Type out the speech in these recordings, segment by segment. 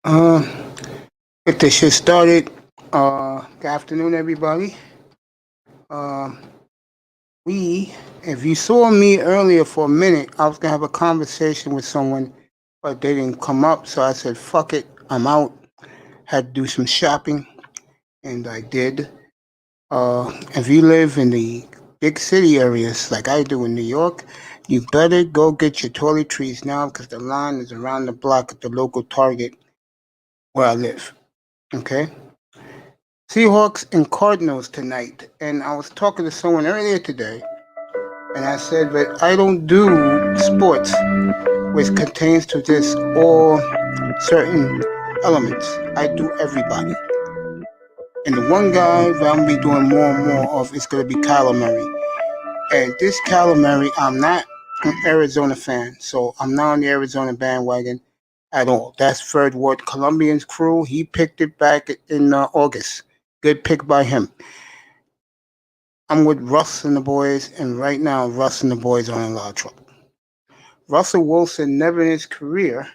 Uh, Get this shit started. Good afternoon, everybody. Um, if you saw me earlier for a minute, I was gonna have a conversation with someone, but they didn't come up, so I said, "Fuck it, I'm out." Had to do some shopping, and I did. If you live in the big city areas like I do in New York, you better go get your toiletries now because the line is around the block at the local Target where I live. Okay. Seahawks and Cardinals tonight. And I was talking to someone earlier today, and I said that I don't do sports which contains to just all certain elements. I do everybody. And the one guy that I'm gonna be doing more and more of is gonna be Kyler Murray. And this Kyler Murray, I'm not an Arizona fan, so I'm not on the Arizona bandwagon at all. That's Third Ward Colombian's crew. He picked it back in August. Good pick by him. I'm with Russ and the boys, and right now Russ and the boys are in a lot of trouble. Russell Wilson never in his career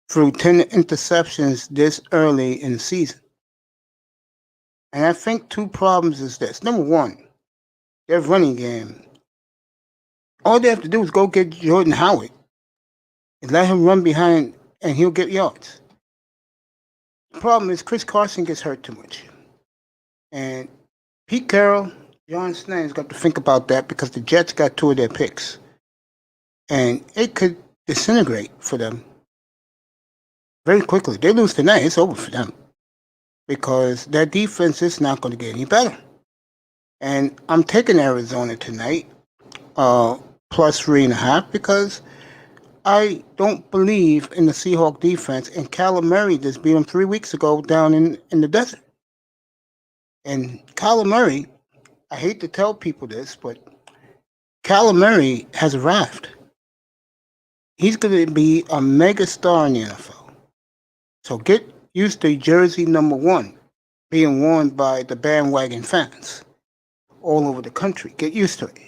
threw 10 interceptions this early in the season. And I think two problems is this. Number one, their running game. All they have to do is go get Jordan Howard and let him run behind and he'll get yards. The problem is Chris Carson gets hurt too much. And Pete Carroll, John Snyder's got to think about that because the Jets got two of their picks. And it could disintegrate for them very quickly. They lose tonight, it's over for them because their defense is not going to get any better. And I'm taking Arizona tonight, plus 3.5, because I don't believe in the Seahawk defense. And Kyler Murray just beat them 3 weeks ago down in the desert. And Kyler Murray, I hate to tell people this, but Kyler Murray has arrived. He's going to be a mega star in the NFL. So get used to jersey number 1 being worn by the bandwagon fans all over the country. Get used to it.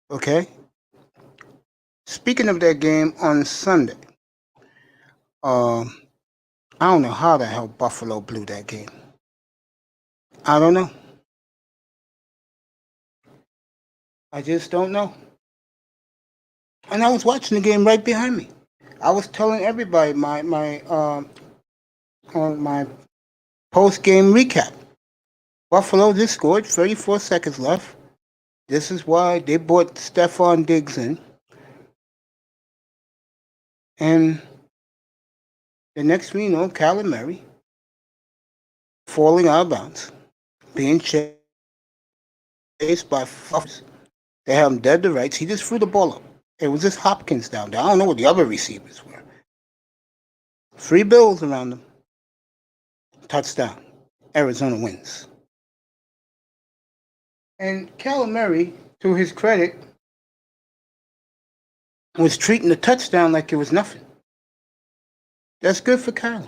Okay? Speaking of that game on Sunday, I don't know how the hell Buffalo blew that game. I don't know. I just don't know. And I was watching the game right behind me. I was telling everybody my post game recap. Buffalo just scored, 34 seconds left. This is why they brought Stephon Diggs in. And the next thing you know, Kyler Murray falling out of bounds, being chased by fuckers. They have him dead to rights. He just threw the ball up. It was just Hopkins down there. I don't know what the other receivers were. 3 bills around him. Touchdown. Arizona wins. And Kyler Murray, to his credit, was treating the touchdown like it was nothing. That's good for Kyler.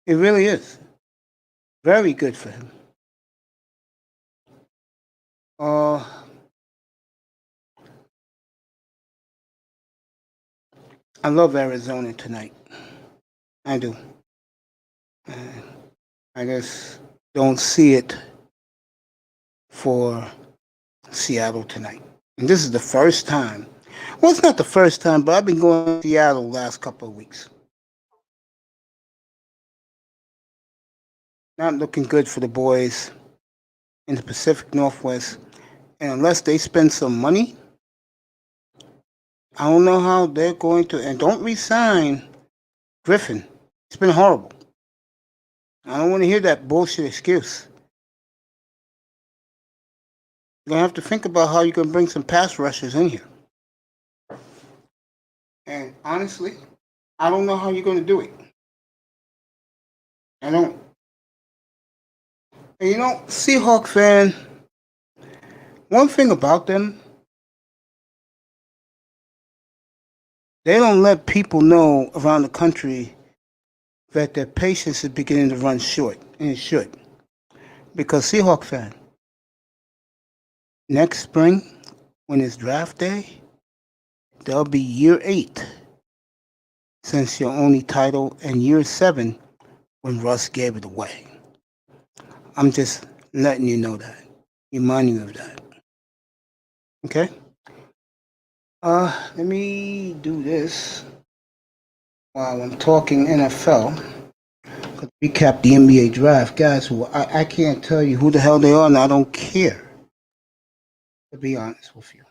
It really is. Very good for him. I love Arizona tonight. I do. I just don't see it for Seattle tonight. And this is the first time. Well, it's not the first time, but I've been going to Seattle the last couple of weeks. Not looking good for the boys in the Pacific Northwest. And unless they spend some money, I don't know how they're going to. And don't resign Griffin. It's been horrible. I don't want to hear that bullshit excuse. You're going to have to think about how you're going to bring some pass rushers in here. And honestly, I don't know how you're going to do it. I don't. And Seahawk fan, one thing about them, they don't let people know around the country that their patience is beginning to run short, and it should. Because Seahawk fan, next spring, when it's draft day, they'll be year 8 since your only title in year 7 when Russ gave it away. I'm just letting you know that, reminding you of that. Okay? Let me do this while I'm talking NFL. Recap the NBA draft. Guys, I can't tell you who the hell they are, and I don't care, to be honest with you.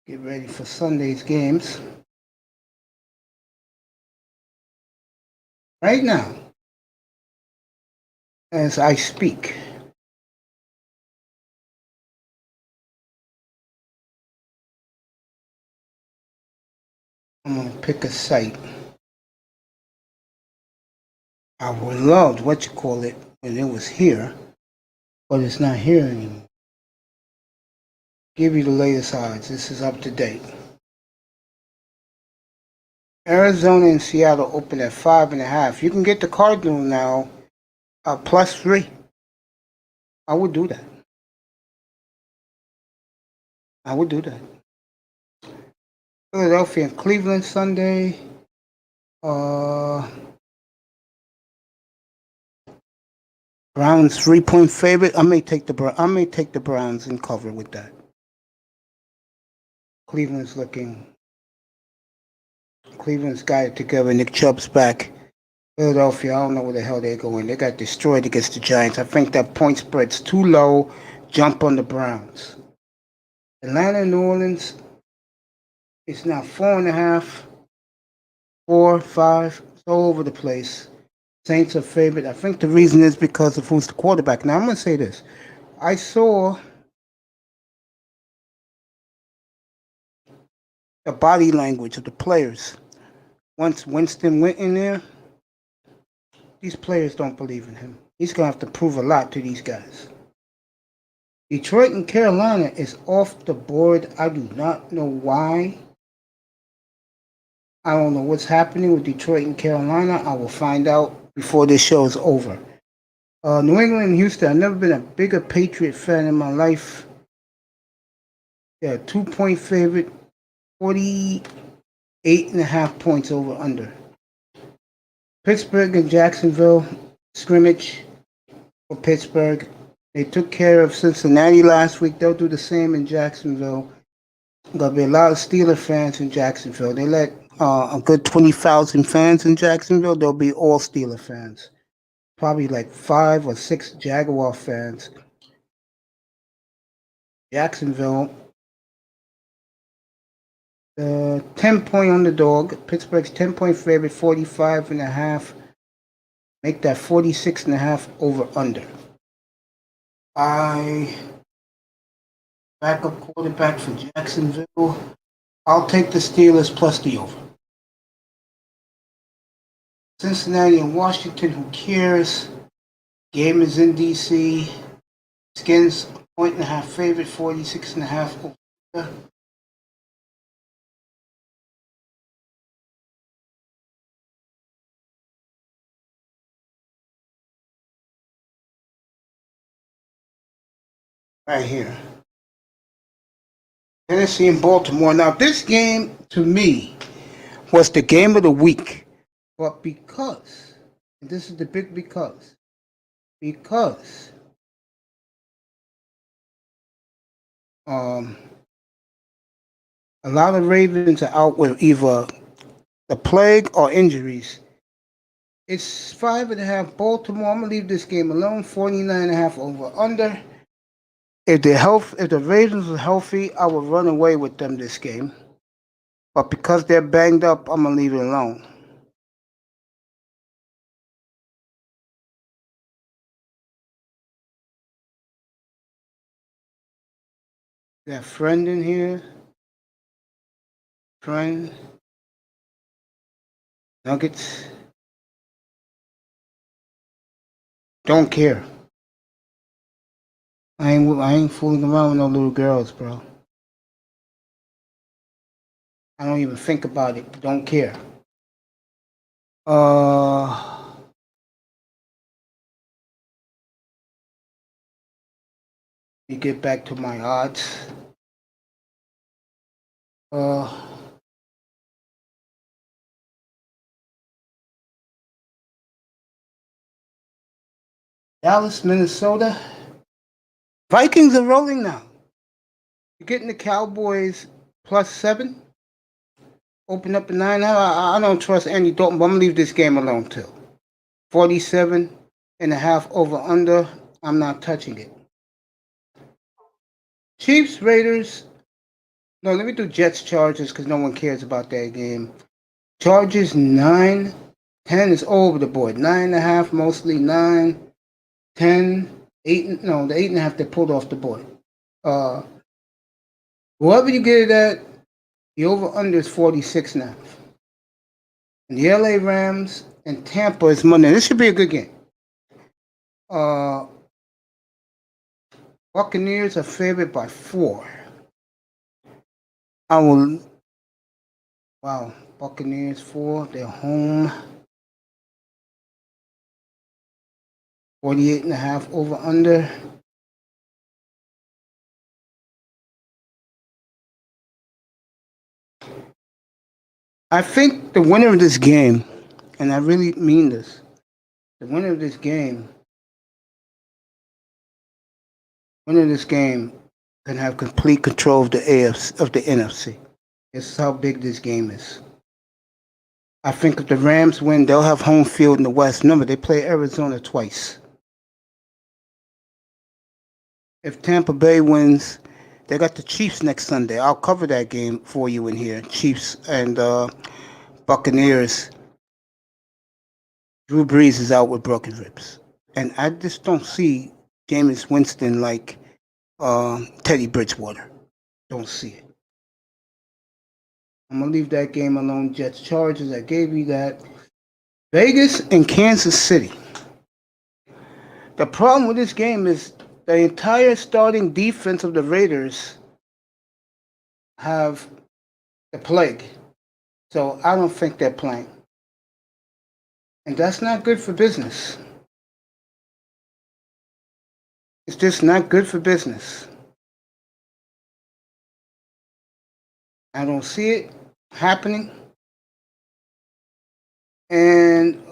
Get ready for Sunday's games. Right now, as I speak. I'm going to pick a site. I would love what you call it when it was here, but it's not here anymore. Give you the latest odds. This is up to date. Arizona and Seattle open at 5.5. You can get the Cardinals now +3. I would do that. I would do that. Philadelphia and Cleveland Sunday. Browns 3-point favorite. I may take the Browns and cover with that. Cleveland's got it together. Nick Chubb's back. Philadelphia, I don't know where the hell they're going. They got destroyed against the Giants. I think that point spread's too low. Jump on the Browns. Atlanta and New Orleans. It's now 4.5, 4, 5. It's all over the place. Saints are favored. I think the reason is because of who's the quarterback. Now, I'm going to say this. I saw the body language of the players. Once Winston went in there, these players don't believe in him. He's going to have to prove a lot to these guys. Detroit and Carolina is off the board. I do not know why. I don't know what's happening with Detroit and Carolina. I will find out before this show is over. New England and Houston. I've never been a bigger Patriot fan in my life. Yeah, 2-point favorite. 48.5 points over under. Pittsburgh and Jacksonville scrimmage for Pittsburgh. They took care of Cincinnati last week. They'll do the same in Jacksonville. There'll be a lot of Steeler fans in Jacksonville. They let a good 20,000 fans in Jacksonville. There'll be all Steeler fans. Probably like 5 or 6 Jaguar fans. Jacksonville, 10-point underdog. Pittsburgh's 10-point favorite, 45.5. Make that 46.5 over under. Backup quarterback for Jacksonville. I'll take the Steelers plus the over. Cincinnati and Washington, who cares? Game is in D.C. Skins, 1.5 favorite, 46.5 over. Right here. Tennessee and Baltimore. Now, this game, to me, was the game of the week. But because, and this is the big because a lot of Ravens are out with either the plague or injuries. It's 5.5 Baltimore. I'm going to leave this game alone. 49.5 over under. If the Ravens are healthy, I will run away with them this game. But because they're banged up, I'm going to leave it alone. Got friend in here. Friend. Nuggets. Don't care. I ain't fooling around with no little girls, bro. I don't even think about it. Don't care. You get back to my odds. Dallas, Minnesota. Vikings are rolling now. You're getting the Cowboys +7. Open up at 9. I don't trust Andy Dalton, but I'm going to leave this game alone too. 47.5 over under. I'm not touching it. Chiefs, Raiders. No, let me do Jets, Chargers because no one cares about that game. Chargers 9. 10 is all over the board. 9.5 mostly. 9, 10, 8. No, the 8.5 they pulled off the board. Whoever you get it at, the over under is 46.5. And the LA Rams and Tampa is Monday. This should be a good game. Buccaneers are favored by 4. Wow, Buccaneers 4. They're home. 48.5 over under. I think the winner of this game, and I really mean this, the winner of this game can have complete control of the NFC. This is how big this game is. I think if the Rams win, they'll have home field in the West. Remember, they play Arizona twice. If Tampa Bay wins, they got the Chiefs next Sunday. I'll cover that game for you in here. Chiefs and Buccaneers. Drew Brees is out with broken ribs. And I just don't see Jameis Winston like Teddy Bridgewater. Don't see it. I'm going to leave that game alone. Jets, Chargers, I gave you that. Vegas and Kansas City. The problem with this game is the entire starting defense of the Raiders have the plague. So I don't think they're playing. And that's not good for business. It's just not good for business. I don't see it happening. And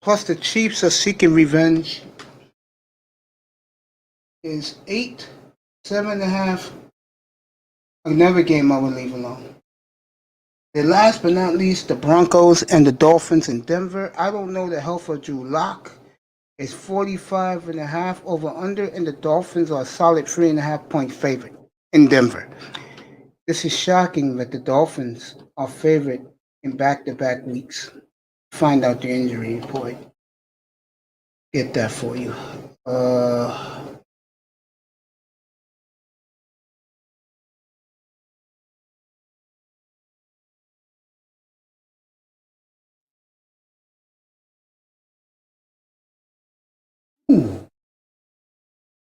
plus the Chiefs are seeking revenge. Is 8, 7.5. Another game I would leave alone. And last but not least, the Broncos and the Dolphins in Denver. I don't know the health of Drew Lock. It's 45.5 over under, and the Dolphins are a solid 3.5 point favorite in Denver. This is shocking that the Dolphins are favored in back-to-back weeks. Find out the injury report. Get that for you.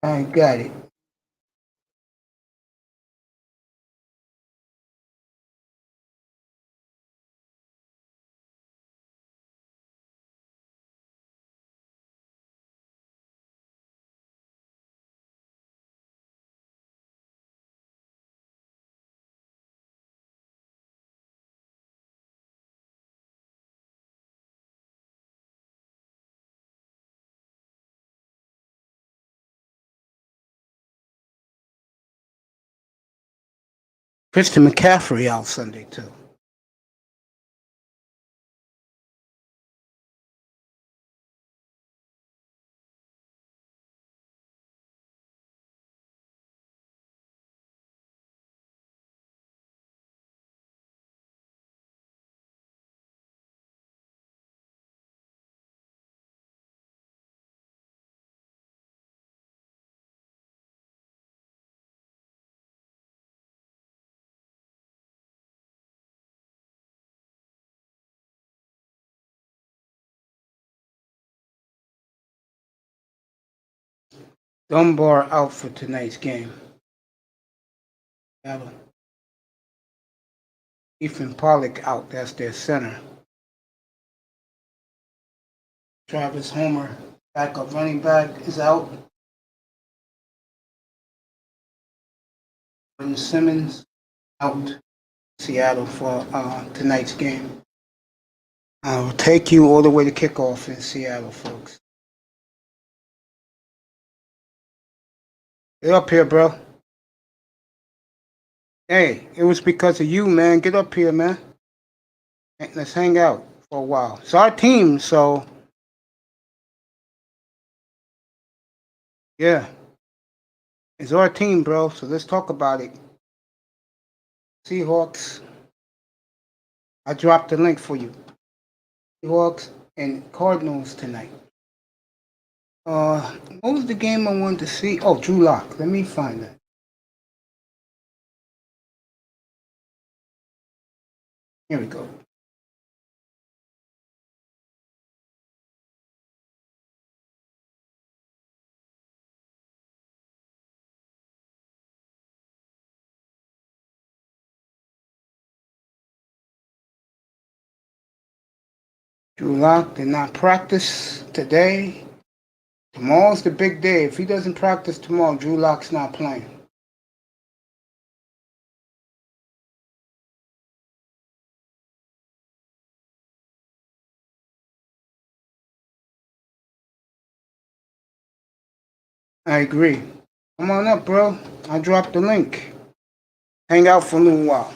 I got it. Christian McCaffrey out Sunday too. Dunbar out for tonight's game. Ethan Pollock out. That's their center. Travis Homer, backup running back, is out. Jordan Simmons out Seattle for tonight's game. I'll take you all the way to kickoff in Seattle, folks. Get up here, bro. Hey, it was because of you, man. Get up here, man. Let's hang out for a while. It's our team, so yeah. It's our team, bro. So let's talk about it. Seahawks. I dropped the link for you. Seahawks and Cardinals tonight. What was the game I wanted to see? Oh, Drew Lock. Let me find that. Here we go. Drew Lock did not practice today. Tomorrow's the big day. If he doesn't practice tomorrow, Drew Lock's not playing. I agree. Come on up, bro. I dropped the link. Hang out for a little while.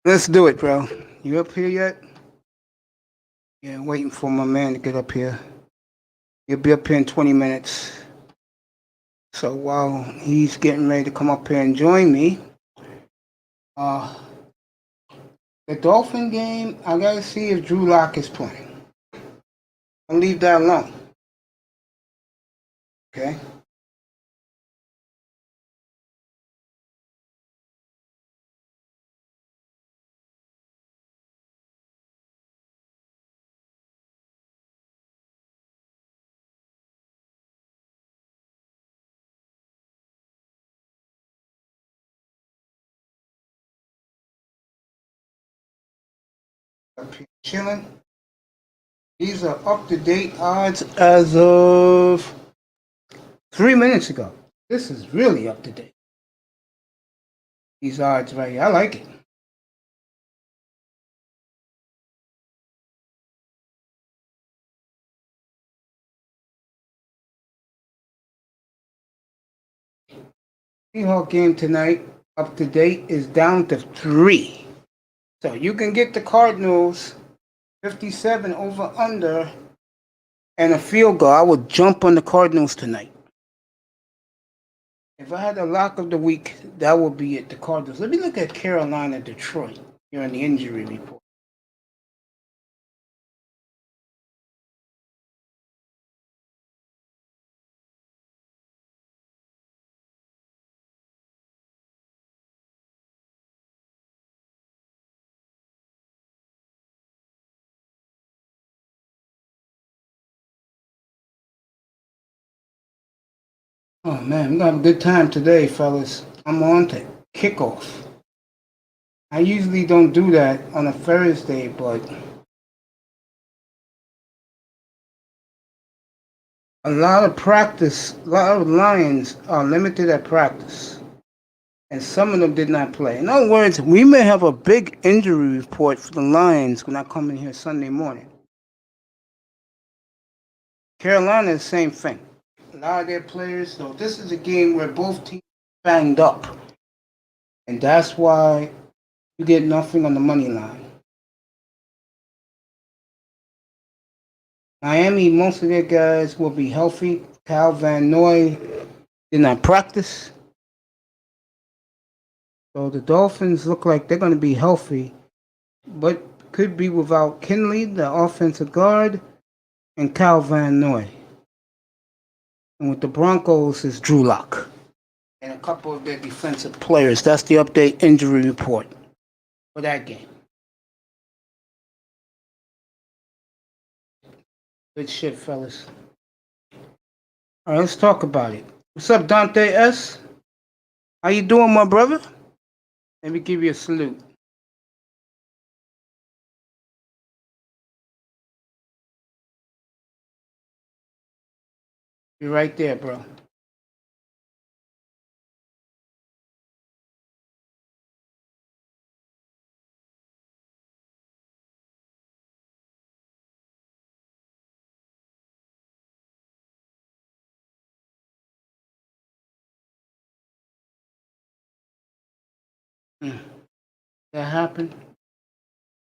Let's do it, bro. You up here yet? Yeah, I'm waiting for my man to get up here. He'll be up here in 20 minutes. So while he's getting ready to come up here and join me, the Dolphin game, I gotta see if Drew Lock is playing. I'll leave that alone. Okay? Up here chilling. These are up-to-date odds as of 3 minutes ago. This is really up-to-date. These odds right here. I like it. Seahawks game tonight, up to date, is down to 3. So you can get the Cardinals 57 over under and a field goal. I would jump on the Cardinals tonight. If I had a lock of the week, that would be it, the Cardinals. Let me look at Carolina, Detroit here on the injury report. Oh man, we're gonna have a good time today, fellas. I'm on to kickoff. I usually don't do that on a Thursday, but a lot of Lions are limited at practice, and some of them did not play. In other words, we may have a big injury report for the Lions when I come in here Sunday morning. Carolina is the same thing. A lot of their players, so this is a game where both teams banged up, and that's why you get nothing on the money line. Miami, most of their guys will be healthy. Cal Van Noy did not practice. So the Dolphins look like they're going to be healthy, but could be without Kinley, the offensive guard, and Cal Van Noy. And with the Broncos is Drew Lock and a couple of their defensive players. That's the update injury report for that game. Good shit, fellas. All right, let's talk about it. What's up, Dante S? How you doing, my brother? Let me give you a salute. You're right there, bro. That happened?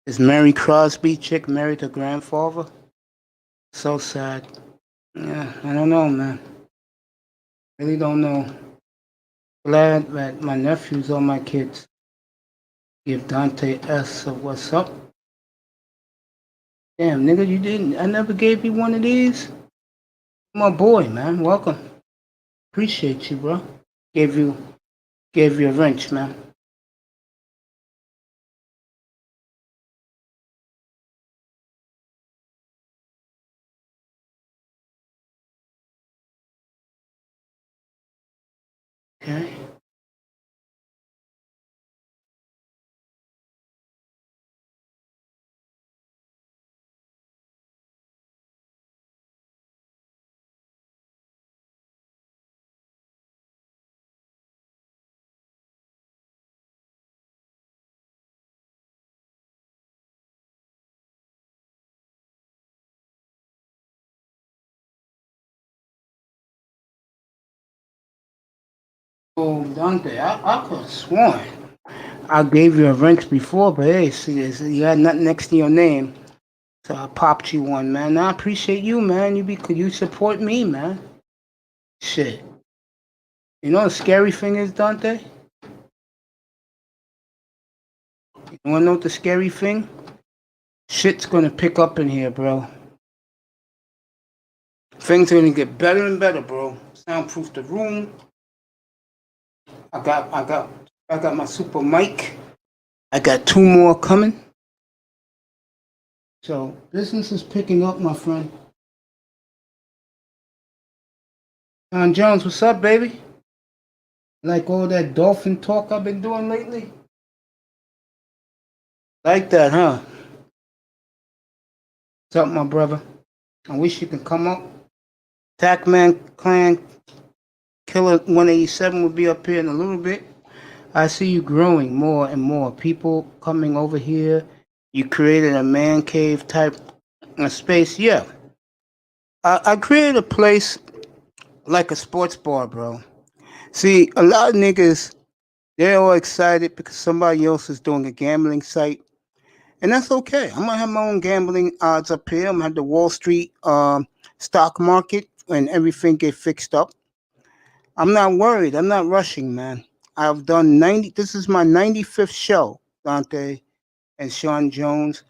Is Mary Crosby chick married her grandfather? So sad. Yeah, I don't know, man. Really don't know. Glad that my nephews or my kids give Dante S a what's up. Damn, nigga, you didn't. I never gave you one of these. My boy, man. Welcome. Appreciate you, bro. Gave you a wrench, man. Okay. Oh, Dante, I could have sworn I gave you a wrench before, but hey, see, you had nothing next to your name. So I popped you one, man. I appreciate you, man. You support me, man. Shit. You know the scary thing is, Dante? You wanna know what the scary thing? Shit's gonna pick up in here, bro. Things are gonna get better and better, bro. Soundproof the room. I got my super mic. I got two more coming. So business is picking up, my friend. John Jones, what's up, baby? Like all that dolphin talk I've been doing lately? Like that, huh? What's up, my brother? I wish you could come up. Tackman Clan Killer 187 will be up here in a little bit. I see you growing more and more. People coming over here. You created a man cave type of space. Yeah. I created a place like a sports bar, bro. See, a lot of niggas, they're all excited because somebody else is doing a gambling site. And that's okay. I'm gonna have my own gambling odds up here. I'm gonna have the Wall Street stock market when everything get fixed up. I'm not worried. I'm not rushing, man. I've done 90. This is my 95th show, Dante and Sean Jones,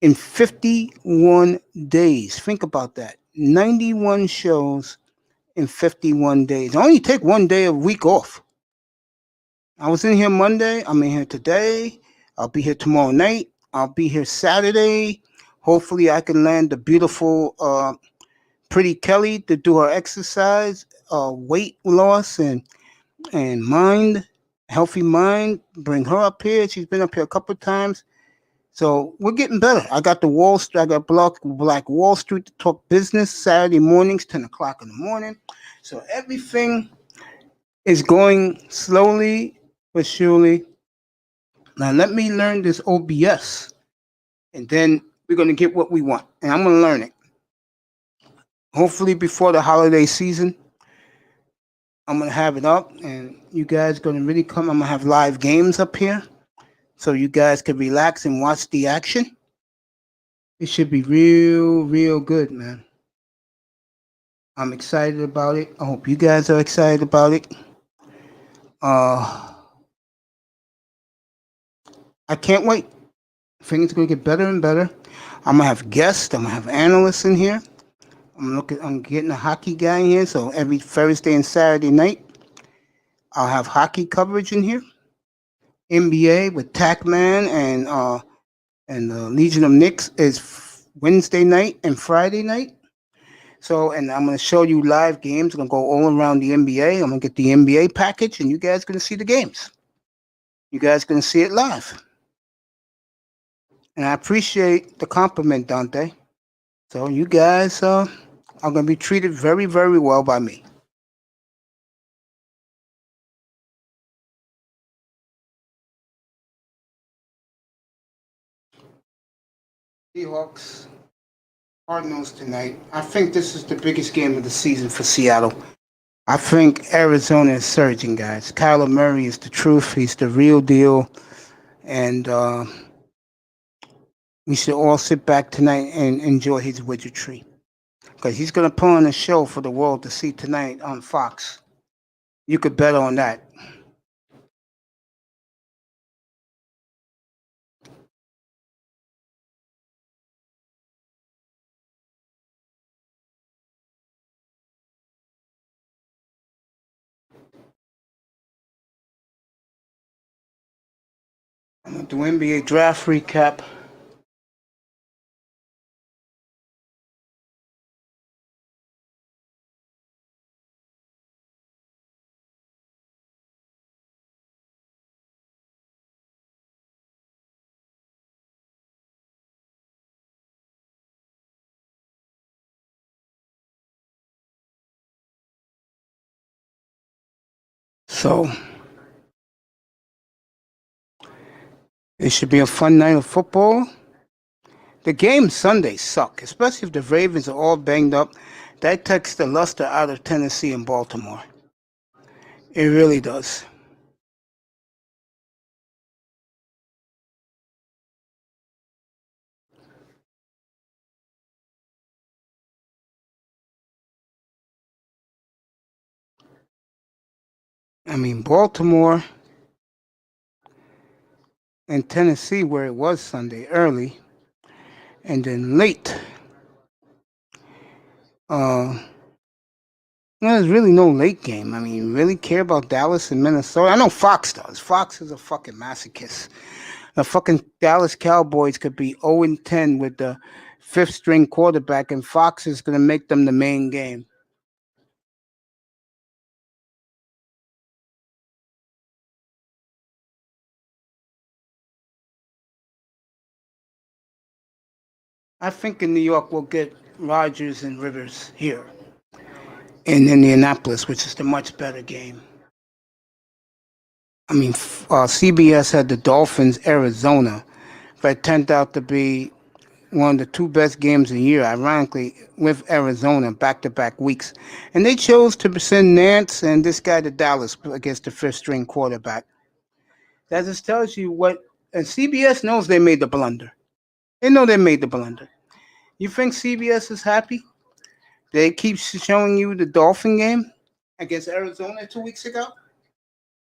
in 51 days. Think about that. 91 shows in 51 days. I only take one day a week off. I was in here Monday. I'm in here today. I'll be here tomorrow night. I'll be here Saturday. Hopefully, I can land the beautiful, pretty Kelly to do her exercise, weight loss, and mind, healthy mind. Bring her up here. She's been up here a couple of times. So we're getting better. I got the Wall Street. I got Black Wall Street to talk business Saturday mornings, 10 o'clock in the morning. So everything is going slowly but surely. Now let me learn this OBS, and then we're gonna get what we want, and I'm gonna learn it. Hopefully before the holiday season, I'm gonna have it up, and you guys gonna really come. I'm gonna have live games up here, so you guys can relax and watch the action. It should be real good, man. I'm excited about it. I hope you guys are excited about it. I can't wait. Things are gonna get better and better. I'm gonna have guests. I'm gonna have analysts in here. I'm getting a hockey guy in here. So every Thursday and Saturday night, I'll have hockey coverage in here. NBA with Tackman and the Legion of Knicks is Wednesday night and Friday night. So, and I'm going to show you live games. I'm going to go all around the NBA. I'm going to get the NBA package, and you guys going to see the games. You guys going to see it live. And I appreciate the compliment, Dante. So you guys are going to be treated very, very well by me. Seahawks, Cardinals tonight. I think this is the biggest game of the season for Seattle. I think Arizona is surging, guys. Kyler Murray is the truth. He's the real deal. And we should all sit back tonight and enjoy his widgetry. Because he's going to put on a show for the world to see tonight on Fox. You could bet on that. I'm going to do NBA draft recap. So, it should be a fun night of football. The games Sunday suck, especially if the Ravens are all banged up. That takes the luster out of Tennessee and Baltimore. It really does. I mean, Baltimore and Tennessee, where it was Sunday early, and then late. Uh, there's really no late game. I mean, you really care about Dallas and Minnesota? I know Fox does. Fox is a fucking masochist. The fucking Dallas Cowboys could be 0-10 with the fifth string quarterback, and Fox is going to make them the main game. I think in New York we'll get Rodgers and Rivers here in Indianapolis, which is the much better game. I mean, CBS had the Dolphins, Arizona, but it turned out to be one of the two best games of the year, ironically, with Arizona back-to-back weeks. And they chose to send Nance and this guy to Dallas against the fifth-string quarterback. That just tells you what, and CBS knows they made the blunder. They know they made the blunder. You think CBS is happy? They keep showing you the Dolphin game against Arizona 2 weeks ago?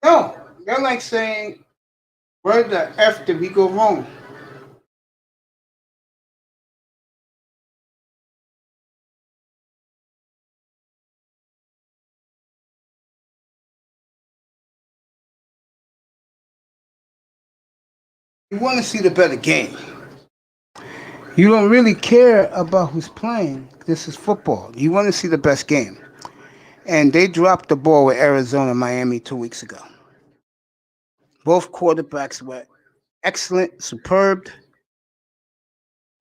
No, they're like saying, where the F did we go wrong? You want to see the better game. You don't really care about who's playing. This is football. You want to see the best game. And they dropped the ball with Arizona, Miami 2 weeks ago. Both quarterbacks were excellent, superb,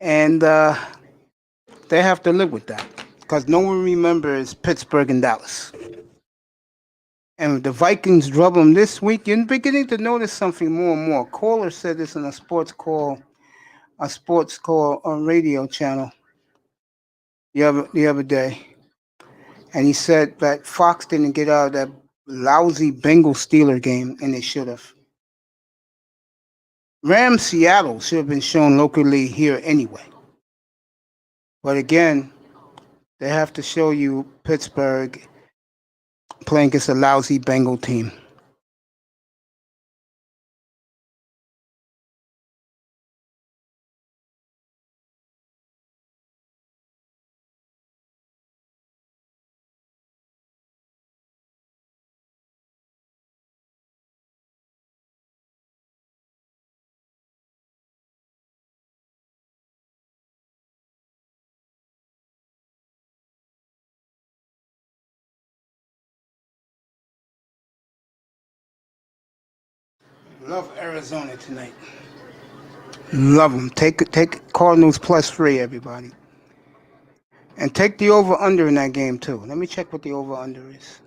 and they have to live with that because no one remembers Pittsburgh and Dallas. And the Vikings drove them this week. You're beginning to notice something more and more. Caller said this on a sports call on radio channel the other day, and he said that Fox didn't get out of that lousy Bengals Steeler game, and they should have. Rams Seattle should have been shown locally here anyway. But again, they have to show you Pittsburgh playing against a lousy Bengal team. Love Arizona tonight. Love them. Take Cardinals +3, everybody. And take the over-under in that game, too. Let me check what the over-under is.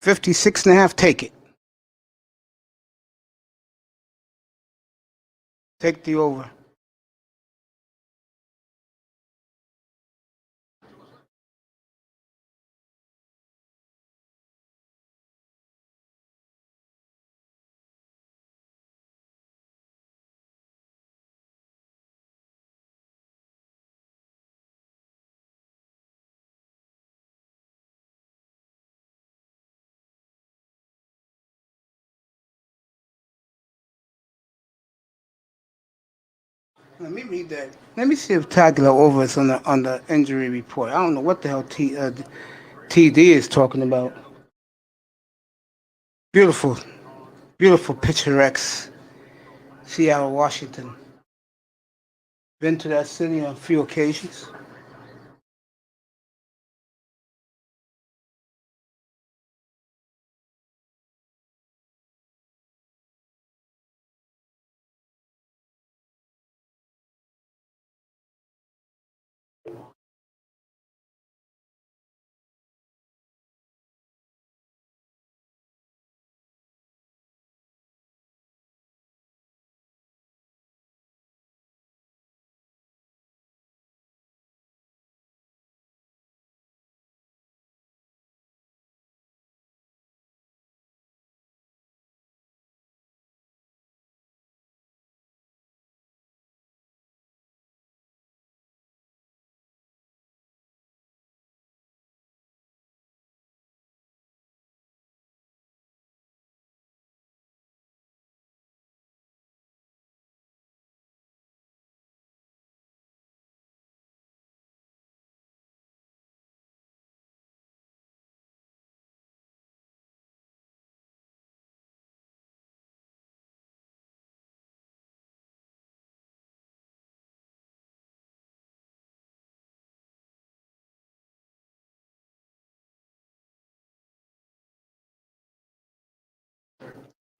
56.5, take it. Take the over. Let me read that. Let me see if Taglier over is on the injury report. I don't know what the hell TD is talking about. Beautiful, beautiful picturesque Seattle, Washington. Been to that city on a few occasions.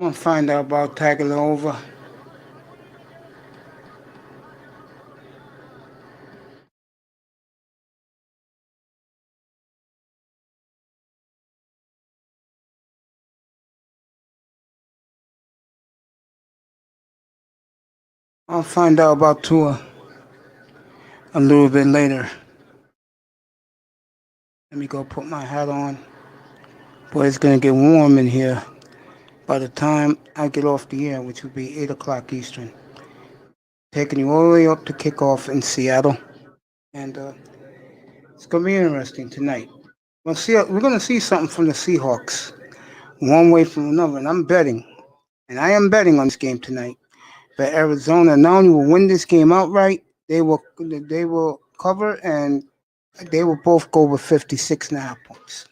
I'm gonna find out about Taglier over. I'll find out about Tua a little bit later. Let me go put my hat on. Boy, it's gonna get warm in here by the time I get off the air, which will be 8 o'clock Eastern. Taking you all the way up to kickoff in Seattle. And it's gonna be interesting tonight. We're gonna see something from the Seahawks, one way from another. And I'm betting, and I am betting on this game tonight, that Arizona not only will win this game outright, they will cover, and they will both go with 56.5 points.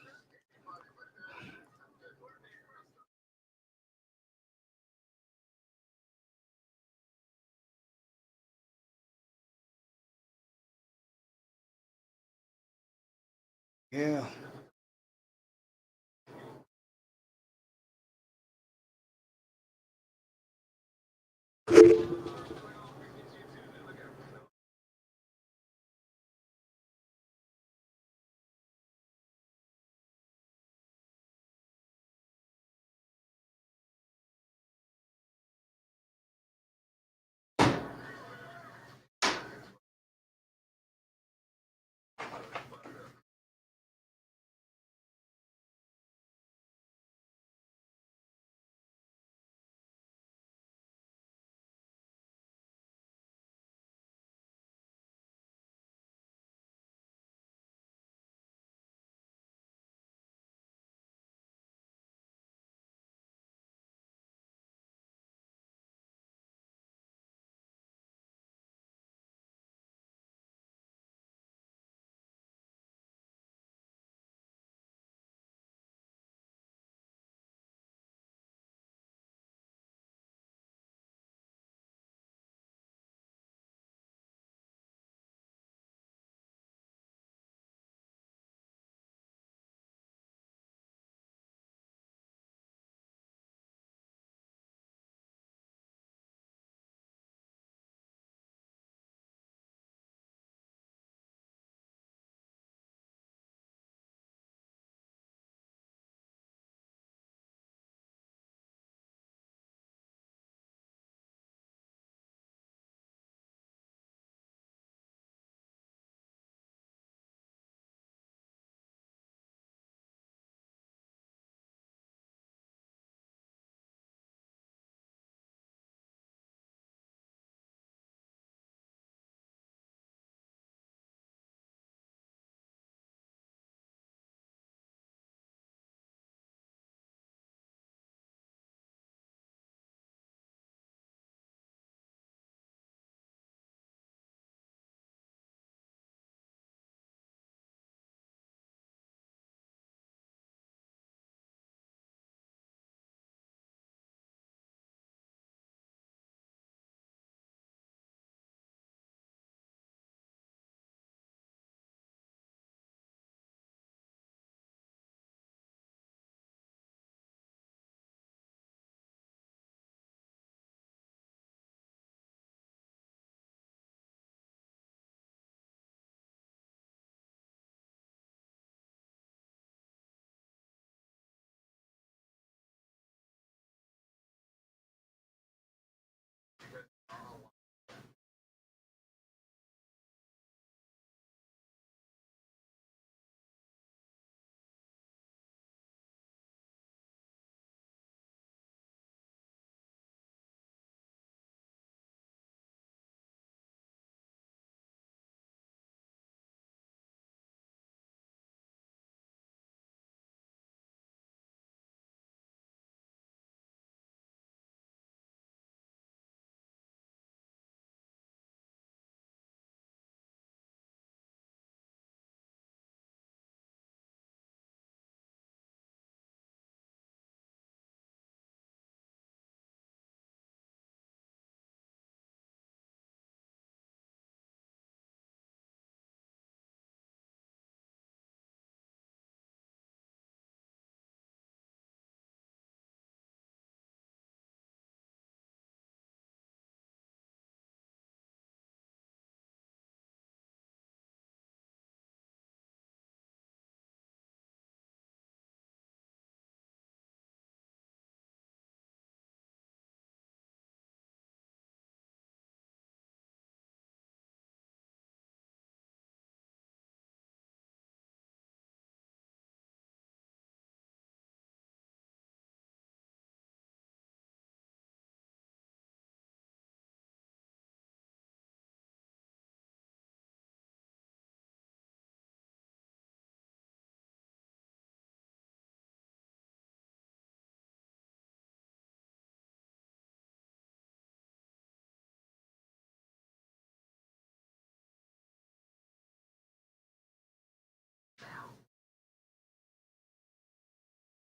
Yeah.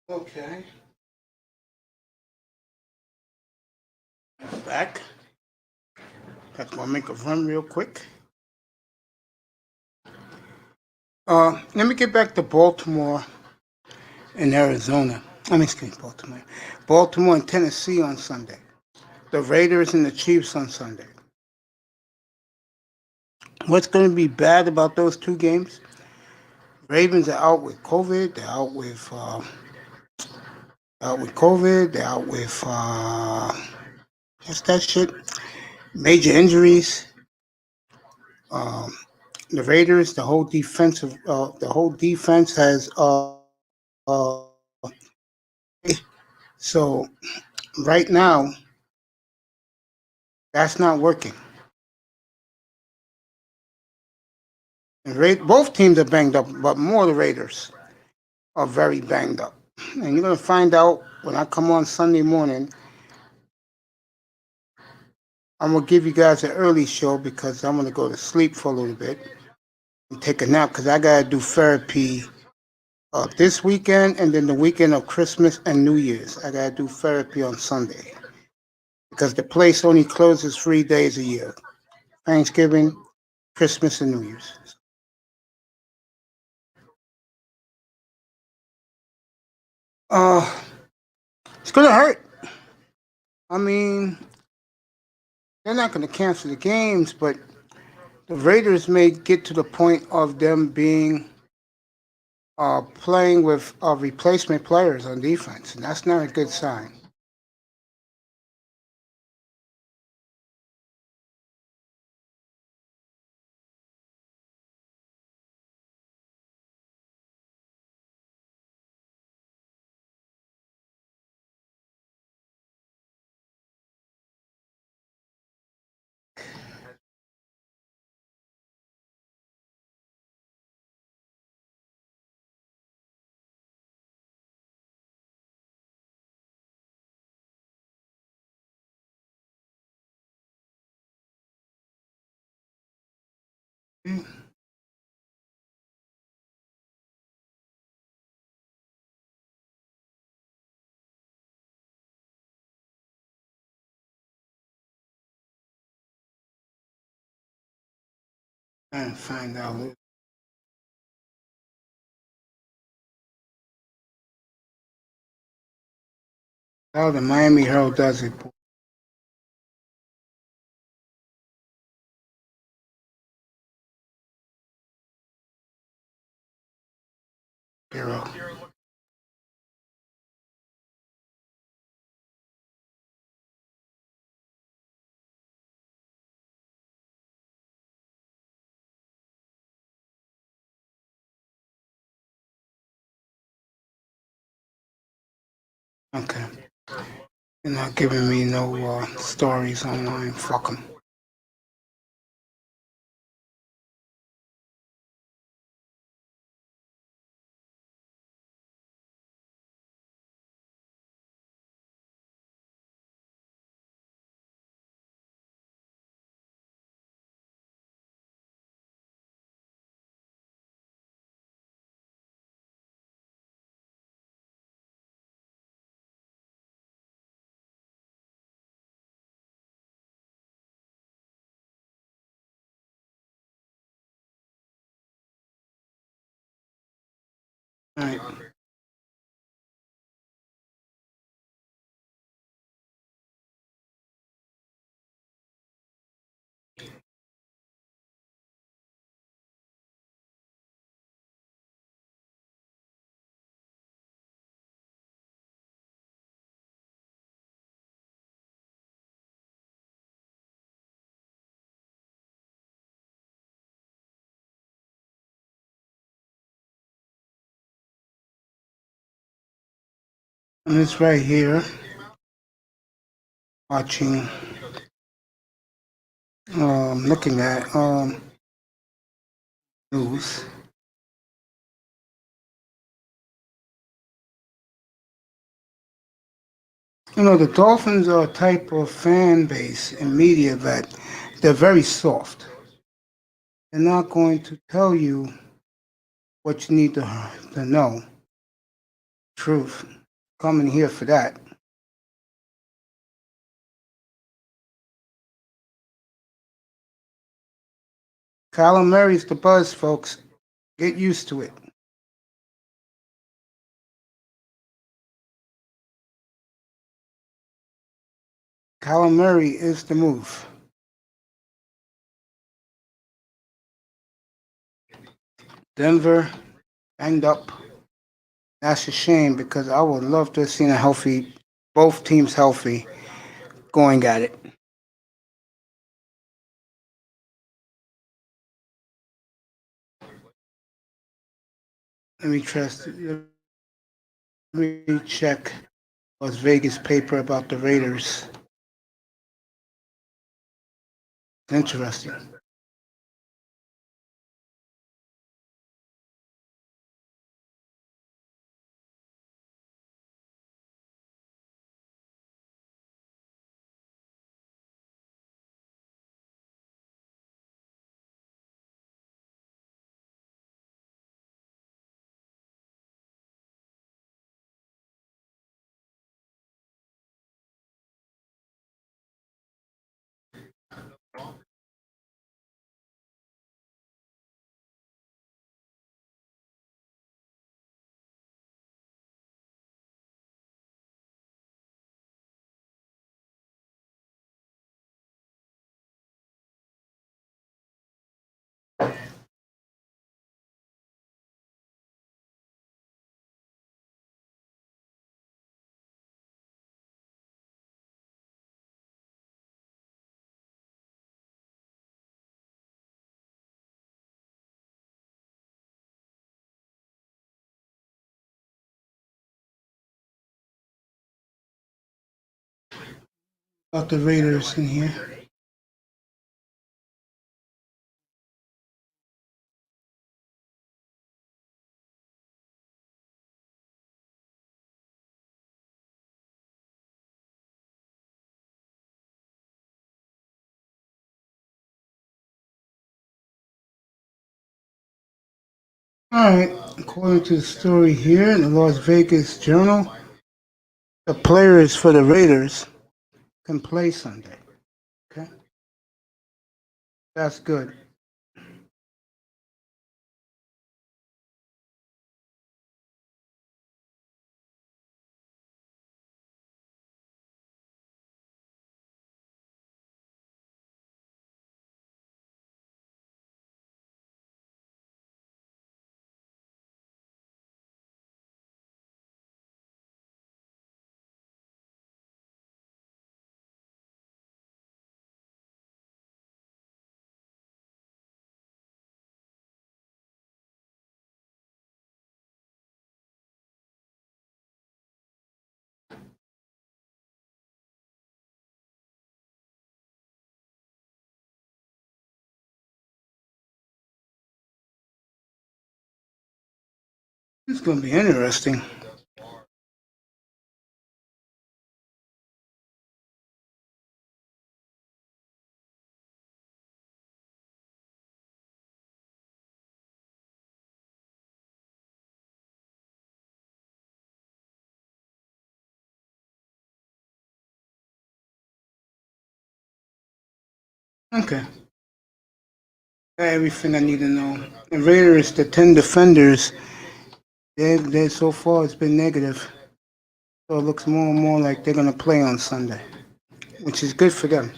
Okay. Back. That's gonna make a run real quick. Let me get back to Baltimore and Arizona. Excuse me, Baltimore. Baltimore and Tennessee on Sunday. The Raiders and the Chiefs on Sunday. What's going to be bad about those two games? Ravens are out with COVID. They're out with COVID. They're out with what's that shit? Major injuries. Um, the Raiders, the whole defense has so right now that's not working. And both teams are banged up, but more the Raiders are very banged up. And you're gonna find out when I come on Sunday morning. I'm gonna give you guys an early show because I'm gonna go to sleep for a little bit and take a nap because I gotta do therapy this weekend and then the weekend of Christmas and New Year's. I gotta do therapy on Sunday because the place only closes 3 days a year: Thanksgiving, Christmas, and New Year's. Uh, it's gonna hurt. I mean, they're not gonna cancel the games, but the Raiders may get to the point of them being playing with replacement players on defense, and that's not a good sign. And find out. How the Miami Herald does it. Bureau. Okay. They're not giving me no stories online. Fuck them. All right. And it's right here. Watching. Looking at news. You know, the Dolphins are a type of fan base and media that they're very soft. They're not going to tell you what you need to know. Truth. coming here for that. Kyler Murray's the buzz, folks. Get used to it. Kyler Murray is the move. Denver banged up. That's a shame because I would love to have seen a healthy, both teams healthy, going at it. Let me trust. Let me check Las Vegas paper about the Raiders. Interesting. About the Raiders in here. All right. According to the story here in the Las Vegas Journal, the players for the Raiders can play Sunday. Okay, that's good. It's going to be interesting. Okay, got everything I need to know. The Raiders, the 10 defenders, they so far it's been negative. So it looks more and more like they're going to play on Sunday, which is good for them.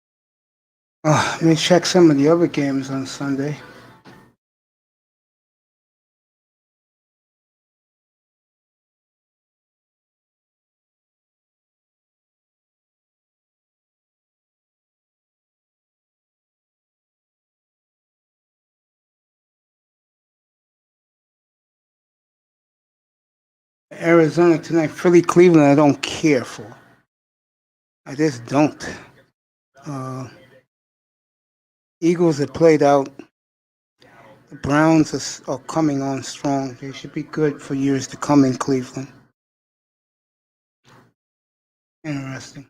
Oh, let me check some of the other games on Sunday. Arizona tonight, Philly, Cleveland. I don't care for. I just don't. Uh, Eagles have played out. The Browns are coming on strong. They should be good for years to come in Cleveland. Interesting.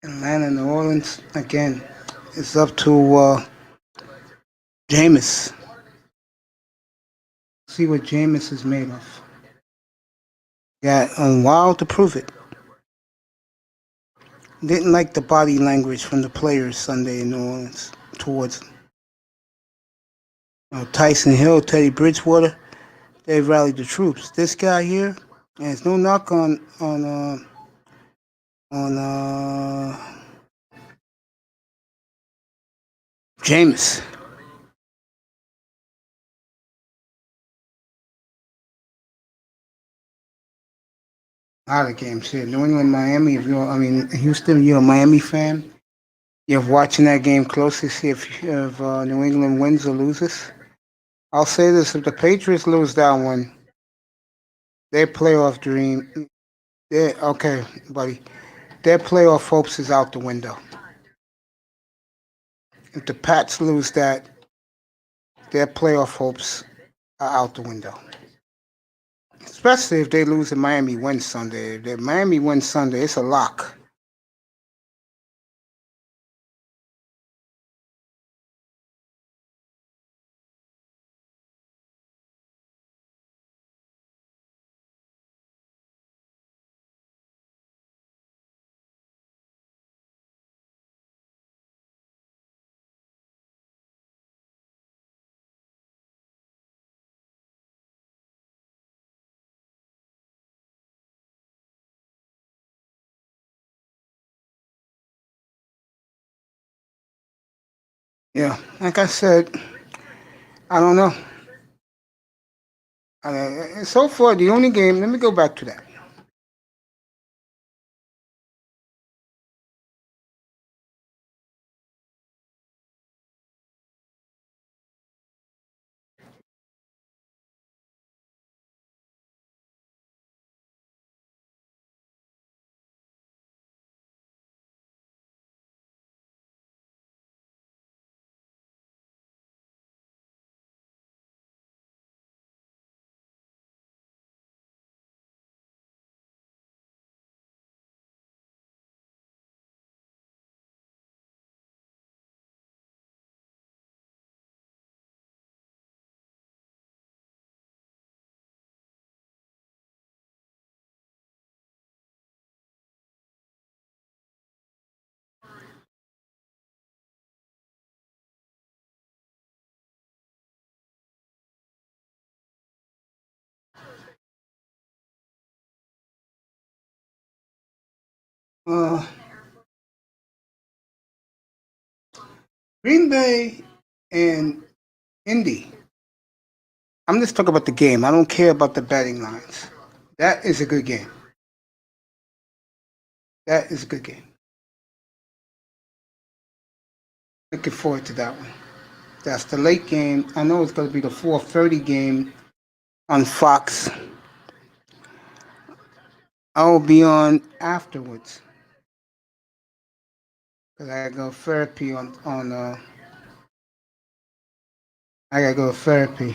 Atlanta, New Orleans, again, it's up to Jameis. See what Jameis is made of. Got a while to prove it. Didn't like the body language from the players Sunday in New Orleans towards him. Tyson Hill, Teddy Bridgewater, they rallied the troops. This guy here, and it's no knock on Jameis. A lot of games here. New England, Miami. If you're, I mean, Houston, you're a Miami fan. You're watching that game closely. See if New England wins or loses. I'll say this: if the Patriots lose that one, their playoff dream. Okay, buddy. Their playoff hopes is out the window. If the Pats lose that, their playoff hopes are out the window. Especially if they lose and Miami wins Sunday. If Miami wins Sunday, it's a lock. Yeah, like I said, I don't know. So far, the only game. Let me go back to that. Uh, Green Bay and Indy. I'm just talking about the game. I don't care about the betting lines. That is a good game. That is a good game. Looking forward to that one. That's the late game. I know it's going to be the 4:30 game on Fox. I'll be on afterwards because I go therapy on. I gotta go therapy.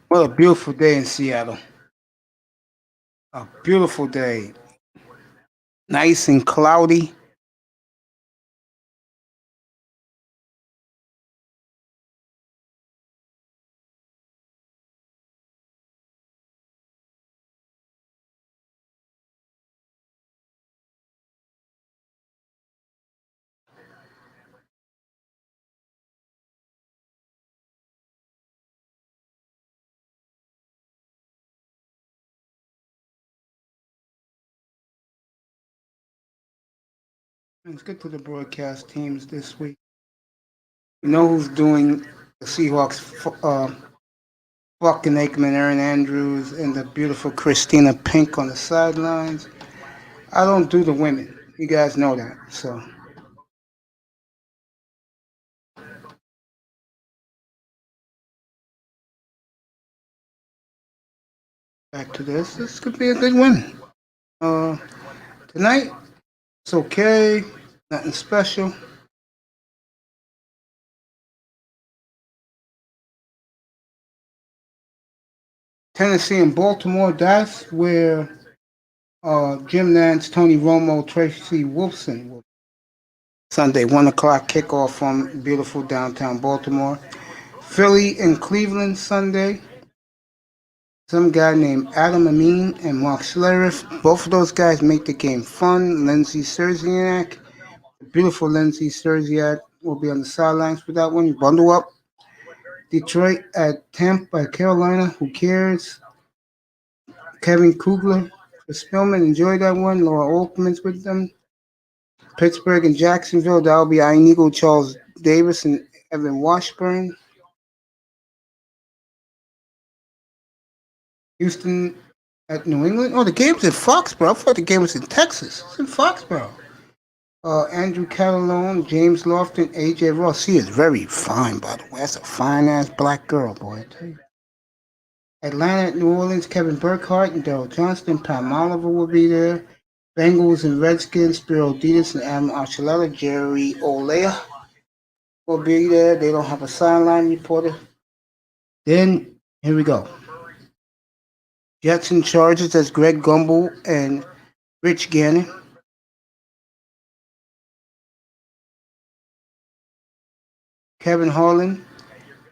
What a beautiful day in Seattle. A beautiful day. Nice and cloudy. Let's get to the broadcast teams this week. You know who's doing the Seahawks? Fucking Aikman, Aaron Andrews, and the beautiful Christina Pink on the sidelines. I don't do the women. You guys know that. So back to this. This could be a good win. Uh, Tonight, it's okay. Nothing special. Tennessee and Baltimore. That's where Jim Nance, Tony Romo, Tracy Wolfson will. Sunday, 1 o'clock kickoff from beautiful downtown Baltimore. Philly and Cleveland Sunday. Some guy named Adam Amin and Mark Schlereth. Both of those guys make the game fun. Lindsey Serziak, the beautiful Lindsey Serziak, will be on the sidelines for that one. Bundle up. Detroit at Tampa, Carolina. Who cares? Kevin Kugler, Chris Spillman. Enjoy that one. Laura Olkman's with them. Pittsburgh and Jacksonville. That'll be Inigo Charles Davis and Evan Washburn. Houston at New England. Oh, the game's in Foxborough. I thought the game was in Texas. It's in Foxborough. Andrew Catalone, James Lofton, AJ Ross. She is very fine, by the way. That's a fine ass black girl, boy. I tell you. Atlanta at New Orleans, Kevin Burkhardt and Daryl Johnston. Pam Oliver will be there. Bengals and Redskins, Spiro Ditas and Adam Archuleta. Jerry Olea will be there. They don't have a sideline reporter. Then, here we go. Jets and Chargers, that's Greg Gumbel and Rich Gannon. Kevin Harlan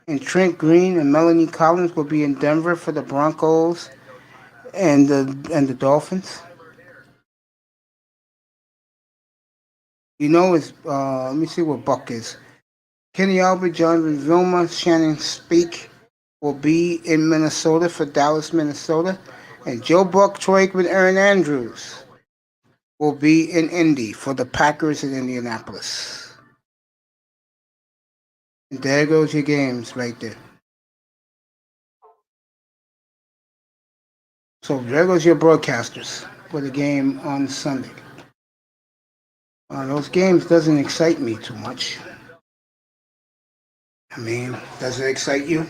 and Trent Green and Melanie Collins will be in Denver for the Broncos and the Dolphins. You know, it's let me see what Buck is. Kenny Albert, Jonathan Vilma, Shannon Speak will be in Minnesota for Dallas, Minnesota, and Joe Buck, Troy with Aaron Andrews will be in Indy for the Packers in Indianapolis. And there goes your games right there. So there goes your broadcasters for the game on Sunday. Those games doesn't excite me too much. I mean, does it excite you?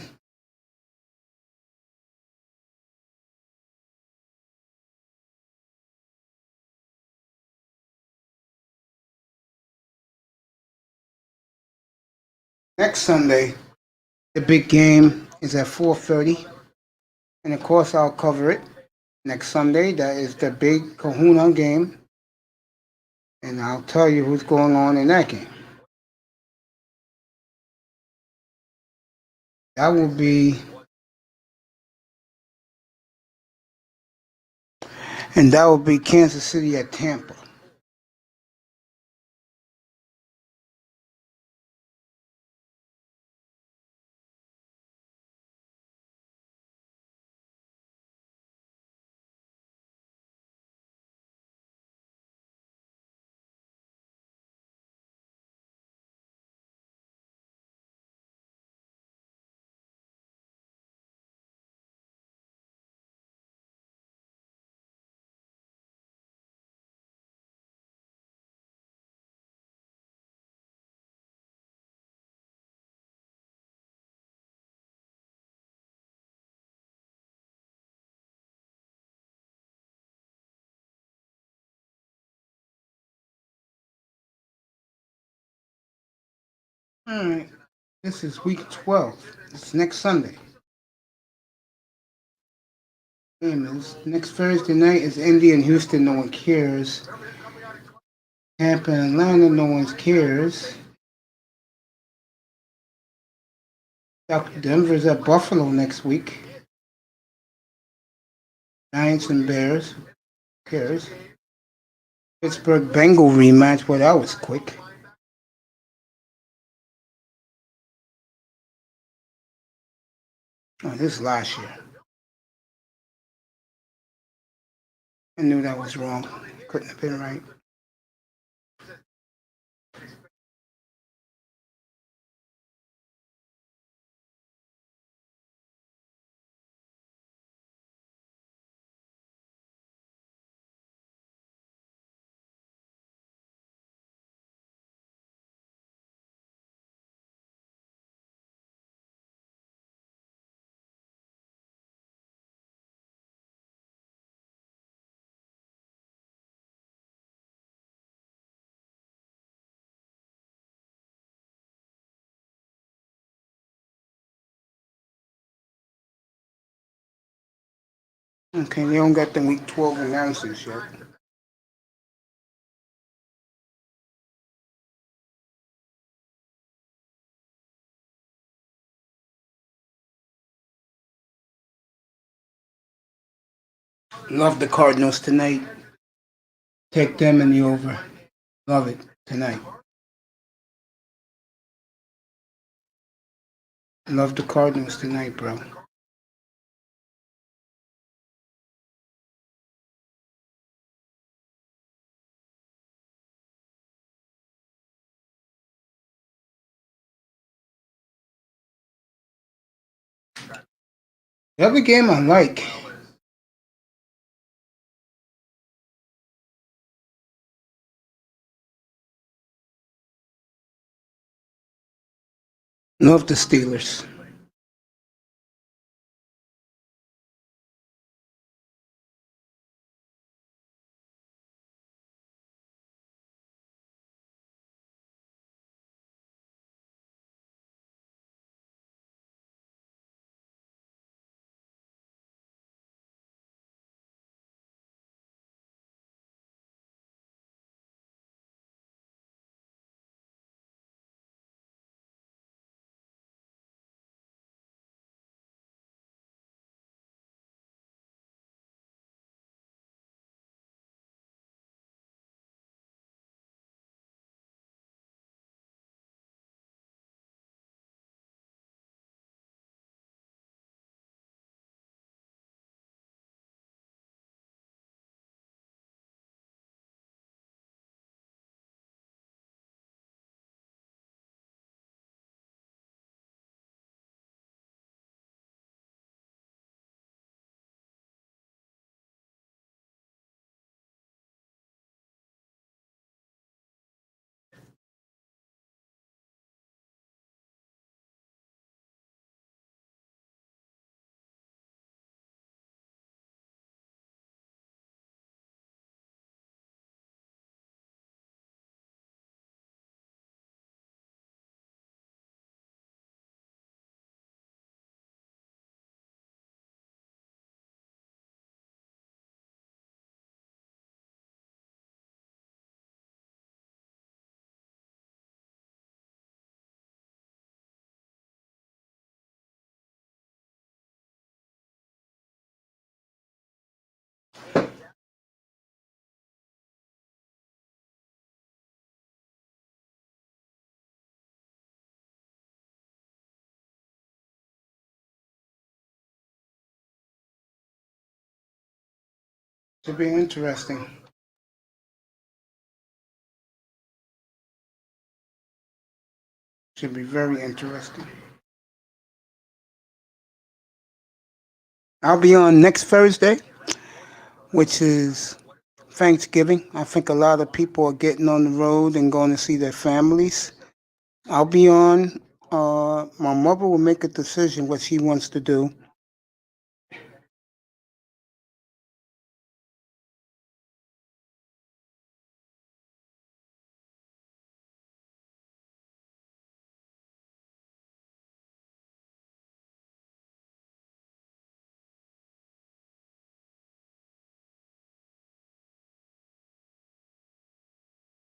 Next Sunday, the big game is at 4:30, and of course I'll cover it next Sunday. That is the big Kahuna game, and I'll tell you who's going on in that game. That will be, and that will be Kansas City at Tampa. All right, this is week 12. It's next Sunday. Game is next Thursday night is Indy and Houston. No one cares. Tampa and Atlanta. No one cares. Denver's at Buffalo next week. Giants and Bears. Who cares? Pittsburgh Bengal rematch. Well, that was quick. Oh, this is last year. I knew that was wrong. Couldn't have been right. Okay, they don't got the week 12 announcers yet. Love the Cardinals tonight. Take them in the over. Love it tonight. Love the Cardinals tonight, bro. The other game I like. Love the Steelers. Should be interesting. Should be very interesting. I'll be on next Thursday, which is Thanksgiving. I think a lot of people are getting on the road and going to see their families. I'll be on. My mother will make a decision what she wants to do.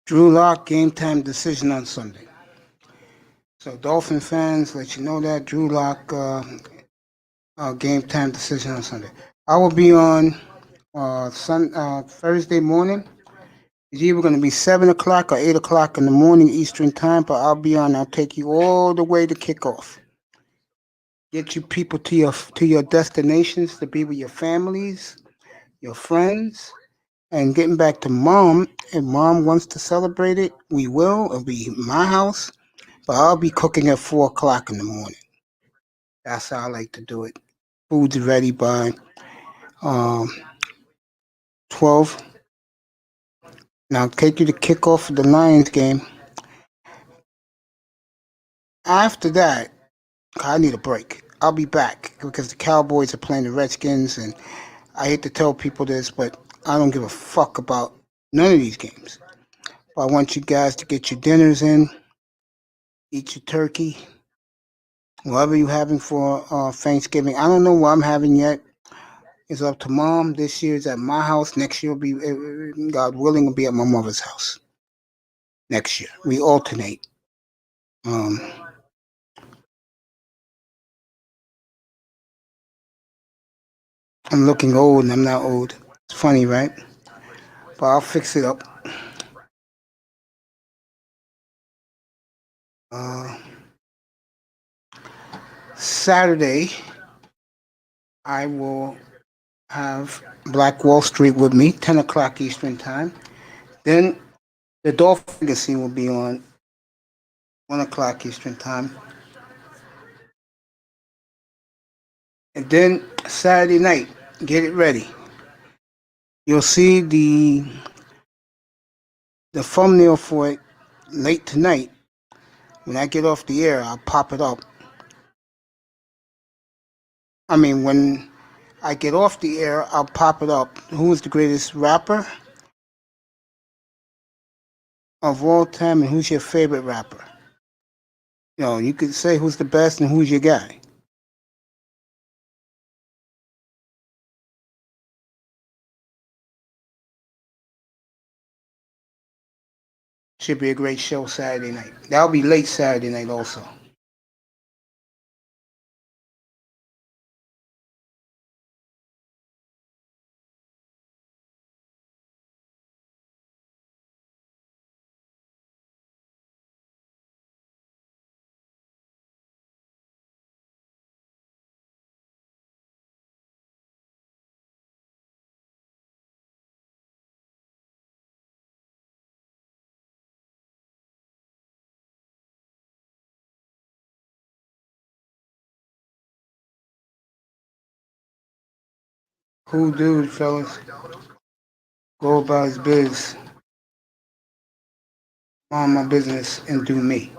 Drew Lock game time decision on Sunday. So Dolphin fans, let you know that Drew Lock game time decision on Sunday. I will be on Thursday morning. It's either going to be 7 o'clock or 8 o'clock in the morning Eastern time, but I'll be on. I'll take you all the way to kickoff. Get you people to your destinations to be with your families, your friends, and getting back to mom. If mom wants to celebrate it, we will. It'll be my house, but I'll be cooking at 4 o'clock in the morning. That's how I like to do it. Food's ready by um, 12. Now take you to kick off the Lions game. After that, I need a break. I'll be back because the Cowboys are playing the Redskins, and I hate to tell people this, but I don't give a fuck about none of these games. But I want you guys to get your dinners in, eat your turkey, whatever you're having for Thanksgiving. I don't know what I'm having yet. is up to mom. This year is at my house. Next year will be, God willing, will be at my mother's house. Next year we alternate. Um, I'm looking old and I'm not old. It's funny, right? But I'll fix it up. Uh, Saturday, I will have Black Wall Street with me, 10 o'clock Eastern Time. Then the Dolphin Legacy will be on 1 o'clock Eastern Time. And then Saturday night, get it ready. You'll see the thumbnail for it late tonight. When I get off the air, I'll pop it up. I mean, when I get off the air, I'll pop it up. Who is the greatest rapper of all time, and who's your favorite rapper? You know, you could say who's the best and who's your guy. Should be a great show Saturday night. That'll be late Saturday night also. Cool dude, fellas. Go about his biz, mind my business, and do me.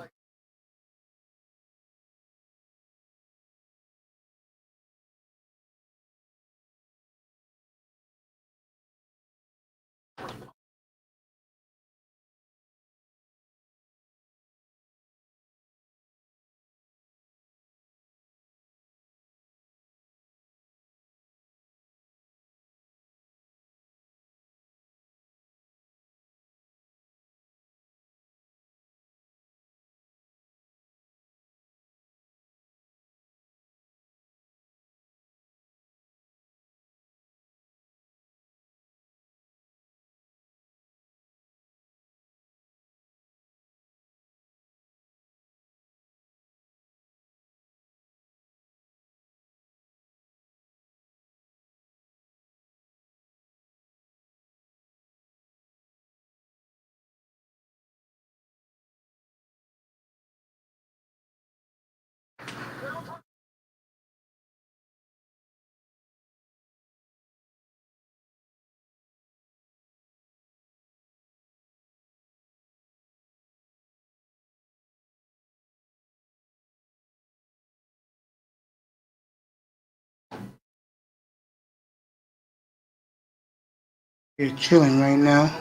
You're chilling right now.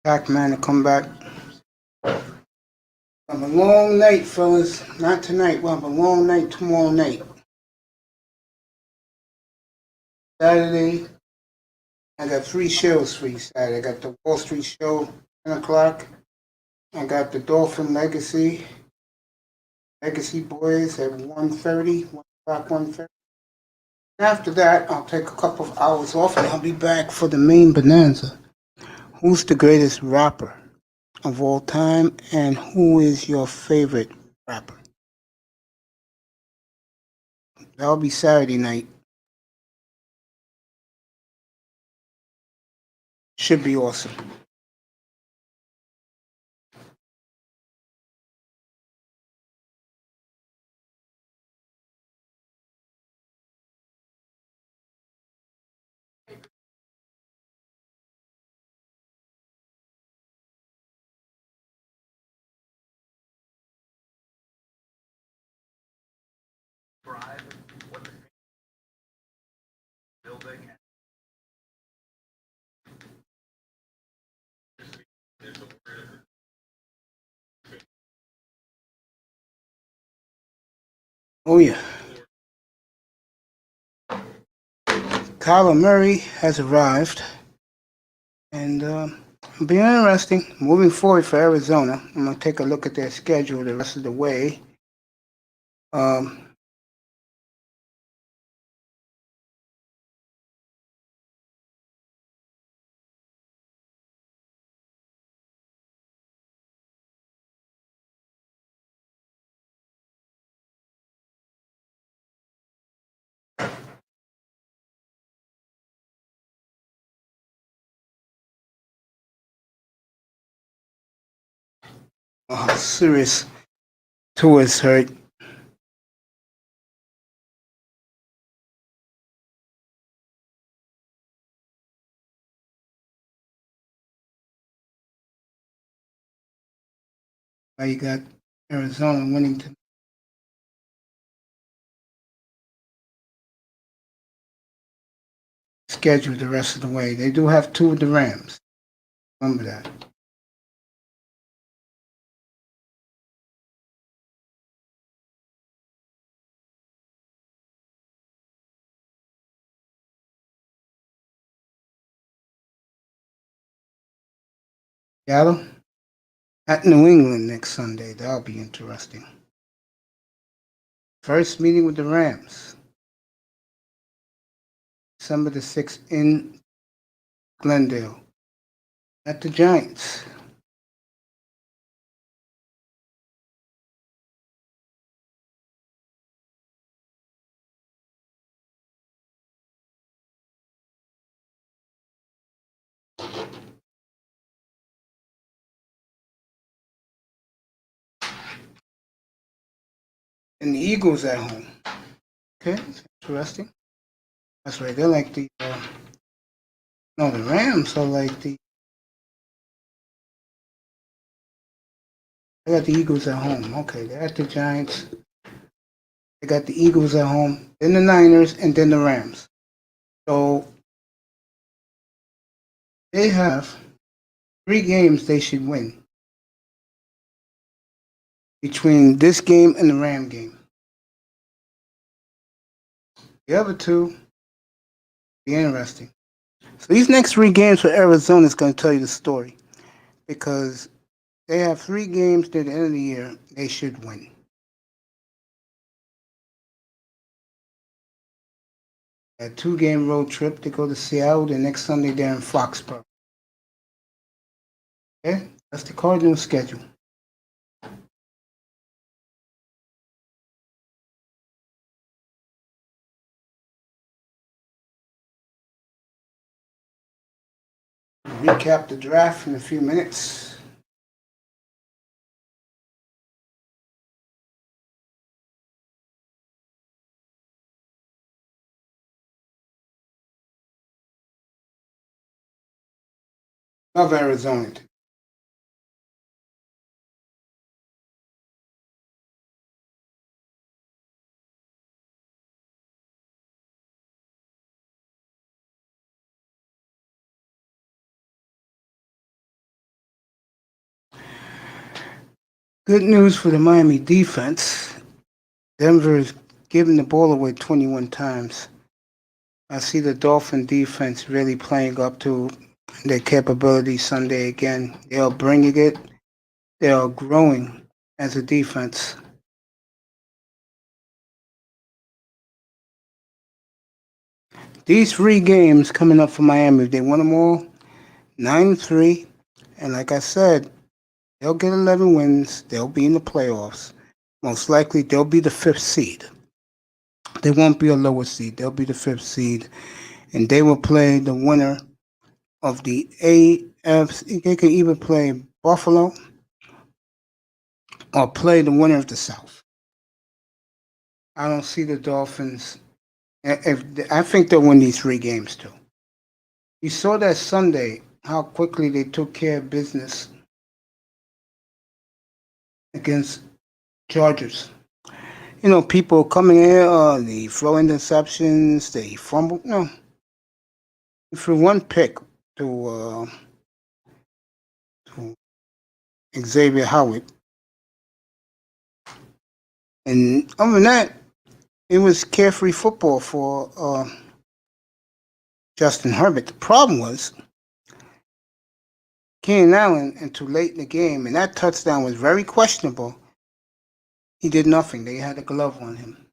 Back man to come back. Have a long night, fellas. Not tonight. We'll have a long night tomorrow night. Saturday, I got 3 shows for you Saturday. I got the Wall Street show, 10 o'clock. I got the Dolphin Legacy Boys at 1:30, 1 o'clock, 1:30. After that, I'll take a couple of hours off and I'll be back for the main bonanza. Who's the greatest rapper of all time, and who is your favorite rapper? That'll be Saturday night. Should be awesome. Oh yeah. Kyler Murray has arrived, and it'll be interesting moving forward for Arizona. I'm gonna take a look at their schedule the rest of the way. Um, serious tours hurt. You got Arizona winning to schedule the rest of the way. They do have two of the Rams. Remember that. Seattle at New England next Sunday. That'll be interesting. First meeting with the Rams, December the 6th in Glendale. At the Giants. And the Eagles at home. Okay, that's interesting. That's right. They're like the no, the Rams are like the. They got the Eagles at home. Okay, they're at the Giants. They got the Eagles at home, then the Niners, and then the Rams. So they have 3 games they should win between this game and the Ram game. The other two be interesting. So these next 3 games for Arizona is going to tell you the story because they have 3 games at the end of the year they should win. A 2-game road trip to go to Seattle. The next Sunday they're in Foxborough. Okay, that's the Cardinals schedule. Recap the draft in a few minutes. Love Arizona. Good news for the Miami defense. Denver is giving the ball away 21 times. I see the Dolphin defense really playing up to their capability Sunday again. They are bringing it. They are growing as a defense. These 3 games coming up for Miami, if they win them all, 9-3, and like I said, they'll get 11 wins. They'll be in the playoffs. Most likely, they'll be the 5th seed. They won't be a lower seed. They'll be the 5th seed, and they will play the winner of the AFC. They can either play Buffalo or play the winner of the South. I don't see the Dolphins. I think they'll win these 3 games too. You saw that Sunday how quickly they took care of business against Chargers. You know, people coming here, they throw interceptions, they fumble. No, for one pick to Xavier Howard, and other than that, it was carefree football for Justin Herbert. The problem was Keenan Allen, until late in the game, and that touchdown was very questionable. He did nothing. They had a glove on him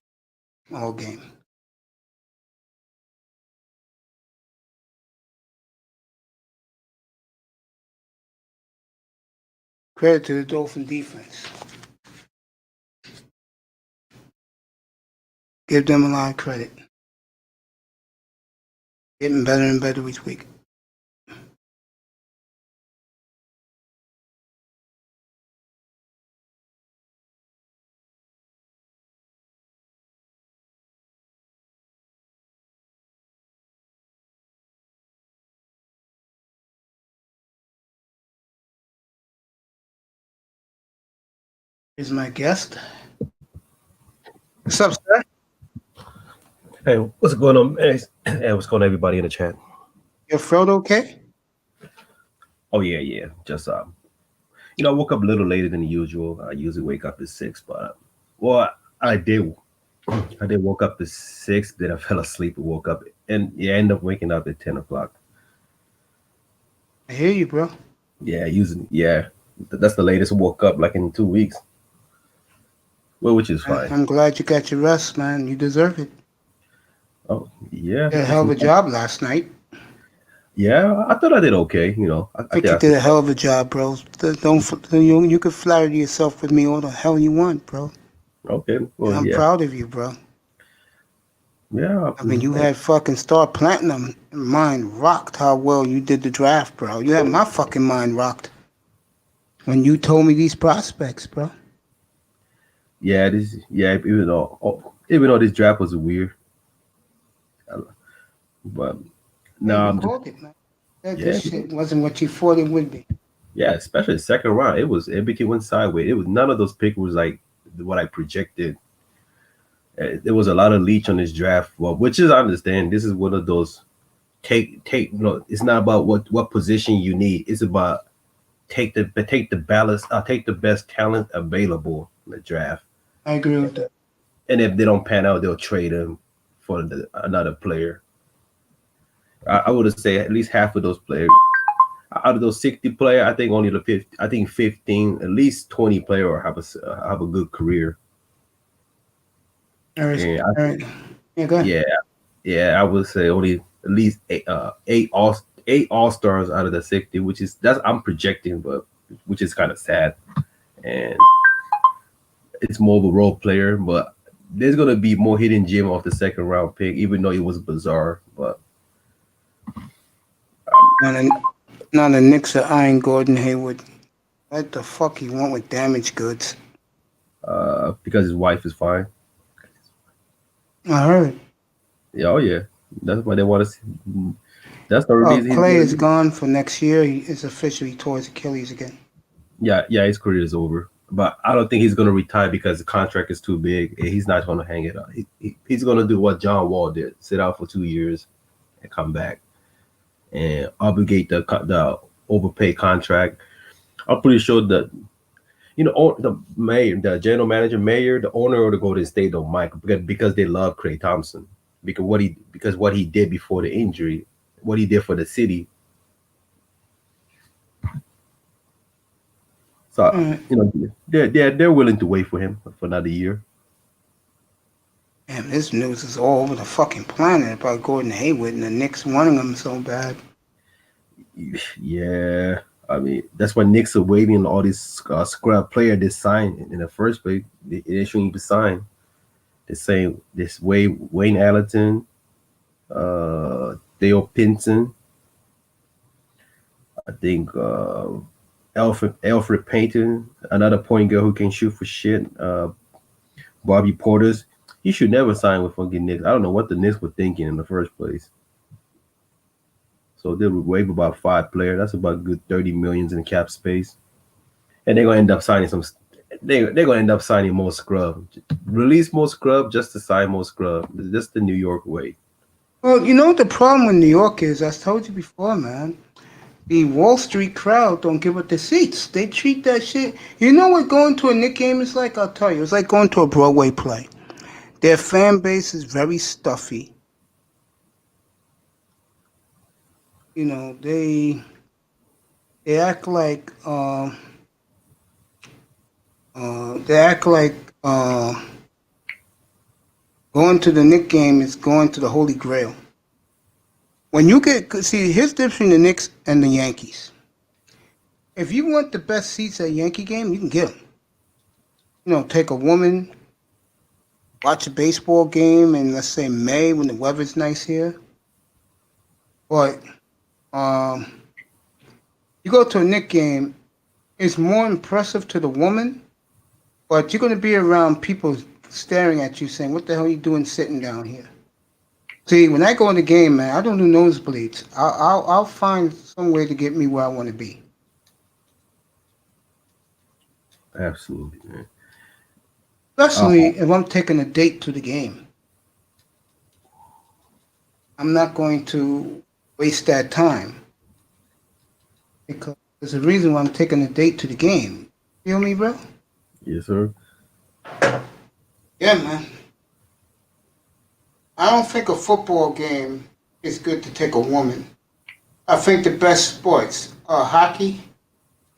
all game. Credit to the Dolphin defense. Give them a lot of credit. Getting better and better each week. Here's my guest. What's up, sir? Hey, what's going on? Hey, what's going on, everybody in the chat? Your throat okay? Oh yeah. Just I woke up a little later than usual. I usually wake up at 6, but I did woke up at 6. Then I fell asleep and woke up, and I ended up waking up at 10 o'clock. I hear you, bro. Yeah, that's the latest I woke up like in 2 weeks. Well, which is fine. I'm glad you got your rest, man. You deserve it. Oh yeah, You did a hell of a job last night. Yeah, I thought I did okay. I think you did a hell of a job, bro. You can flatter yourself with me all the hell you want, bro. Okay, well, I'm proud of you, bro. Yeah, I mean, you had fucking Star Platinum mind rocked how well you did the draft, bro. You had my fucking mind rocked when you told me these prospects, bro. Yeah, even though this draft was weird, but no, you called it, man. This shit wasn't what you thought it would be. Yeah, especially the second round, it became one sideways. It was none of those picks was like what I projected. There was a lot of leech on this draft, which is I understand. This is one of those take. It's not about what position you need. It's about take the balance. Take the best talent available in the draft. I agree with that. And if they don't pan out, they'll trade them for another player. I would say at least half of those players, out of those 60 players, I think only 15, at least 20 players have a good career. All right. Go ahead. Yeah, I would say only at least eight all-stars out of the 60, I'm projecting, but which is kind of sad. And it's more of a role player, but there's gonna be more hidden gem off the second round pick, even though it was bizarre. But now the Knicks are eyeing Gordon Hayward. What the fuck he want with damaged goods? Because his wife is fine. I heard. Yeah, oh yeah, that's why they want to see. That's the reason. Clay is gone for next year. He is officially tore his Achilles again. Yeah, his career is over. But I don't think he's going to retire because the contract is too big. He's not going to hang it up. He's going to do what John Wall did: sit out for 2 years and come back and obligate the overpaid contract. I'm pretty sure that the general manager, the owner of the Golden State don't mind because they love Klay Thompson because what he did before the injury, what he did for the city. So they're willing to wait for him for another year. Damn, this news is all over the fucking planet about Gordon Hayward and the Knicks wanting him so bad. Yeah, I mean that's why Knicks are waiting on all these scrub player they signed in the first place. They shouldn't even sign. They're saying this Wayne Allerton, Theo Pinson, I think. Alfred Payton, another point guard who can shoot for shit. Bobby Portis. He should never sign with fucking Knicks. I don't know what the Knicks were thinking in the first place. So they would waive about 5 players. That's about good 30 million in cap space. And they're gonna end up signing they're gonna end up signing more scrub. Release more scrub just to sign more scrub. It's just the New York way. Well, you know what the problem with New York is? I told you before, man. The Wall Street crowd don't give up the seats. They treat that shit. You know what going to a Knicks game is like? I'll tell you. It's like going to a Broadway play. Their fan base is very stuffy. You know, they act like they act like going to the Knicks game is going to the Holy Grail. When you see, here's the difference between the Knicks and the Yankees. If you want the best seats at a Yankee game, you can get them. You know, take a woman, watch a baseball game in, let's say, May when the weather's nice here. But you go to a Knicks game, it's more impressive to the woman, but you're going to be around people staring at you saying, what the hell are you doing sitting down here? See, when I go in the game, man, I don't do nosebleeds. I'll find some way to get me where I want to be. Absolutely, man. Especially if I'm taking a date to the game. I'm not going to waste that time. Because there's a reason why I'm taking a date to the game. Feel me, bro? Yes, sir. Yeah, man. I don't think a football game is good to take a woman. I think the best sports are hockey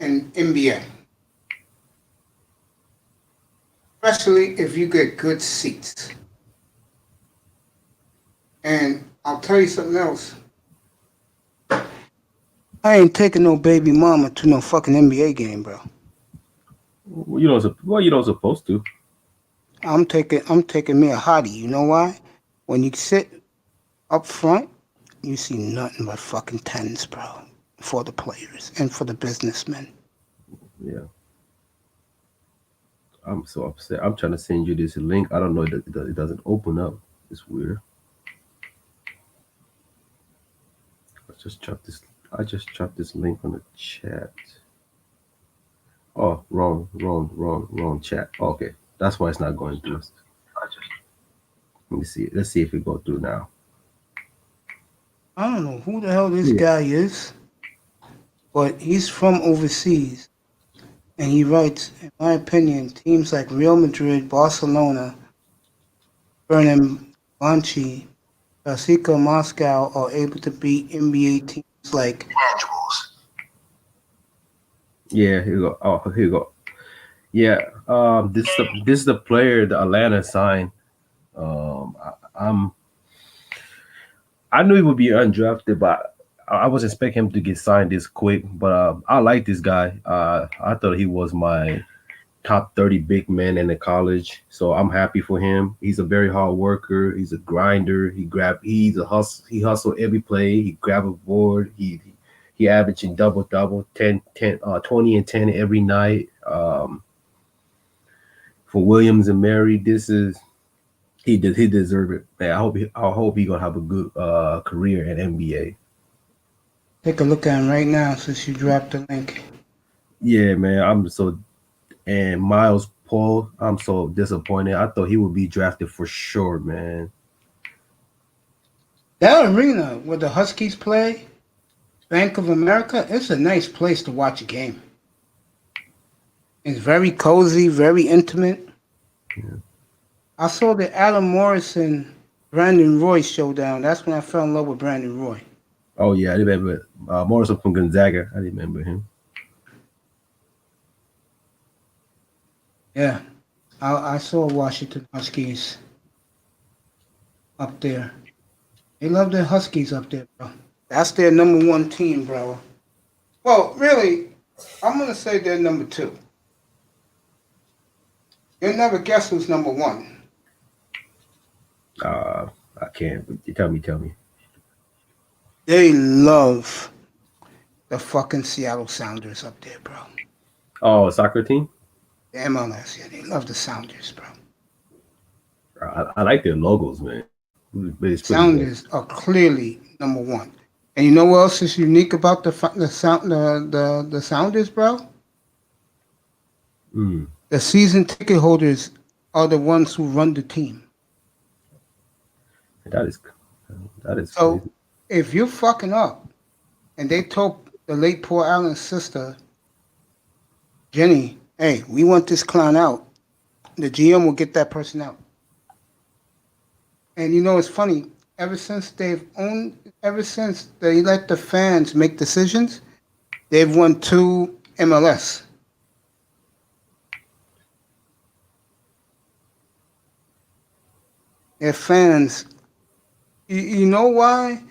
and NBA. Especially if you get good seats. And I'll tell you something else. I ain't taking no baby mama to no fucking NBA game, bro. Well, you don't supposed to. I'm taking me a hottie. You know why? When you sit up front, you see nothing but fucking tens, bro. For the players and for the businessmen. Yeah. I'm so upset. I'm trying to send you this link. I don't know. It doesn't open up. It's weird. I just dropped this link on the chat. Oh, wrong chat. Okay, that's why it's not going through. Let me see. Let's see if it goes through now. I don't know who the hell this guy is, but he's from overseas. And he writes, in my opinion, teams like Real Madrid, Barcelona, Fenerbahce, CSKA Moscow are able to beat NBA teams like Yeah, here you go. Oh, here you go. Yeah, this is the player the Atlanta signed. I knew he would be undrafted, but I was expecting him to get signed this quick. But I like this guy. I thought he was my top 30 big man in the college, so I'm happy for him. He's a very hard worker. He's a grinder. He hustle every play. He grab a board. He averaging double 20 and 10 every night. For Williams and Mary, he deserve it, man. I hope he gonna have a good career in NBA. take a look at him right now since you dropped the link. Yeah, man. And Miles Paul, I'm so disappointed. I thought he would be drafted for sure, man. That arena where the Huskies play, Bank of America, it's a nice place to watch a game. It's very cozy, very intimate. Yeah. I saw the Adam Morrison, Brandon Roy showdown. That's when I fell in love with Brandon Roy. Oh yeah, I remember Morrison from Gonzaga. I remember him. Yeah, I saw Washington Huskies up there. They love their Huskies up there, bro. That's their number one team, bro. Well, really, I'm going to say they're number two. You'll never guess who's number one. I can't. Tell me. They love the fucking Seattle Sounders up there, bro. Oh, soccer team? The MLS, yeah, they love the Sounders, bro. I like their logos, man. Sounders are clearly number one. And you know what else is unique about the Sounders, bro? The season ticket holders are the ones who run the team. That is so crazy. If you're fucking up and they told the late Paul Allen's sister, Jenny, hey, we want this clown out, the GM will get that person out. And you know, it's funny. Ever since they let the fans make decisions, they've won two MLS. Their fans, you know why?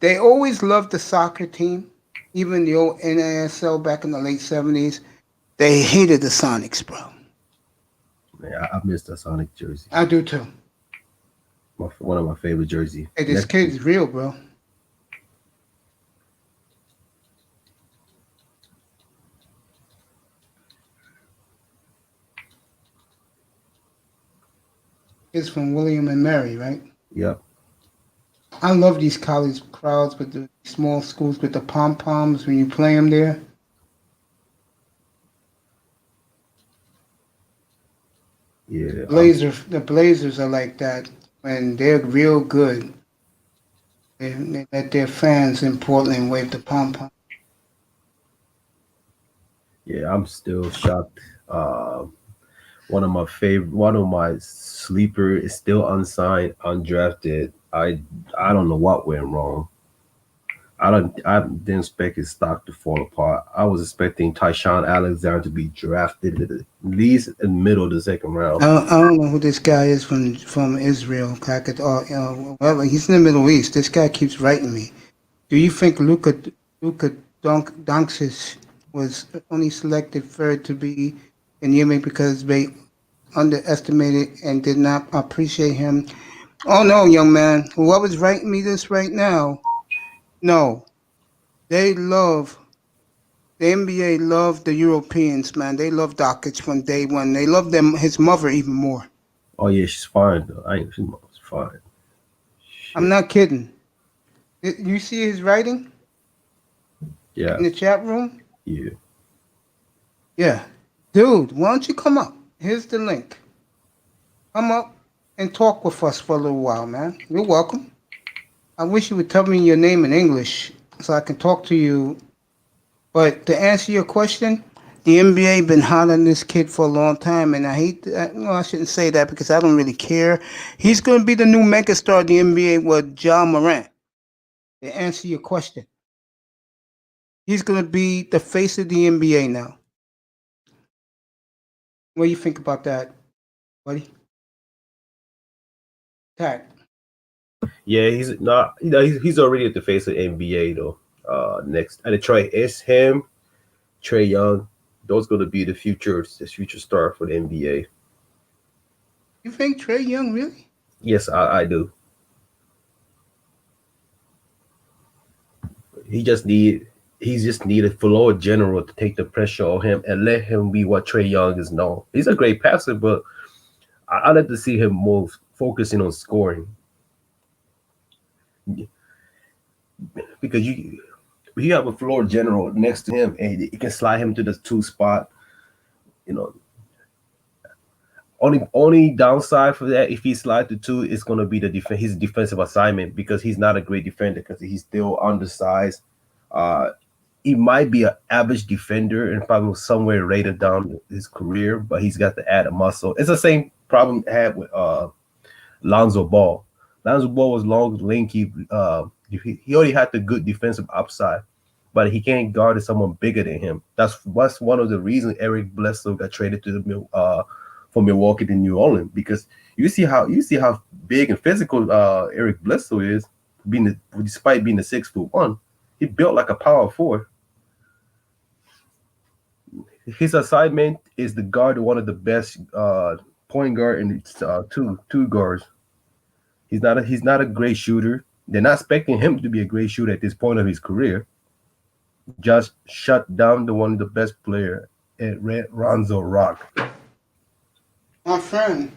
They always loved the soccer team, even the old NASL back in the late 70s. They hated the Sonics, bro. Man, I miss the Sonic jersey. I do too. One of my favorite jersey. Hey, this kid is real, bro. It's from William and Mary, right? Yep. I love these college crowds with the small schools with the pom poms when you play them there. Yeah. The Blazers are like that when they're real good. They let their fans in Portland wave the pom pom. Yeah. I'm still shocked. One of my sleeper is still unsigned, undrafted. I don't know what went wrong. I didn't expect his stock to fall apart. I was expecting Tyshawn Alexander to be drafted at least in the middle of the second round. I don't know who this guy is from Israel. I could, well, he's in the Middle East. This guy keeps writing me. Do you think Luka Doncic was only selected third to be in Yemen because they underestimated and did not appreciate him? Oh no, young man. Whoever's writing me this right now, no. They love the NBA love the Europeans, man. They love Doncic from day one. They love them his mother even more. Oh yeah, she's fine though. She's fine. I'm Shit. not kidding. You see his writing Yeah. in the chat room? Yeah. Yeah. Dude, why don't you come up? Here's the link. Come up and talk with us for a little while, man. You're welcome. I wish you would tell me your name in English so I can talk to you. But to answer your question, the NBA been hot on this kid for a long time, and I hate. No, I shouldn't say that because I don't really care. He's going to be the new megastar of the NBA with John Morant. To answer your question, he's going to be the face of the NBA now. What do you think about that, buddy? Tack. Yeah, he's not. You know, he's already at the face of NBA though. Next, and Trey, it's him, Trey Young. Those going to be this future star for the NBA. You think Trey Young really? Yes, I do. He just need he's just needed floor general to take the pressure on him and let him be what Trey Young is known. He's a great passer, but I like to see him more focusing on scoring because you have a floor general next to him and you can slide him to the two spot. You know, only downside for that if he slide to two is going to be his defensive assignment because he's not a great defender because he's still undersized. Uh, he might be an average defender and probably somewhere rated down his career, but he's got to add a muscle. It's the same problem I had with Lonzo Ball. Lonzo Ball was long, lanky. He already had the good defensive upside, but he can't guard someone bigger than him. That's one of the reasons Eric Bledsoe got traded to the from Milwaukee to New Orleans because you see how big and physical Eric Bledsoe is, despite being a 6'1", he built like a power forward. His assignment is to guard one of the best point guard and two guards. He's not a great shooter. They're not expecting him to be a great shooter at this point of his career. Just shut down the one of the best player at Red Ronzo Rock. My friend,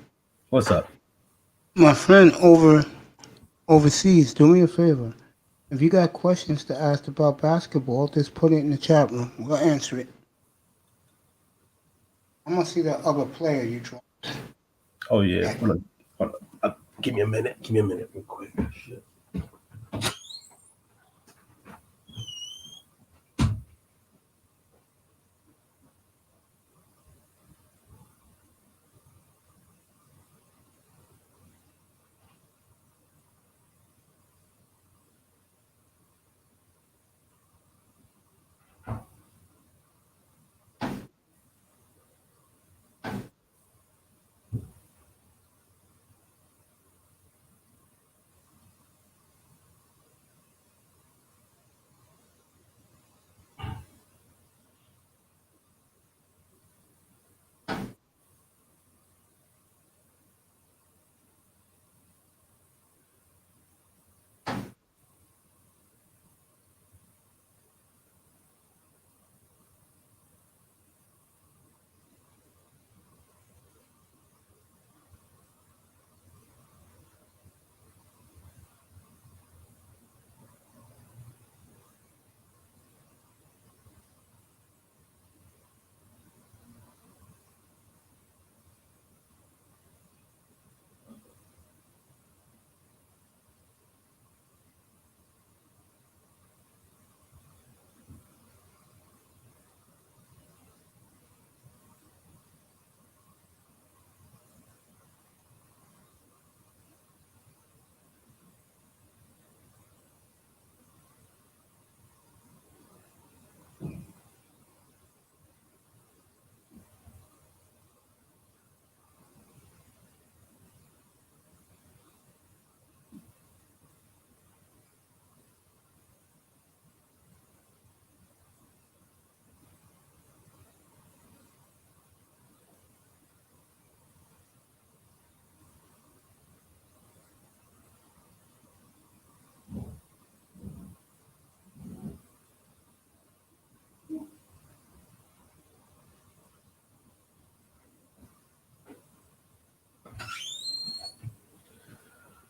What's up? my friend overseas, do me a favor. If you got questions to ask about basketball, just put it in the chat room. We'll answer it. I'm gonna see that other player you dropped. Oh yeah. Hold on. Give me a minute. Give me a minute, real quick. Shit.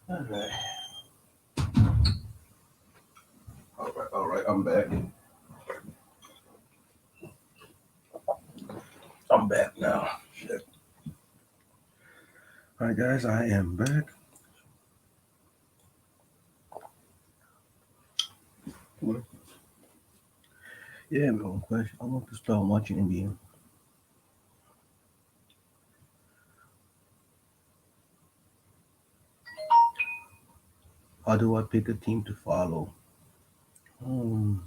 All right, I'm back. I'm back now. Shit. All right, guys, I am back. Yeah, man, question. I want to start watching NBA. How do I pick a team to follow? Um,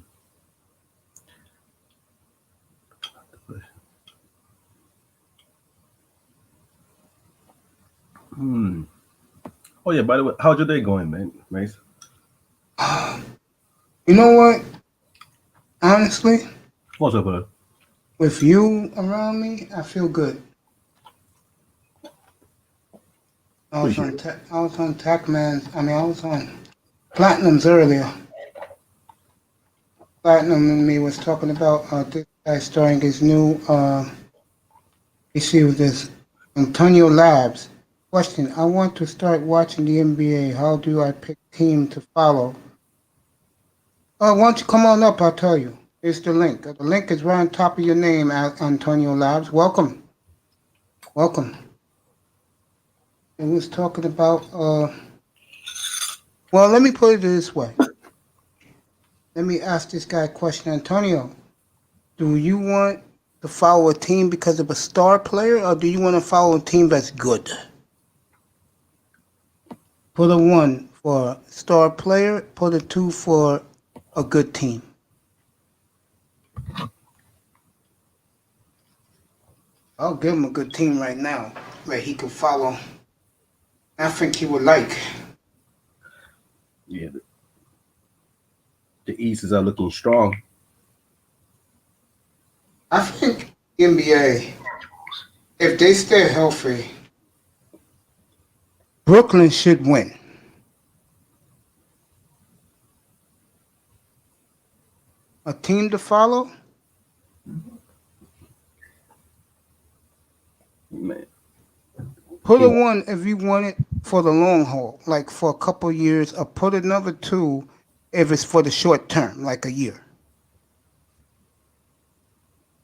hmm. Oh yeah. By the way, how's your day going, man? Mace? You know what? Honestly, What's up, bud? with you around me, I feel good. Appreciate it. I was on Tacman's. I mean, I was on Platinum's earlier. Platinum and me was talking about this guy starting his new issue with this Antonio Labs. Question: I want to start watching the NBA. How do I pick team to follow? Why don't you come on up? I'll tell you. Here's the link. The link is right on top of your name, Antonio Labs. Welcome, welcome. It was talking about. Well, let me put it this way. Let me ask this guy a question, Antonio. Do you want to follow a team because of a star player, or do you want to follow a team that's good? Put a 1 for a star player, put a 2 for a good team. I'll give him a good team right now that he can follow. I think he would like. Yeah, the East is looking strong. I think NBA, if they stay healthy, Brooklyn should win. A team to follow? Man. Put a 1 if you want it for the long haul, like for a couple years, or put another 2 if it's for the short term, like a year.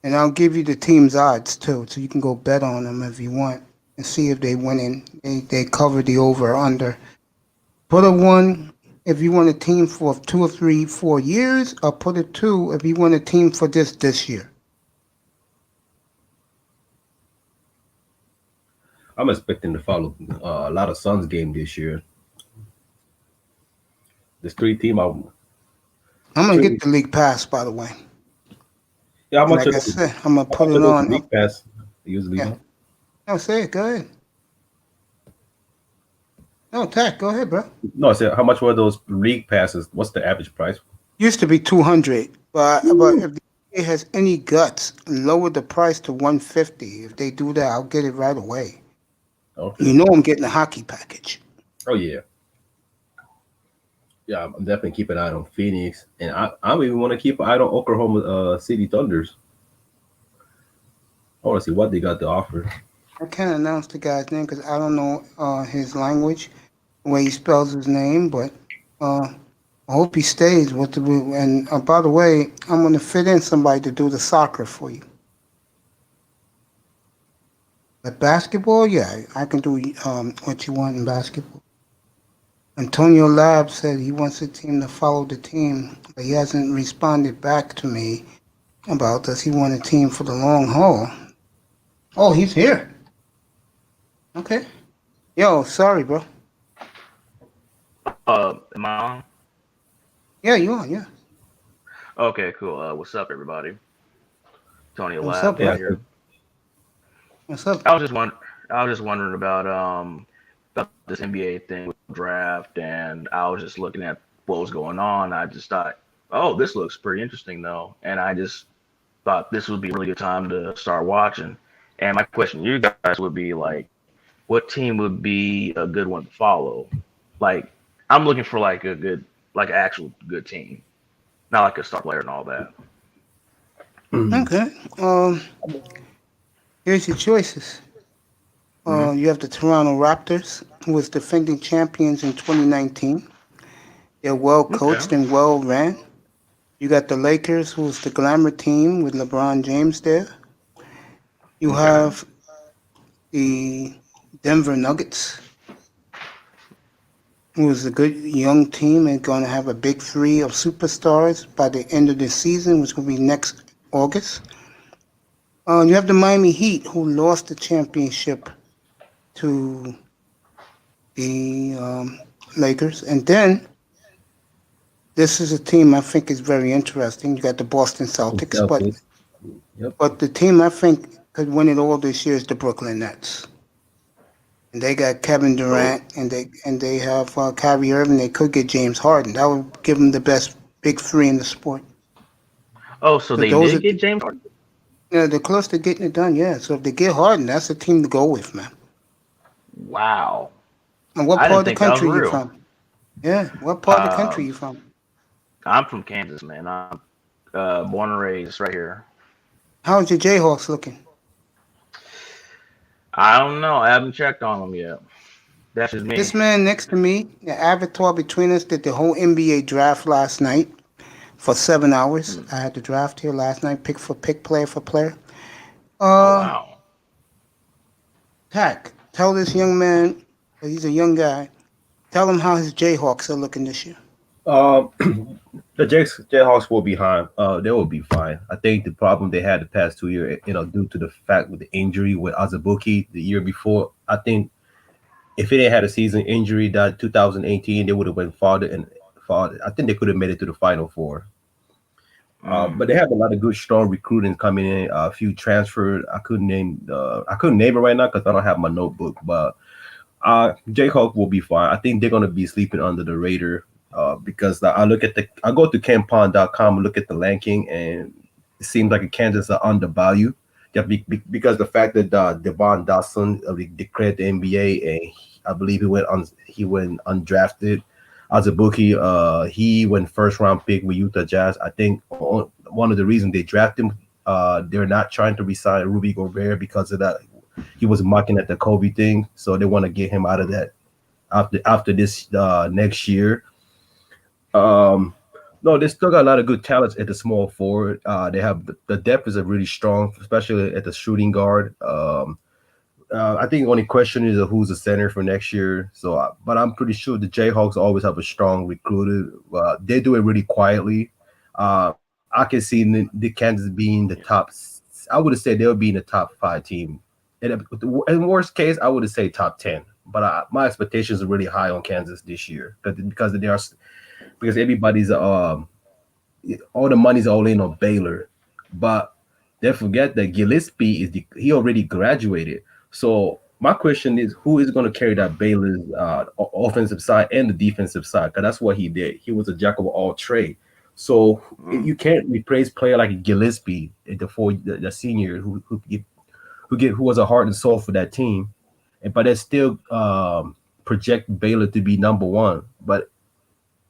And I'll give you the team's odds too, so you can go bet on them if you want and see if they winning. They cover the over or under. Put a 1 if you want a team for 2 or 3, 4 years, or put a 2 if you want a team for this year. I'm expecting to follow a lot of Suns game this year. This three-team, I'm gonna get the league pass, by the way. yeah. How And much like of I those? said, I'm gonna How put much of it those on. league pass usually? Yeah. No, say it. Go ahead. No, Tack. Go ahead, bro. No, I said how much were those league passes? What's the average price? Used to be 200, but if the NBA has any guts, lower the price to 150. If they do that, I'll get it right away. Okay. You know I'm getting a hockey package. Oh yeah. Yeah, I'm definitely keeping an eye on Phoenix, and I even want to keep an eye on Oklahoma City Thunders. I want to see what they got to offer. I can't announce the guy's name because I don't know his language, the way he spells his name, but I hope he stays with the. And by the way, I'm going to fit in somebody to do the soccer for you. But basketball, yeah, I can do what you want in basketball. Antonio Lab said he wants the team to follow the team, but he hasn't responded back to me about does he want a team for the long haul. Oh, he's here. Okay. Yo, sorry, bro. Am I on? Yeah, you on? Yeah. Okay, cool. What's up, everybody? Tony What's up, Labs bro? Yeah. here. What's up? I was just wondering about this NBA thing with the draft, and I was just looking at what was going on. I just thought, oh, this looks pretty interesting, though, and I just thought this would be a really good time to start watching. And my question to you guys would be like, what team would be a good one to follow? Like, I'm looking for like a good, like an actual good team, not like a star player and all that. Okay. Here's your choices. Hmm. You have the Toronto Raptors. who was defending champions in 2019. They're well Okay. coached and well ran. You got the Lakers, who's the glamour team with LeBron James there. You Okay. have the Denver Nuggets, who is a good young team and going to have a big three of superstars by the end of the season, which will be next August. You have the Miami Heat, who lost the championship to the Lakers. And then this is a team I think is very interesting. You got the Boston Celtics, but Celtics. Yep. but the team I think could win it all this year is the Brooklyn Nets. And they got Kevin Oh, Durant, and they have Kyrie Irving. They could get James Harden. That would give them the best big three in the sport. oh, so So they those did are, get James Harden? they're close to getting it done. Yeah. So if they get Harden, that's the team to go with, man. Wow. And what I part didn't of the think that was country you real. from? Yeah. What part of the country Um, you from? I'm from Kansas, man. I'm born and raised right here. How's your Jayhawks looking? I don't know. I haven't checked on them yet. That's just This me. man next to me, the avatar between us, did the whole NBA draft last night for 7 hours. Hmm. I had the draft here last night, pick for pick, player for player. Oh Uh, wow. Tack, tell this young man, he's a young guy, tell him how his Jayhawks are looking this year. Um, the Jayhawks will be fine. They will be fine. I think the problem they had the past 2 years, due to the fact with the injury with Azubuike the year before, I think if it didn't had a season injury that 2018, they would have went farther and farther. I think they could have made it to the Final Four. But Mm. they have a lot of good, strong recruiting coming in. A few transferred. I couldn't name it right now because I don't have my notebook. But Jayhawk will be fine. I think they're gonna be sleeping under the radar. Because I go to campon.com and look at the ranking, and it seems like Kansas are undervalued. Yeah, because the fact that Devon Dawson declared the NBA, and I believe he went undrafted as a bookie. He went first round pick with Utah Jazz. I think one of the reasons they drafted him, they're not trying to resign Ruby Gobert because of that. He was mocking at the Kobe thing, so they want to get him out of that after this next year. Um, no, they still got a lot of good talents at the small forward. They have the depth is a really strong, especially at the shooting guard. I think the only question is who's the center for next year. So, but I'm pretty sure the Jayhawks always have a strong recruiter. They do it really quietly. I can see the Kansas being the top. I would have said they'll be in the top five team. In worst case, I would have said top 10. But my expectations are really high on Kansas this year because they are because everybody's all the money's all in on Baylor, but they forget that Gillespie he already graduated. So my question is, who is going to carry that Baylor's offensive side and the defensive side? Because that's what he did. He was a jack of all trade. So Mm. you can't replace player like Gillespie, the senior who was a heart and soul for that team, but they still project Baylor to be number one. But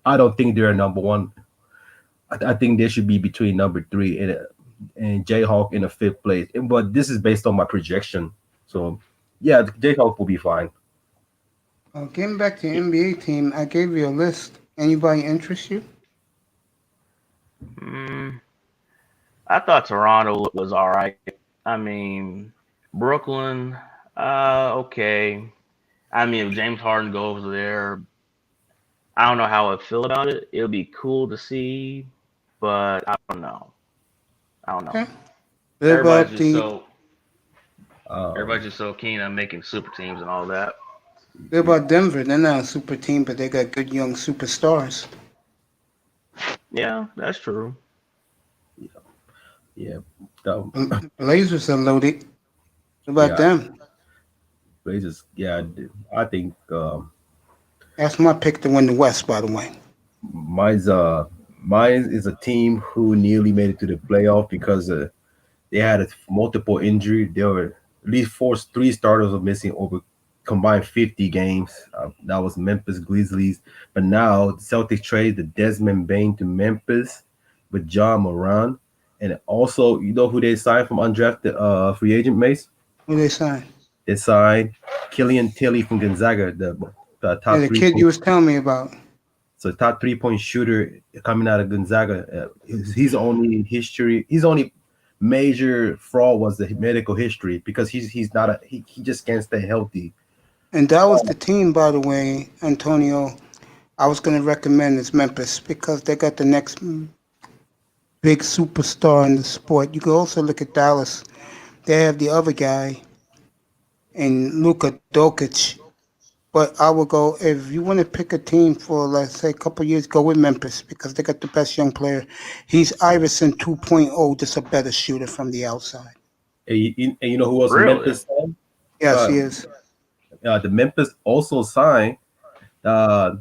I don't think they're number one. I think they should be between number three and Jayhawk in the fifth place. But this is based on my projection. So yeah, Jayhawk will be fine. Getting back to the NBA team, I gave you a list. Anybody interest you? Mm. I thought Toronto was all right. I mean, Brooklyn, okay. I mean, if James Harden goes there, I don't know how I feel about it. It'll be cool to see, but I don't know. I don't know. Okay. What Everybody's about just the so Um, everybody's just so keen on making super teams and all that. what about Denver? They're not a super team, but they got good young superstars. Yeah, that's true. yeah, the Blazers are loaded. What about yeah, them? Blazers. Yeah, I think That's my pick to win the West, by the way. mine's mine is a team who nearly made it to the playoff because they had a multiple injury. There were at least three starters were missing over combined 50 games. That was Memphis Grizzlies. But now the Celtics traded the Desmond Bain to Memphis with John Moran. And also, you know who they signed from undrafted free agent Mace? Who they sign? They signed Killian Tilly from Gonzaga, the Yeah, top the three kid you point, was telling me about. so top 3-point shooter coming out of Gonzaga. He's only history. His only major fraud was the medical history because he's not he just can't stay healthy. And that was the team, by the way, Antonio. I was going to recommend is Memphis because they got the next big superstar in the sport. You can also look at Dallas. They have the other guy in Luka Doncic. But I would go if you want to pick a team for, let's say, a couple of years, go with Memphis because they got the best young player. He's Iverson 2.0, just a better shooter from the outside. And you know who else Really? Memphis signed? Yes, Uh, he is. the Memphis also signed uh,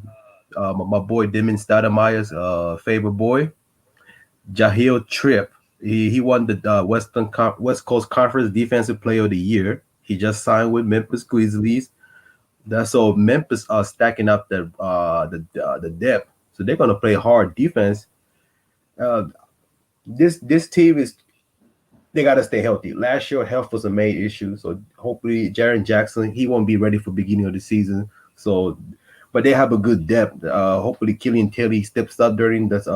my boy Demon Stoudemire's favorite boy, Jahil Tripp. He won the West Coast Conference Defensive Player of the Year. He just signed with Memphis Grizzlies. That's so Memphis are stacking up the depth, so they're gonna play hard defense. Uh, this team is they gotta stay healthy. Last year health was a main issue, so hopefully Jaren Jackson he won't be ready for beginning of the season. So, but they have a good depth. Hopefully Killian Tilly steps up during this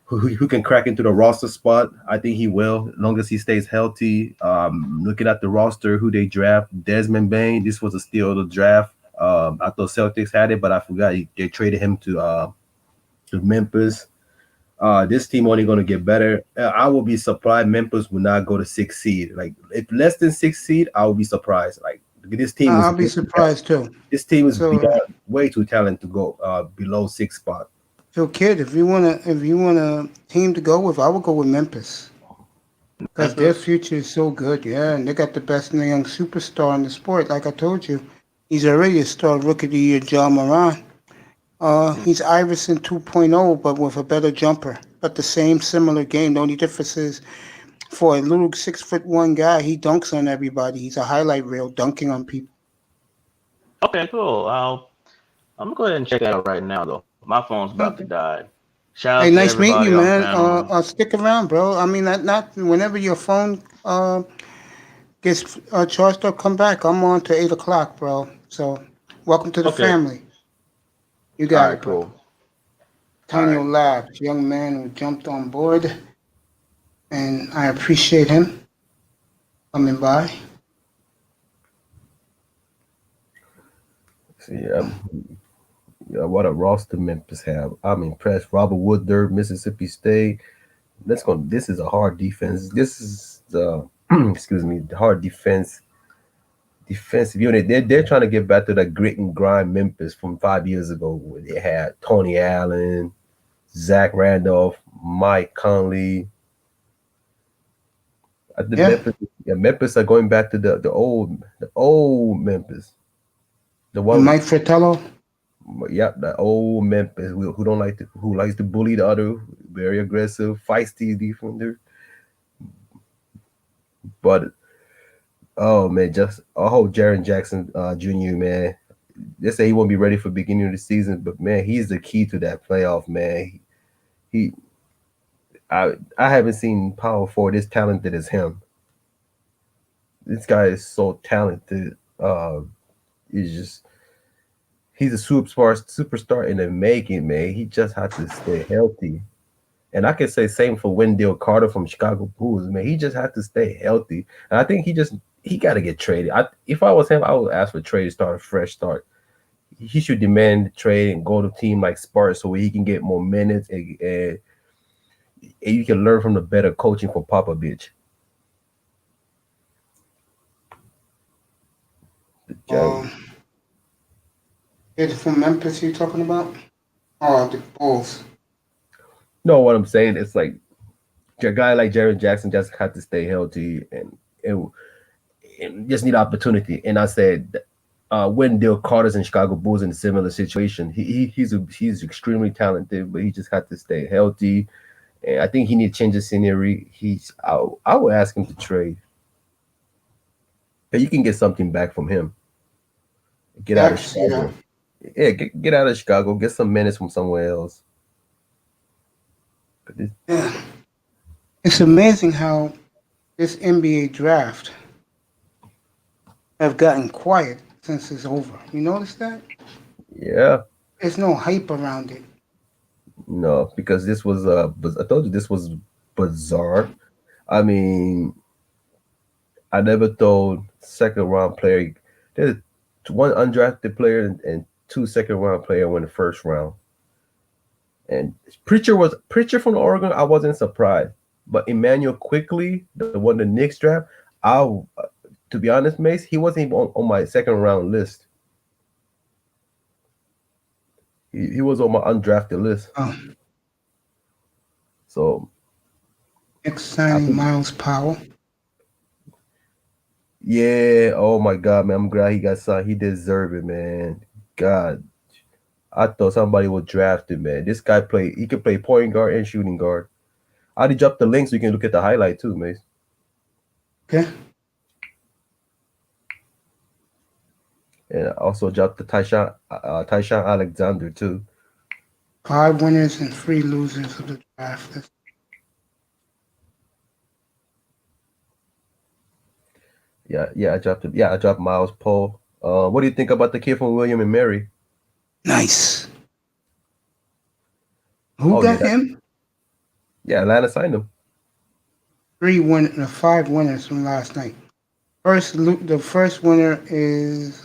who can crack into the roster spot. I think he will, as long as he stays healthy. Looking at the roster, who they draft, Desmond Bain. This was a steal of the draft. I thought Celtics had it, but I forgot they traded him to Memphis. This team only going to get better. I will be surprised Memphis will not go to 6th seed. Like if less than 6th seed, I will be surprised. Like this team is I'll be surprised too. this team is So, beyond, way too talented to go below 6th spot. so kid, if you want a team to go with, I would go with Memphis because their Memphis? future is so good. Yeah, and they got the best young superstar in the sport. Like I told you, he's already a star rookie of the year, John Moran. He's Iverson 2.0, but with a better jumper. But the same similar game. The only difference is for a little 6'1" guy, he dunks on everybody. He's a highlight reel dunking on people. Okay, cool. I'm gonna go ahead and check that out right now, though. My phone's about to Okay. die. Shout Hey, out to nice meeting you, everybody on the man. panel. Stick around, bro. I mean, not whenever your phone gets charged up, come back. I'm on to 8 o'clock, bro. So, welcome to the Okay. family. You All got right, it, bro. cool. All Antonio right. Labs, young man who jumped on board, and I appreciate him coming by. See, yeah, what a roster Memphis have. I'm impressed. Robert Woodard, Mississippi State. This is a hard defense. This is the excuse me, the hard defensive unit. They're trying to get back to that grit and grind Memphis from 5 years ago, where they had Tony Allen, Zach Randolph, Mike Conley. I think Yeah, Memphis are going back to the old Memphis, the and one. Mike Fratello. Yep, the old Memphis who don't like who likes to bully the other, very aggressive, feisty defender. But oh man, just I hope Jaren Jackson Jr. man. They say he won't be ready for beginning of the season, but man, he's the key to that playoff, man. He I haven't seen power forward this talented as him. This guy is so talented. He's just he's a superstar in the making, man. He just had to stay healthy. And I can say same for Wendell Carter from Chicago Bulls, man. He just had to stay healthy. And I think he got to get traded. If I was him, I would ask for trade to start a fresh start. He should demand trade and go to a team like Sparks so he can get more minutes and you can learn from the better coaching from Popovich. Um, Kid from Memphis you talking about? Oh, the Bulls. No, what I'm saying is like a guy like Jared Jackson just had to stay healthy and just need opportunity. And I said Wendell Carter's in Chicago Bulls in a similar situation. He's extremely talented, but he just had to stay healthy. And I think he need to change the scenery. I would ask him to trade. But you can get something back from him. Get Yeah, out I of can see that. Chicago. Yeah, get out of Chicago. Get some minutes from somewhere else. Yeah. It's amazing how this NBA draft have gotten quiet since it's over. You notice that? Yeah, There's no hype around it. no, because this was I told you this was bizarre. I mean, I never thought second round player. There's one undrafted player and two second round player win the first round. And Preacher from Oregon. I wasn't surprised, but Emmanuel quickly, the one the Knicks draft. I to be honest, Mace, he wasn't even on my second round list. He was on my undrafted list. Um, So Next I signing think, Miles Powell. yeah. Oh my God, man, I'm glad he got signed. He deserved it, man. God, I thought somebody would draft him, man. This guy play. He can play point guard and shooting guard. I already dropped the link so you can look at the highlight too, Mace. Okay. And I also dropped the Tyshawn Alexander too. 5 winners and 3 losers of the draft. Yeah, I dropped it. Yeah, I dropped Miles Poe. What do you think about the kid from William and Mary? Nice. Who Oh yeah, got him? yeah. Atlanta signed him. 5 winners from last night. The first winner is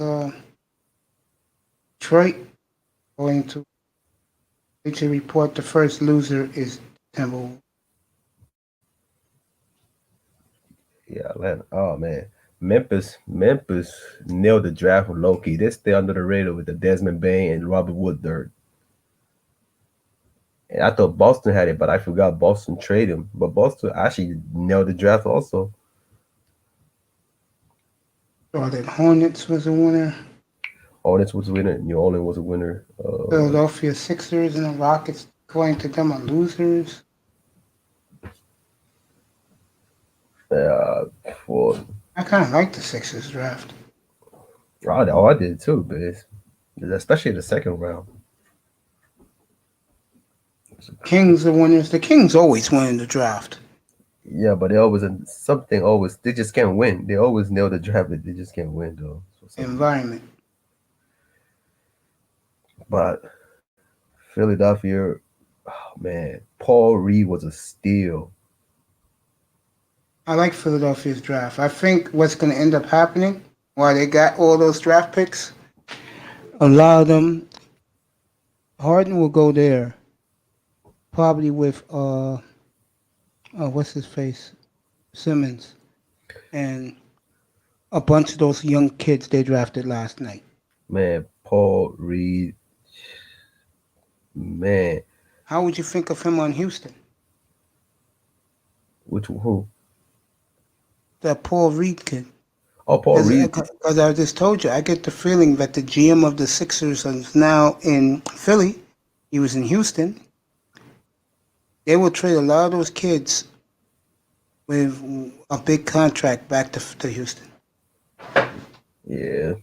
Detroit. According to Bleacher Report, the first loser is Timberwolves. Yeah, Atlanta. Oh man, Memphis nailed the draft with Loki. They stay under the radar with the Desmond Bain and Robert Woodard. And I thought Boston had it, but I forgot Boston traded him. But Boston actually nailed the draft also. Charlotte Hornets was a winner. Hornets was a winner. New Orleans was a winner. Philadelphia Sixers and the Rockets, according to them, are losers. For I kind of like the Sixers draft. I did too, but especially the second round. Kings are winners. The Kings always win the draft. Yeah, but they always something always they just can't win. They always nail the draft, but they just can't win though. Environment. But Philadelphia, oh man, Paul Reed was a steal. I like Philadelphia's draft. I think what's going to end up happening, while they got all those draft picks, a lot of them, Harden will go there, probably with what's his face, Simmons, and a bunch of those young kids they drafted last night. Man, Paul Reed, man. How would you think of him on Houston? Which who? That Paul Reed kid. Oh, Paul Reed. Because I just told you, I get the feeling that the GM of the Sixers is now in Philly. He was in Houston. They will trade a lot of those kids with a big contract back to Houston. Yeah,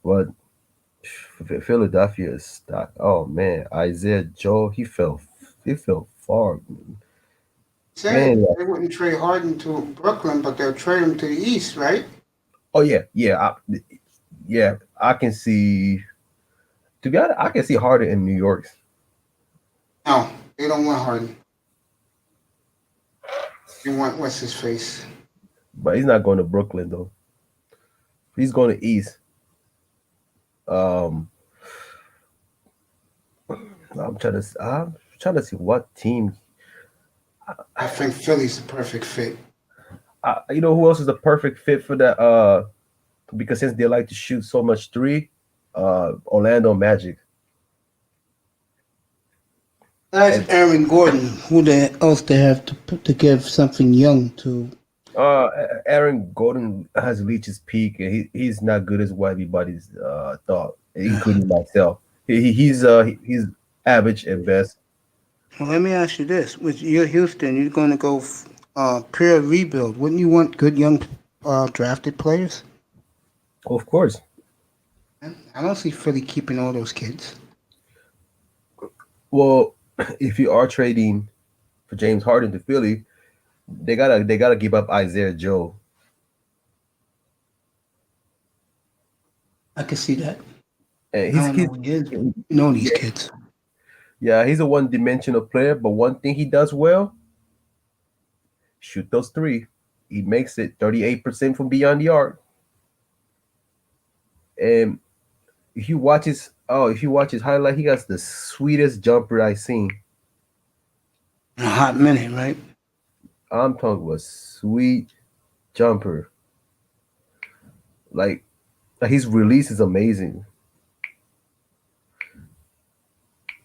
but Philadelphia is stuck. Oh man, Isaiah Joe, he fell far. Said Man, they wouldn't trade Harden to Brooklyn, but they'll trade him to the East, right? oh yeah. I can see. To be honest, I can see Harden in New York. No, they don't want Harden. They want what's his face. But he's not going to Brooklyn though. He's going to East. I'm trying to see what team. I think Philly's the perfect fit. You know who else is the perfect fit for that? Because since they like to shoot so much three, Orlando Magic. That's Aaron Gordon. Who else they have to give something young to? Aaron Gordon has reached his peak, and he's not good as what everybody's thought, including myself. He's average at best. Well, let me ask you this: with your Houston, you're going to go pure rebuild. Wouldn't you want good young drafted players? Of course. I don't see Philly keeping all those kids. Well, if you are trading for James Harden to Philly, they gotta give up Isaiah Joe. I can see that. And I don't know who he is. You know these kids. yeah, he's a one-dimensional player, but one thing he does well, shoot those three. He makes it 38% from beyond the arc. And if you watch his highlight, he got the sweetest jumper I've seen. In a hot minute, right? I'm talking about sweet jumper. Like his release is amazing.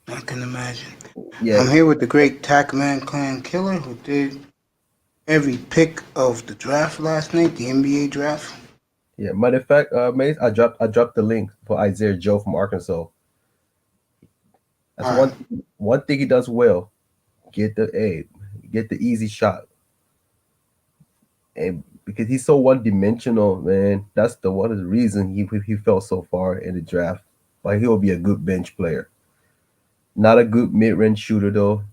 I can imagine. Yeah, I'm here with the great Tackman Clan Killer who did every pick of the draft last night, the NBA draft. yeah. Matter of fact, Mace, I dropped the link for Isaiah Joe from Arkansas. That's All right. one thing he does well. Get the easy shot. And because he's so one dimensional, man, that's the one of the reason he fell so far in the draft. Like he'll be a good bench player. Not a good mid-range shooter though.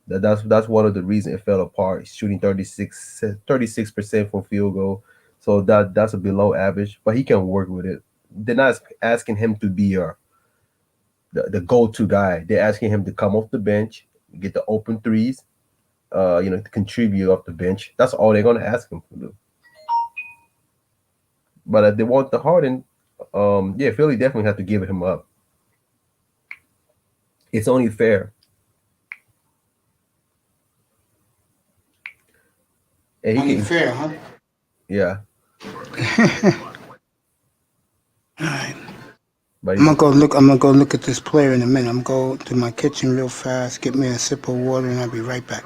That's one of the reasons it fell apart. He's shooting 36% from field goal. So that's a below average, but he can work with it. They're not asking him to be the go-to guy. They're asking him to come off the bench, get the open threes, to contribute off the bench. That's all they're gonna ask him to do. But if they want the Harden, Philly definitely have to give him up. It's only fair. And Only fair, huh? Yeah. All right. But I'm gonna go look at this player in a minute. I'm gonna go to my kitchen real fast, get me a sip of water, and I'll be right back.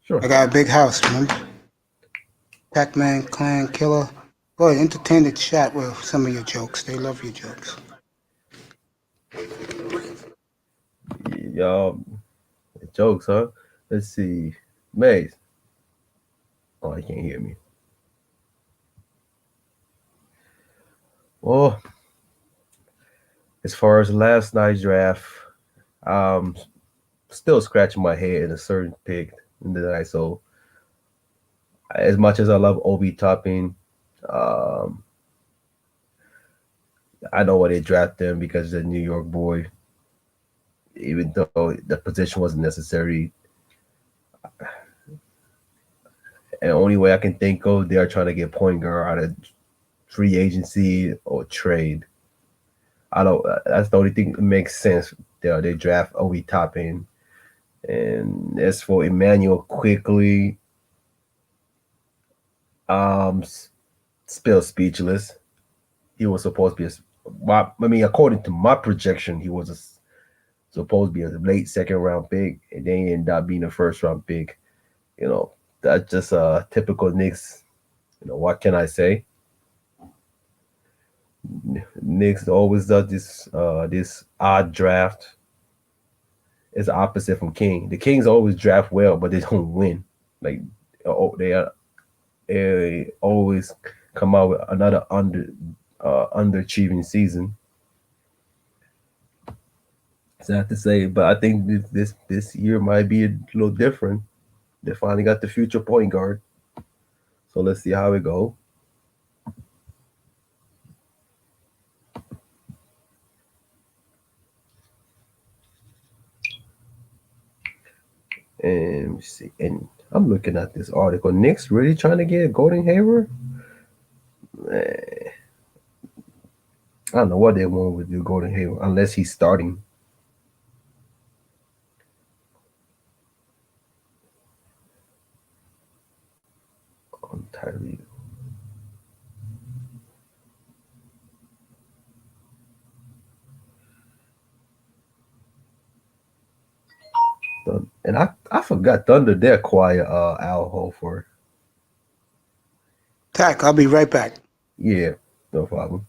sure. I got a big house, remember? Pac-Man Clan Killer. Go ahead, entertain the chat with some of your jokes. They love your jokes. Y'all jokes, huh? Let's see. Maze. Oh, you can't hear me. Well, as far as last night's draft, um, still scratching my head in a certain pick in the night. So, as much as I love Obi Toppin, um, I know why they drafted him because he's a New York boy. Even though the position wasn't necessary, and the only way I can think of, they are trying to get point guard out of free agency or trade. I don't. That's the only thing that makes sense. They draft Obi Toppin, and as for Emmanuel quickly, still speechless. He was supposed to be according to my projection, he was supposed to be a late second round pick, and then he ended up being a first round pick. That's just a typical Knicks. What can I say? Knicks always does this odd draft. It's the opposite from King. The Kings always draft well, but they don't win. Like they always come out with another underachieving season. Sad to say, but I think this year might be a little different. They finally got the future point guard, so let's see how it goes. And we see, and I'm looking at this article. Knicks really trying to get Gordon Hayward. I don't know what they want with do Gordon Hayward unless he's starting. Entirely. And I forgot Thunder did acquire Al Horford. Tack, I'll be right back. Yeah, no problem.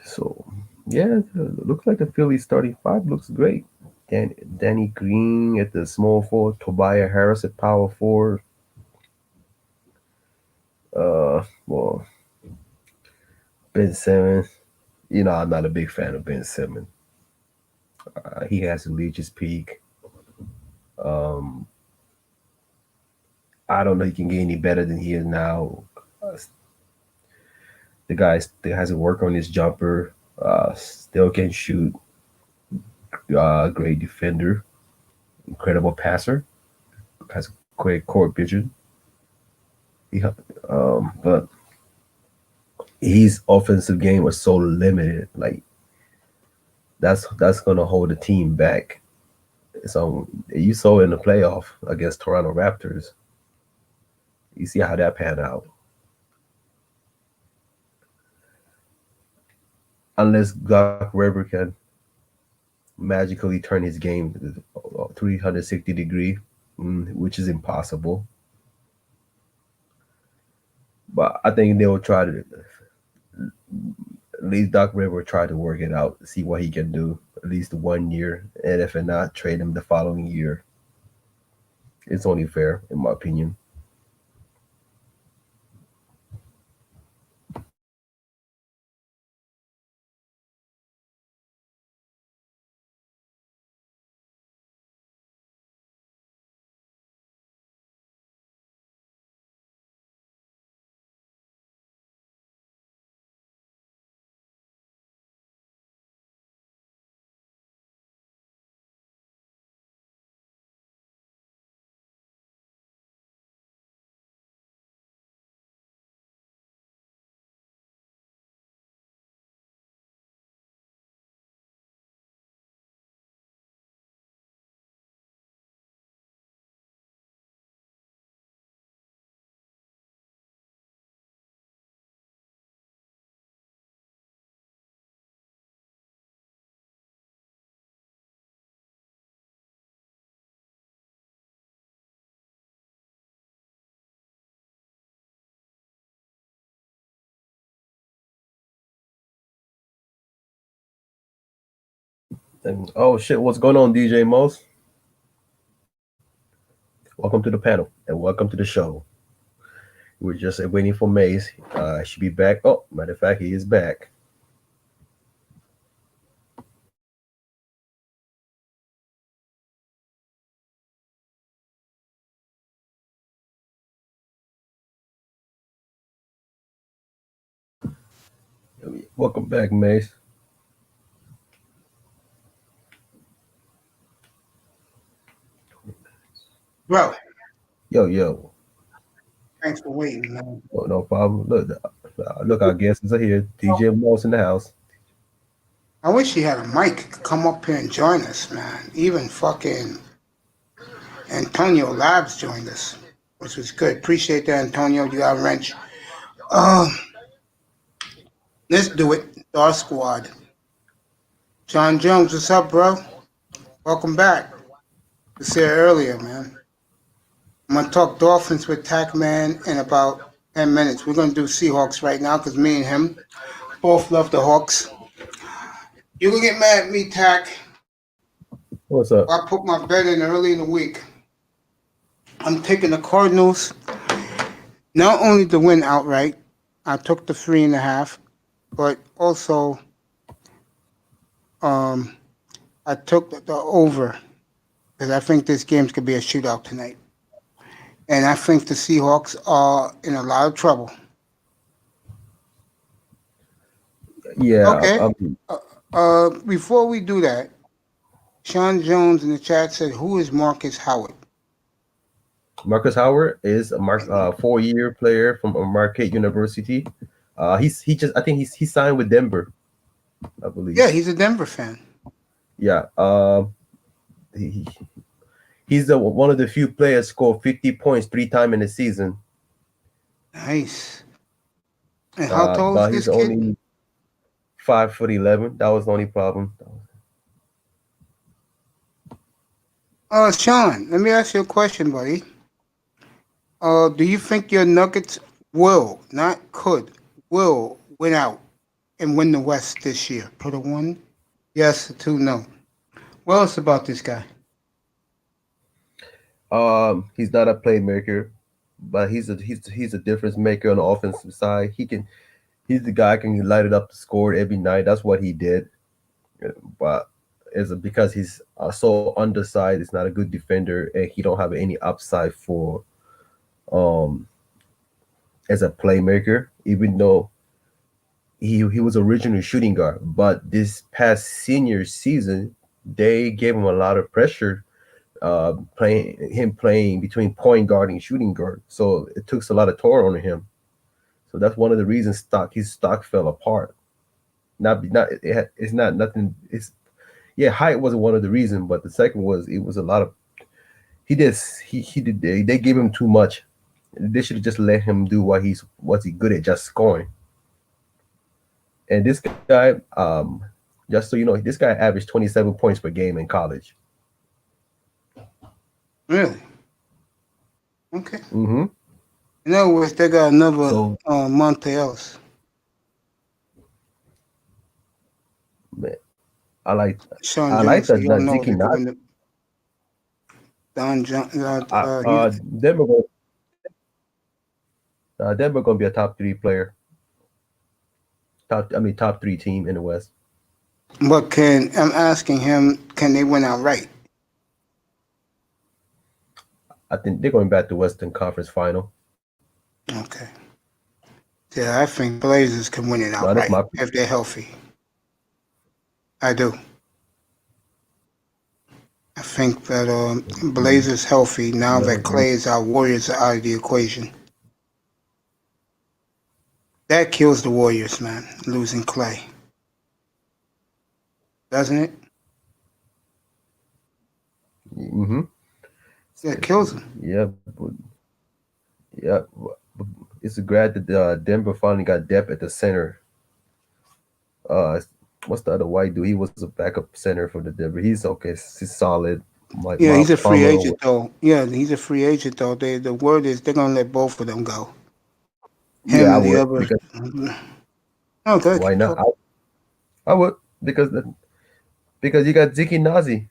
So yeah, it looks like the Philly starting five looks great. Danny Green at the small forward, Tobias Harris at power forward. Well, Ben Simmons. I'm not a big fan of Ben Simmons. He hasn't reached his peak. Um, I don't know he can get any better than he is now. The guy still has to work on his jumper. Still can shoot. Great defender. Incredible passer. Has great court vision. But his offensive game was so limited. Like that's gonna hold the team back. So you saw in the playoff against Toronto Raptors. You see how that panned out. Unless Doc River can magically turn his game 360 degree, which is impossible. But I think they'll try to, at least Doc River try to work it out, see what he can do at least 1 year, and if not, trade him the following year. It's only fair, in my opinion. And, oh shit, what's going on, DJ Moss? Welcome to the panel and welcome to the show. We're just waiting for Mace. Should be back. Oh, matter of fact, he is back. Welcome back, Mace. Bro, Yo. thanks for waiting, man. Oh, no problem. Look, our guests are here. DJ Moss in the house. I wish he had a mic. He could come up here and join us, man. Even fucking Antonio Labs joined us, which was good. Appreciate that, Antonio. You got a wrench. Let's do it. Our squad. John Jones, what's up, bro? Welcome back. I said earlier, man. I'm going to talk Dolphins with Tackman in about 10 minutes. We're going to do Seahawks right now because me and him both love the Hawks. You can get mad at me, Tack. What's up? I put my bet in early in the week. I'm taking the Cardinals not only to win outright, I took the 3.5, but also I took the over because I think this game's going to be a shootout tonight. And I think the Seahawks are in a lot of trouble. Yeah. Okay. Before we do that, Sean Jones in the chat said, "Who is Marcus Howard?" Marcus Howard is a 4-year player from Marquette University. I think he signed with Denver, I believe. Yeah, he's a Denver fan. Yeah. He's one of the few players scored 50 points 3 times in a season. Nice. And how tall is this he's kid? only 5'11". That was the only problem. Sean, let me ask you a question, buddy. Do you think your Nuggets will, not could, will win out and win the West this year? Put a 1, yes, a 2, no. What else about this guy? He's not a playmaker, but he's a difference maker on the offensive side. He's the guy who can light it up to score every night. That's what he did. But is because he's so undersized, he's not a good defender, and he don't have any upside for um as a playmaker. Even though he was originally shooting guard, but this past senior season they gave him a lot of pressure, playing between point guard and shooting guard. So it took a lot of toll on him. So that's one of the reasons his stock fell apart. It's not nothing. It's yeah, height wasn't one of the reasons, but the second was it was a lot of he did they gave him too much. They should have just let him do what's he good at, just scoring. And this guy, just so you know, this guy averaged 27 points per game in college. Really? Okay. Mm-hmm. In other words, they got another So Monte Ellis. man, I like Sean I like Jones, that you don't know Zeke they're not doing the Don John. Denver Denver gonna be a top 3 player. Top 3 team in the West. But I'm asking him? Can they win outright? I think they're going back to Western Conference Final. Okay. Yeah, I think Blazers can win it No, that's outright my if they're healthy. I do. I think that Blazers healthy now that Clay is out, Warriors are out of the equation. That kills the Warriors, man, losing Clay. Doesn't it? Mm-hmm. That kills them. Yeah, it's a glad that Denver finally got depth at the center. What's the other white dude? He was a backup center for the Denver. He's okay. He's solid. Like Yeah, he's a free Plummer. agent though. Yeah, he's a free agent though. The word is they're gonna let both of them go. Him Yeah, I and the would. other. Because Oh, good. why not? I would because you got Zeke Nazi.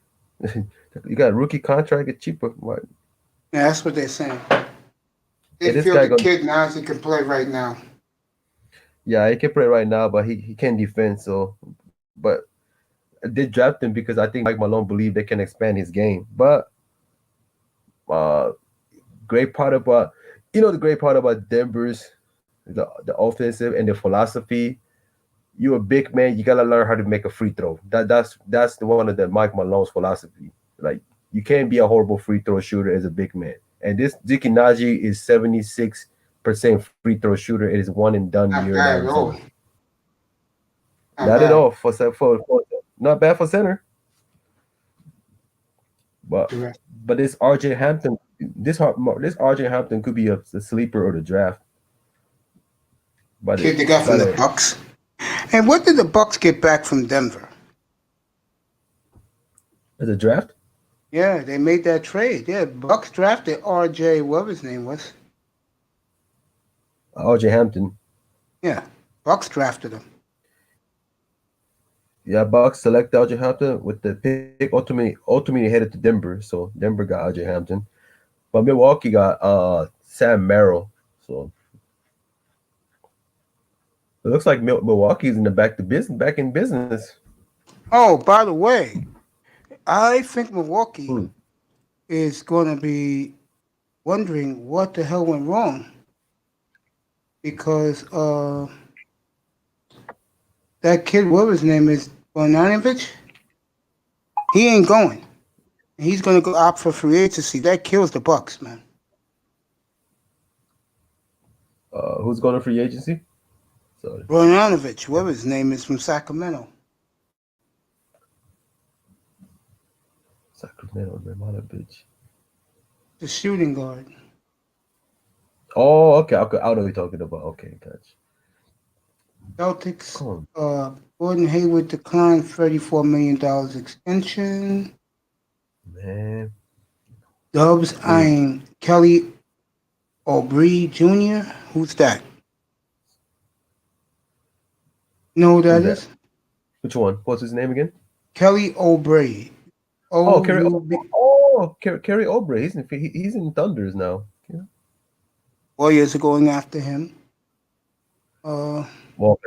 You got rookie contract, it's cheaper. Why? Yeah, that's what they're saying. They this feel guy the kid Nazi can play right now. Yeah, he can play right now, but he can't defend. So, but they draft him because I think Mike Malone believe they can expand his game. But great part about the great part about Denver's the offensive and the philosophy. You're a big man, you gotta learn how to make a free throw. That's the one of the Mike Malone's philosophy. Like you can't be a horrible free throw shooter as a big man. And this Zeke Naji is 76% free throw shooter. It is one and done Not year in bad at all. Arizona. Not at all for not bad for center. But Correct. but this RJ Hampton, this RJ Hampton could be a sleeper or the draft. But Kid they got from the Bucks. And what did the Bucks get back from Denver? The draft? Yeah, they made that trade. Yeah, Bucks drafted RJ, whatever his name was. RJ Hampton. Yeah, Bucks drafted him. Yeah, Bucks select RJ Hampton with the pick ultimately headed to Denver. So Denver got RJ Hampton. But Milwaukee got Sam Merrill. So it looks like Milwaukee's in the back in business. Oh, by the way, I think Milwaukee is going to be wondering what the hell went wrong because that kid, whatever his name is, Bonanovich, he ain't going. He's going to go opt for free agency. That kills the Bucks, man. Who's going to free agency? Sorry. Bonanovich, whatever his name is, from Sacramento. Sacramento, Bonanovich. The shooting guard. Oh, okay. I know what you're talking about. Okay, gotcha. Celtics, Gordon Hayward declined $34 million extension. Man. Dubs eyeing Kelly Oubre Jr. Who's that? You know who that is? Which one? What's his name again? Kelly Oubre. Oh, Oh, you be Kerry Oubre. He's in Thunders now. Yeah. Warriors are going after him. Uh, Well,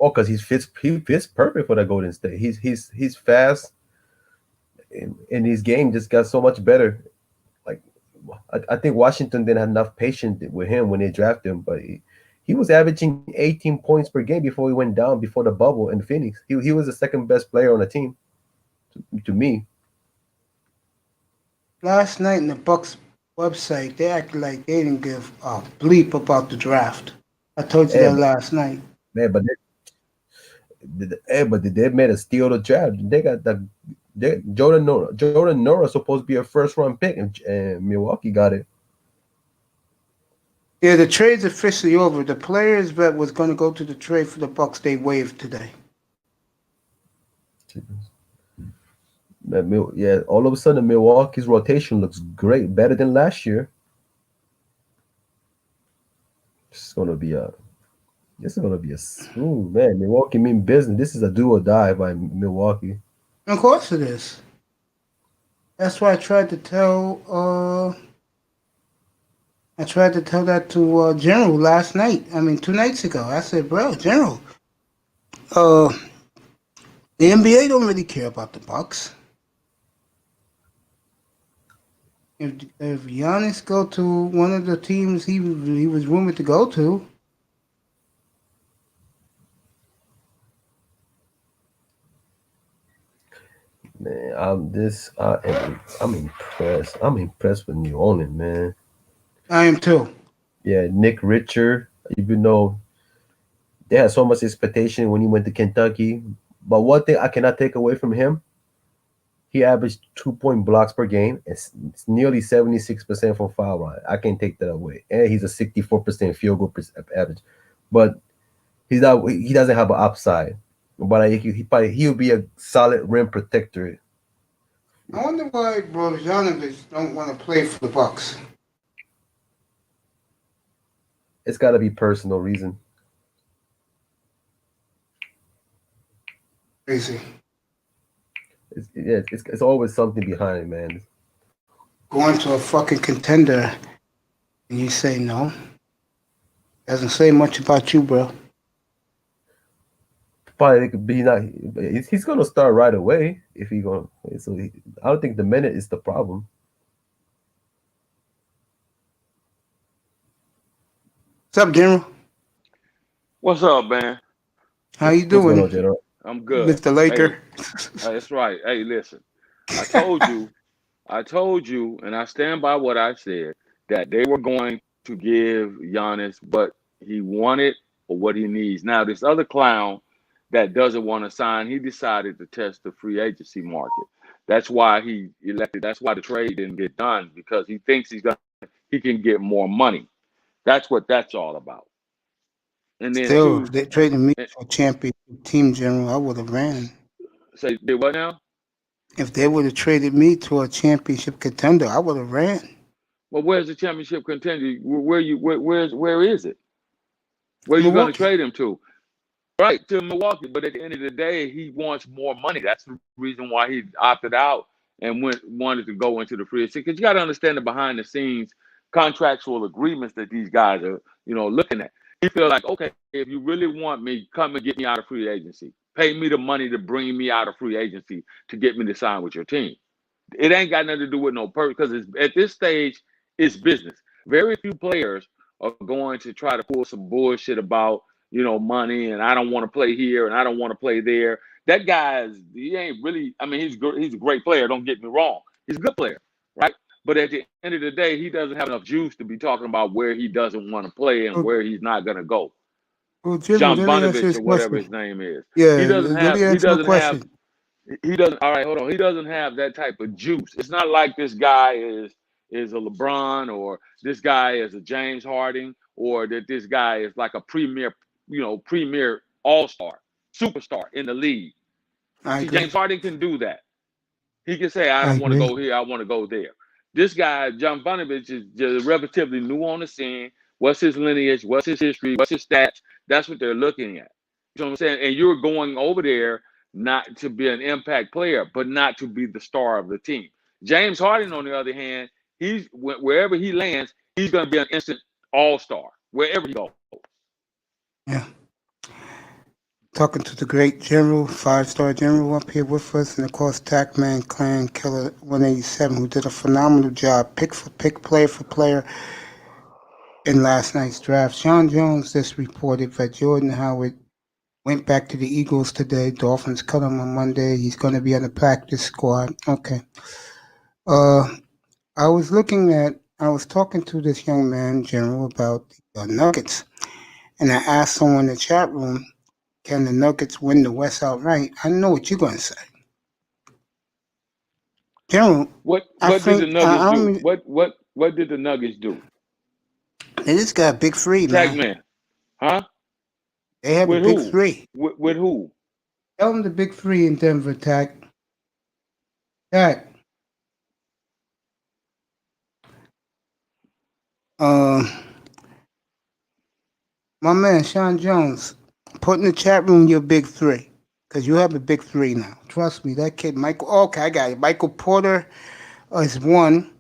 because he fits perfect for the Golden State. He's fast, and his game just got so much better. Like I think Washington didn't have enough patience with him when they drafted him, but he was averaging 18 points per game before he went down before the bubble in Phoenix. He was the second best player on the team to me. last night in the Bucks website, they acted like they didn't give a bleep about the draft. I told you Hey, that last night. man, but they made a steal the draft. They got Jordan Nora supposed to be a first round pick, and Milwaukee got it. Yeah, the trade's officially over. The players that was going to go to the trade for the Bucks, they waived today. Yeah, all of a sudden Milwaukee's rotation looks great, better than last year. It's gonna be a ooh, man. Milwaukee mean business. This is a do or die by Milwaukee. Of course it is. That's why I tried to tell. I tried to tell that to General last night. I mean, 2 nights ago. I said, bro, General, uh, the NBA don't really care about the Bucks. If Giannis go to one of the teams he was rumored to go to, Man, I'm impressed. I'm impressed with New Orleans, man. I am too. Yeah, Nick Richard, even though they had so much expectation when he went to Kentucky. But one thing I cannot take away from him, he averaged 2 point blocks per game. It's nearly 76% from foul line. I can't take that away. And he's a 64% field goal average. But he doesn't have an upside. But he'll be a solid rim protector. I wonder why Bogdanovich don't want to play for the Bucks. It's got to be personal reason. Crazy. It's always something behind it, man. Going to a fucking contender and you say no. Doesn't say much about you, bro. Probably it could be not. He's gonna start right away if he going. So I don't think the minute is the problem. What's up, General? What's up, man? How you What's going on, doing, General? I'm good. Mr. Laker? That's right. Hey, listen. I told you, and I stand by what I said, that they were going to give Giannis what he wanted or what he needs. Now, this other clown that doesn't want to sign, he decided to test the free agency market. That's why he elected. That's why the trade didn't get done, because he thinks he can get more money. That's what that's all about. And then Still, two, they traded me for a championship team, General. I would have ran. say did what now? If they would have traded me to a championship contender, I would have ran. Well, where's the championship contender? Where is it? Where are you going to Milwaukee. trade him to? Right, to Milwaukee. But at the end of the day, he wants more money. That's the reason why he opted out and wanted to go into the free agency. Because you got to understand the behind the scenes contractual agreements that these guys are, looking at. He feel like, okay, if you really want me, come and get me out of free agency. Pay me the money to bring me out of free agency to get me to sign with your team. It ain't got nothing to do with no purpose, because at this stage, it's business. Very few players are going to try to pull some bullshit about, money, and I don't want to play here and I don't want to play there. That he ain't really, I mean, he's a great player, don't get me wrong. He's a good player, right? But at the end of the day, he doesn't have enough juice to be talking about where he doesn't want to play and Well, where he's not going to go. General, John let me ask you Bonovich this or whatever question. his name is. Yeah, He doesn't let have me he ask you a doesn't have question. he doesn't all right, hold on. He doesn't have that type of juice. It's not like this guy is a LeBron, or this guy is a James Harden, or that this guy is like a premier all-star, superstar in the league. I See, agree. James Harden can do that. He can say, I I don't want to agree. go here, I want to go there. This guy, John Bonovich, is just relatively new on the scene. What's his lineage? What's his history? What's his stats? That's what they're looking at. You know what I'm saying? And you're going over there not to be an impact player, but not to be the star of the team. James Harden, on the other hand, he's wherever he lands, he's going to be an instant all-star wherever he goes. Yeah. Talking to the great general, 5-star general up here with us, and of course, Tackman Clan Killer 187, who did a phenomenal job, pick for pick, player for player, in last night's draft. Sean Jones just reported that Jordan Howard went back to the Eagles today. Dolphins cut him on Monday. He's going to be on the practice squad. Okay. I was talking to this young man, General, about the Nuggets, and I asked someone in the chat room, can the Nuggets win the West outright? I know what you're going to say. General, What did the Nuggets do? What did the Nuggets do? They just got a big three, man. Tackman, huh? They have a big three. With who? Tell them the big three in Denver, Tack. Tack. My man, Sean Jones, put in the chat room your big three. Because you have a big three now. Trust me, that kid, Michael. Okay, I got it. Michael Porter is one.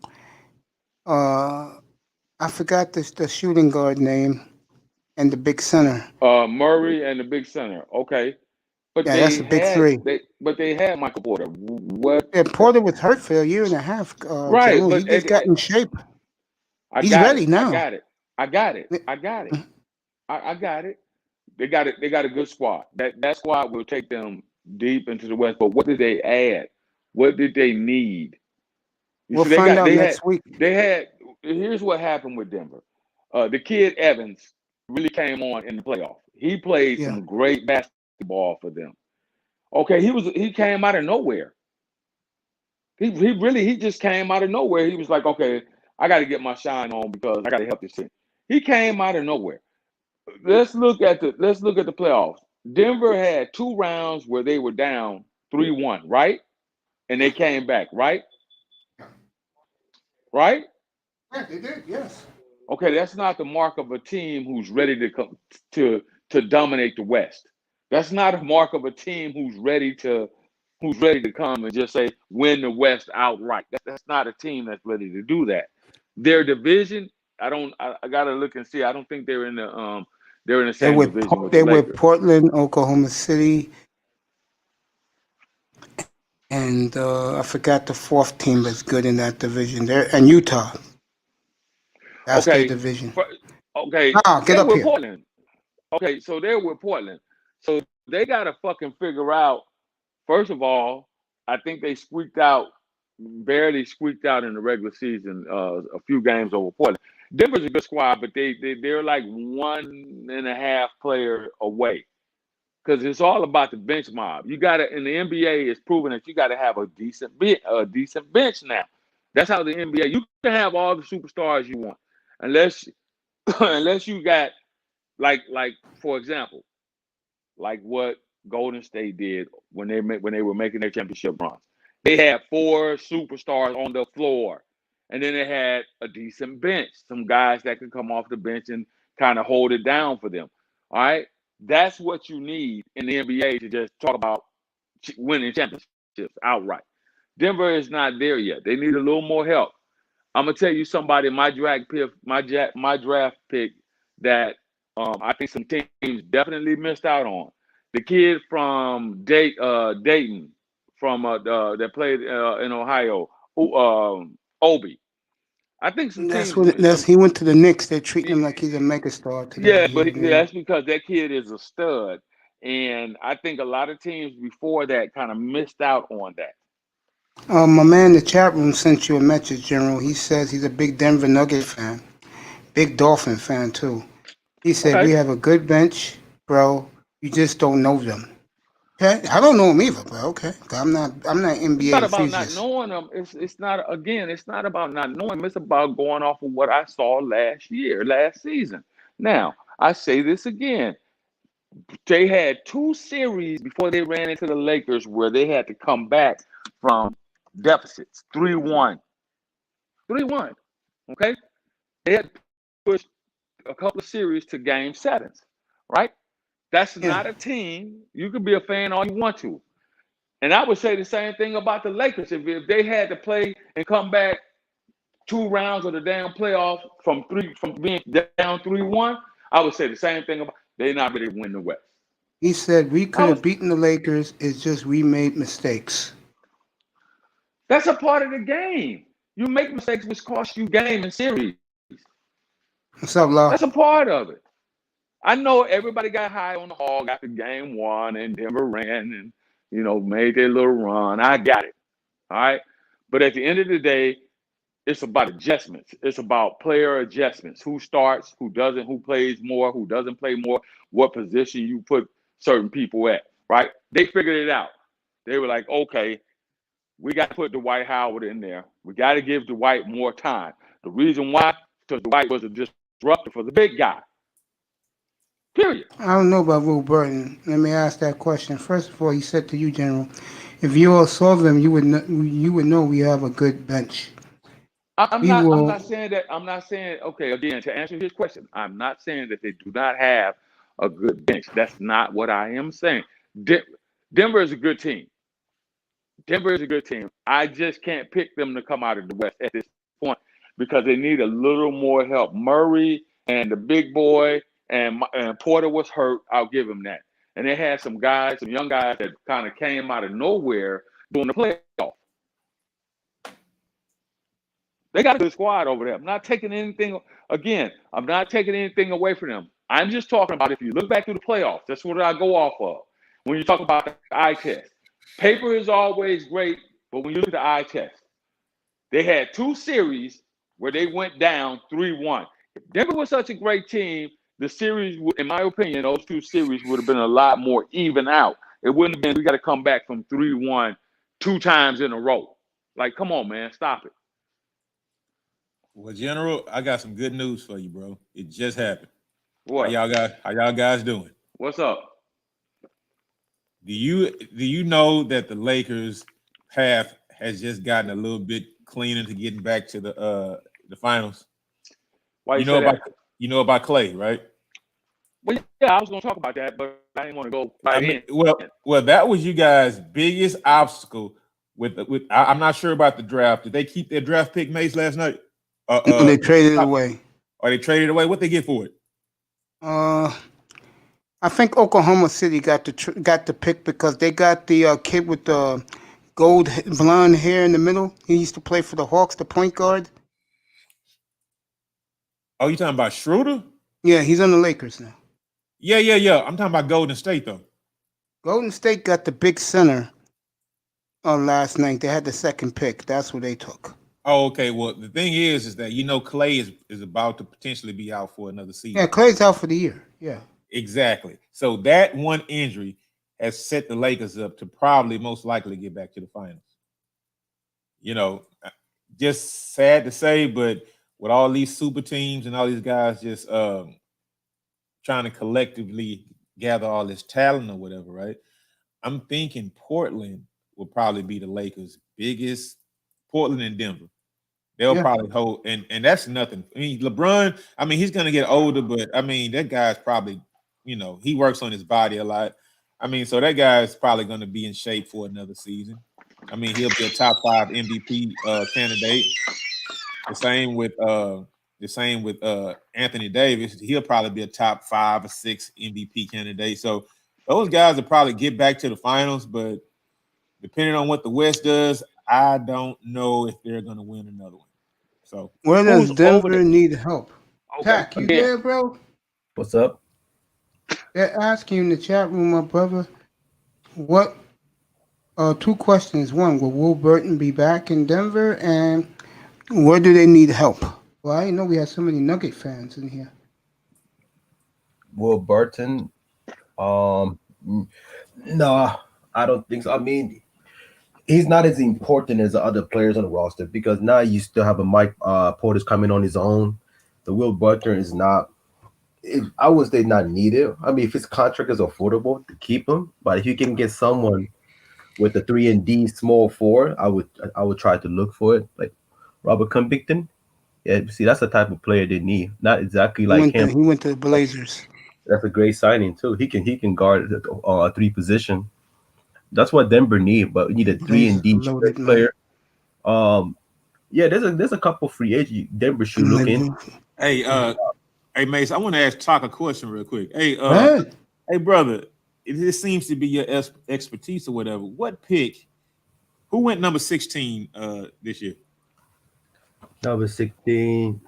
I forgot the shooting guard name and the big center. Murray and the big center. Okay. But yeah, that's a big three. But they had Michael Porter. What? Yeah, Porter was hurt for a year and a half. Right. General. But he just got in shape. He's ready now. I got it. They got a good squad. That squad will take them deep into the West. But what did they add? What did they need? We'll find out next week. Here's what happened with Denver. The kid Evans really came on in the playoff. He played some great basketball for them. Okay, he came out of nowhere. He just came out of nowhere. He was like, okay, I got to get my shine on because I got to help this team. He came out of nowhere. Let's look at the playoffs. Denver had 2 rounds where they were down 3-1, right? And they came back, right? Right? Yeah, they did. Yes. Okay, that's not the mark of a team who's ready to come to dominate the West. That's not a mark of a team who's ready to come and just say win the West outright. That's not a team that's ready to do that. Their division, I gotta look and see. I don't think they're in the same division with the Lakers. Lakers. Were Portland, Oklahoma City, and I forgot the 4th team that's good in that division. And Utah. That's their division. Get up here. Portland. Okay, so they're with Portland. So they got to fucking figure out, first of all, I think they barely squeaked out in the regular season a few games over Portland. Denver's a good squad, but they're like 1.5 player away. Because it's all about the bench mob. You got to, in the NBA, it's proven that you got to have a decent bench now. That's how the NBA, you can have all the superstars you want. Unless you got like for example, like what Golden State did when they were making their championship runs. They had 4 superstars on the floor, and then they had a decent bench, some guys that could come off the bench and kind of hold it down for them. All right, that's what you need in the NBA to just talk about winning championships outright. Denver is not there yet. They need a little more help. I'm gonna tell you somebody, my draft pick that I think some teams definitely missed out on. The kid from Dayton, from that played in Ohio, Obi. I think some teams. He went to the Knicks. They're treating him like he's a megastar today. Yeah, but that's because that kid is a stud, and I think a lot of teams before that kind of missed out on that. My man in the chat room sent you a message, General. He says he's a big Denver Nugget fan, big Dolphin fan too. He said we have a good bench, bro. You just don't know them. Okay, I don't know them either, but okay, I'm not NBA. It's not about not knowing them. It's not about not knowing them. It's about going off of what I saw last season. Now I say this again. They had 2 series before they ran into the Lakers where they had to come back from deficits, 3-1. Okay, they had pushed a couple of series to game 7s, right? That's not a team. You can be a fan all you want to. And I would say the same thing about the Lakers. If they had to play and come back 2 rounds of the damn playoff from being down 3-1, I would say the same thing about they're not ready to win the West. He said we could have beaten the Lakers. It's just we made mistakes. That's a part of the game. You make mistakes which cost you game and series. What's up, Law? That's a part of it. I know everybody got high on the hog after game 1 and Denver ran and, made their little run. I got it. All right. But at the end of the day, it's about adjustments. It's about player adjustments. Who starts, who doesn't, who plays more, who doesn't play more, what position you put certain people at, right? They figured it out. They were like, okay, we got to put Dwight Howard in there. We got to give Dwight more time. The reason why, because Dwight was a disruptor for the big guy. Period. I don't know about Will Burton. Let me ask that question. First of all, he said to you, General, if you all saw them, you would know we have a good bench. I'm not saying that. I'm not saying, okay, again, to answer his question, I'm not saying that they do not have a good bench. That's not what I am saying. Denver is a good team. Denver is a good team. I just can't pick them to come out of the West at this point because they need a little more help. Murray and the big boy and Porter was hurt. I'll give him that. And they had some young guys that kind of came out of nowhere during the playoff. They got a good squad over there. I'm not taking anything away from them. I'm just talking about if you look back through the playoffs, that's what I go off of. When you talk about the eye test, paper is always great, but when you look at the eye test, they had 2 series where they went down 3-1. If Denver was such a great team, the series, in my opinion, those 2 series would have been a lot more even out. It wouldn't have been, we got to come back from 3-1 2 times in a row. Like, come on, man, stop it. Well, General, I got some good news for you, bro. It just happened. What? How y'all guys doing? What's up? Do you know that the Lakers path has just gotten a little bit cleaner to getting back to the finals? Why you know about Clay, right? Well, yeah, I was going to talk about that, but I didn't want to go right in. Well, that was you guys' biggest obstacle with. I'm not sure about the draft. Did they keep their draft pick, Mace, last night? They traded it away. Or they traded it away? What they get for it? I think Oklahoma City got the pick because they got the kid with the blonde hair in the middle. He used to play for the Hawks, the point guard. Oh, you talking about Schroeder? Yeah, he's on the Lakers now. Yeah. I'm talking about Golden State, though. Golden State got the big center last night. They had the second pick. That's what they took. Oh, okay. Well, the thing is that, Clay is about to potentially be out for another season. Yeah, Clay's out for the year. Yeah. Exactly. So that one injury has set the Lakers up to probably most likely get back to the finals. Just sad to say, but with all these super teams and all these guys just trying to collectively gather all this talent or whatever, right? I'm thinking Portland will probably be the Lakers' biggest. Portland and Denver. They'll probably hold, and that's nothing. I mean, LeBron, he's going to get older, but, that guy's probably, he works on his body a lot. So that guy's probably going to be in shape for another season. He'll be a top 5 MVP candidate. The same with Anthony Davis. He'll probably be a top 5 or 6 MVP candidate. So those guys will probably get back to the finals, but depending on what the West does, I don't know if they're going to win another one. So where does Denver need help? Okay. Tack, you there, bro? What's up? They're asking in the chat room, my brother, what 2 questions. One, will Will Burton be back in Denver? And where do they need help? Well, I didn't know we had so many Nugget fans in here. Will Burton? No, I don't think so. He's not as important as the other players on the roster because now you still have a Mike Porter's coming on his own. The Will Burton is not. I would say not needed. If his contract is affordable to keep him, but if you can get someone with the 3-and-D small 4, I would try to look for it, like Robert Covington. Yeah, see, that's the type of player they need. Not exactly like him. He went to the Blazers. That's a great signing too. He can guard a 3 position. That's what Denver need, but we need a 3-and-D Loaded, man. player. Yeah, there's a couple free agents Denver should look in. Hey, hey, Mace, I want to ask Talk a question real quick. Hey, Man. hey, brother, this seems to be your expertise or whatever. What pick? Who went number 16 this year? Number 16.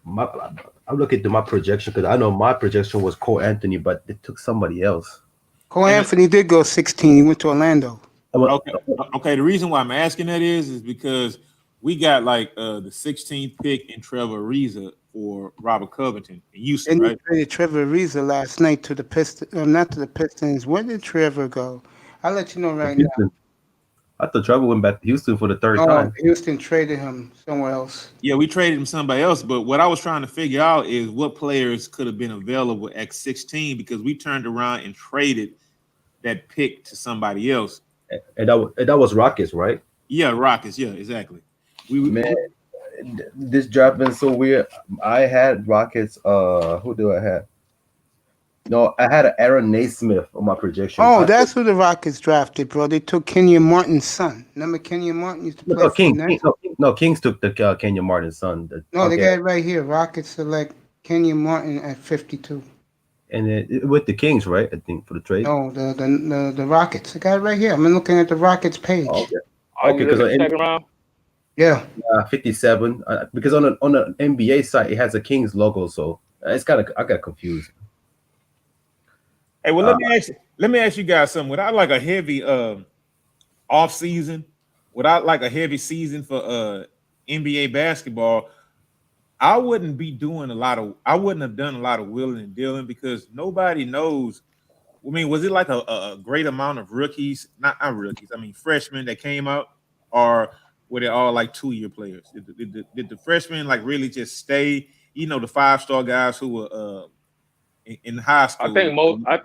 I'm looking at my projection because I know my projection was Cole Anthony, but they took somebody else. Cole Anthony did go 16. He went to Orlando. Okay. The reason why I'm asking that is because we got like the 16th pick in Trevor Ariza for Robert Covington in Houston, And right? you traded Trevor Ariza last night to the Pistons. Not to the Pistons. Where did Trevor go? I'll let you know right Houston. now. I thought Trevor went back to Houston for the third time. Houston traded him somewhere else. Yeah, we traded him somebody else. But what I was trying to figure out is what players could have been available at 16 because we turned around and traded that pick to somebody else. And that was Rockets, right? Yeah, Rockets. Yeah, exactly. Man, this draft been so weird. I had Rockets. Who do I have? No, I had Aaron Naismith on my projection. Oh, that's who the Rockets drafted, bro. They took Kenyon Martin's son. Remember Kenyon Martin used to play for the Nets? Kings took the Kenyon Martin's son. They got it right here. Rockets select Kenyon Martin at 52. And it, with the Kings, right? I think for the trade. No, the Rockets. I got it right here. I'm looking at the Rockets page. Okay, because second round. Yeah. 57. Because on the NBA site it has a Kings logo, so I got confused. Hey, well, let me ask you guys something. Without like a heavy off season, without like a heavy season for NBA basketball, I wouldn't have done a lot of willing and dealing because nobody knows. I mean, was it like a great amount of rookies? Not rookies. I mean, freshmen that came out, or were they all like 2-year players? Did the freshmen like really just stay? You know, the 5-star guys who were in high school. I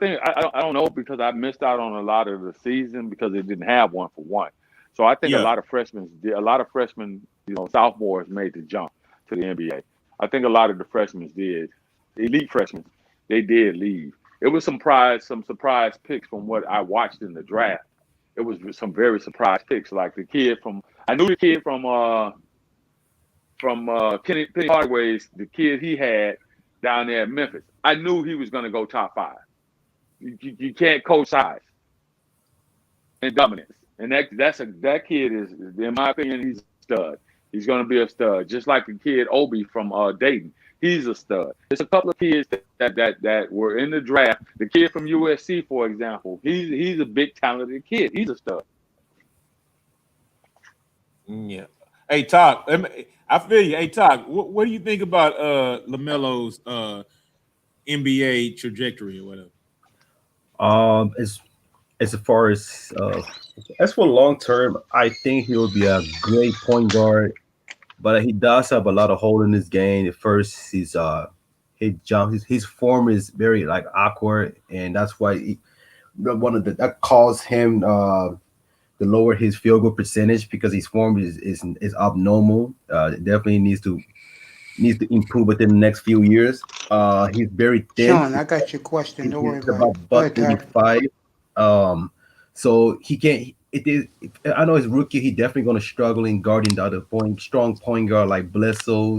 don't know because I missed out on a lot of the season because it didn't have 1-for-1. So I think a lot of freshmen, sophomores made the jump to the NBA. I think a lot of the freshmen did. Elite freshmen, they did leave. It was some surprise picks from what I watched in the draft. It was some very surprise picks, like the kid from Penny Hardaway's, the kid he had down there at Memphis. I knew he was going to go top 5. You can't coach size and dominance, and that kid is, in my opinion, he's a stud. He's going to be a stud, just like the kid Obi from Dayton. He's a stud. There's a couple of kids that were in the draft. The kid from USC, for example, he's a big talented kid. He's a stud. Yeah. Hey, Todd, I feel you. Hey, Todd, what do you think about LaMelo's NBA trajectory or whatever? As far as for long term, I think he will be a great point guard, but he does have a lot of hole in his game. At first, his form is very like awkward, and that's why that caused him to lower his field goal percentage because his form is abnormal. Definitely needs to improve within the next few years. He's very thin. Sean, I got your question. Don't worry about it. 35. So he can't. I know his rookie. He definitely going to struggle in guarding the other strong point guard like Bledsoe,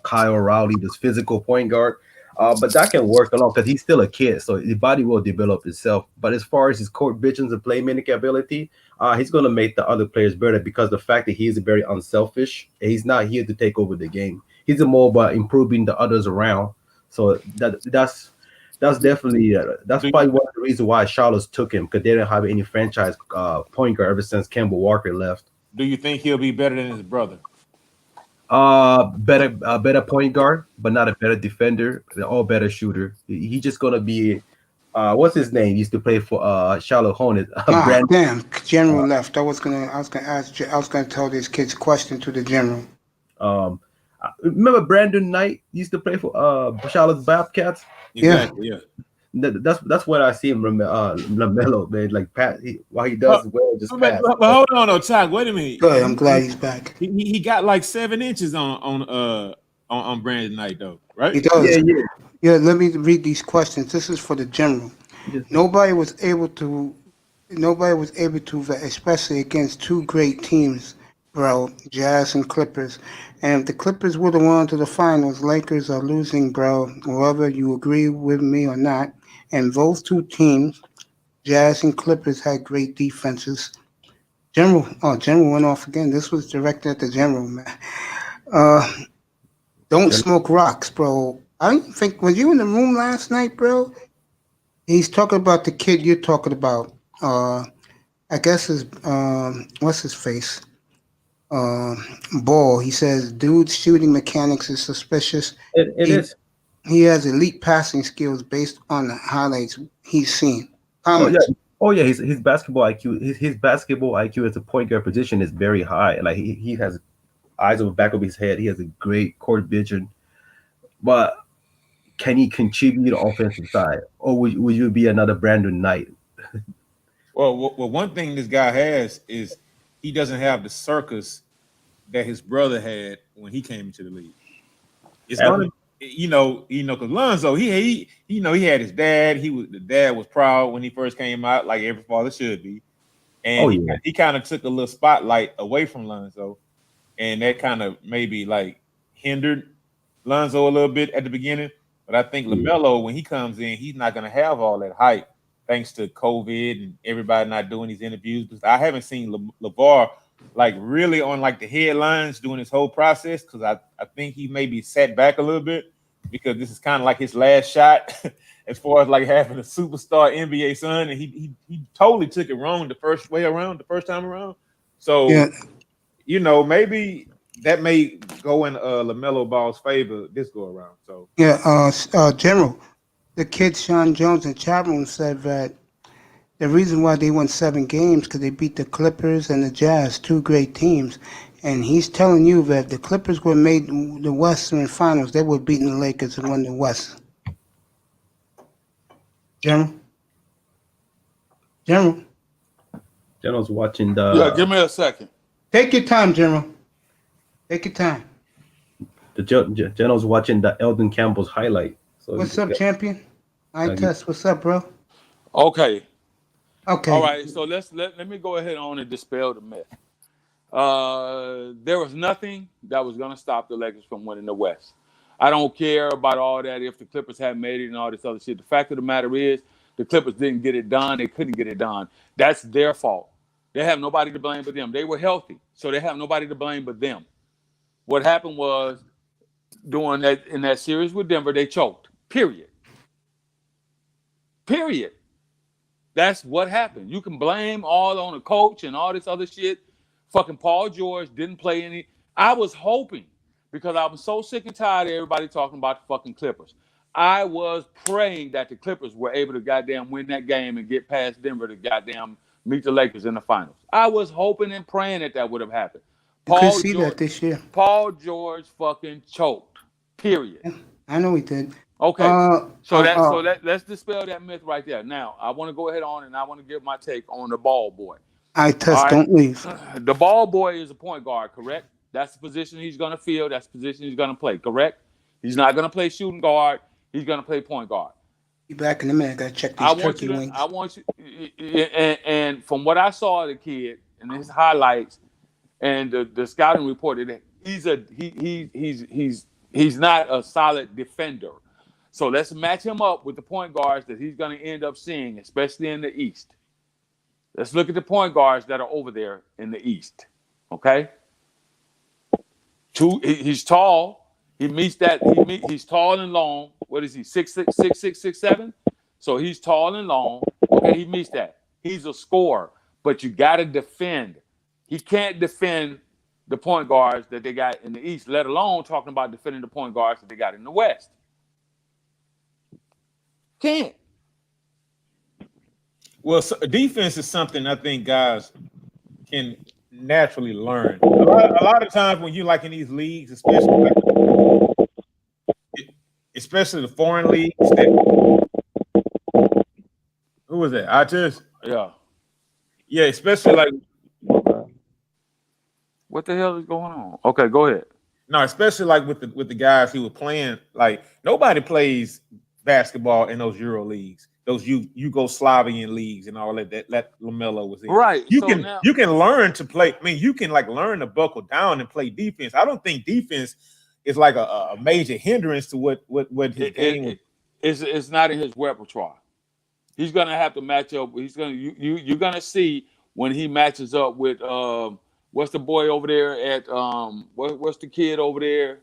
Kyle Rowley, this physical point guard. But that can work along because he's still a kid, so his body will develop itself. But as far as his court vision and playmaking ability, he's going to make the other players better because the fact that he's very unselfish. He's not here to take over the game. He's more about improving the others around. So that's definitely that's probably one of the reasons why Charlotte took him because they didn't have any franchise point guard ever since Kemba Walker left. Do you think he'll be better than his brother? Better point guard, but not a better defender. Or better shooter. He's just gonna be. What's his name? He used to play for Charlotte Hornets. Damn, General left. I was gonna tell this kid's question to the General. Remember Brandon Knight used to play for Charlotte's Bobcats? Exactly, yeah. That's what I see him LaMelo, man. Like while he does well, just pass. But hold on, no, Todd. Wait a minute. Good. I'm glad he's back. He got like 7 inches on Brandon Knight though, right? He does. Yeah. Let me read these questions. This is for the General. Yes. Nobody was able to Nobody was able to, especially against two great teams, bro, Jazz and Clippers. And if the Clippers would have won to the finals, Lakers are losing, bro, whether you agree with me or not. And those two teams, Jazz and Clippers, had great defenses. General went off again. This was directed at the General, man. Uh, don't Gen- smoke rocks, bro. I don't think, was you in the room last night, bro? He's talking about the kid you're talking about. I guess his what's his face? Um, Ball. He says, dude's shooting mechanics is suspicious. it He is. he has elite passing skills based on the highlights he's seen. Oh yeah. Comments. Oh yeah. His basketball IQ. His basketball IQ as a point guard position is very high. Like he has eyes over the back of his head. He has a great court vision. But can he contribute to the offensive side, or would you be another Brandon Knight? Well, one thing this guy has is he doesn't have the circus that his brother had when he came into the league. It's gonna, because Lonzo, he had his dad. The dad was proud when he first came out, like every father should be, and he kind of took a little spotlight away from Lonzo, and that kind of maybe like hindered Lonzo a little bit at the beginning. But I think LaMelo, when he comes in, he's not going to have all that hype thanks to COVID and everybody not doing these interviews. Because I haven't seen LeVar like really on like the headlines doing this whole process, because I think he maybe sat back a little bit because this is kind of like his last shot as far as like having a superstar NBA son, and he totally took it wrong the first time around. So maybe that may go in LaMelo Ball's favor this go around. So General, the kid Sean Jones and Chapman said that the reason why they won 7 games because they beat the Clippers and the Jazz, two great teams. And he's telling you that if the Clippers were made the Western Finals, they would have beaten the Lakers and won the West. General's watching the. Yeah, give me a second. Take your time, General. Take your time. The General's watching the Eldon Campbell's highlight. So What's up, champion? Test. What's up, bro? Okay. All right. So let me go ahead on and dispel the myth. There was nothing that was going to stop the Lakers from winning the West. I don't care about all that if the Clippers hadn't made it and all this other shit. The fact of the matter is the Clippers didn't get it done. They couldn't get it done. That's their fault. They have nobody to blame but them. They were healthy, so they have nobody to blame but them. What happened was doing that in that series with Denver, they choked. Period. That's what happened. You can blame all on the coach and all this other shit. Fucking Paul George didn't play any. I was hoping, because I was so sick and tired of everybody talking about the fucking Clippers. I was praying that the Clippers were able to goddamn win that game and get past Denver to goddamn meet the Lakers in the finals. I was hoping and praying that would have happened. You could see that this year. Paul George fucking choked. Period. Yeah, I know he did. Okay, so let's dispel that myth right there. Now, I want to go ahead on and I want to give my take on the ball boy. Don't leave. The ball boy is a point guard, correct? That's the position he's going to fill. That's the position he's going to play, correct? He's not going to play shooting guard. He's going to play point guard. Be back in a minute. Got to check these turkey wings. I want you, and from what I saw of the kid and his highlights and the scouting report, he's not a solid defender. So let's match him up with the point guards that he's going to end up seeing, especially in the East. Let's look at the point guards that are over there in the East. Okay? He's tall. He meets that. He's tall and long. What is he? 6'6", 6'7"? So he's tall and long. Okay, he meets that. He's a scorer, but you got to defend. He can't defend the point guards that they got in the East, let alone talking about defending the point guards that they got in the West. Can't. Well, defense is something I think guys can naturally learn. A lot of times when you're like in these leagues, especially the foreign leagues. Who was that? Artist? Yeah, especially like. What the hell is going on? Okay, go ahead. No, especially like with the guys he was playing. Like nobody plays basketball in those Euro leagues, those Yugoslavian leagues, and all that LaMelo was in. Right. You So can now, you can learn to play. I mean, you can like learn to buckle down and play defense. I don't think defense is like a major hindrance to what his game. It's not in his repertoire. He's gonna have to match up. You're gonna see when he matches up with what's the boy over there at what's the kid over there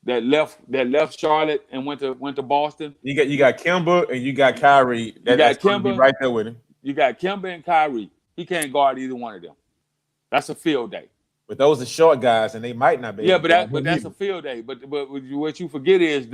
that left Charlotte and went to Boston. You got Kemba and you got Kyrie. That's Kemba right there with him. You got Kemba and Kyrie. He can't guard either one of them. That's a field day. But those are short guys, and they might not be. Yeah, but that's a field day. But what you forget is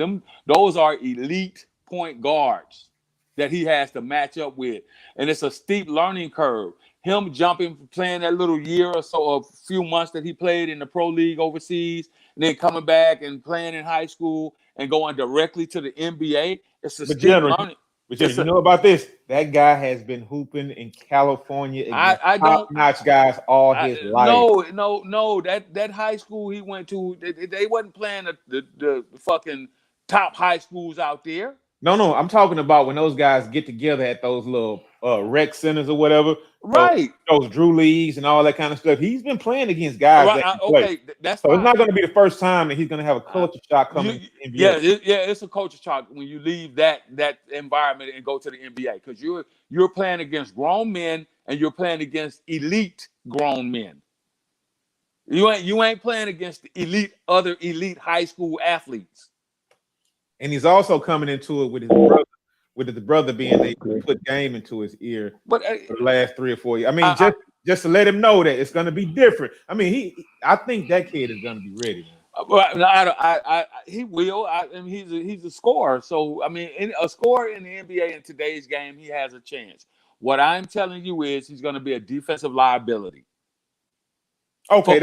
those are elite point guards that he has to match up with, and it's a steep learning curve. Him jumping, playing that little year or so, a few months that he played in the pro league overseas, and then coming back and playing in high school and going directly to the NBA. It's a steep learning. But you know about this? That guy has been hooping in California against top-notch guys all his life. No. That high school he went to, they wasn't playing the fucking top high schools out there. No. I'm talking about when those guys get together at those little rec centers or whatever. Right. Those Drew leagues and all that kind of stuff. He's been playing against guys that can play. That's so fine. It's not going to be the first time that he's going to have a culture shock coming to the NBA. It's a culture shock when you leave that environment and go to the NBA, because you're playing against grown men and you're playing against elite grown men. You ain't playing against other elite high school athletes. And he's also coming into it with his brother. With the brother being able to put game into his ear for the last 3 or 4 years. I mean, just to let him know that it's going to be different. I mean, I think that kid is going to be ready. He will. I mean, he's a scorer. So I mean, a scorer in the NBA in today's game, he has a chance. What I'm telling you is he's going to be a defensive liability. Okay,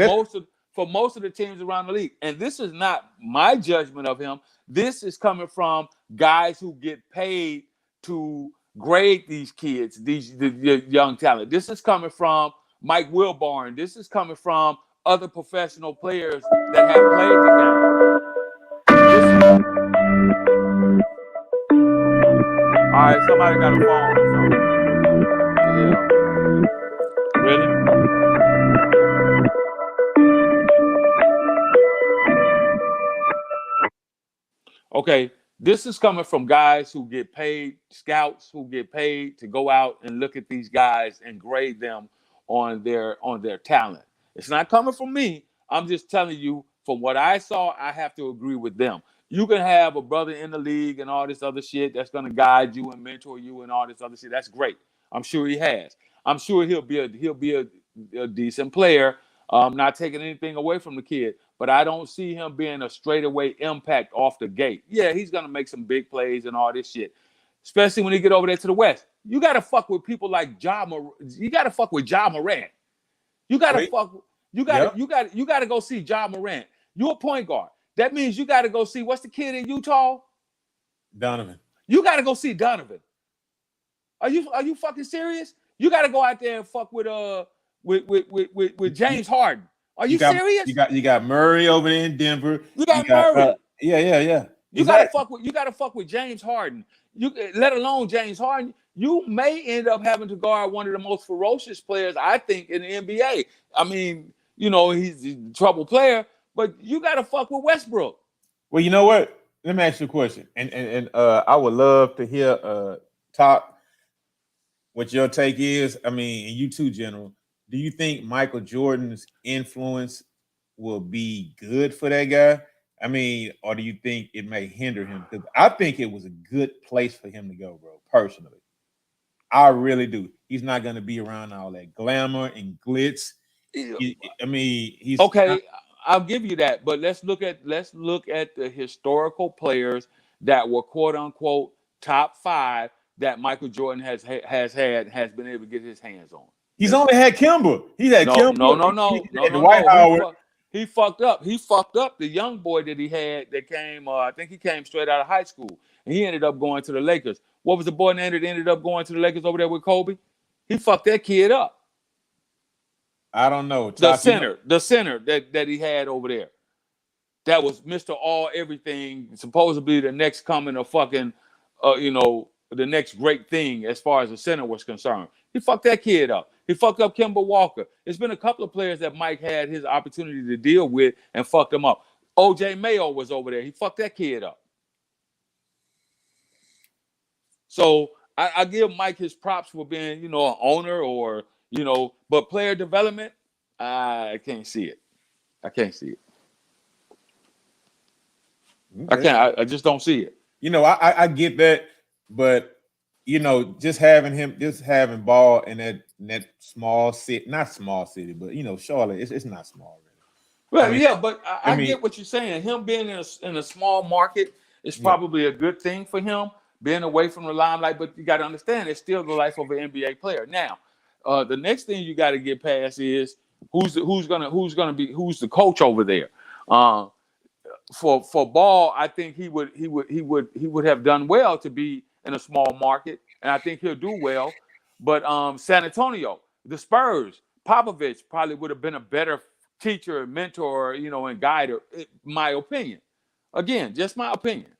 for most of the teams around the league, and this is not my judgment of him. This is coming from guys who get paid to grade these kids, the young talent. This is coming from Mike Wilborn. This is coming from other professional players that have played the game. All right, somebody got a phone. So. Really? Okay, this is coming from guys who get paid, scouts who get paid to go out and look at these guys and grade them on their talent. It's not coming from me. I'm just telling you, from what I saw, I have to agree with them. You can have a brother in the league and all this other shit that's going to guide you and mentor you and all this other shit. That's great. I'm sure he has. I'm sure he'll be a decent player. Not taking anything away from the kid, but I don't see him being a straightaway impact off the gate. Yeah, he's gonna make some big plays and all this shit, especially when he get over there to the West. You gotta fuck with people like you gotta fuck with Ja Morant. You gotta You gotta go see Ja Morant. You're a point guard. That means you gotta go see what's the kid in Utah? Donovan. You gotta go see Donovan. Are you fucking serious? You gotta go out there and fuck with James Harden. Are you serious? You got Murray over there in Denver. You got Murray. Yeah. You gotta fuck with James Harden. You let alone James Harden. You may end up having to guard one of the most ferocious players, I think, in the NBA. I mean, he's a trouble player, but you gotta fuck with Westbrook. Well, you know what? Let me ask you a question, and I would love to hear Top what your take is. I mean, and you too, General. Do you think Michael Jordan's influence will be good for that guy? I mean, or do you think it may hinder him? Because I think it was a good place for him to go, bro, personally. I really do. He's not going to be around all that glamour and glitz. He's okay. I'll give you that, but let's look at the historical players that were quote unquote top 5 that Michael Jordan has been able to get his hands on. He's only had Kemba. He had Kemba. No. He fucked up. He fucked up the young boy that he had that came. I think he came straight out of high school, and he ended up going to the Lakers. What was the boy that ended up going to the Lakers over there with Kobe? He fucked that kid up. I don't know. The center that he had over there, that was Mr. All Everything, supposedly the next coming of fucking the next great thing as far as the center was concerned. He fucked that kid up. He fucked up Kemba Walker. There's been a couple of players that Mike had his opportunity to deal with and fucked them up. OJ Mayo was over there. He fucked that kid up. So I give Mike his props for being, an owner or, but player development, I can't see it. I can't see it. Okay. I can't. I just don't see it. I get that, but just having ball in that small city, not small city, but Charlotte, it's not small really. Well, yeah, but I get what you're saying. Him being in a small market is probably a good thing for him, being away from the limelight. But you got to understand, it's still the life of an NBA player. Now, the next thing you got to get past is who's the coach over there. For Ball, I think he would have done well to be in a small market, and I think he'll do well. But San Antonio, the Spurs, Popovich probably would have been a better teacher, mentor, and guide, in my opinion. Again, just my opinion.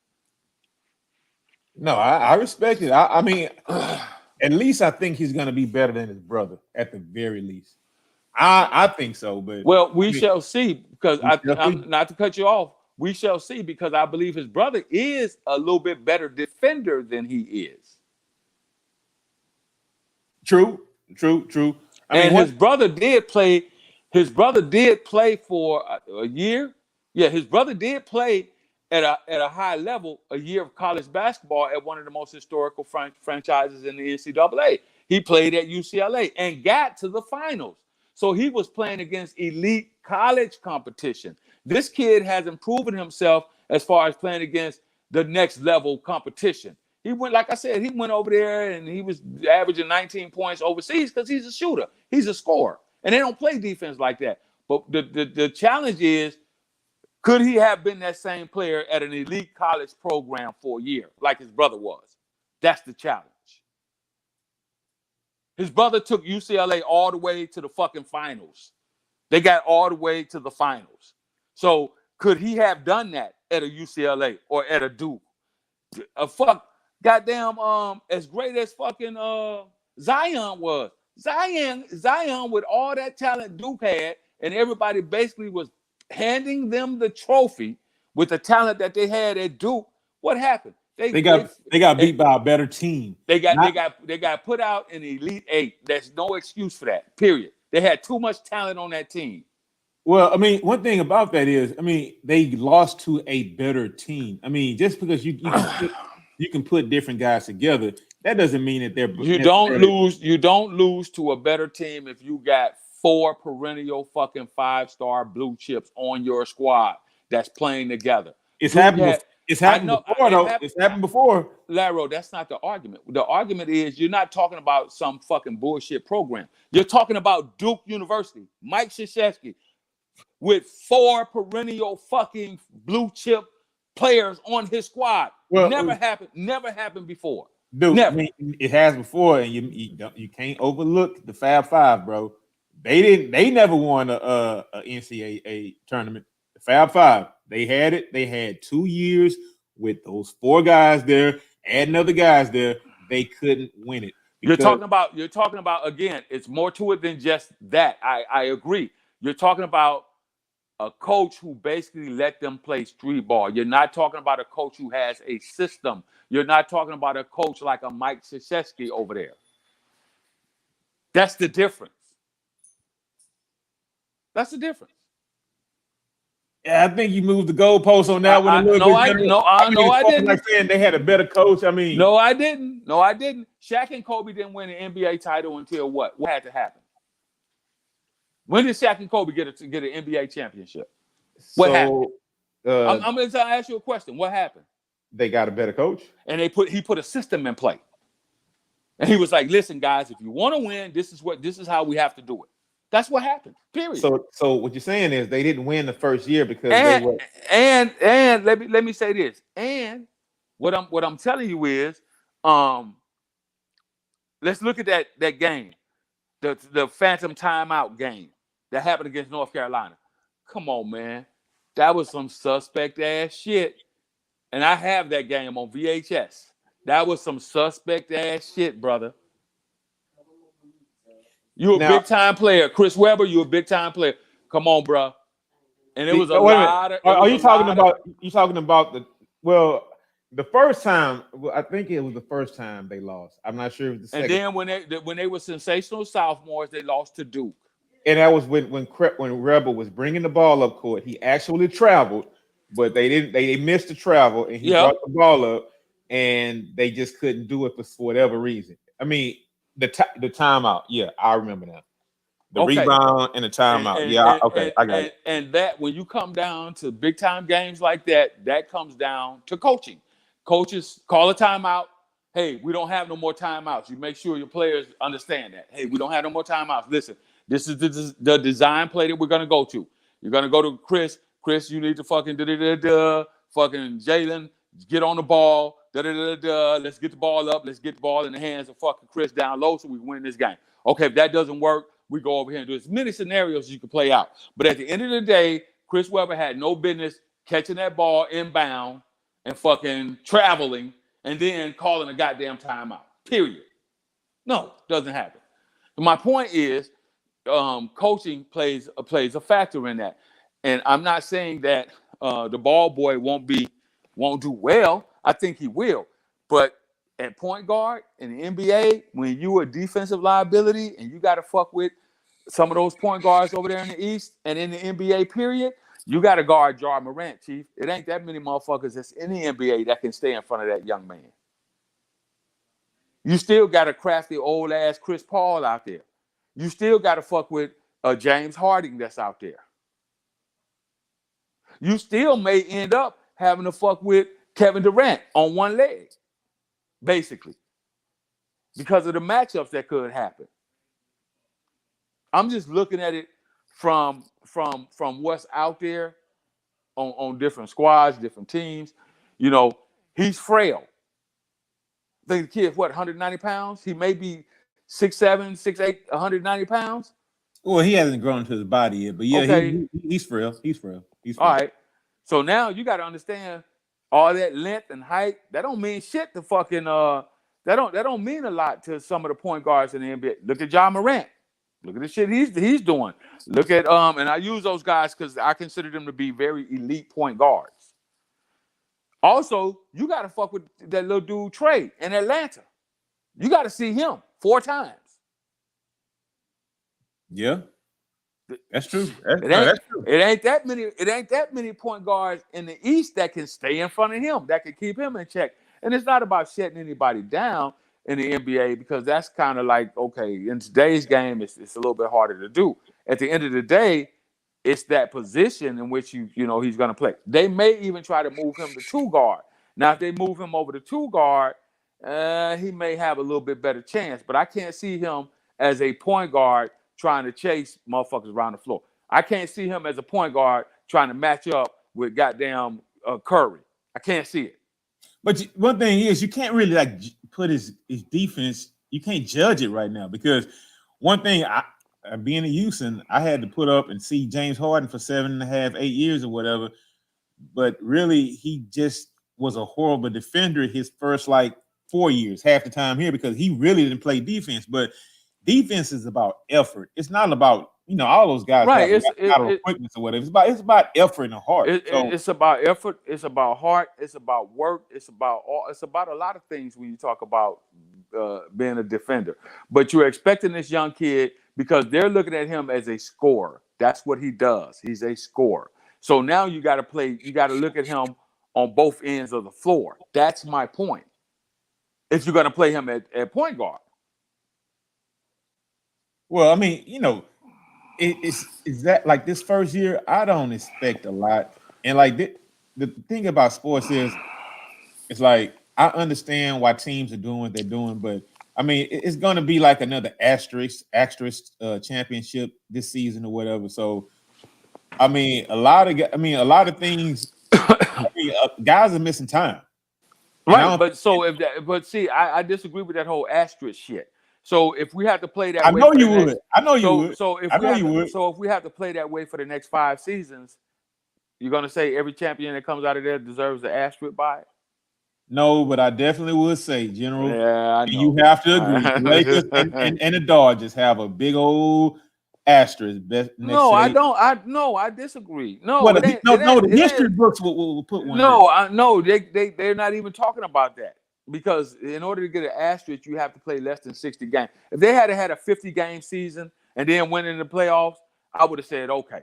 No, I respect it. I mean, at least I think he's going to be better than his brother, at the very least. I think so, but we shall see. Because I'm not to cut you off. We shall see, because I believe his brother is a little bit better defender than he is. True. His brother did play. His brother did play for a year. Yeah, his brother did play at a high level a year of college basketball at one of the most historical franchises in the NCAA. He played at UCLA and got to the finals. So he was playing against elite college competition. This kid hasn't proven himself as far as playing against the next level competition. He went, like I said, he went over there and he was averaging 19 points overseas because he's a shooter. He's a scorer. And they don't play defense like that. But the challenge is, could he have been that same player at an elite college program for a year like his brother was? That's the challenge. His brother took UCLA all the way to the fucking finals. They got all the way to the finals. So could he have done that at a UCLA or at a Duke? Goddamn, as great as fucking Zion was. Zion with all that talent Duke had, and everybody basically was handing them the trophy with the talent that they had at Duke. What happened? They got beat by a better team. They got put out in the Elite Eight. There's no excuse for that. Period. They had too much talent on that team. Well, I mean, one thing about that is, I mean, they lost to a better team. I mean, just because you can put different guys together, that doesn't mean that they're. You don't lose to a better team if you got 4 perennial fucking 5-star blue chips on your squad that's playing together. It's happened before. Laro, that's not the argument. The argument is you're not talking about some fucking bullshit program. You're talking about Duke University, Mike Krzyzewski, with 4 perennial fucking blue chip players on his squad. Well, never happened before. Dude, never. I mean, it has before, and you can't overlook the Fab Five, bro. They never won a NCAA tournament. The Fab Five, they had it. They had 2 years with those 4 guys there, adding other guys there. They couldn't win it. You're talking about again. It's more to it than just that. I agree. You're talking about a coach who basically let them play street ball. You're not talking about a coach who has a system. You're not talking about a coach like a Mike Krzyzewski over there. That's the difference. That's the difference. Yeah, I think you moved the goalpost on that one a little bit. I didn't. Like saying they had a better coach. I mean, no, I didn't. Shaq and Kobe didn't win an NBA title until what? What had to happen? When did Shaq and Kobe get an NBA championship? What happened? I'm going to ask you a question. What happened? They got a better coach, and he put a system in play. And he was like, "Listen, guys, if you want to win, this is how we have to do it." That's what happened. Period. So what you're saying is they didn't win the first year because and let me say this. And what I'm telling you is, let's look at that game, the phantom timeout game that happened against North Carolina. Come on, man, that was some suspect ass shit. And I have that game on VHS. That was some suspect ass shit, brother. You a Now- big time player, Chris Webber. You a big time player. Come on, bro. And it was a Wait a minute. lot of. Are you talking about? You talking about the? Well, the first time. I think it was the first time they lost. I'm not sure if the second. And then when they were sensational sophomores, they lost to Duke. And that was when Rebel was bringing the ball up court. He actually traveled, but they didn't. They missed the travel, and he brought the ball up, and they just couldn't do it for whatever reason. I mean, the timeout. Yeah, I remember that. The rebound and the timeout. I got it. And that when you come down to big time games like that, that comes down to coaching. Coaches call a timeout. Hey, we don't have no more timeouts. You make sure your players understand that. Hey, we don't have no more timeouts. Listen, this is the design play that we're gonna go to. You're gonna go to Chris. Chris, you need to fucking fucking Jalen, get on the ball. Let's get the ball up. Let's get the ball in the hands of fucking Chris down low so we win this game. Okay, if that doesn't work, we go over here and do as many scenarios you can play out. But at the end of the day, Chris Webber had no business catching that ball inbound and fucking traveling and then calling a goddamn timeout. Period. No, doesn't happen. My point is, coaching plays a factor in that. And I'm not saying that the ball boy won't do well. I think he will. But at point guard in the NBA, when you a defensive liability and you got to fuck with some of those point guards over there in the East and in the NBA period, you got to guard Ja Morant, Chief. It ain't that many motherfuckers that's in the NBA that can stay in front of that young man. You still got a crafty old ass Chris Paul out there. You still got to fuck with James Harden that's out there. You still may end up having to fuck with Kevin Durant on one leg, basically, because of the matchups that could happen. I'm just looking at it from what's out there on different squads, different teams. You know, he's frail. I think the kid's 190 pounds? He may be 6'7", 6'8", 190 pounds. Well, he hasn't grown to his body yet, but yeah, okay. he's frail. He's frail. All right. So now you got to understand all that length and height. That don't mean shit to fucking that don't mean a lot to some of the point guards in the NBA. Look at Ja Morant. Look at the shit he's doing. Look at and I use those guys because I consider them to be very elite point guards. Also, you got to fuck with that little dude Trey in Atlanta. You got to see him 4 times. Yeah, that's true. That's true. It ain't that many point guards in the East that can stay in front of him, that can keep him in check. And it's not about shutting anybody down in the NBA because that's kind of like, okay, in today's game, it's a little bit harder to do. At the end of the day, it's that position in which you know he's going to play. They may even try to move him to 2 guard. Now, if they move him over to 2 guard, he may have a little bit better chance. But I can't see him as a point guard trying to chase motherfuckers around the floor. I can't see him as a point guard trying to match up with goddamn Curry. I can't see it. But one thing is, you can't really like put his defense. You can't judge it right now because one thing, being in Houston, I had to put up and see James Harden for 7.5, 8 years or whatever. But really, he just was a horrible defender his first like 4 years, half the time here, because he really didn't play defense. But defense is about effort. It's not about, you know, all those guys right. It's quickness or whatever. It's about effort and heart. It's about effort. It's about heart. It's about work. It's about a lot of things when you talk about being a defender. But you're expecting this young kid because they're looking at him as a scorer. That's what he does. He's a scorer. So now you got to look at him on both ends of the floor. That's my point. If you're going to play him at point guard. Well, I mean, you know, is that like this first year? I don't expect a lot. And like the thing about sports is, it's like I understand why teams are doing what they're doing, but I mean, it's going to be like another asterisk championship this season or whatever. So, I mean, a lot of things. Guys are missing time, right? But see, I disagree with that whole asterisk shit. So if we have to play that, way you would. So if we have to play that way for the next 5 seasons, you're gonna say every champion that comes out of there deserves the asterisk by it? No, but I definitely would say, General, Yeah, I know. you have to agree. The Lakers and the Dodgers have a big old asterisk. No, I don't. I disagree. No, Well, it ain't. the history books will put one. No, they're not even talking about that, because in order to get an asterisk, you have to play less than 60 games. If they had a 50-game season and then went into the playoffs, I would have said, okay,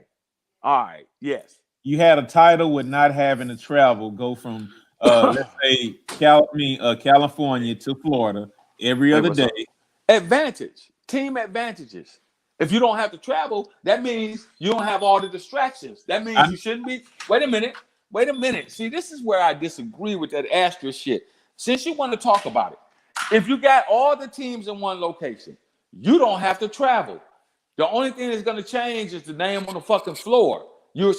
all right, yes. You had a title with not having to travel, go from let's say California to Florida every other day. Team advantages. If you don't have to travel, that means you don't have all the distractions. That means you shouldn't be. Wait a minute. See, this is where I disagree with that asterisk shit. Since you want to talk about it, if you got all the teams in one location, you don't have to travel. The only thing that's going to change is the name on the fucking floor. You're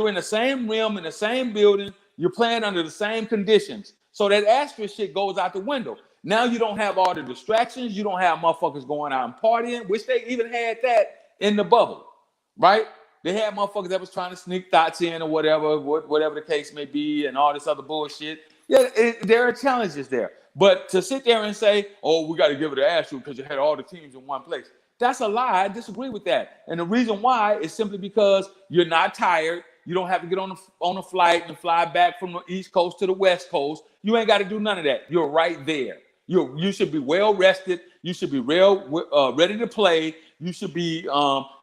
in the same realm, in the same building. You're playing under the same conditions. So that asterisk shit goes out the window. Now you don't have all the distractions. You don't have motherfuckers going out and partying, which they even had that in the bubble, right? They had motherfuckers that was trying to sneak thoughts in or whatever the case may be, and all this other bullshit. Yeah, there are challenges there. But to sit there and say, oh, we got to give it an asterisk because you had all the teams in one place, that's a lie. I disagree with that. And the reason why is simply because you're not tired. You don't have to get on a flight and fly back from the East Coast to the West Coast. You ain't got to do none of that. You're right there. You should be well rested. You should be ready to play. You should be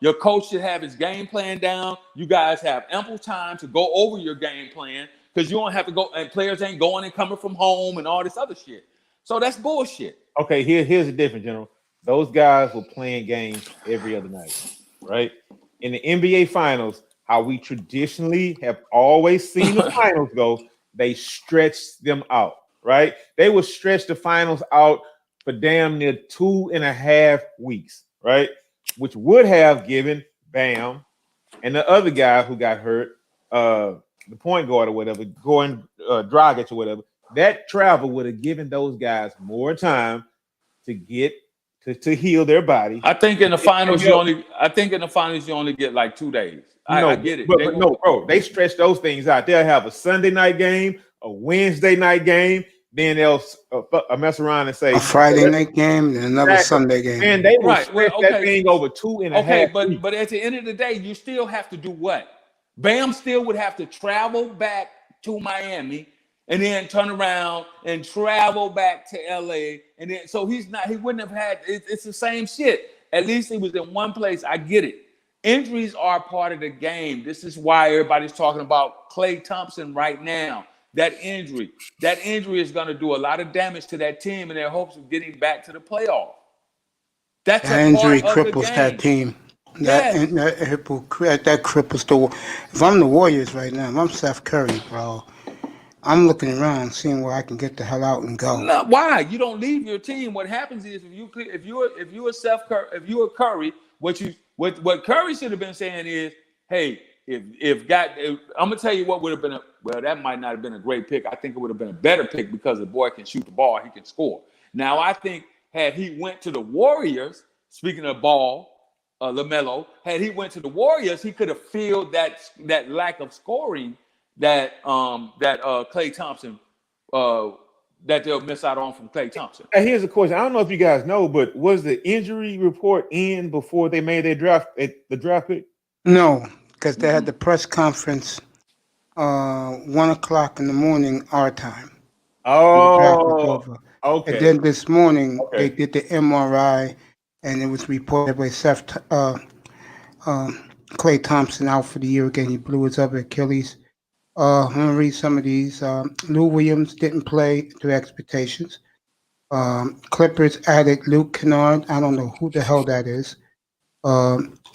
your coach should have his game plan down. You guys have ample time to go over your game plan, because you don't have to go, and players ain't going and coming from home and all this other shit. So that's bullshit. Okay, here's the difference, General. Those guys were playing games every other night, right? In the NBA Finals, how we traditionally have always seen the finals go, they stretched them out, right? They would stretch the finals out for damn near 2.5 weeks, right? Which would have given Bam and the other guy who got hurt, the point guard or whatever, Dragic or whatever, that travel would have given those guys more time to get to heal their body. I think in the finals you only get like 2 days. I get it. But no, bro, they stretch those things out. They'll have a Sunday night game, a Wednesday night game, then they'll mess around and say a Friday night game and another Sunday game. And they will stretch that thing over 2.5 weeks. But at the end of the day, you still have to do what? Bam still would have to travel back to Miami and then turn around and travel back to LA. And then he wouldn't have had it's the same shit. At least he was in one place. I get it. Injuries are part of the game. This is why everybody's talking about Klay Thompson right now. That injury is going to do a lot of damage to that team in their hopes of getting back to the playoff. That injury cripples that team. That cripples the. If I'm the Warriors right now, if I'm Steph Curry, bro, I'm looking around, seeing where I can get the hell out and go. No, why? You don't leave your team. What happens is if you're Steph Curry, if you're Curry, what Curry should have been saying is, hey, I'm gonna tell you what would have been that might not have been a great pick. I think it would have been a better pick because the boy can shoot the ball, he can score. Now I think had he went to the Warriors, speaking of ball, LaMelo, had he went to the Warriors, he could have filled that lack of scoring that Klay Thompson that they'll miss out on from Klay Thompson. Here's a question. I don't know if you guys know, but was the injury report in before they made their draft pick? No, because they had the press conference 1:00 in the morning our time. Oh, okay. And then this morning they did the MRI, and it was reported by Klay Thompson out for the year again. He blew his upper Achilles. I'm going to read some of these. Lou Williams didn't play to expectations. Clippers added Luke Kennard. I don't know who the hell that is.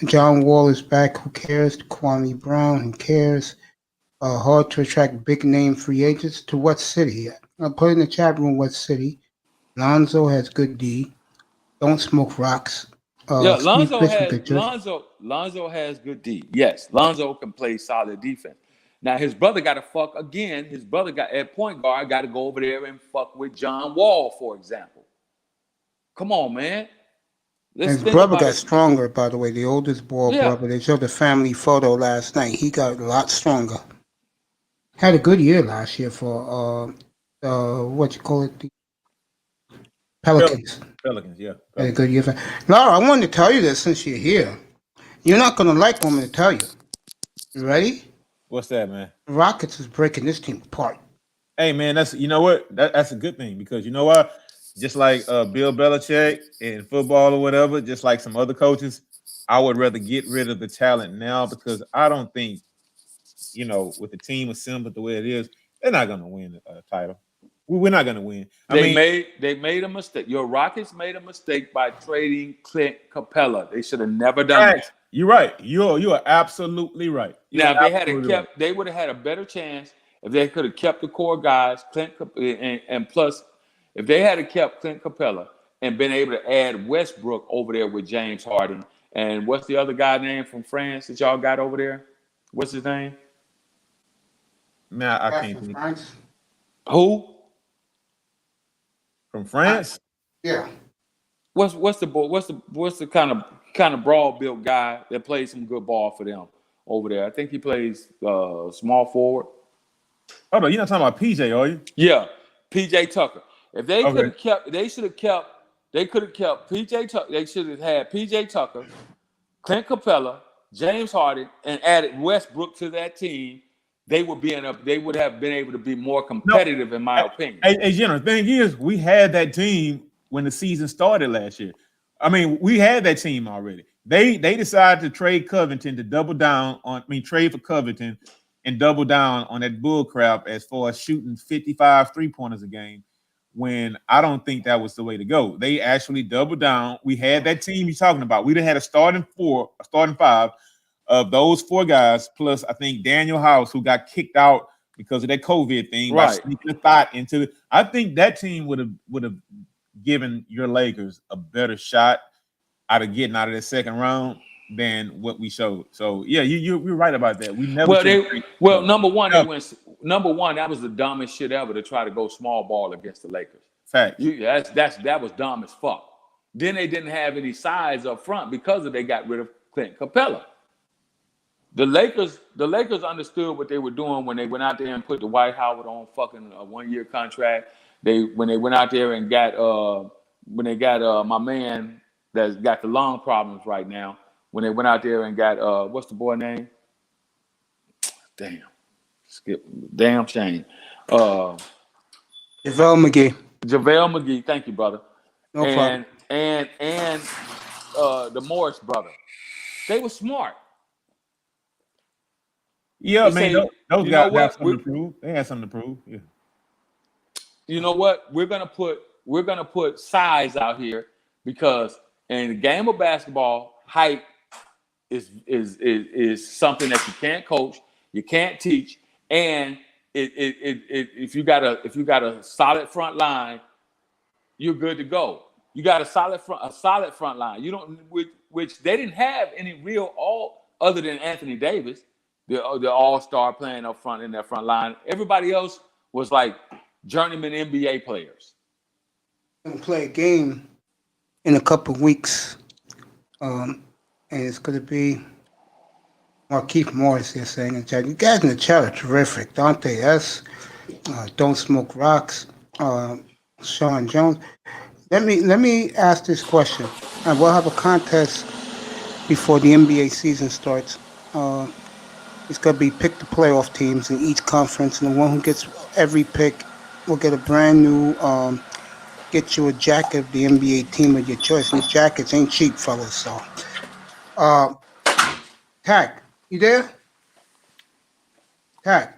John Wall is back. Who cares? Kwame Brown. Who cares? Hard to attract big-name free agents. To what city? I'll put in the chat room what city. Lonzo has good D. Don't smoke rocks. Lonzo has good D. Yes, Lonzo can play solid defense. Now his brother got to fuck again. His brother got at point guard got to go over there and fuck with John Wall, for example. Come on, man. His brother got stronger, by the way. The oldest brother. They showed the family photo last night. He got a lot stronger. Had a good year last year for what you call it, the Pelicans. Pelicans, yeah. Had a good year. Laura, I wanted to tell you this since you're here. You're not gonna like what I'm gonna tell you. You ready? What's that, man? The Rockets is breaking this team apart. Hey, man, that's you know what? That's a good thing because you know what? Just like Bill Belichick in football or whatever, just like some other coaches, I would rather get rid of the talent now because I don't think, you know, with the team assembled the way it is, they're not going to win a title. We're not going to win. They made a mistake. Your Rockets made a mistake by trading Clint Capella. They should have never done that. You're right. You are absolutely right. Now, if they had kept, they would have had a better chance if they could have kept the core guys, and plus, if they had kept Clint Capella and been able to add Westbrook over there with James Harden, and what's the other guy name from France that y'all got over there? What's his name? Nah, I can't think. France? Who? From France? Yeah. What's the kind of broad built guy that plays some good ball for them over there? I think he plays small forward. Oh no, you're not talking about PJ, are you? Yeah, PJ Tucker. If they could have kept, they could have kept PJ Tucker. They should have had PJ Tucker, Clint Capella, James Harden, and added Westbrook to that team. They would have been able to be more competitive, in my opinion. Hey, Jenner, the thing is, we had that team when the season started last year. I mean, we had that team already. They decided to trade Covington to double down on. Trade for Covington and double down on that bull crap as far as shooting 55 3-pointers a game. When I don't think that was the way to go. They actually doubled down. We had that team you're talking about. We'd have had a starting five of those four guys, plus I think Daniel House, who got kicked out because of that COVID thing, by sneaking a thought into it. I think that team would have given your Lakers a better shot out of getting out of the second round than what we showed. So yeah, you're right about that. We never. Number one, that was the dumbest shit ever to try to go small ball against the Lakers. Fact. That was dumb as fuck. Then they didn't have any size up front because they got rid of Clint Capella. The Lakers understood what they were doing when they went out there and put Dwight Howard on fucking a 1-year contract. When they went out there and got my man that's got the lung problems right now. When they went out there and got what's the boy name? Damn shame. JaVale McGee. Thank you, brother. No problem. And the Morris brother. They were smart. Yeah, man. Those guys have something to prove. They had something to prove. Yeah. You know what? We're gonna put size out here because in the game of basketball, height is something that you can't coach, you can't teach, and if you got a solid front line, you're good to go. You got a solid front line. You don't, which they didn't have any real other than Anthony Davis, the all-star playing up front in that front line. Everybody else was like journeyman NBA players. I'm gonna play a game in a couple of weeks, and it's gonna be Markieff Morris here saying in chat. You guys in the chat are terrific, Dante S. Don't Smoke Rocks, Sean Jones. Let me ask this question, and we'll have a contest before the NBA season starts. It's going to be pick the playoff teams in each conference, and the one who gets every pick will get a brand new, get you a jacket of the NBA team of your choice. These jackets ain't cheap, fellas. So, Tag, you there? Tag.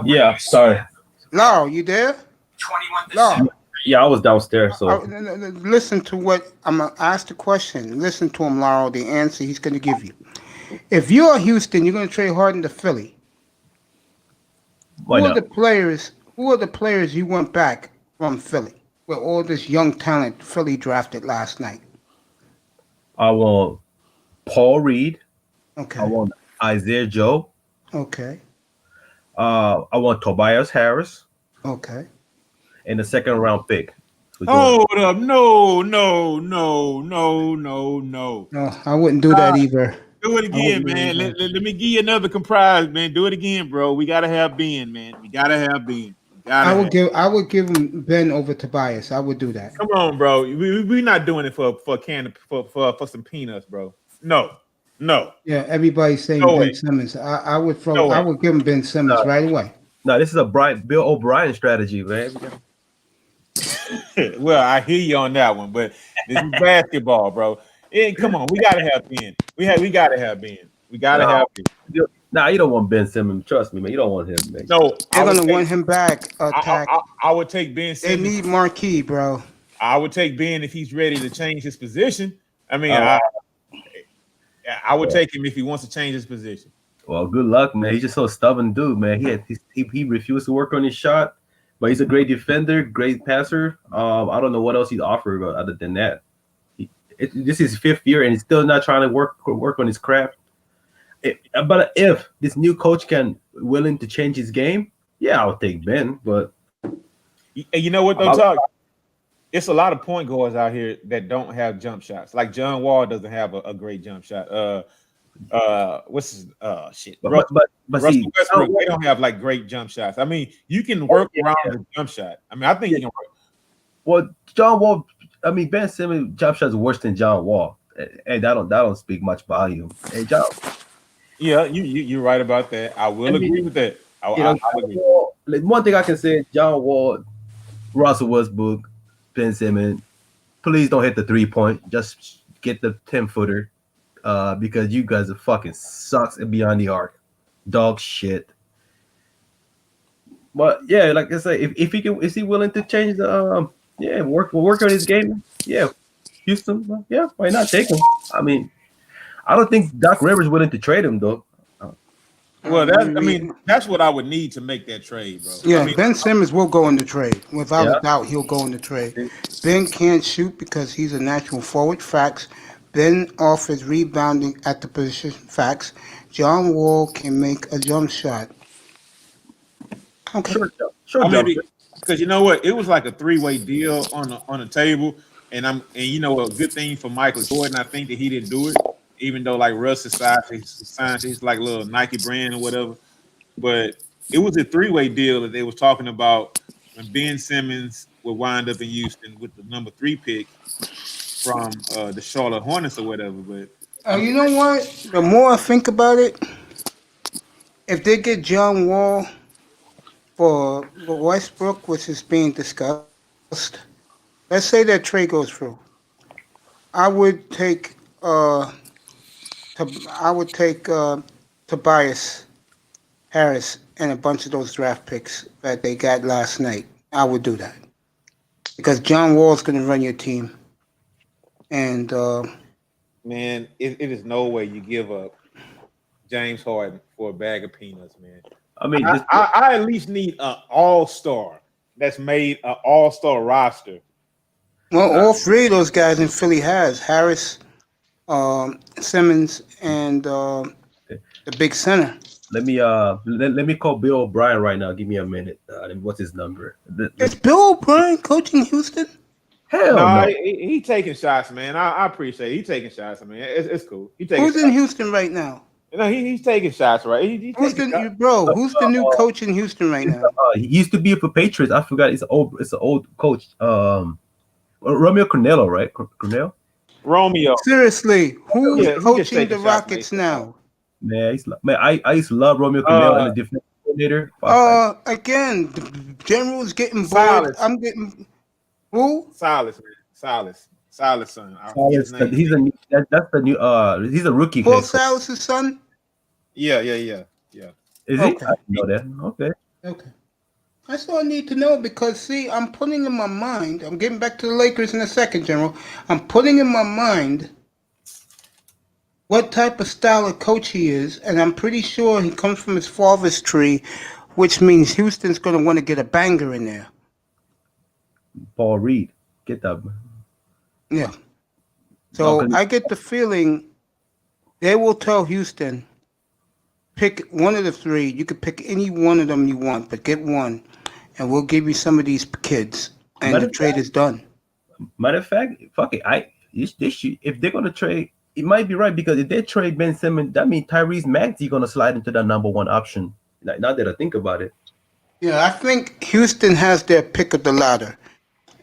Yeah, sorry. Laurel, you there? 21. Laurel. Yeah, I was downstairs. So listen to what I'm going to ask the question. Listen to him, Laurel, the answer he's going to give you. If you're Houston, you're going to trade Harden to Philly. Why Who not? are the players you want back from Philly with all this young talent Philly drafted last night? I want Paul Reed. Okay. I want Isaiah Joe. Okay. I want Tobias Harris Okay. and the second round pick. Hold up. No. No, I wouldn't do that either. Do it again, man. Let me give you another comprise, man. Do it again, bro. We gotta have Ben, man. We gotta have Ben. I would give him Ben over Tobias. I would do that. Come on, bro. We not doing it for a can for some peanuts, bro. No. Yeah, everybody's saying No Ben way. Simmons. I would throw. No way. I would give him Ben Simmons right away. No, this is a Bill O'Brien strategy, man. Well, I hear you on that one, but this is basketball, bro. Come on, we gotta have Ben. We gotta have Ben. We gotta have Ben. Nah, you don't want Ben Simmons. Trust me, man. You don't want him, man. No, They're gonna want him back. Attack. I would take Ben They Simmons. need Marquis, bro. I would take Ben if he's ready to change his position. I mean, I would take him if he wants to change his position. Well, good luck, man. He's just so stubborn, dude, man. He refused to work on his shot, but he's a great defender, great passer. I don't know what else he's offered other than that. This is his 5th year, and he's still not trying to work on his craft. But if this new coach willing to change his game, yeah, I'll take Ben. But you know what though, Tuck? It's a lot of point guards out here that don't have jump shots. Like John Wall doesn't have a great jump shot. What's his shit? But Russell see, Westbrook, they don't have like great jump shots. I mean, you can work around the jump shot. I mean, I think you can work. Well, John Wall. I mean, Ben Simmons jump shots worse than John Wall, and that don't speak much volume. Hey, John. Yeah, you're right about that. I will agree with that. I agree. One thing I can say: John Wall, Russell Westbrook, Ben Simmons. Please don't hit the 3-point. Just get the 10-footer, because you guys are fucking sucks and beyond the arc, dog shit. But yeah, like I say, is he willing to change the work on his game? Yeah, Houston. Well, yeah, why not take him? I mean, I don't think Doc Rivers willing to trade him though. Well, that's what I would need to make that trade, bro. Yeah, I mean, Ben Simmons will go in the trade. Without a doubt, he'll go in the trade. Ben can't shoot because he's a natural forward. Facts. Ben offers rebounding at the position. Facts. John Wall can make a jump shot. Okay. Sure. I mean, because you know what, it was like a 3-way deal on the table, and you know, a good thing for Michael Jordan, I think that he didn't do it, even though like Russ signed his like little Nike brand or whatever. But it was a 3-way deal that they was talking about when Ben Simmons would wind up in Houston with the number 3 pick from the Charlotte Hornets or whatever. But You know what? The more I think about it, if they get John Wall for Westbrook, which is being discussed, let's say that trade goes through, I would take Tobias Harris and a bunch of those draft picks that they got last night. I would do that because John Wall's going to run your team, and man, it is no way you give up James Harden for a bag of peanuts, man. I mean, I at least need an all-star that's made an all-star roster. Well, all 3 of those guys in Philly has Harris, Simmons, and the big center. let me call Bill O'Brien right now. Give me a minute. What's his number? Is Bill O'Brien coaching Houston? Hell no. He taking shots, man. I appreciate it. He taking shots. I mean, it's cool. Who's in Houston right now? No, he's taking shots, right? Who's the new coach in Houston right now? He used to be for Patriots. I forgot. It's an old coach. Romeo Cornello, right? Cornell. Romeo. Seriously, who's coaching the shots, Rockets man. now? Man, I used to love Romeo Cornell and the defensive coordinator. Again, the general's getting bored. Silas. I'm getting who? Silas, man. Silas' son. He's the new. He's a rookie. Paul Silas' son? Yeah. Is he? Okay. I didn't know that. Okay. That's all I need to know because, see, I'm putting in my mind, I'm getting back to the Lakers in a second, General. I'm putting in my mind what type of style of coach he is, and I'm pretty sure he comes from his father's tree, which means Houston's going to want to get a banger in there. Paul Reed, get that. Yeah. So I get the feeling they will tell Houston, pick one of the 3. You could pick any one of them you want, but get one, and we'll give you some of these kids, and the trade is done. Matter of fact, fuck it. If they're gonna trade, it might be right because if they trade Ben Simmons, that means Tyrese Maxey gonna slide into that number 1 option. Now that I think about it, Yeah, I think Houston has their pick of the ladder.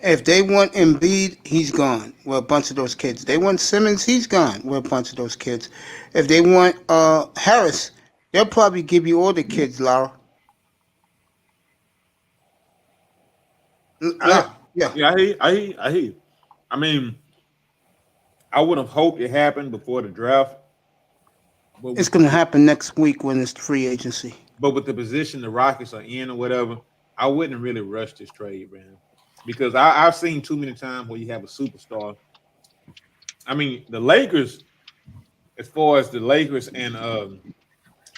If they want Embiid, he's gone with a bunch of those kids. They want Simmons, he's gone with a bunch of those kids. If they want Harris, they'll probably give you all the kids, Lara. I Yeah. Yeah, I hear you. I mean, I would have hoped it happened before the draft, but It's going to happen next week when it's free agency. But with the position the Rockets are in or whatever, I wouldn't really rush this trade, man, because I've seen too many times where you have a superstar. I mean, the Lakers, as far as the Lakers and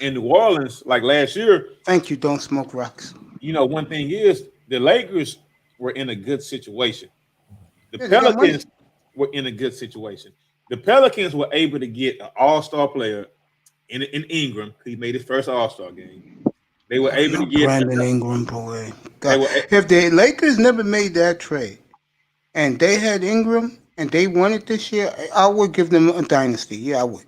in New Orleans, like last year. Thank you. Don't smoke rocks. You know, one thing is the Lakers were in a good situation. The Yeah, they got money. Pelicans were in a good situation. The Pelicans were able to get an all-star player in Ingram. He made his first all-star game. They were able to get Brandon Ingram, boy. God. If the Lakers never made that trade and they had Ingram and they won it this year, I would give them a dynasty. Yeah, I would.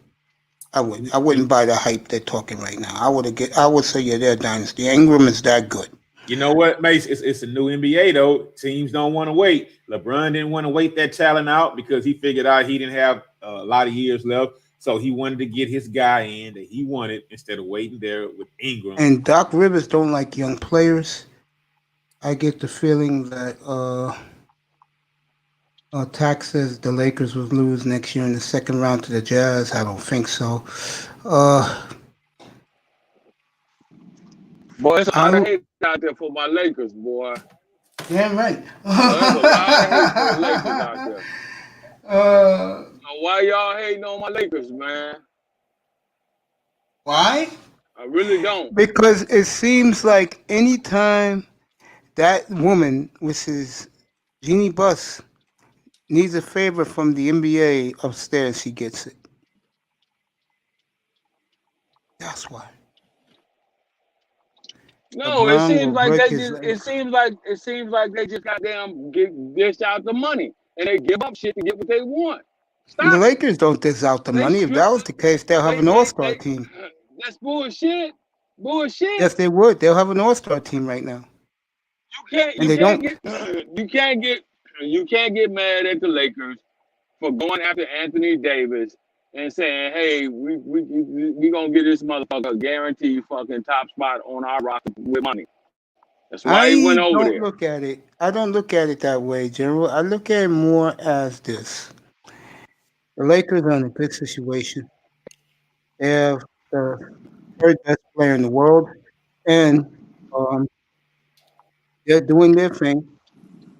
I wouldn't buy the hype they're talking right now. I would say, yeah, they're a dynasty. Ingram is that good. You know what, Mace? It's a new NBA, though. Teams don't want to wait. LeBron didn't want to wait that talent out because he figured out he didn't have a lot of years left. So he wanted to get his guy in that he wanted instead of waiting there with Ingram. And Doc Rivers don't like young players. I get the feeling that Tax says the Lakers will lose next year in the second round to the Jazz. I don't think so. Boy, it's a lot of hate out there for my Lakers, boy. Damn right. There's a lot of hate for the Lakers out there. So why y'all hating on my Lakers, man? Why? I really don't. Because it seems like anytime that woman, which is Jeannie Buss, needs a favor from the NBA upstairs, she gets it. That's why. No, LeBron it seems will like break they his just. leg. It seems like they just goddamn dish out the money and they give up shit to get what they want. The Stop. Lakers don't dish out the money. If that was the case, they'll have an all-star team. That's bullshit. Bullshit. Yes, they would. They'll have an all-star team right now. You can't get mad at the Lakers for going after Anthony Davis and saying, "Hey, we gonna get this motherfucker a guaranteed fucking top spot on our roster with money." That's why he went over there. I don't look at it that way, General. I look at it more as this: the Lakers are in a good situation. They have the third best player in the world, and they're doing their thing.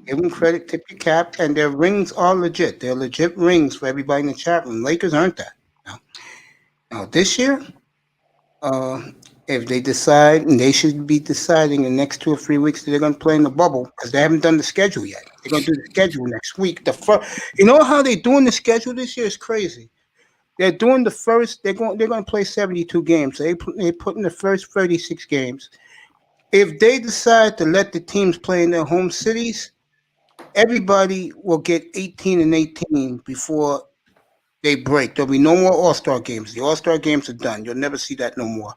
Give them credit, tip your cap, and their rings are legit. They're legit rings for everybody in the chat room. Lakers aren't that. Now this year, if they decide, and they should be deciding in the next 2 or 3 weeks that they're going to play in the bubble because they haven't done the schedule yet. They're going to do the schedule next week. You know how they're doing the schedule this year is crazy. They're doing the first. They're going to play 72 games. So they put in the first 36 games. If they decide to let the teams play in their home cities, everybody will get 18 and 18 before they break. There'll be no more All-Star games. The All-Star games are done. You'll never see that no more.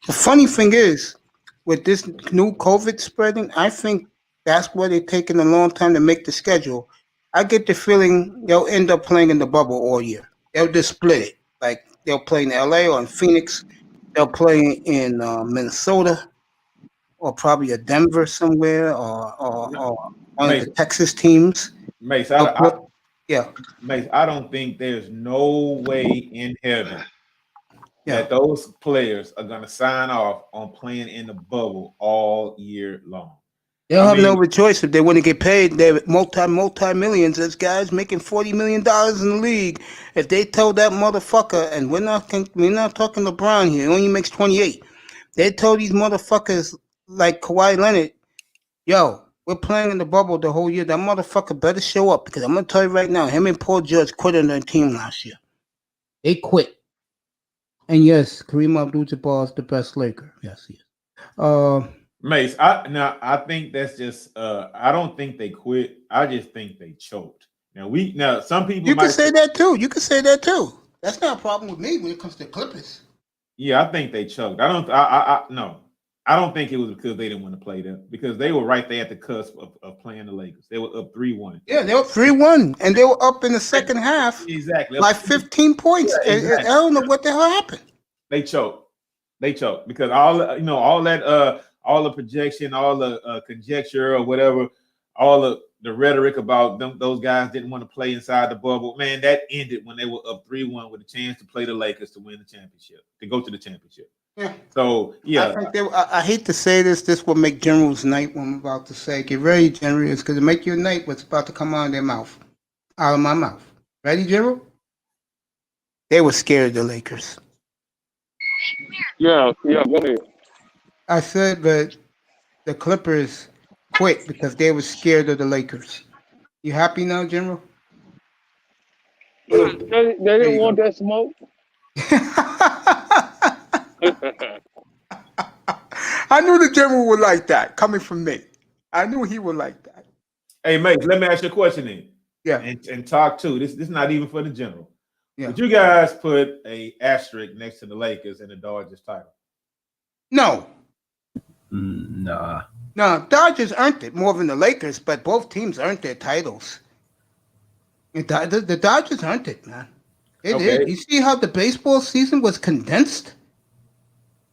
The funny thing is, with this new COVID spreading, I think that's why they're taking a long time to make the schedule. I get the feeling they'll end up playing in the bubble all year. They'll just split it. Like they'll play in LA or in Phoenix. They'll play in Minnesota or probably a Denver somewhere or one of the Texas teams. Mace, Mace, I don't think there's no way in heaven that those players are going to sign off on playing in the bubble all year long. They'll have no choice if they want to get paid. They're multi-millions. There's guys making $40 million in the league. If they told that motherfucker, and we're not talking LeBron here, he only makes 28. They told these motherfuckers like Kawhi Leonard, yo, we're playing in the bubble the whole year. That motherfucker better show up because I'm going to tell you right now, him and Paul George quit on their team last year. They quit. And yes, Kareem Abdul-Jabbar is the best Laker. Yes, he is. Mace, I think that's just I don't think they quit. I just think they choked. Now some people You can say that too. You can say that too. That's not a problem with me when it comes to Clippers. Yeah, I think they choked. I no. I don't think it was because they didn't want to play them, because they were right there at the cusp of playing the Lakers. They were up 3-1. Yeah, they were 3-1, and they were up in the second half Exactly. by 15 points. Yeah, exactly. I don't know what the hell happened. They choked because all the projection, all the conjecture or whatever, all the rhetoric about those guys didn't want to play inside the bubble. Man, that ended when they were up 3-1 with a chance to play the Lakers to win the championship, to go to the championship. Yeah. So yeah, I hate to say this. This will make General's night. What I'm about to say. Get ready, General. It's going to make your night. What's about to come out of their mouth, out of my mouth. Ready, General? They were scared of the Lakers. Yeah, go ahead. I said that the Clippers quit because they were scared of the Lakers. You happy now, General? They didn't want that smoke. I knew the General would like that coming from me. I knew he would like that. hey, mate, let me ask you a question then. Yeah. And talk too. This is not even for the General. Yeah. Would you guys put a asterisk next to the Lakers in the Dodgers title? No. Nah. No, Dodgers earned it more than the Lakers, but both teams earned their titles. The Dodgers earned it, man. It Okay. is. You see how the baseball season was condensed?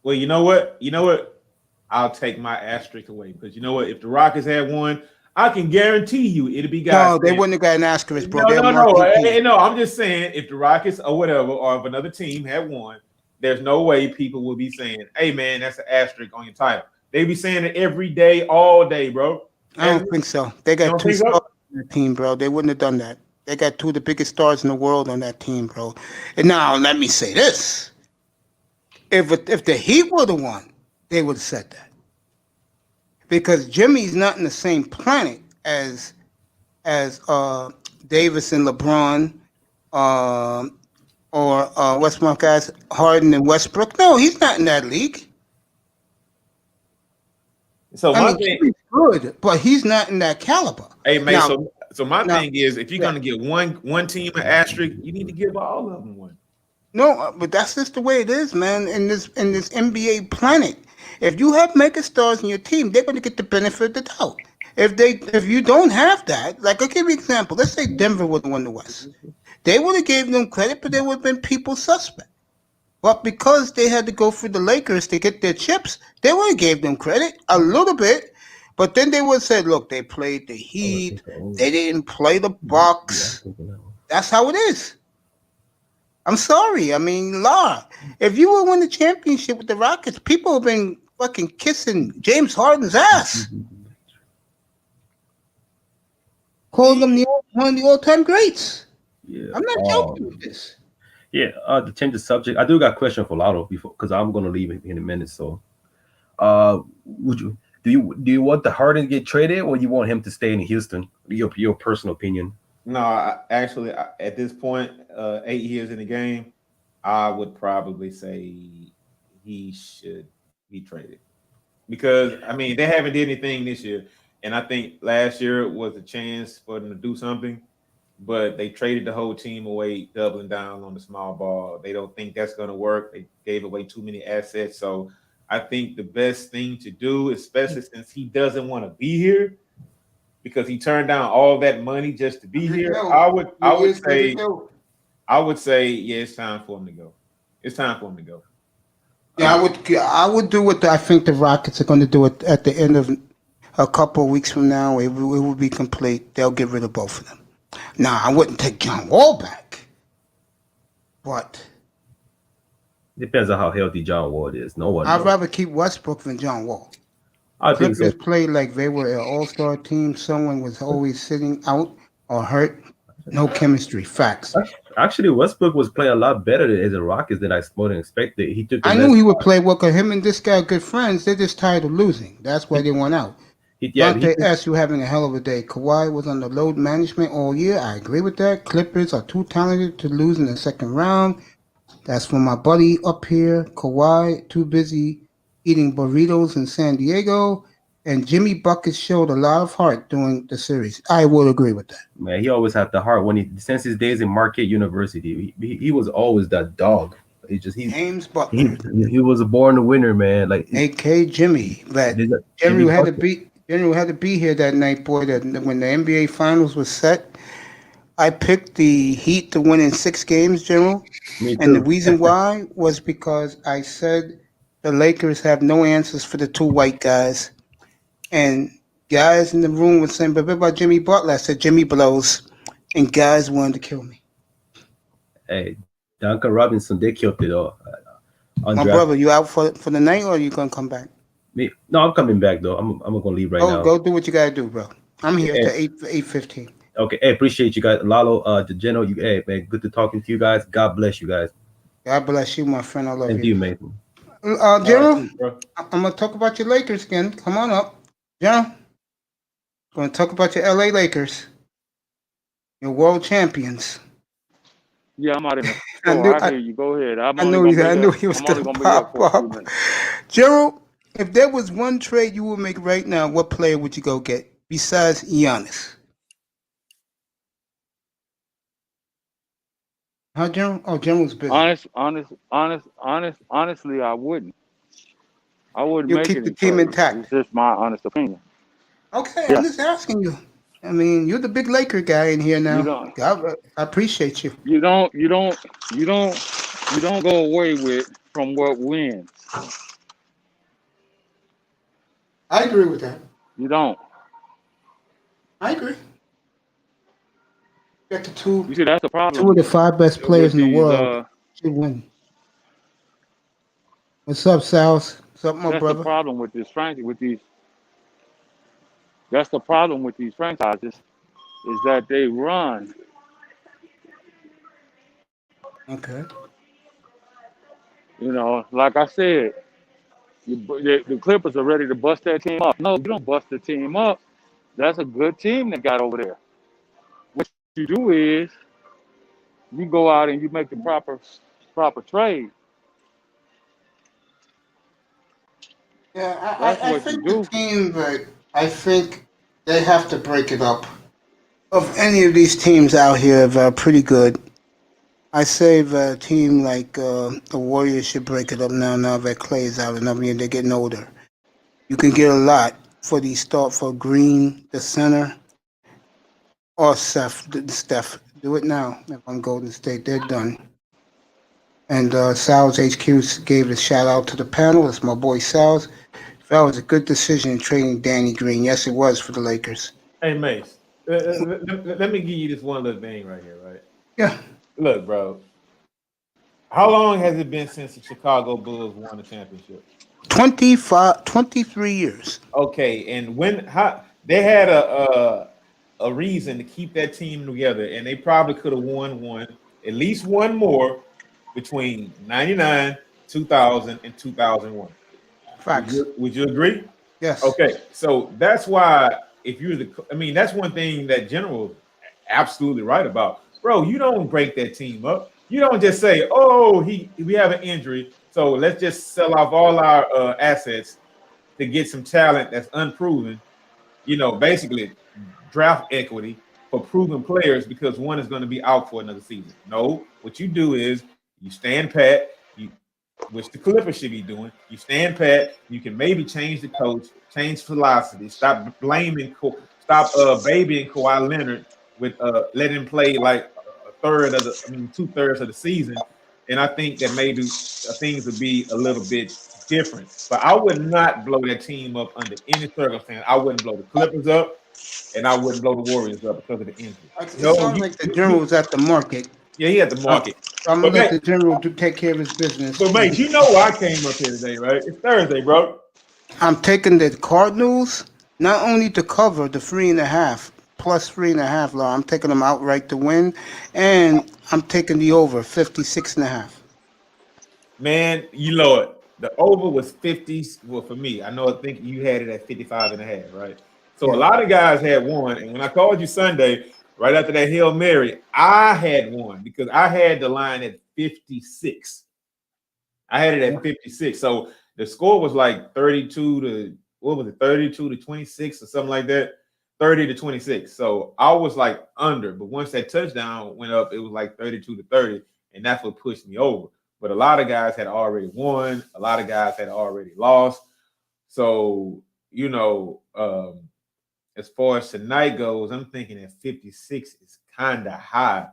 Well, you know what? I'll take my asterisk away, because you know what? If the Rockets had won, I can guarantee you it'd be guys. No, they wouldn't have got an asterisk, bro. No. I'm just saying, if the Rockets or whatever, or if another team had won, there's no way people would be saying, "Hey, man, that's an asterisk on your title." They be saying it every day, all day, bro. I don't think so. They got two stars on that team, bro. They wouldn't have done that. They got two of the biggest stars in the world on that team, bro. And now let me say this: if the Heat would have won, they would have said that, because Jimmy's not in the same planet as Davis and LeBron, or what's my guys, Harden and Westbrook. No, he's not in that league. So I mean, Jimmy's good, but he's not in that caliber. Hey, man. Now, So my thing is, if you're gonna give one team an asterisk, you need to give all of them one. No, but that's just the way it is, man. In this NBA planet, if you have mega stars in your team, they're going to get the benefit of the doubt. If you don't have that, like, I'll give you an example. Let's say Denver would have won the West. They would have gave them credit, but they would have been people suspect. But because they had to go through the Lakers to get their chips, they would have gave them credit a little bit. But then they would have said, look, they played the Heat. They didn't play the Bucks. That's how it is. I'm sorry. I mean, if you would win the championship with the Rockets, people have been fucking kissing James Harden's ass. Calling him one of the all-time greats. Yeah. I'm not joking with this. Yeah, to change the subject, I do got a question for Lotto before, because I'm gonna leave in a minute. So, do you want the Harden to get traded, or you want him to stay in Houston? Your personal opinion. No, actually, at this point, 8 years in the game, I would probably say he should be traded, because I mean they haven't did anything this year, and I think last year was a chance for them to do something. But they traded the whole team away, doubling down on the small ball. They don't think that's going to work. They gave away too many assets. So I think the best thing to do, especially since he doesn't want to be here, because he turned down all that money just to be here, I would say, yeah, it's time for him to go. It's time for him to go. Yeah, I would do what I think the Rockets are going to do at the end of a couple of weeks from now. It will be complete. They'll get rid of both of them. Now, I wouldn't take John Wall back, but depends on how healthy John Wall is. No one. I'd rather keep Westbrook than John Wall. I think so. Clippers played like they were an all-star team. Someone was always sitting out or hurt. No chemistry. Facts. Actually, Westbrook was playing a lot better as a Rockets than I more than expected. He took. I knew he would play well, because him and this guy are good friends. They're just tired of losing. That's why they went out. Dante S., you having a hell of a day. Kawhi was under load management all year. I agree with that. Clippers are too talented to lose in the second round. That's for my buddy up here. Kawhi, too busy eating burritos in San Diego. And Jimmy Buckets showed a lot of heart during the series. I would agree with that. Man, he always had the heart. Since his days in Marquette University, he was always that dog. James Butler, he was a born winner, man. Like A.K. Jimmy. That Jimmy General had to Butler. be General had to be here that night, boy. That when the NBA Finals was set, I picked the Heat to win in 6 games, General. Me And the too. reason why was because I said the Lakers have no answers for the 2 white guys. And guys in the room were saying, but what about Jimmy Butler? I said, Jimmy blows. And guys wanted to kill me. Hey, Duncan Robinson, they killed it all. My brother, you out for the night or are you going to come back? Me? No, I'm coming back though. I'm gonna leave right now. Go do what you got to do, bro. I'm here Yeah. to 8:15. Okay, hey, appreciate you guys. Lalo, the General, hey man, good to talking to you guys. God bless you guys. God bless you, my friend. I love Thank you. you, man. General, I'm going to talk about your Lakers again. Come on up. General, going to talk about your LA Lakers. Your world champions. Yeah, I'm out in the store. I hear you. Go ahead. I knew he was going to pop up. Gerald, if there was one trade you would make right now, what player would you go get besides Giannis? Huh, General? Oh, General's busy. Honestly, I wouldn't. I wouldn't You'll make keep any the team trades. intact. It's just my honest opinion. Okay, Yeah. I'm just asking you. I mean, you're the big Laker guy in here now. You don't. God, I appreciate you. You don't go away with from what wins. I agree with that. You don't. I agree. Got the two. You see, that's the problem. 2 of the 5 best players in the world should win. What's up, Sal's? What's up, my That's brother? the problem with this That's the problem with these franchises, is that they run. Okay. You know, like I said, the Clippers are ready to bust that team up. No, you don't bust the team up. That's a good team that got over there. What you do is you go out and you make the proper trade. Yeah, That's I what you think the do. team, but I think they have to break it up. Of any of these teams out here, are pretty good. I say a team like the Warriors should break it up now that Clay is out and they're getting older. You can get a lot for for Green, the center, or Steph. Do it now. If I'm Golden State, they're done. And Sal's HQ gave a shout out to the panel. It's my boy Sal's. That was a good decision in trading Danny Green. Yes, it was for the Lakers. Hey, Mace, let me give you this one little thing right here, right? Yeah. Look, bro. How long has it been since the Chicago Bulls won the championship? 23 years. Okay, and they had a reason to keep that team together, and they probably could have won at least one more between 99, 2000, and 2001. Facts. Would you agree? Yes. Okay, so that's why that's one thing that General absolutely right about. Bro, you don't break that team up. You don't just say, oh, we have an injury, so let's just sell off all our assets to get some talent that's unproven. Basically draft equity for proven players because one is going to be out for another season. No, what you do is you stand pat, which the Clippers should be doing. You stand pat. You can maybe change the coach, change philosophy. Stop babying Kawhi Leonard with letting him play like two-thirds of the season. And I think that maybe things would be a little bit different. But I would not blow that team up under any circumstance. I wouldn't blow the Clippers up, and I wouldn't blow the Warriors up because of the injury. It sounds like the General was at the market. Yeah, he at the market. I'm going to let the General take care of his business. So, mate, you know why I came up here today, right? It's Thursday, bro. I'm taking the Cardinals not only to cover the 3.5 plus 3.5 law. I'm taking them outright to win, and I'm taking the over 56.5. Man, you know it. The over was 50. Well, for me, I think you had it at 55.5, right? So a lot of guys had one, and when I called you Sunday, right after that Hail Mary, I had one because I had the line at 56. I had it at 56. So the score was like 32 to 26 or something like that. 30 to 26. So I was like under, but once that touchdown went up, it was like 32 to 30, and that's what pushed me over. but a lot of guys had already won. A lot of guys had already lost. So, as far as tonight goes, I'm thinking that 56 is kind of high,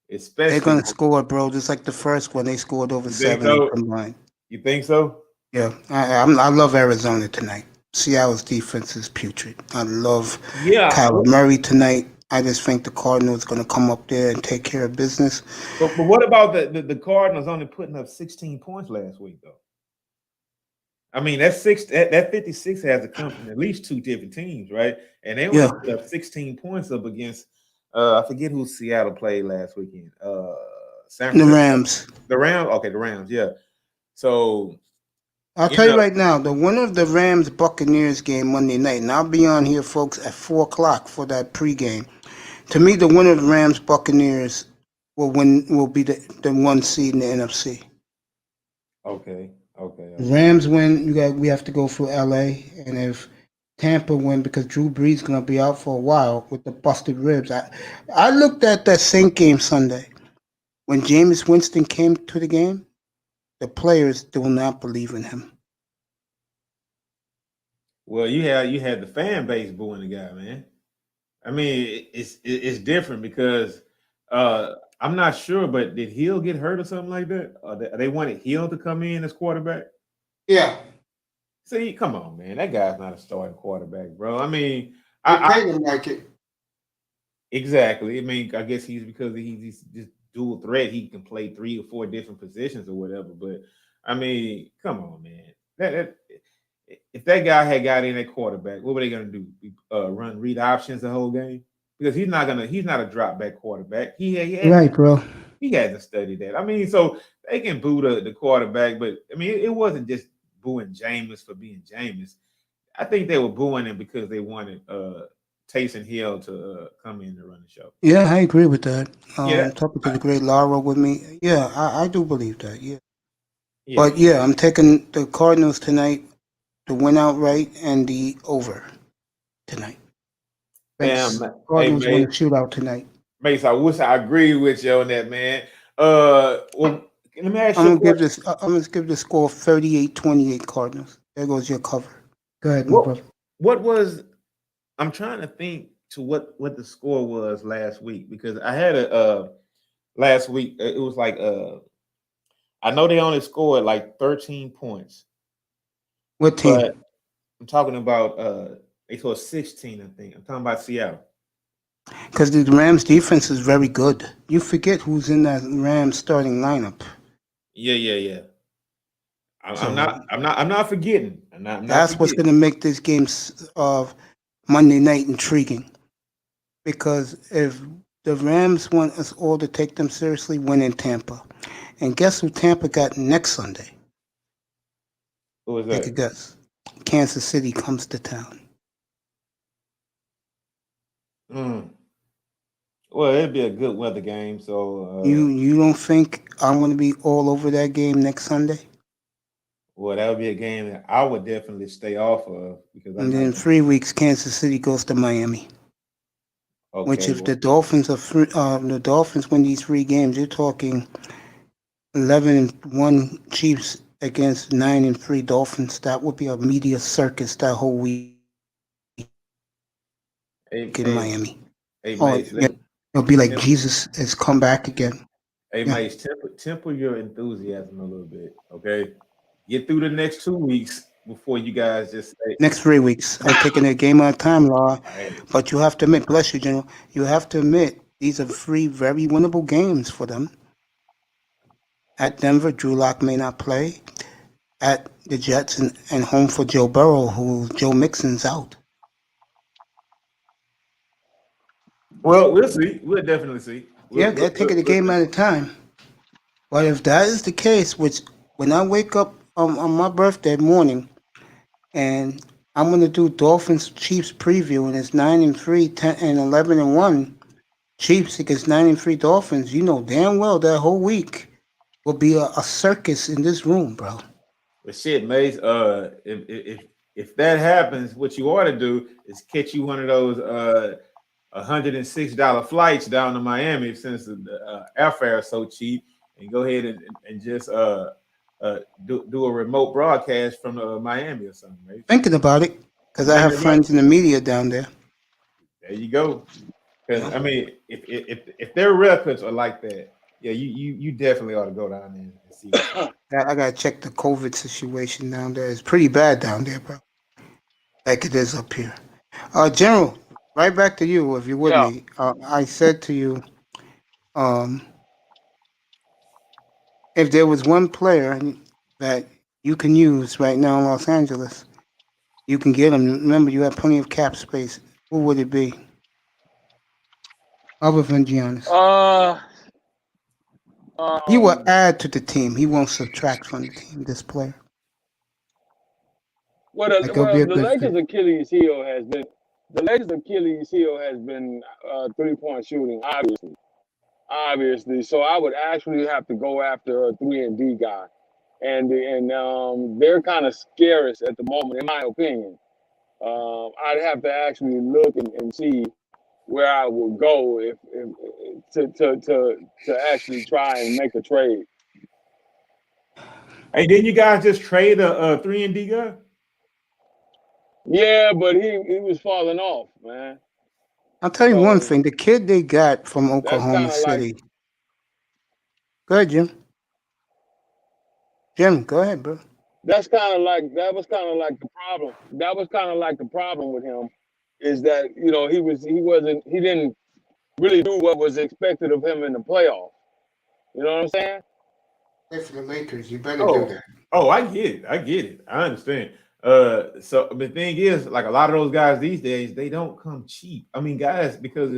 They're especially. gonna score, bro, just like the first one. They scored over You think 70 so? combined. You think so? Yeah, I love Arizona tonight. Seattle's defense is putrid. I love Yeah. Kyler Murray tonight. I just think the Cardinals going to come up there and take care of business. But what about the Cardinals only putting up 16 points last week, though? I mean, that 56 has to come from at least two different teams, right? And they only put up 16 points up against I forget who Seattle played last weekend. San Francisco. The Rams. The Rams. Okay, the Rams. Yeah. So I'll tell you right now, the winner of the Rams Buccaneers game Monday night, and I'll be on here, folks, at 4:00 for that pregame. To me, the winner of the Rams Buccaneers will be the one seed in the NFC. Okay. Rams win, we have to go through LA, and if Tampa win, because Drew Brees is gonna be out for a while with the busted ribs. I looked at that Saint game Sunday when Jameis Winston came to the game. The players do not believe in him. Well, you had the fan base booing the guy, man. I mean, it's different because I'm not sure, but did Hill get hurt or something like that? They wanted Hill to come in as quarterback. Yeah. See, come on, man, that guy's not a starting quarterback, bro. I mean, I paid him like it. Exactly. I mean, I guess he's just dual threat. He can play 3 or 4 different positions or whatever. But I mean, come on, man. If that guy had got in at quarterback, what were they going to do? Run read options the whole game? Because he's not a drop back quarterback. Right, bro. He hasn't studied that. I mean, so they can boo the quarterback, but I mean, it wasn't just booing Jameis for being Jameis. I think they were booing him because they wanted Taysom Hill to come in and run the show. Yeah, I agree with that. Yeah. Talking to the great Lara with me. Yeah, I do believe that. Yeah. Yeah. But yeah, I'm taking the Cardinals tonight to win outright and the over tonight. Damn, Cardinals win a shootout tonight. Mace, I wish I agreed with you on that, man. Well, let me ask you. I'm gonna give the score 38-28 Cardinals. There goes your cover. Go ahead, my brother. What was? I'm trying to think to what the score was last week, because I had a last week. It was like I know they only scored like 13 points. What team? But I'm talking about they scored 16, I think. I'm talking about Seattle. Because the Rams defense is very good. You forget who's in that Rams starting lineup. Yeah. I'm not forgetting. That's what's going to make this game of Monday night intriguing. Because if the Rams want us all to take them seriously, win in Tampa. And guess who Tampa got next Sunday? Who was that? Take a guess. Kansas City comes to town. Well, it'd be a good weather game. So you don't think I'm going to be all over that game next Sunday? Well, that would be a game that I would definitely stay off of, because. And then in 3 weeks, Kansas City goes to Miami. Okay, which, if the Dolphins win these 3 games, you're talking 11-1 Chiefs against 9-3 Dolphins. That would be a media circus that whole week in Miami. It'll be like Jesus has come back again. Hey, Mace, temper your enthusiasm a little bit, okay? Get through the next 2 weeks before you guys just say. Next 3 weeks. I'm taking a game at a time, Law. But you have to admit, bless you, General, you have to admit these are 3 very winnable games for them. At Denver, Drew Lock may not play. At the Jets and home for Joe Burrow, who Joe Mixon's out. Well, we'll see. We'll definitely see. They're taking a game at a time. But if that is the case, which when I wake up on my birthday morning, and I'm going to do Dolphins Chiefs preview, and it's 9-3, 10 and 11-1 Chiefs against 9-3 Dolphins, you know damn well that whole week will be a circus in this room, bro. But shit, Mace, if that happens, what you ought to do is catch you one of those $106 flights down to Miami, since the airfare is so cheap, and go ahead and just do a remote broadcast from Miami or something, right? Thinking about it, because I have friends in the media down there. There you go. Because I mean, if their records are like that, yeah, you definitely ought to go down there and see. I gotta check the COVID situation down there. It's pretty bad down there, bro. Like it is up here. General, right back to you, if you're with Yeah. me. I said to you, if there was one player that you can use right now in Los Angeles, you can get him. Remember, you have plenty of cap space. Who would it be? Other than Giannis. He will add to the team. He won't subtract from the team, this player. Well, Like, it'll be a the good Lakers' fit. Achilles heel has been 3-point shooting, obviously. So I would actually have to go after a 3-and-D guy, and they're kind of scarce at the moment, in my opinion. I'd have to actually look and see where I would go if to actually try and make a trade. Hey, didn't you guys just trade a 3-and-D guy? Yeah, but he was falling off, man. I'll tell you So one thing. The kid they got from that's Oklahoma kind of City. like Go ahead, Jim. Jim, go ahead, bro. that was kind of like the problem. That was kind of like the problem with him, is that he didn't really do what was expected of him in the playoffs. You know what I'm saying? Play for the Lakers. You better do that. Oh, I get it. I understand. So the thing is, like a lot of those guys these days, they don't come cheap. I mean, guys, because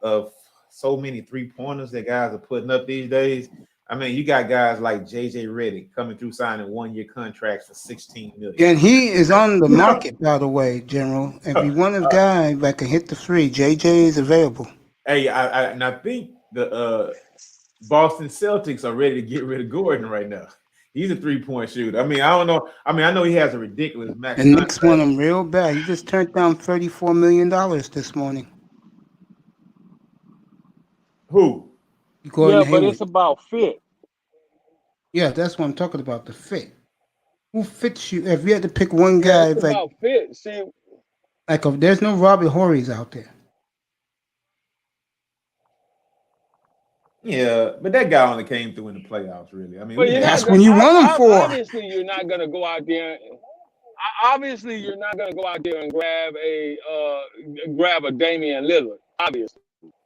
of so many 3-pointers that guys are putting up these days. I mean, you got guys like JJ Redick coming through signing 1-year contracts for $16 million. And he is on the market, by the way, General. If you want a guy that can hit the three, JJ is available. Hey, I think the Boston Celtics are ready to get rid of Gordon right now. He's a 3-point shooter. I mean, I don't know. I mean, I know he has a ridiculous max. The Knicks want him real bad. He just turned down $34 million this morning. Who? Gordon Yeah, but Hayward. it's about fit. Yeah, that's what I'm talking about, the fit. Who fits you? If you had to pick one Yeah, guy, it's about fit. See, there's no Robert Horrys out there. Yeah, but that guy only came through in the playoffs, really. I mean, but That's when you want him for. Obviously, you're not gonna go out there. Obviously, you're not gonna go out there and grab a Damian Lillard. Obviously.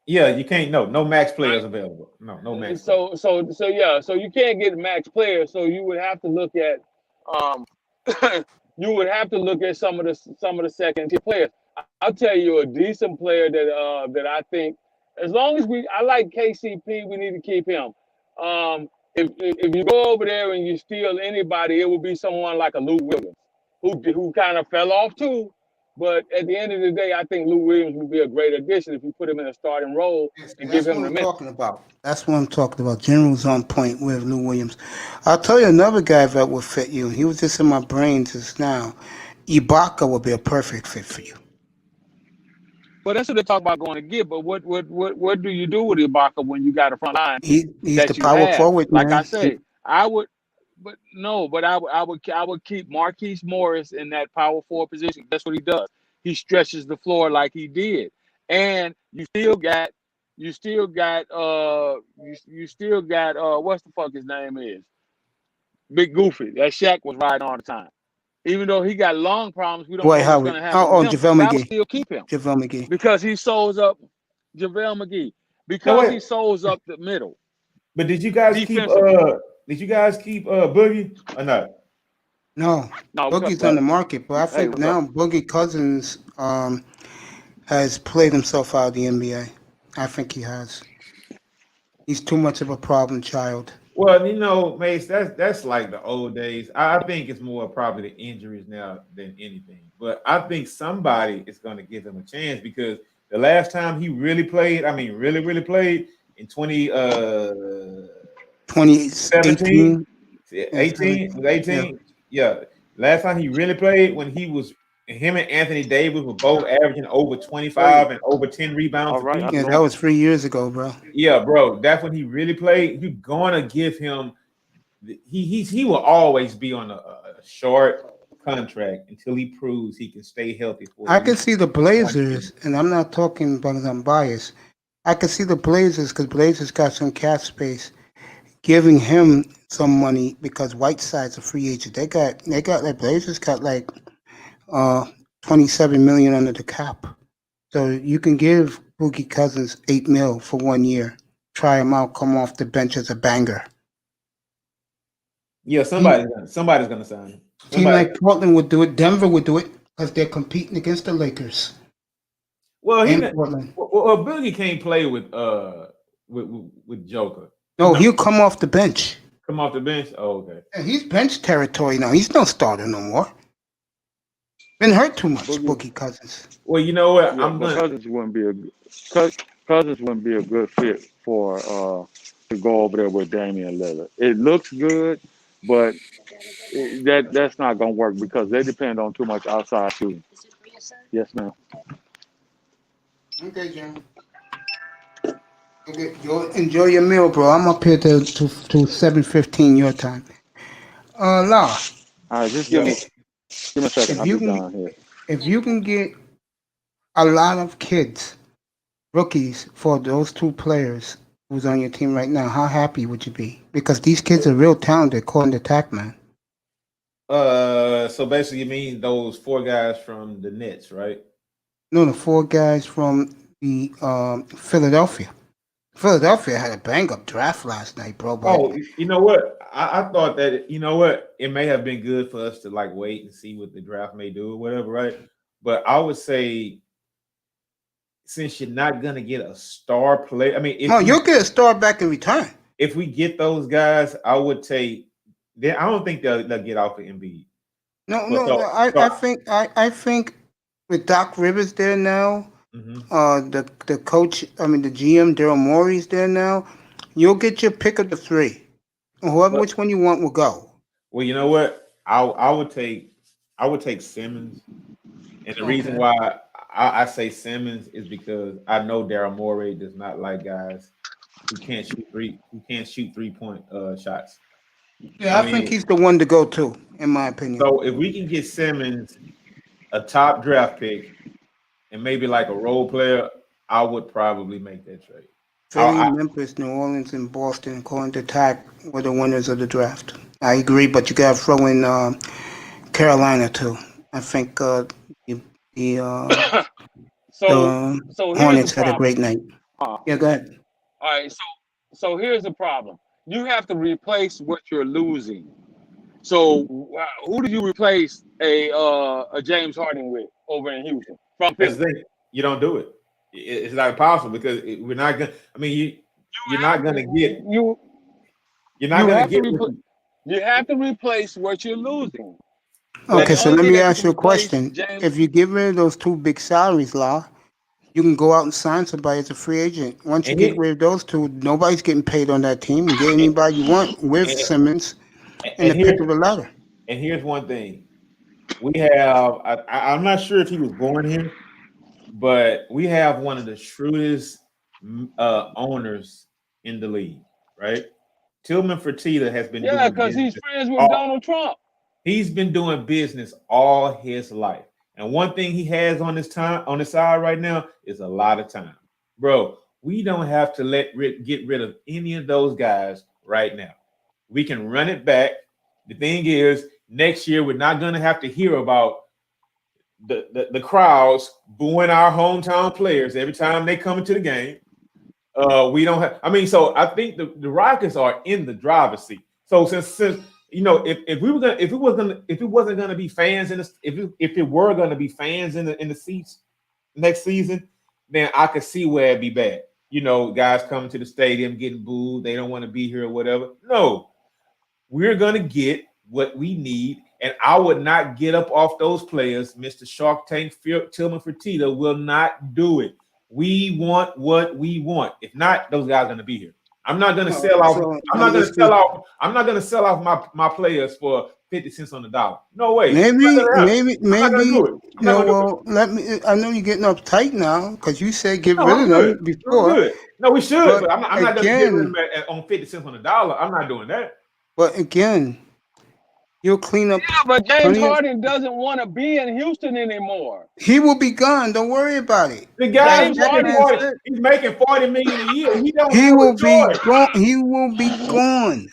Yeah, you can't. No max players available. No max. So you can't get max players. So you would have to look at some of the second tier players. I'll tell you a decent player that I think, as long as I like KCP, we need to keep him. If you go over there and you steal anybody, it would be someone like a Lou Williams, who kind of fell off too. But at the end of the day, I think Lou Williams would be a great addition if you put him in a starting role and give him the minutes. That's what I'm talking about. General's on point with Lou Williams. I'll tell you another guy that would fit you. He was just in my brain just now. Ibaka would be a perfect fit for you. Well, that's what they talk about going to get. But what do you do with Ibaka when you got a front line? He's the power forward, like man. I say, I would keep Marquise Morris in that power forward position. That's what he does. He stretches the floor like he did, and you still got what's the fuck his name is? Big Goofy. That Shaq was riding all the time. Even though he got lung problems, we don't know what's going to happen. JaVale McGee. I would still keep him. JaVale McGee. Because he souls up JaVale McGee. Because he souls up the middle. But did you guys keep Boogie or not? No, Boogie's on the market, but I think now Boogie Cousins has played himself out of the NBA. I think he has. He's too much of a problem child. Well, Mace, that's like the old days. I think it's more probably the injuries now than anything. But I think somebody is going to give him a chance, because the last time he really played, really played in 2017, 18. Yeah. Last time he really played when he was him and Anthony Davis were both averaging over 25 and over 10 rebounds. All right, Yeah, that was 3 years ago, bro. Yeah, bro, that's when he really played. You're gonna give him. He will always be on a short contract until he proves he can stay healthy. I can see the Blazers, and I'm not talking because I'm biased. I can see the Blazers because Blazers got some cap space, giving him some money because Whiteside's a free agent. They got like Blazers got like 27 million under the cap, so you can give Boogie Cousins $8 million for 1 year. Try him out, come off the bench as a banger. Yeah, somebody's gonna sign him. Team like Portland would do it. Denver would do it because they're competing against the Lakers. Well, Portland. Boogie can't play with Joker. No, he'll come off the bench. Come off the bench. Oh, okay. Yeah, he's bench territory now. He's no starter no more. Been hurt too much, Boogie Cousins. Well, you know what? Yeah, Cousins wouldn't be a good fit for to go over there with Damian Lillard. It looks good, but that's not gonna work because they depend on too much outside shooting. Yes, ma'am. Okay, John. Okay, enjoy your meal, bro. I'm up here to 7:15 your time. La. All right, just give me a second. I'll be down here. If you can get a lot of kids, rookies, for those two players who's on your team right now, how happy would you be? Because these kids are real talented, according to Tackman. So basically, you mean those 4 guys from the Nets, right? No, the 4 guys from the Philadelphia. Philadelphia had a bang-up draft last night, bro. Oh, you know what? I thought that, you know what? It may have been good for us to like wait and see what the draft may do or whatever, right? But I would say, since you're not gonna get a star player, I mean, you'll get a star back in return. If we get those guys, I would take. I don't think they'll get off of Embiid. I think with Doc Rivers there now, the coach, the GM Daryl Morey's there now. You'll get your pick of the 3, which one you want will go. Well, you know what? I would take Simmons, and the reason why I say Simmons is because I know Daryl Morey does not like guys who can't shoot 3-point shots. Yeah, I think he's the one to go to, in my opinion. So if we can get Simmons a top draft pick and maybe like a role player, I would probably make that trade. Philly, Memphis, New Orleans, and Boston, according to TAC, were the winners of the draft. I agree, but you got to throw in Carolina too. I think the Hornets had a great night. Yeah, go ahead. All right, so here's the problem. You have to replace what you're losing. So who do you replace a James Harden with over in Houston? You don't do it. It's not possible because we're not gonna. I mean, you're not gonna get. You're not gonna get. You have to replace what you're losing. Okay, so let me ask you a question. If you get rid of those 2 big salaries, you can go out and sign somebody as a free agent. Once you get rid of those 2, nobody's getting paid on that team. You get anybody you want with Simmons and the pick of the ladder. And here's one thing. We have, I'm not sure if he was born here, but we have one of the shrewdest owners in the league, right? Tillman Fertitta has been doing because he's friends with Donald Trump. He's been doing business all his life. And one thing he has on his side right now is a lot of time. Bro, we don't have to get rid of any of those guys right now. We can run it back. The thing is, next year we're not going to have to hear about the crowds booing our hometown players every time they come into the game. We don't have. So I think the Rockets are in the driver's seat. So since if we wasn't gonna be fans in the if it were gonna be fans in the seats next season, then I could see where it'd be bad. Guys coming to the stadium getting booed, they don't want to be here or whatever. No, we're gonna get what we need, and I would not get up off those players. Mr. Shark Tank Tillman Fertitta will not do it. We want what we want. If not, those guys are gonna be here. I'm not gonna sell off. So, I'm not gonna sell off. I'm not gonna sell off my players for 50 cents on the dollar. No way. maybe. I'm not gonna do it. I'm not gonna do it. Well, let me. I know you're getting uptight now because you said get No, rid I'm of good. them before. I'm good. No, we should, but I'm not gonna get rid of again, them on 50 cents on the dollar. I'm not doing that. but again, you'll clean up. Yeah, but James plenty of- Harden doesn't want to be in Houston anymore. He will be gone. Don't worry about it. The guy James is making Harden 40, he's making 40 million a year. He don't He have will a be choice. gone. He will be gone.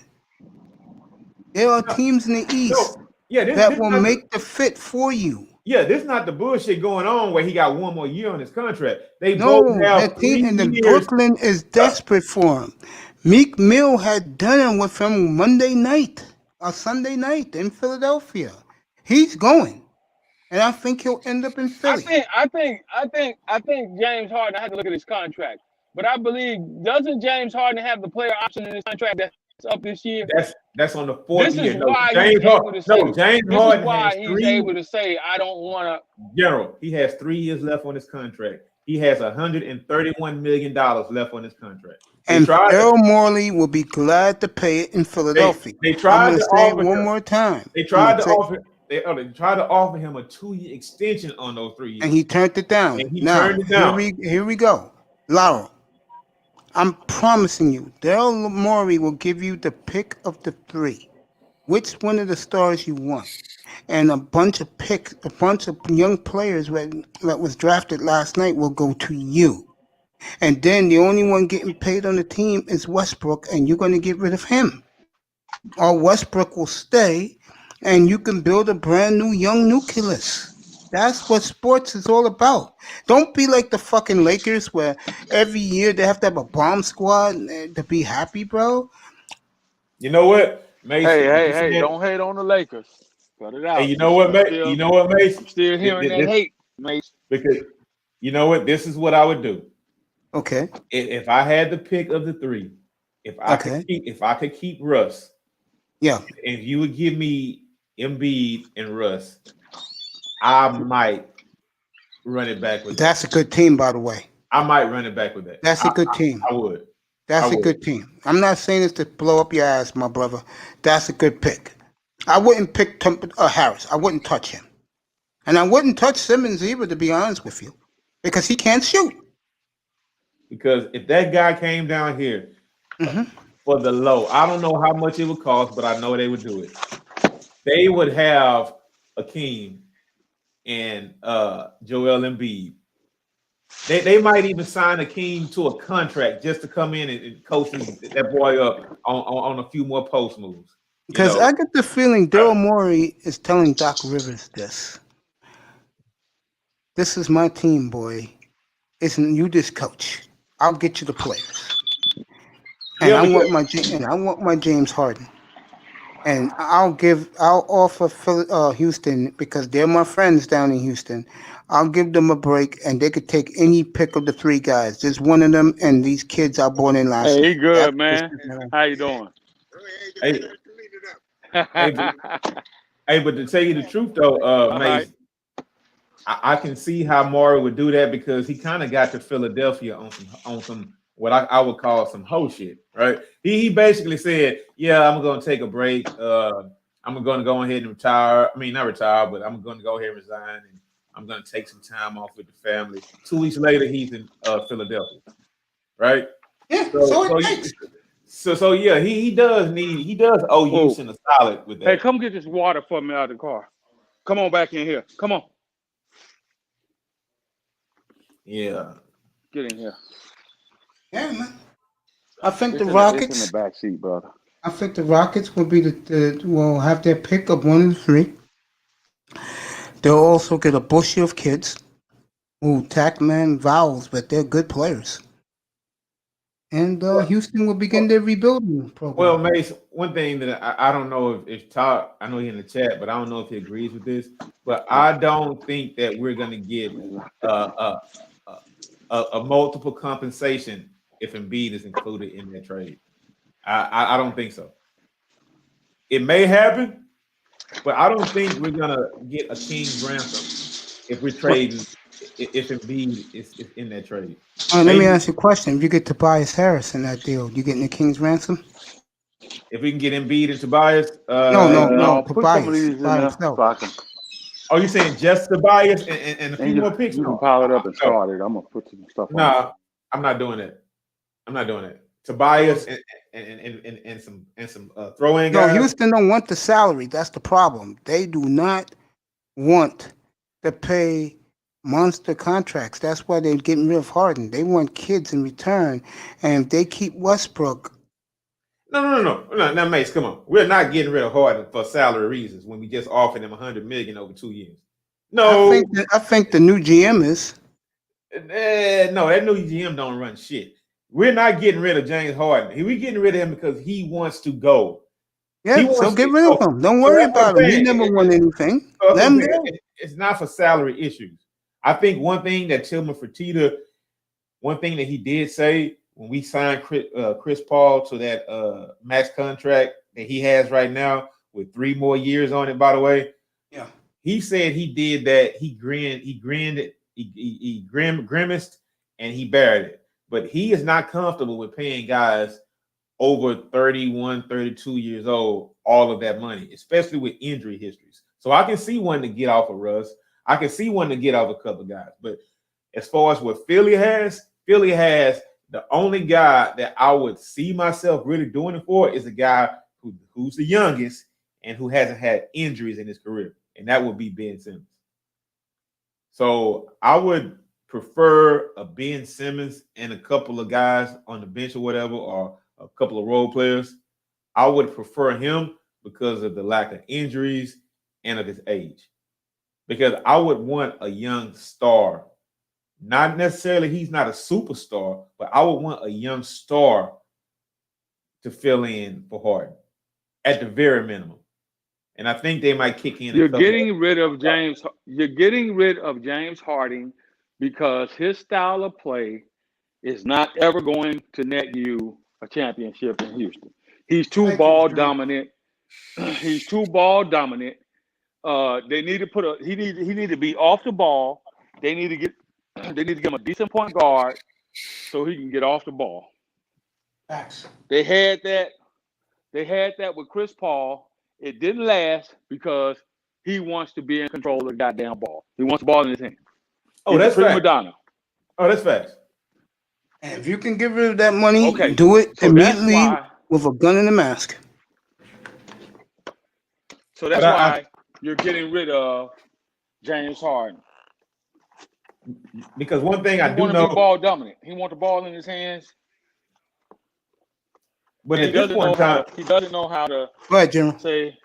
There are teams in the East No, yeah, that this will not, make the fit for you. yeah, this not the bullshit going on where he got one more year on his contract. They No, both have that team 3 in the years. Brooklyn is desperate for him. Meek Mill had done it with him Monday night or Sunday night in Philadelphia. He's going, and I think he'll end up in Philly. I think James Harden. I had to look at his contract, but I believe doesn't James Harden have the player option in his contract that's up this year? That's on the 4th This year. is No, why James he's able Harden. to say. No, James This is Harden why has he's 3. able to say, "I don't want to." General, he has 3 years left on his contract. He has $131 million left on his contract. And Earl Morley will be glad to pay it in Philadelphia. They tried I'm to going to say it offer one him- more time. They tried to offer. They tried to offer him a 2-year extension on those 3 years, and he turned it down. And he Now, turned it down. Here we go. Laurel, I'm promising you, Daryl Morey will give you the pick of the 3. Which one of the stars you want. And a bunch of young players that was drafted last night will go to you. And then the only one getting paid on the team is Westbrook, and you're going to get rid of him. Or Westbrook will stay, and you can build a brand new young nucleus. That's what sports is all about. Don't be like the fucking Lakers where every year they have to have a bomb squad to be happy, bro. You know what, Mason? Hey! Don't hate on the Lakers. Cut it out. Hey, you know what, Mason? You know what, Mason? I'm still hearing that hate, Mason. Because you know what? This is what I would do. Okay. If I had the pick of the 3, if I could keep Russ, yeah. If you would give me Embiid and Russ, I might run it back with That's a good team, by the way. I might run it back with that. That's a good team. I would. That's a good team. I'm not saying this to blow up your ass, my brother. That's a good pick. I wouldn't pick Harris. I wouldn't touch him. And I wouldn't touch Simmons either, to be honest with you, because he can't shoot. Because if that guy came down here for the low, I don't know how much it would cost, but I know they would do it. They would have Akeem and Joel Embiid. They might even sign Akeem to a contract just to come in and coach that boy up on a few more post moves. Because I get the feeling Daryl Morey is telling Doc Rivers this. This is my team, boy. Isn't you this coach? I'll get you the players. And I want my James Harden. And I'll offer Houston, because they're my friends down in Houston. I'll give them a break, and they could take any pick of the 3 guys. Just one of them, and these kids I brought in last night. Hey, good, man. How you doing? Hey, but to tell you the truth, though, Mace, I can see how Morey would do that, because he kind of got to Philadelphia on some what I would call some hoe shit, right? He basically said, "Yeah, I'm gonna take a break. I'm gonna go ahead and retire. I mean, not retire, but I'm gonna go ahead and resign, and I'm gonna take some time off with the family." 2 weeks later, he's in Philadelphia, right? Yeah. So yeah, he does owe Houston a solid with that. Hey, come get this water for me out of the car. Come on back in here. Come on. Yeah. Get in here. Yeah, man. I think It's the in Rockets. the back seat, brother. I think the Rockets will be will have their pick of 1 of the 3. They'll also get a bushel of kids who tack man vowels, but they're good players. And Houston will begin their rebuilding program. Well, Mace, one thing that I don't know if Todd, I know he's in the chat, but I don't know if he agrees with this. But I don't think that we're going to get a multiple compensation if Embiid is included in that trade. I don't think so. It may happen, but I don't think we're gonna get a king's ransom if we're trading if Embiid is in that trade. Let me Maybe ask you a question. If you get Tobias Harris in that deal, you getting the King's ransom? if we can get Embiid and Tobias. No. Put some of Tobias these in by there himself. so I can, Oh, you saying just Tobias and a few more picks? you can No, pile it up and no, start it. I'm gonna put some stuff on. no, I'm not doing that. I'm not doing that. Tobias and some throw-in No, guys. Houston don't want the salary. That's the problem. They do not want to pay monster contracts. That's why they're getting rid of Harden. They want kids in return, and if they keep Westbrook. No. Now, Mace, come on. We're not getting rid of Harden for salary reasons when we just offered him $100 million over 2 years. No, I think the new GM is. No, that new GM don't run shit. We're not getting rid of James Harden. We're getting rid of him because he wants to go. Yeah, so get rid of him. Don't worry about him. He never won anything. Let him go. It's not for salary issues. I think one thing that Tillman Fertitta, one thing that he did say when we signed Chris Paul to that max contract that he has right now with 3 more years on it, by the way. Yeah. He said he did that. He grimaced, and he buried it. But he is not comfortable with paying guys over 31, 32 years old all of that money, especially with injury histories. So I can see one to get off of Russ. I can see one to get off a couple of guys. But as far as what Philly has the only guy that I would see myself really doing it for is a guy who's the youngest and who hasn't had injuries in his career, and that would be Ben Simmons. So I would prefer a Ben Simmons and a couple of guys on the bench or whatever, or a couple of role players. I would prefer him because of the lack of injuries and of his age. Because I would want a young star. Not necessarily he's not a superstar, but I would want a young star to fill in for Harden at the very minimum. And I think they might kick in. You're getting rid of James Harden because his style of play is not ever going to net you a championship in Houston. He's too ball dominant. He's too ball dominant. They need to he need to be off the ball. They need to give him a decent point guard so he can get off the ball. Facts. They had that with Chris Paul. It didn't last because he wants to be in control of the goddamn ball. He wants the ball in his hand. Oh, that's prima donna. Oh, that's facts. And if you can get rid of that money, Okay. do it So immediately that's why- with a gun and a mask. So that's why you're getting rid of James Harden. Because one thing I He do want to know, be ball dominant. He wants the ball in his hands. but He at this doesn't point in time, he doesn't know how to Go ahead, General. say.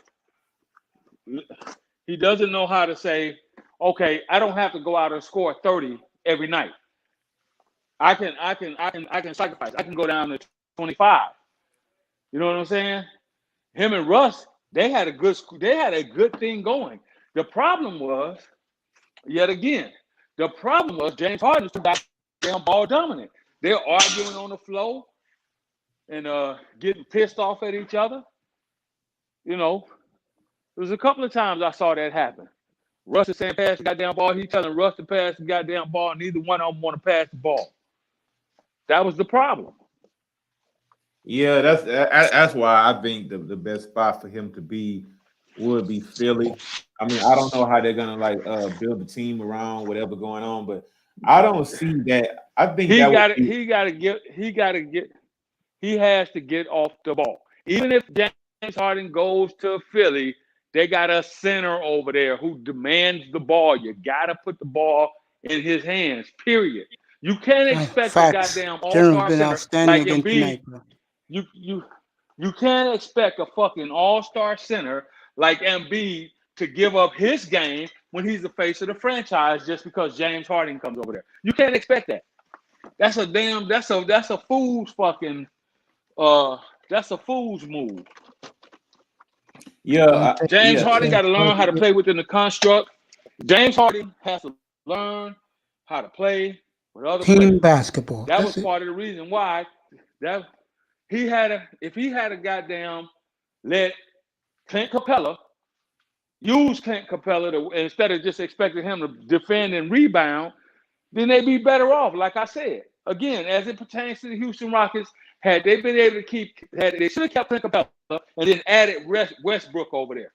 He doesn't know how to say, okay, I don't have to go out and score 30 every night. I can sacrifice. I can go down to 25. You know what I'm saying? Him and Russ, they had a good thing going. The problem was, yet again, James Harden's too goddamn ball dominant. They're arguing on the floor and getting pissed off at each other. You know, there was a couple of times I saw that happen. Russ is saying pass the goddamn ball. He's telling Russ to pass the goddamn ball. Neither one of them want to pass the ball. That was the problem. yeah, that's why I think the best spot for him to be would be Philly. I mean, I don't know how they're gonna build the team around whatever going on, but I don't see that. I think he has to get off the ball. Even if James Harden goes to Philly, they got a center over there who demands the ball. You gotta put the ball in his hands. Period. You can't expect a goddamn all-star center like Embiid. You can't expect a fucking all-star center like Embiid to give up his game when he's the face of the franchise just because James Harden comes over there. You can't expect that. That's a fool's fucking that's a fool's move. Yeah, James Harden got to learn how to play within the construct. James Harden has to learn how to play with other Team players. basketball. That That's was part of the reason why if he had a goddamn let Clint Capella use Clint Capella instead of just expecting him to defend and rebound, then they'd be better off. Like I said, again, as it pertains to the Houston Rockets, had they been able to they should have kept Clint Capella and then added Westbrook over there.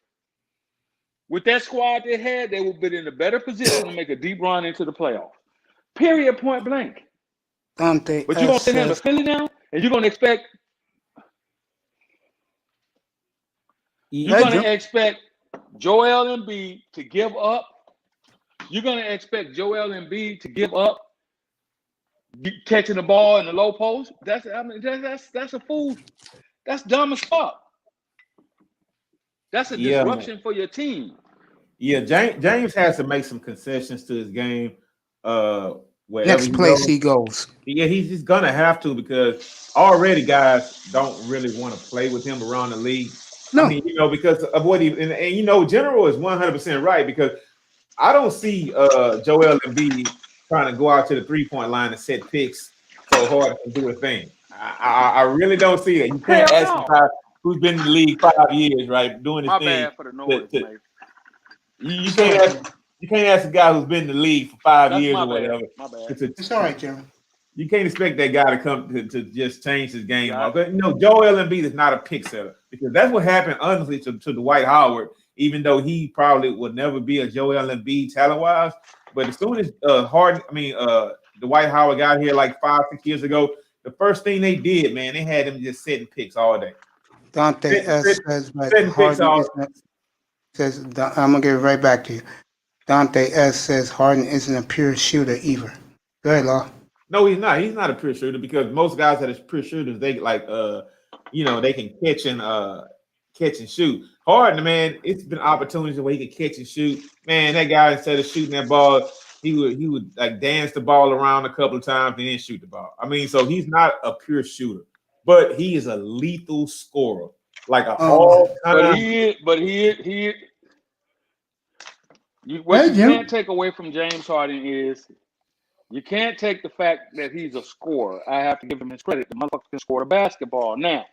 With that squad they had, they would have been in a better position to make a deep run into the playoffs. Period, point blank. Dante But you're going to send him to says, Philly now, and you're going to expect Joel Embiid to give up. You're going to expect Joel Embiid to give up catching the ball in the low post. That's a fool. That's dumb as fuck. That's a disruption for your team. Yeah, James has to make some concessions to his game. Next place he goes. Yeah, he's just gonna have to, because already guys don't really want to play with him around the league. No, I mean, because of what he and General is 100% right, because I don't see Joel Embiid trying to go out to the 3-point line and set picks so hard and do a thing. I really don't see that. You can't ask a guy who's been in the league 5 years, right, doing his My thing. bad for the noise, mate. You can't ask a guy who's been in the league for 5 years or whatever. My bad. it's all right, Jim. You can't expect that guy to come to just change his game. But Joel Embiid is not a pick setter, because that's what happened honestly to Dwight Howard. Even though he probably would never be a Joel Embiid talent wise, but as soon as Dwight Howard got here like 5-6 years ago, the first thing they did, man, they had him just setting picks all day. Dante S says, I'm gonna give it right back to you. Dante S says Harden isn't a pure shooter either. Go ahead, Law. No, he's not. He's not a pure shooter, because most guys that are pure shooters, they they can catch and shoot. Harden, man, it's been opportunities where he could catch and shoot. Man, that guy, instead of shooting that ball, he would like dance the ball around a couple of times and then shoot the ball. I mean, so he's not a pure shooter, but he is a lethal scorer, like a all-time. What you can't take away from James Harden is you can't take the fact that he's a scorer. I have to give him his credit. The motherfucker can score the basketball now.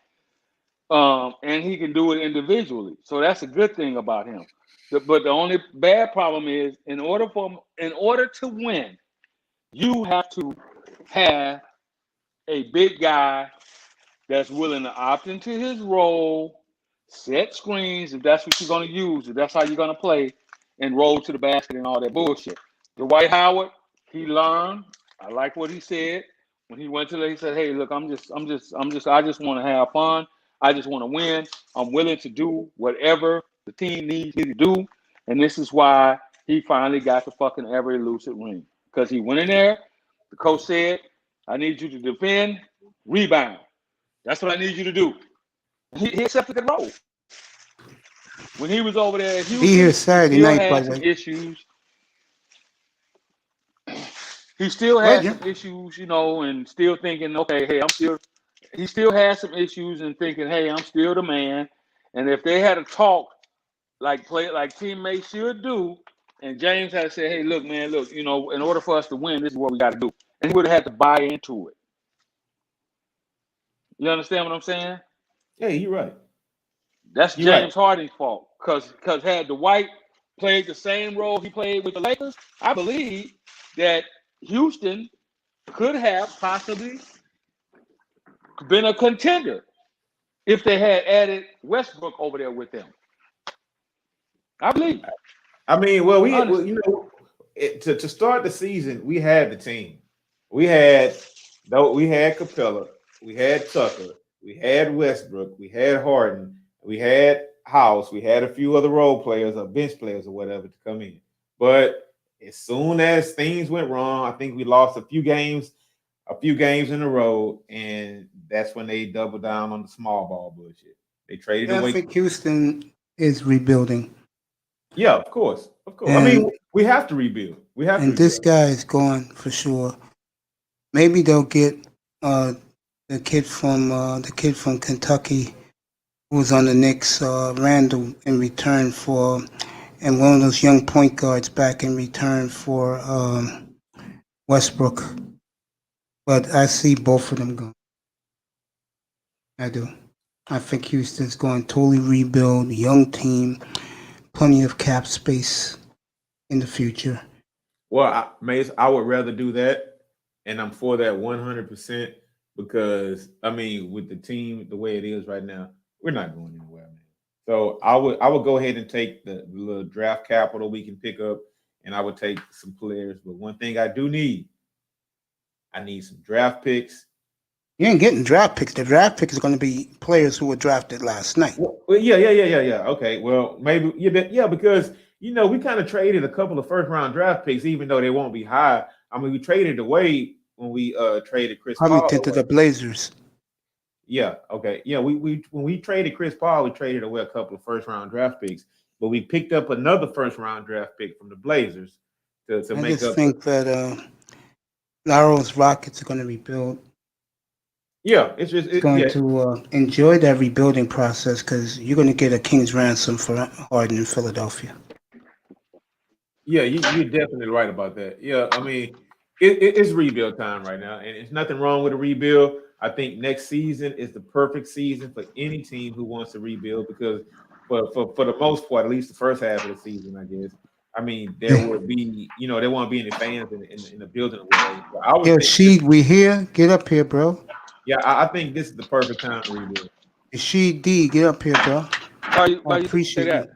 And he can do it individually. So that's a good thing about him. But the only bad problem is in order to win, you have to have a big guy that's willing to opt into his role, set screens if that's what you're going to use, if that's how you're going to play, and roll to the basket and all that bullshit. Dwight Howard, he learned. I like what he said when he went to he said, "Hey, look, I just want to have fun. I just want to win. I'm willing to do whatever the team needs me to do." And this is why he finally got the fucking ever-elusive ring. Because he went in there, the coach said, "I need you to defend, rebound. That's what I need you to do." He accepted the role. When he was over there at Houston, Be here Saturday night, by the way. Issues. He still had some issues, and still thinking, okay, hey, he still has some issues and thinking, hey, I'm still the man. And if they had a talk like teammates should do, and James had to say, hey, look, man, in order for us to win, this is what we got to do. And he would have had to buy into it. You understand what I'm saying? Yeah, you're right. That's James Harden's fault. Because had Dwight played the same role he played with the Lakers, I believe that Houston could have possibly been a contender if they had added Westbrook over there with them. I believe. I mean, to start the season, we had the team. We had Capella, we had Tucker, we had Westbrook, we had Harden, we had House, we had a few other role players or bench players or whatever to come in. But as soon as things went wrong, I think we lost a few games in a row, and that's when they doubled down on the small ball bullshit. They traded away. I think Houston is rebuilding. Yeah, of course. I mean, we have to rebuild. This guy is gone for sure. Maybe they'll get the kid from Kentucky who was on the Knicks, Randall, in return for, and one of those young point guards back in return for Westbrook. But I see both of them going. I do. I think Houston's going to totally rebuild, young team, plenty of cap space in the future. Well, Mace, I would rather do that, and I'm for that 100% because I mean, with the team the way it is right now, we're not going anywhere, man. So I would go ahead and take the little draft capital we can pick up, and I would take some players. But one thing I do need, I need some draft picks. You ain't getting draft picks. The draft picks are going to be players who were drafted last night. Well, yeah. Okay, well, maybe yeah, because we kind of traded a couple of first round draft picks, even though they won't be high. I mean, we traded away when we traded Chris Paul. Probably to the Blazers. Yeah, okay. Yeah, we when we traded Chris Paul, we traded away a couple of first round draft picks, but we picked up another first round draft pick from the Blazers to I make just up. think that Laro's Rockets are going to rebuild. Yeah, it's just Going to enjoy that rebuilding process because you're going to get a king's ransom for Harden in Philadelphia. Yeah, you're definitely right about that. Yeah, I mean, it's rebuild time right now, and there's nothing wrong with a rebuild. I think next season is the perfect season for any team who wants to rebuild because for the most part, at least the first half of the season, I guess. I mean, there will be, there won't be any fans in the building. Yo, Sheed, we here? Get up here, bro. Yeah, I think this is the perfect time to rebuild. Sheed D, get up here, bro. Why you appreciate say that? it.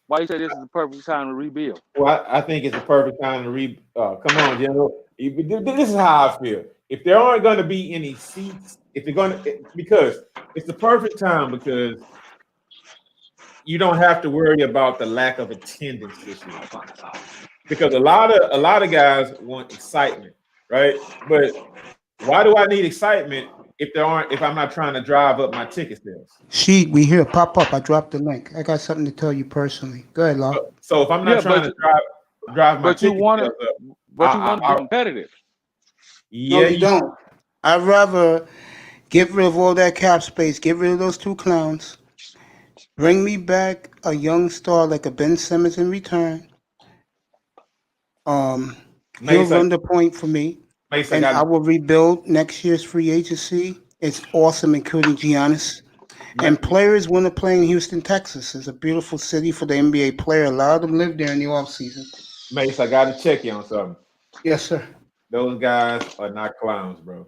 Why you say this is the perfect time to rebuild? Well, I think it's the perfect time to rebuild. Come on, General. This is how I feel. If there aren't going to be any seats, because it's the perfect time because you don't have to worry about the lack of attendance this year. Because a lot of guys want excitement, right? But why do I need excitement if I'm not trying to drive up my ticket sales? Sheed, we here. Pop up. I dropped the link. I got something to tell you personally. Go ahead, Law. So if I'm not trying to drive my ticket sales up, but you want to be competitive. Yeah, no, you don't. I'd rather get rid of all that cap space, get rid of those two clowns, bring me back a young star like a Ben Simmons in return. He'll run the point for me, and I will rebuild next year's free agency. It's awesome, including Giannis. And players want to play in Houston, Texas. It's a beautiful city for the NBA player. A lot of them live there in the offseason. Mace, I got to check you on something. Yes, sir. Those guys are not clowns, bro.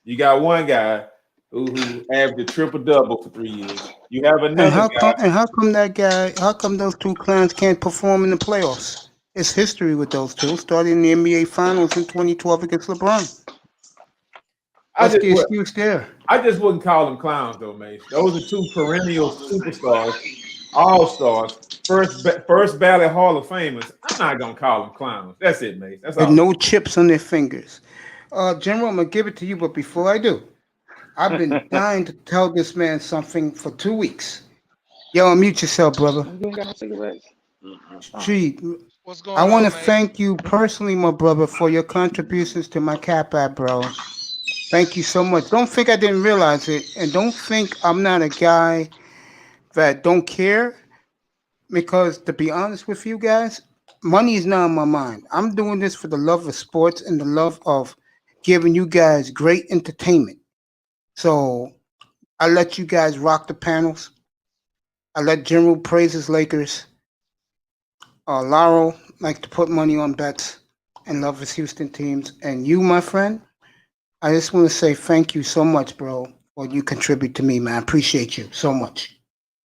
You got one guy who averaged a triple-double for 3 years. You have another guy. How come those two clowns can't perform in the playoffs? It's history with those two, starting in the NBA Finals in 2012 against LeBron. What's the excuse there? I just wouldn't call them clowns, though, Mace. Those are two perennial superstars, all-stars, first ballot Hall of Famers. I'm not going to call them clowns. That's it, Mace. That's all. With no chips on their fingers. General, I'm going to give it to you, but before I do, I've been dying to tell this man something for 2 weeks. Yo, unmute yourself, brother. Street, What's going I want to on, man? thank you personally, my brother, for your contributions to my Cap app, bro. Thank you so much. Don't think I didn't realize it, and don't think I'm not a guy that don't care, because to be honest with you guys, money is not on my mind. I'm doing this for the love of sports and the love of giving you guys great entertainment. So I let you guys rock the panels. I let General praise his Lakers. Laro likes to put money on bets and love his Houston teams. And you, my friend, I just want to say thank you so much, bro, for what you contribute to me, man. I appreciate you so much.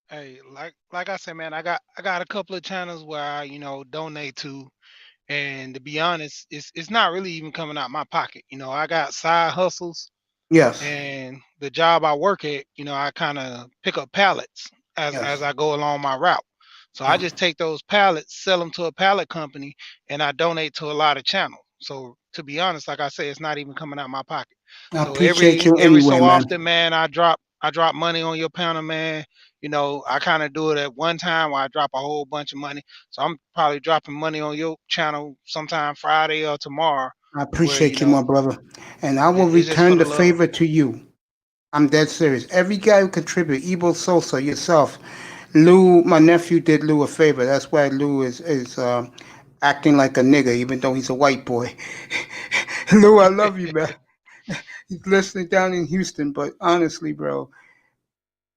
Hey, like I said, man, I got a couple of channels where I, donate to, and to be honest, it's not really even coming out my pocket. I got side hustles. Yes. And the job I work at, I kind of pick up pallets as I go along my route. So I just take those pallets, sell them to a pallet company, and I donate to a lot of channels. So to be honest, like I say, it's not even coming out my pocket. I So appreciate you every anyway, so man. often, man, I drop money on your panel, man. I kind of do it at one time where I drop a whole bunch of money. So I'm probably dropping money on your channel sometime Friday or tomorrow. I appreciate you, my brother. And I will return the favor to you. I'm dead serious. Every guy who contributed, Ebo Sosa, yourself, Lou, my nephew did Lou a favor. That's why Lou is acting like a nigga, even though he's a white boy. Lou, I love you, man. He's listening down in Houston, but honestly, bro,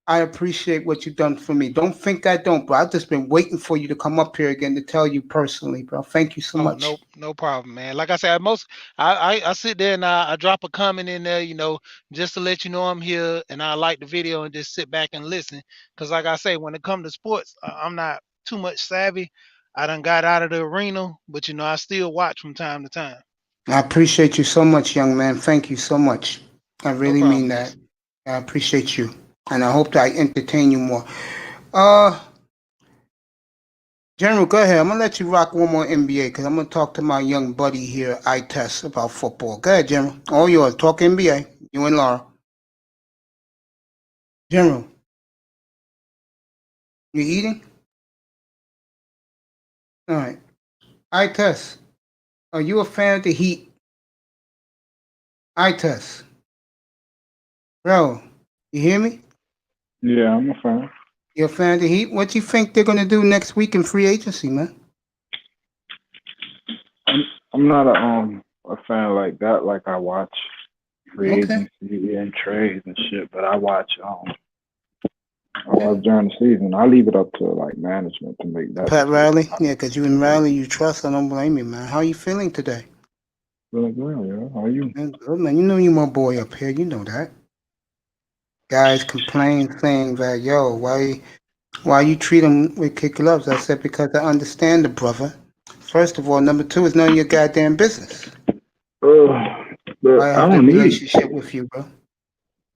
I appreciate what you've done for me. Don't think I don't, bro. I've just been waiting for you to come up here again to tell you personally, bro. Thank you so Oh, much. no problem, man. Like I said, I sit there and I drop a comment in there, just to let you know I'm here and I like the video and just sit back and listen. Cause like I say, when it comes to sports, I'm not too much savvy. I done got out of the arena, but I still watch from time to time. I appreciate you so much, young man. Thank you so much. I No really mean problem, that. man. I appreciate you. And I hope that I entertain you more. Uh General, go ahead. I'm gonna let you rock one more NBA because I'm gonna talk to my young buddy here, I test about football. Go ahead, General. All yours. Talk NBA. You and Laura. General, you eating? All right. I test. Are you a fan of the Heat? I test. Bro, you hear me? Yeah, I'm a fan. You're a fan of the Heat? What you think they're gonna do next week in free agency, man? I'm not a fan like that. Like I watch free Okay. agency and trades and shit, but I watch during the season. I leave it up to like management to make that Pat decision. Riley? Yeah, because you and Riley, you trust. I don't blame you, man. How are you feeling today? Feeling good, yeah. How are you? Man, good, man. You know you my boy up here. You know that. Guys complain saying that, yo, why you treat him with kid gloves? I said, because I understand the brother. First of all, number two is none of your goddamn business. But I I have the don't need. relationship with you, bro.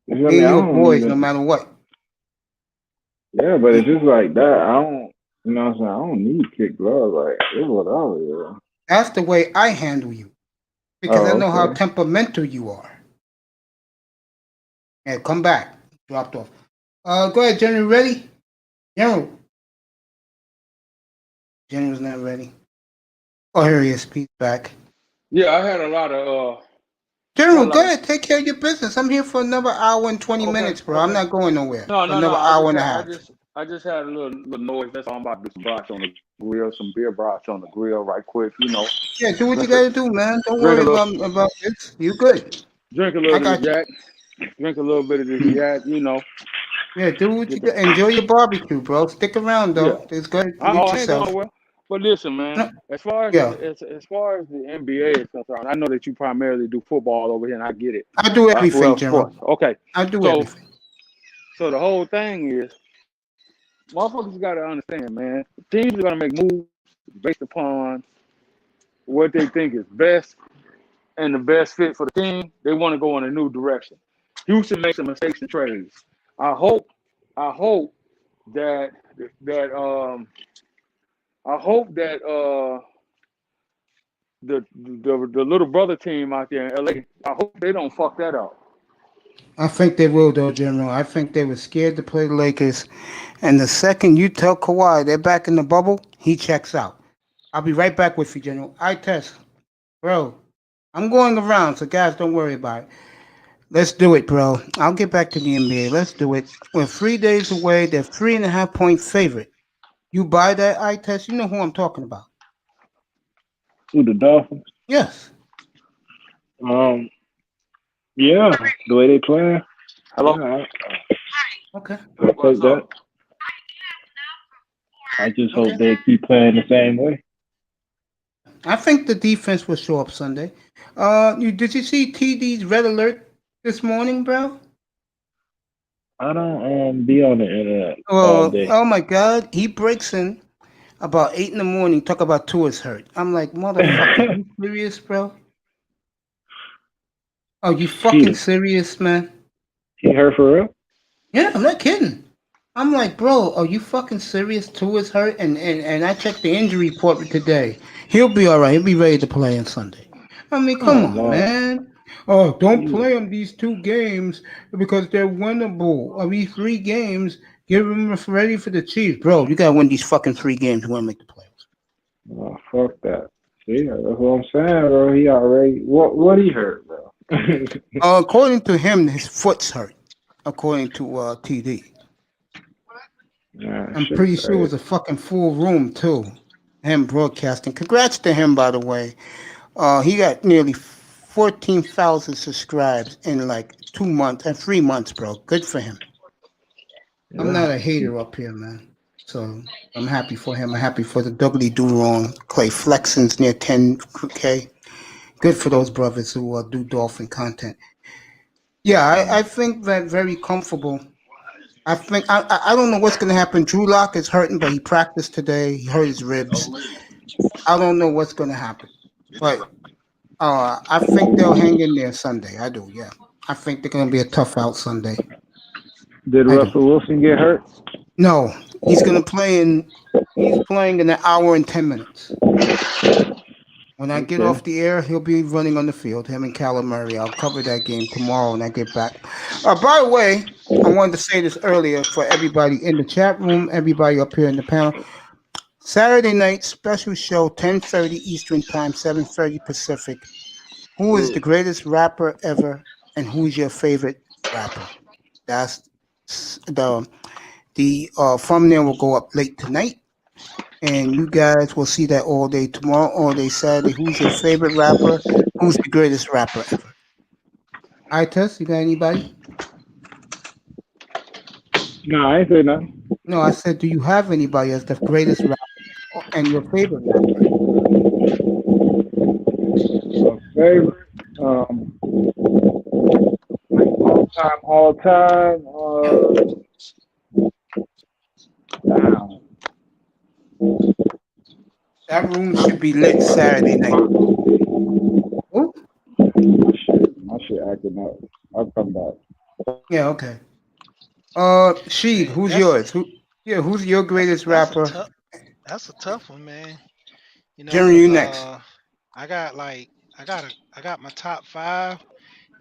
You Me feel and me? I you are don't boys need no it. matter what. Yeah, but it's just like that. I don't. You know what I'm saying? I don't need kick gloves. Like it's whatever. Yeah. That's the way I handle you. Because I Oh, know how okay. temperamental you are. Yeah, come back. Dropped off. Go ahead, General. Ready? General. General's not ready. Oh, here he is. He's back. Yeah, I had a lot of General, go ahead. Take care of your business. I'm here for another hour and 20 okay, minutes, bro. I'm okay. not going nowhere No, for no, no. another hour and a half. I just had a little noise. That's all. I'm about to do some brats on the grill, some beer brats on the grill, right quick. Yeah, do what you Just to got to do, man. Don't drink a worry little, about this. You good. drink a I little bit of got you. Jack, drink a little bit of this Jack. Yeah, do what you Get the got. Enjoy your barbecue, bro. Stick around, yeah. though. It's good. Oh, Mute I ain't going yourself. nowhere. But listen, man. No, As far as yeah, as far as the NBA is concerned, I know that you primarily do football over here, and I get it. I do everything, Well, General. sports. Okay. I do So, everything. so the whole thing is, motherfuckers got to understand, man. Teams are gonna make moves based upon what they think is best and the best fit for the team. They want to go in a new direction. Houston makes some mistakes in trades. I hope, I hope that that I hope that the little brother team out there in LA, I hope they don't fuck that up. I think they will, though, General. I think they were scared to play the Lakers. And the second you tell Kawhi they're back in the bubble, he checks out. I'll be right back with you, General. I test. Bro, I'm going around, so guys, don't worry about it. Let's do it, bro. I'll get back to the NBA. Let's do it. We're 3 days away. They're 3.5 point favorite. You buy that eye test? You know who I'm talking about. Who, the Dolphins? Yes. Yeah, the way they play. Hello. Yeah, Okay. I'll take that. I just hope they keep playing the same way. I think the defense will show up Sunday. Did you see TD's red alert this morning, bro? I don't be on the internet all day. Oh my God, he breaks in about 8 in the morning. Talk about Tua's hurt. I'm like, motherfucker, you serious, bro? Oh, you fucking serious, man? He hurt for real? Yeah, I'm not kidding. I'm like, bro, are you fucking serious? Tua's hurt, and I checked the injury report today. He'll be all right. He'll be ready to play on Sunday. I mean, come on, man. Oh, don't play him these 2 games because they're winnable. Of these 3 games, get him ready for the Chiefs, bro. You gotta win these fucking 3 games. You want to make the playoffs. Oh, fuck that. See, that's what I'm saying, bro. He already what he hurt, bro. According to him, his foot's hurt. According to TD. Yeah, I'm pretty sure it was a fucking full room too. Him broadcasting. Congrats to him, by the way. He got nearly 14,000 subscribes in like 2 months and 3 months, bro. Good for him. I'm not a hater up here, man. So I'm happy for him. I'm happy for the Dougley Do Wrong. Clay Flexen's near 10K. Good for those brothers who do dolphin content. Yeah, I think that very comfortable. I think I don't know what's gonna happen. Drew Lock is hurting, but he practiced today. He hurt his ribs. I don't know what's gonna happen, but I think they'll hang in there Sunday. I do. Yeah, I think they're gonna be a tough out Sunday. Did I do. Russell Wilson get hurt? No, he's gonna play in. He's playing in an hour and 10 minutes. When I get Okay. off the air, he'll be running on the field. Him and Kyler Murray. I'll cover that game tomorrow when I get back. By the way, I wanted to say this earlier for everybody in the chat room, everybody up here in the panel. Saturday night special show, 10:30 Eastern Time, 7:30 Pacific. Who is the greatest rapper ever, and who's your favorite rapper? That's the thumbnail will go up late tonight, and you guys will see that all day tomorrow, all day Saturday. Who's your favorite rapper? Who's the greatest rapper ever? All right, Tess, you got anybody? No, I ain't say nothing. No, I said, do you have anybody as the greatest rapper and your favorite rapper? My favorite, all time. Now, That room should be lit Saturday night. Oh, my shit acting up. I'll come back. yeah, okay. Sheed, Man, who's that's yours? Who's your greatest rapper? that's a tough one, man. You know, Jeremy, you 'cause next. I got my top five,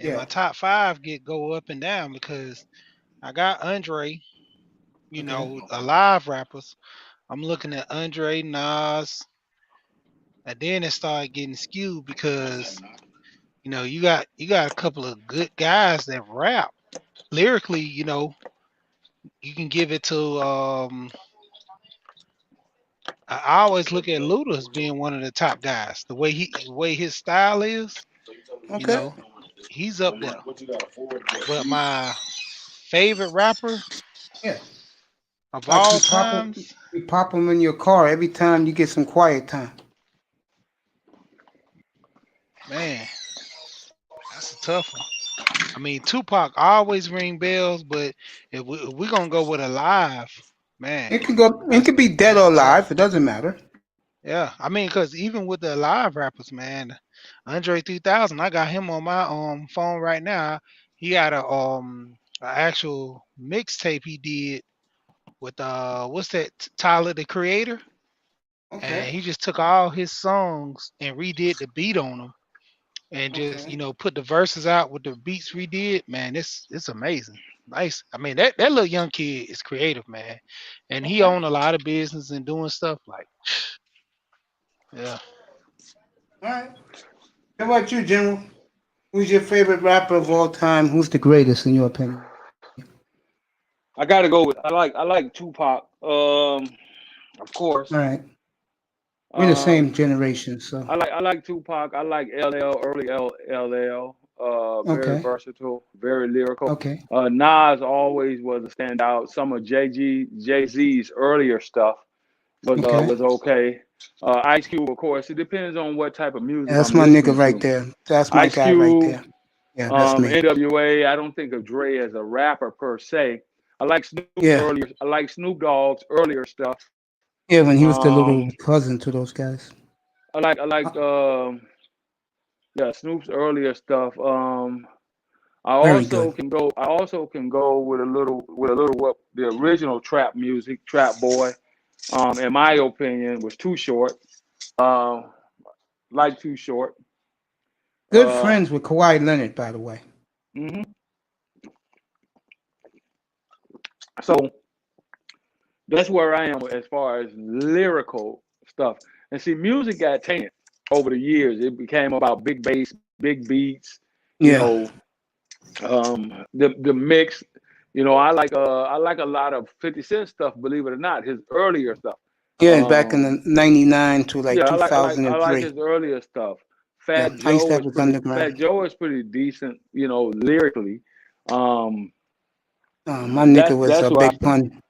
and my Yeah. top five go up and down because I got Andre, you Okay. know, alive rappers. I'm looking at Andre, Nas, and then it started getting skewed because you know you got a couple of good guys that rap lyrically. You know, you can give it to I always look at Luda as being one of the top guys. The way his style is, you Okay. know, he's up there. But my favorite rapper Yeah. of Like all times, you pop them in your car every time you get some quiet time. man, that's a tough one. I mean, Tupac always ring bells, but if we're gonna go with alive, man, It could be dead that's or tough. alive. It doesn't matter. Yeah, I mean, because even with the live rappers, man, Andre 3000, I got him on my phone right now. He got a actual mixtape he did with what's that, Tyler the Creator, and Okay. he just took all his songs and redid the beat on them, and just Okay. put the verses out with the beats redid. Man, it's amazing. Nice. I mean, that little young kid is creative, man, and he Okay. own a lot of business and doing stuff like, yeah. All right. How about you, General? Who's your favorite rapper of all time? Who's the greatest in your opinion? I gotta go with I like Tupac. Of All course. right. We're the same Um, generation, so I like Tupac. I like LL, early LL. Very okay. versatile, very lyrical. Okay. Nas always was a standout. Some of Jay Z's earlier stuff Okay. was okay. Ice Cube, of course. It depends on what type of Yeah, music that's I'm my nigga listening right to. there. That's my Ice guy right Cube, there. Yeah, that's me. NWA. I don't think of Dre as a rapper per se. Yeah. I like Snoop Dogg's earlier stuff. Yeah, when he was the Um, little cousin to those guys. I like yeah, Snoop's earlier stuff. Very good. I also can go with a little what the original trap music, Trap Boy. In my opinion, was too short. Uh, like too short. Good Uh, friends with Kawhi Leonard, by the way. mhm. So that's where I am as far as lyrical stuff. And see, music got tainted over the years. It became about big bass, big beats. You Yeah. know, the mix. I like a lot of 50 Cent stuff. Believe it or not, his earlier stuff. Yeah, back in Um, the 99 to like yeah, I like 2003. his earlier stuff. Yeah, I used to have his Fat underground. Joe is pretty decent. Lyrically. Um, My nigga was That's a what I Big Pun.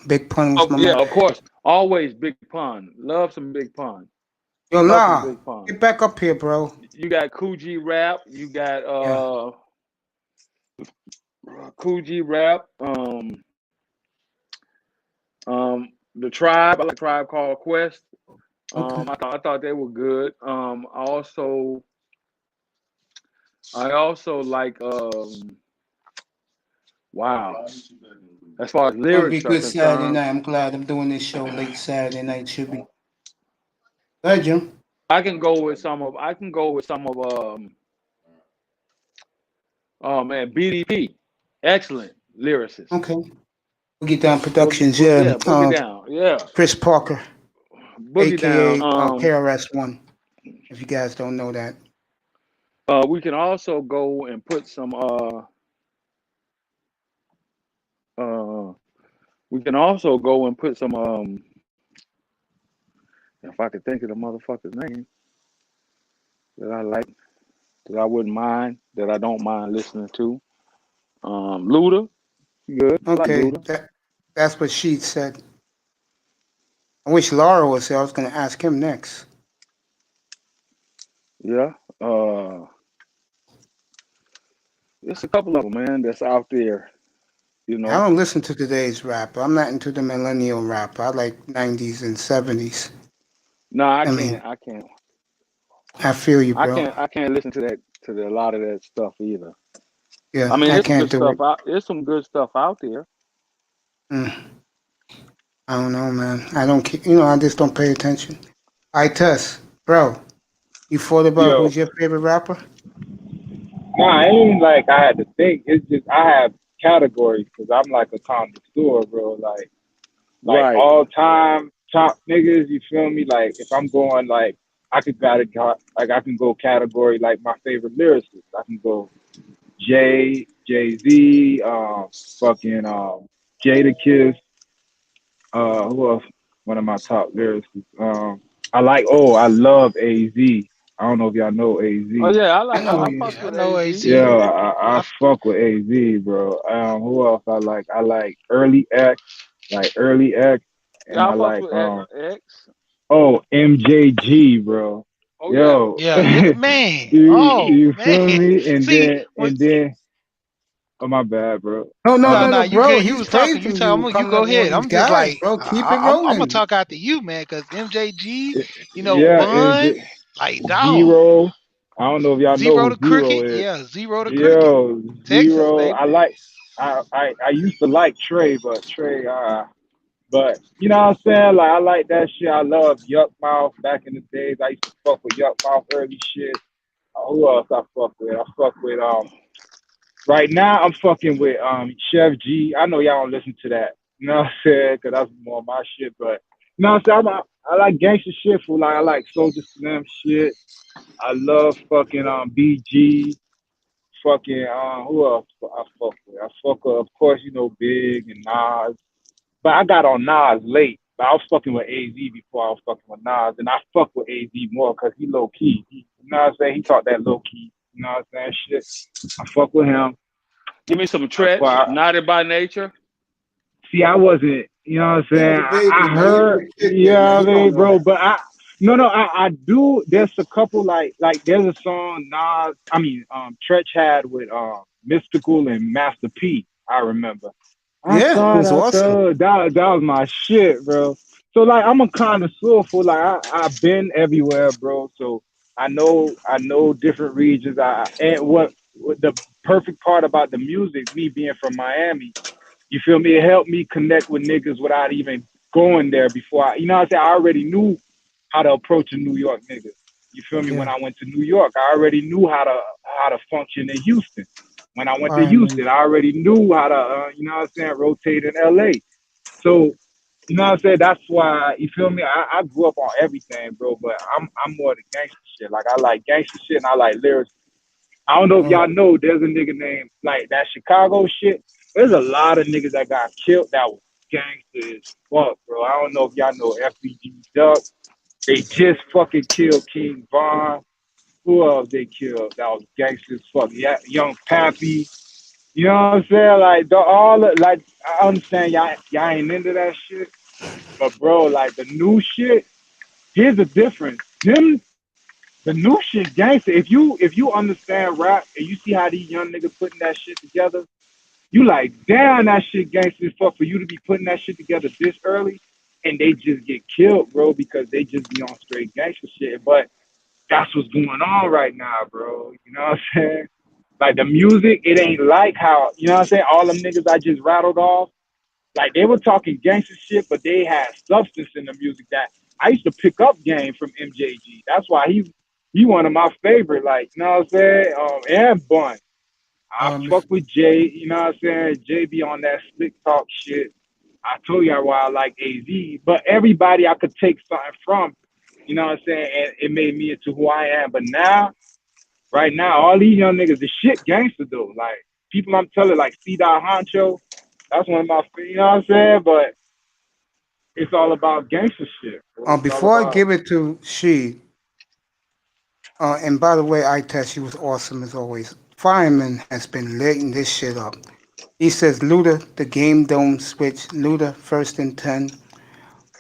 Big Pun was Oh my yeah, man. of course. Always Big Pun. Love some Big Pun. Yo, Love some nah, Big Pun. get back up here, bro. You got Coogee Rap. You got Yeah. Coogee Rap. The Tribe. I like Tribe Called Quest. Okay. I thought they were good. I also like wow. As far as Gonna be lyrics are good Saturday concerned, night. I'm glad I'm doing this show late Saturday night. Should be. Go ahead, Jim. I can go with some of oh man, BDP. Excellent lyricist. Okay. Boogie Down Productions. Yeah. Boogie Down. Yeah. Chris Parker, Boogie aka Down. KRS-One. If you guys don't know that. We can also go and put some if I could think of the motherfucker's name that I like, that I wouldn't mind, that I don't mind listening to. Luda, good. I like Okay, Luda. that's what she said. I wish Laura was here. I was gonna ask him next. Yeah. There's a couple of them, man, that's out there. You know. I don't listen to today's rap. I'm not into the millennial rap. I like 90s and 70s. No, I mean, can't. I feel you, bro. I can't listen to a lot of that stuff either. Yeah, I mean, I there's some can't good do stuff it. out. There's some good stuff out there. I don't know, man. I don't. I just don't pay attention. I Tess, bro. You thought about Yo, who's your favorite rapper? nah, it ain't like I had to think. It's just I have categories because I'm like a connoisseur, bro. Like Right. all time top niggas. You feel me? Like if I'm going like I could I can go category like my favorite lyricists. I can go Jay-Z, fucking Jadakiss. Who else? One of my top lyricists. I love AZ. I don't know if y'all know AZ. Oh yeah, I know I who you fuck is. with I know AZ. AZ. Yeah, I fuck with AZ, bro. Who else I like? I like Early X, and Yeah, I I fuck like with X. MJG, bro. Oh yeah. Yo, Yeah, man. you Man. feel me? And See, then oh my bad, bro. no, you bro. good. You He's was talking. You praising you. You Coming go up with one ahead. of these I'm just guys, like, bro. Keep it I'm gonna rolling. talk after you, man, because MJG, Yeah, Bun, like dog, Zero. I don't know if y'all know Zero who to Zero Cricket. is. Yeah, Zero to Cricket. Yo, Texas, Zero. baby. I used to like Trey, but but you know what I'm saying? Like I like that shit. I love Yuck Mouth back in the days. I used to fuck with Yuck Mouth early shit. Who else I fuck with? I fuck with right now I'm fucking with Chef G. I know y'all don't listen to that. You know what I'm saying? Cause that's more my shit. But you know what I'm saying? I like gangster shit for like I like Soulja Slim shit. I love fucking BG. Fucking who else I fuck with? I fuck with, of course, Big and Nas. But I got on Nas late. But I was fucking with AZ before I was fucking with Nas. And I fuck with AZ more because he low key. You know what I'm saying? He talk that low key. You know what I'm saying? Shit. I fuck with him. Give me some Tretch, Naughty by Nature. See, I wasn't, you know what I'm He saying? was a baby, I man. heard, He was a kid then, yeah, man. I He mean, don't know bro, that. but I do. There's a couple like there's a song Tretch had with Mystical and Master P. I remember. I Yeah, it thought was awesome. that was my shit, bro. So like I'm a connoisseur for like I've been everywhere, bro. So I know different regions. And what the perfect part about the music, me being from Miami, you feel me? It helped me connect with niggas without even going there before you know what I'm saying? I already knew how to approach a New York nigga. You feel me? When Yeah. I went to New York, I already knew how to function in Houston. When I went to All right, man. Houston, I already knew how to, you know what I'm saying, rotate in LA. So, you know what I'm saying? That's why, you feel me? I grew up on everything, bro, but I'm more the gangster shit. Like, I like gangster shit and I like lyrics. I don't know if y'all know, there's a nigga named, like, that Chicago shit. There's a lot of niggas that got killed that was gangster as fuck, bro. I don't know if y'all know FBG Duck. They just fucking killed King Von. Who else they killed? That was gangster as fuck. Yeah, Young Pappy. You know what I'm saying? Like like I understand y'all ain't into that shit, but bro, like the new shit. Here's the difference. The new shit gangster. If you understand rap and you see how these young niggas putting that shit together, you like, damn, that shit gangster as fuck for you to be putting that shit together this early, and they just get killed, bro, because they just be on straight gangster shit. But that's what's going on right now, bro. You know what I'm saying? Like the music, it ain't like how, you know what I'm saying? All them niggas I just rattled off, like they were talking gangster shit, but they had substance in the music that I used to pick up game from MJG. That's why he one of my favorite, like, you know what I'm saying? And Bun. I Um, fuck with Jay, you know what I'm saying? Jay be on that slick talk shit. I told you why I like AZ, but everybody I could take something from, you know what I'm saying? And it made me into who I am. But now, right now, all these young niggas, the shit gangster though. Like people I'm telling, like C. Dot Honcho, that's one of my, you know what I'm saying? But it's all about gangster shit, bro. It's all before I about give it to she, and by the way, I test she was awesome as always. Fireman has been lighting this shit up. He says Luda, the game don't switch. Luda first and 10.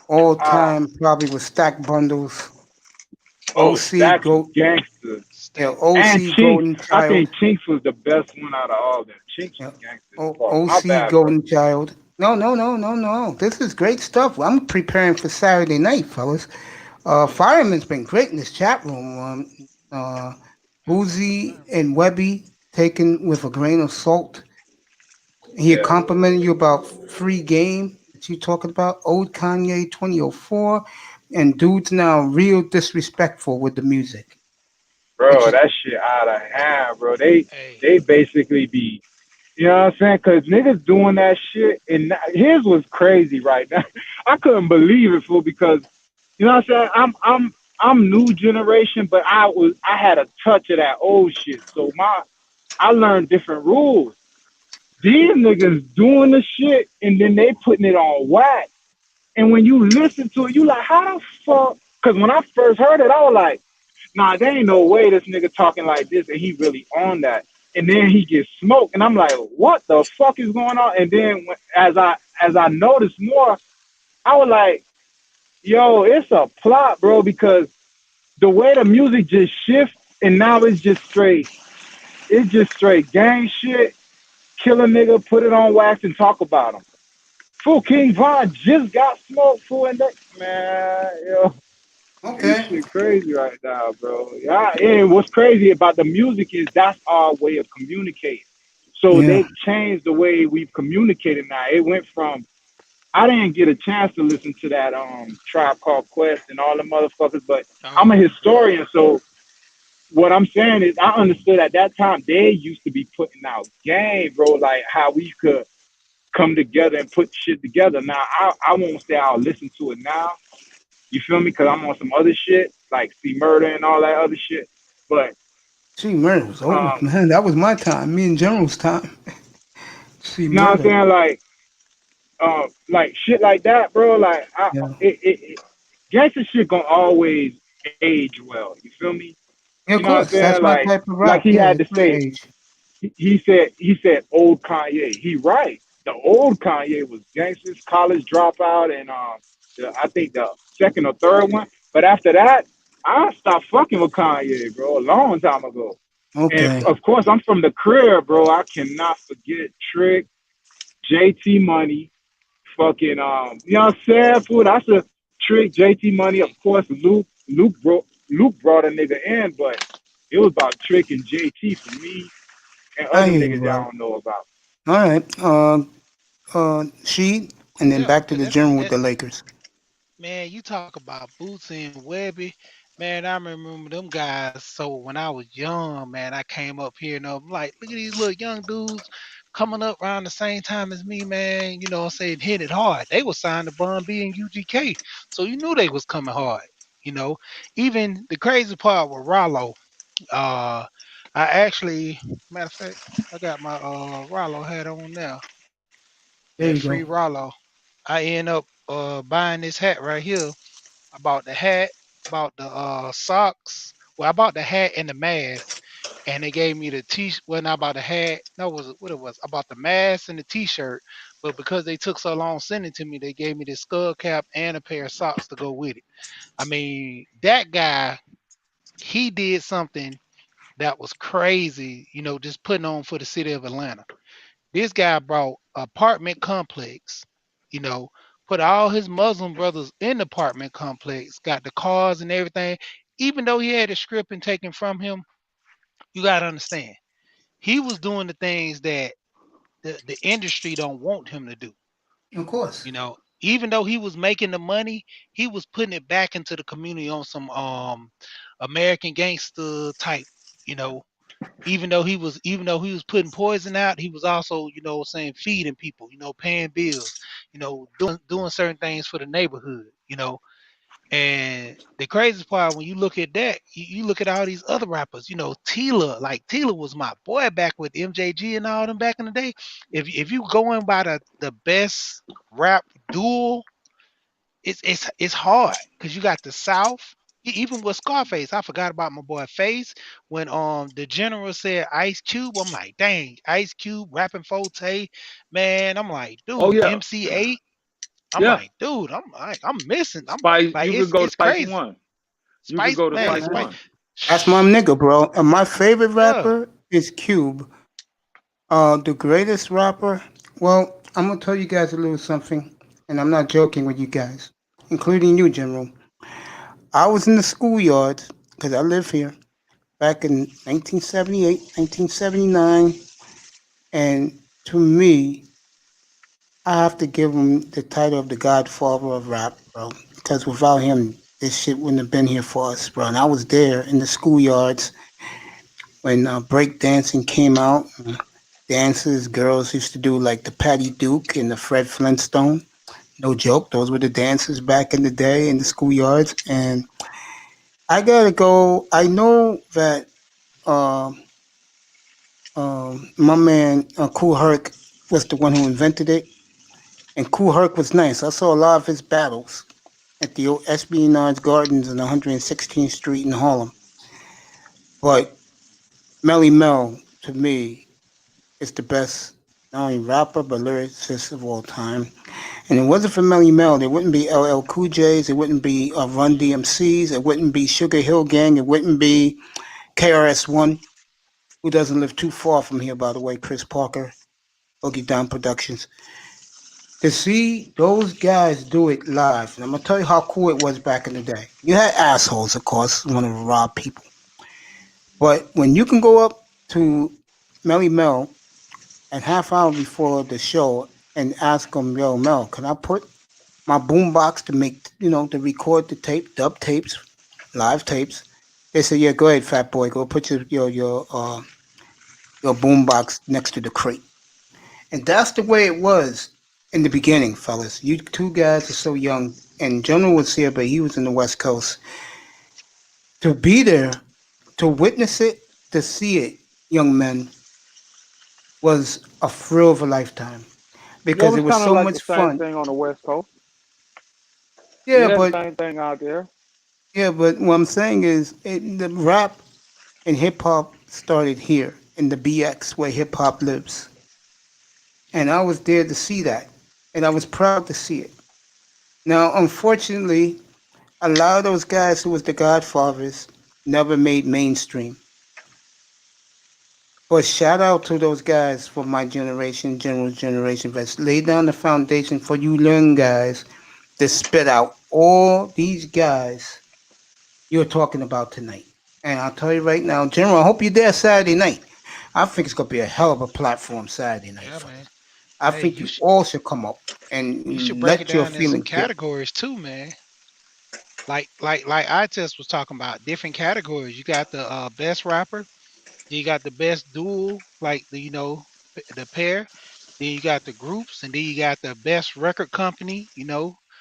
All ah, time probably with stack bundles. oh, OC Stacks is go gangster. yeah, Stack And OC Chinks. Golden I Child. think Chinks was the best one out of all of them. Chinks Yeah. was gangster as fuck. My OC bad, bro. Golden Child. No, no, no, no, no. This is great stuff. I'm preparing for Saturday night, fellas. Fireman's been great in this chat room. Boozy and Webby taken with a grain of salt. He Yeah. complimented you about free game that you talking about. Old Kanye 2004. And dude's now real disrespectful with the music. Which Bro, is that shit out of hand, bro. They hey, they basically be, you know what I'm saying? Cause niggas doing that shit, and his was crazy right now. I couldn't believe it, fool, because you know what I'm saying. I'm new generation, but I had a touch of that old shit. So I learned different rules. These niggas doing the shit, and then they putting it on wax. And when you listen to it, you like, how the fuck? Because when I first heard it, I was like, nah, there ain't no way this nigga talking like this and he really on that. And then he gets smoked, and I'm like, what the fuck is going on? And then as I noticed more, I was like, yo, it's a plot, bro, because the way the music just shifts, and now it's just straight gang shit. Kill a nigga, put it on wax, and talk about him. Fool, King Von just got smoked, fool, and that man, yo. This okay. shit crazy right now, bro. Yeah, and what's crazy about the music is that's our way of communicating. So Yeah. they've changed the way we've communicated now. It went from I didn't get a chance to listen to that Tribe Called Quest and all the motherfuckers, but I'm a oh, historian, so what I'm saying is I understood at that time they used to be putting out game, bro, like how we could come together and put shit together. Now I won't say I'll listen to it now, you feel me? Because I'm on some other shit, like see murder and all that other shit. But See, murder was old, um, man. That was my time. Me and General's time. See, you know what I'm murder. saying? Like shit like that, bro. Like Yeah. gangster shit gonna always age well. You feel me? Yeah, You of know what I'm course. saying? That's my Like type of like rap. he Yeah, had it's to gonna say. age. He said old Kanye. He right. The old Kanye was gangsters, college dropout, and I think the second or third one. But after that, I stopped fucking with Kanye, bro, a long time ago. And Okay. of course, I'm from the crib, bro. I cannot forget Trick, JT Money, fucking you know what I'm saying? Fool, that's a Trick, JT Money. Of course, Luke brought a nigga in, but it was about Trick and JT for me and I other hear you, niggas brother. y'all don't know about. All right. She, and then yeah, back to cause the that's general with that. the Lakers. Man, you talk about Bootsy and Webby. Man, I remember them guys. So when I was young, man, I came up here and I'm like, look at these little young dudes coming up around the same time as me, man. You know what I'm saying? Hit it hard. They was signed to Bun B and UGK. So you knew they was coming hard. You know, even the crazy part with Rollo, uh, I actually, matter of fact, I got my Rollo hat on now. There That you free go. Rollo. I end up buying this hat right here. I bought the hat, bought the socks. Well, I bought the hat and the mask, and they gave me the well, not about the hat. No, was what it was about the mask and the t-shirt. But because they took so long sending it to me, they gave me this skull cap and a pair of socks to go with it. I mean, that guy, he did something that was crazy, just putting on for the city of Atlanta. This guy brought apartment complex, you know, put all his Muslim brothers in the apartment complex, got the cars and everything. Even though he had the script and taken from him, you gotta understand, he was doing the things that the industry don't want him to do. Of course. Even though he was making the money, he was putting it back into the community on some American gangster type, you know. Even though he was putting poison out, he was also, saying feeding people, paying bills, doing certain things for the neighborhood. And the craziest part, when you look at that, you look at all these other rappers, Tila, like Tila was my boy back with MJG and all them back in the day. If you going by the best rap duel, it's hard because you got the South. Even with Scarface, I forgot about my boy Face when the general said Ice Cube. I'm like, dang, Ice Cube rapping Forte, man. I'm like, Oh dude, yeah, MC8. I'm yeah. like, dude, I'm missing. I'm Spice. like, You could go to it's Spice crazy. One. You could Spice, go to man, Spice Yeah, Spice. One. that's my nigga, bro. And my favorite Yeah. rapper is Cube. The greatest rapper. Well, I'm gonna tell you guys a little something, and I'm not joking with you guys, including you, General. I was in the schoolyard because I live here back in 1978, 1979, and to me, I have to give him the title of the Godfather of rap, bro. Because without him, this shit wouldn't have been here for us, bro. And I was there in the schoolyards when break dancing came out. Dances, girls used to do like the Patty Duke and the Fred Flintstone. No joke, those were the dances back in the day in the schoolyards. And I gotta go. I know that um my man Kool Herc was the one who invented it, and Kool Herc was nice. I saw a lot of his battles at the old Espionage Gardens on 116th Street in Harlem. But Melly Mel, to me, is the best not only rapper but lyricist of all time. And it wasn't for Melly Mel, there wouldn't be LL Cool J's, it wouldn't be Run DMC's, it wouldn't be Sugar Hill Gang, it wouldn't be KRS-One, who doesn't live too far from here, by the way, Chris Parker, Boogie Down Productions. To see those guys do it live, and I'm gonna tell you how cool it was back in the day. You had assholes, of course, wanting to rob people, but when you can go up to Melly Mel and half hour before the show and ask him, "Yo, Mel, can I put my boombox to make to record the tape, dub tapes, live tapes?" They say, "Yeah, go ahead, fat boy, go put your boombox next to the crate." And that's the way it was in the beginning, fellas. You two guys are so young, and General was here, but he was in the West Coast. To be there, to witness it, to see it, young men, was a thrill of a lifetime Yeah, it because was it was kind of so like the much same fun. thing on the West Coast. We Yeah, had the but same thing out there. what I'm saying is, the rap and hip hop started here in the BX where hip hop lives, and I was there to see that, and I was proud to see it. Now, unfortunately, a lot of those guys who was the Godfathers never made mainstream. But shout out to those guys from my generation, General's generation, that's laid down the foundation for you young guys to spit out all these guys you're talking about tonight. And I'll tell you right now, General, I hope you're there Saturday night. I think it's gonna be a hell of a platform Saturday night, Yeah, man. fellas. I Hey, think you you should all should come up you should and break it let your down in some feelings get. categories too, man. Like I just was talking about different categories. You got the best rapper, then you got the best duel, like the pair. Then you got the groups, and then you got the best record company,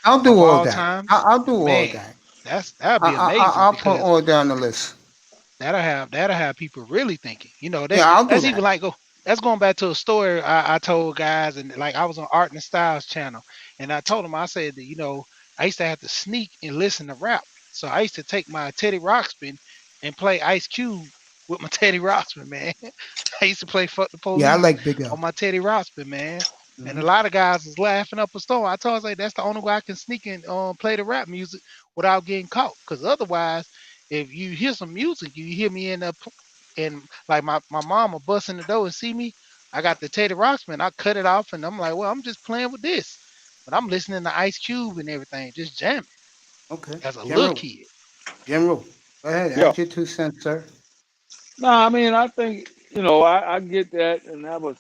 I'll do of all all that. time. I'll do all Man, that. that'd be amazing I'll put because all down the list. that'll have people really thinking. That Yeah, I'll do that's even that. like that's going back to a story I told guys, and like I was on Art and Styles channel, and I told them, I said that I used to have to sneak and listen to rap. So I used to take my Teddy Ruxpin and play Ice Cube with my Teddy Ruxpin, man. I used to play Fuck the Yeah, I Police like Big L. on my Teddy Ruxpin, man. And a Mhm. lot of guys was laughing up a storm. I told them, like, that's the only way I can sneak and play the rap music without getting caught. Because otherwise, if you hear some music, you hear me in the and like my mama busting the door and see me, I got the Teddy Ruxpin. I cut it off and I'm like, well, I'm just playing with this. But I'm listening to Ice Cube and everything, just jamming Okay. as a little General. kid. General. Go ahead. Yeah. Add your 2 cents, sir. No, I mean, I think, I get that, and that was,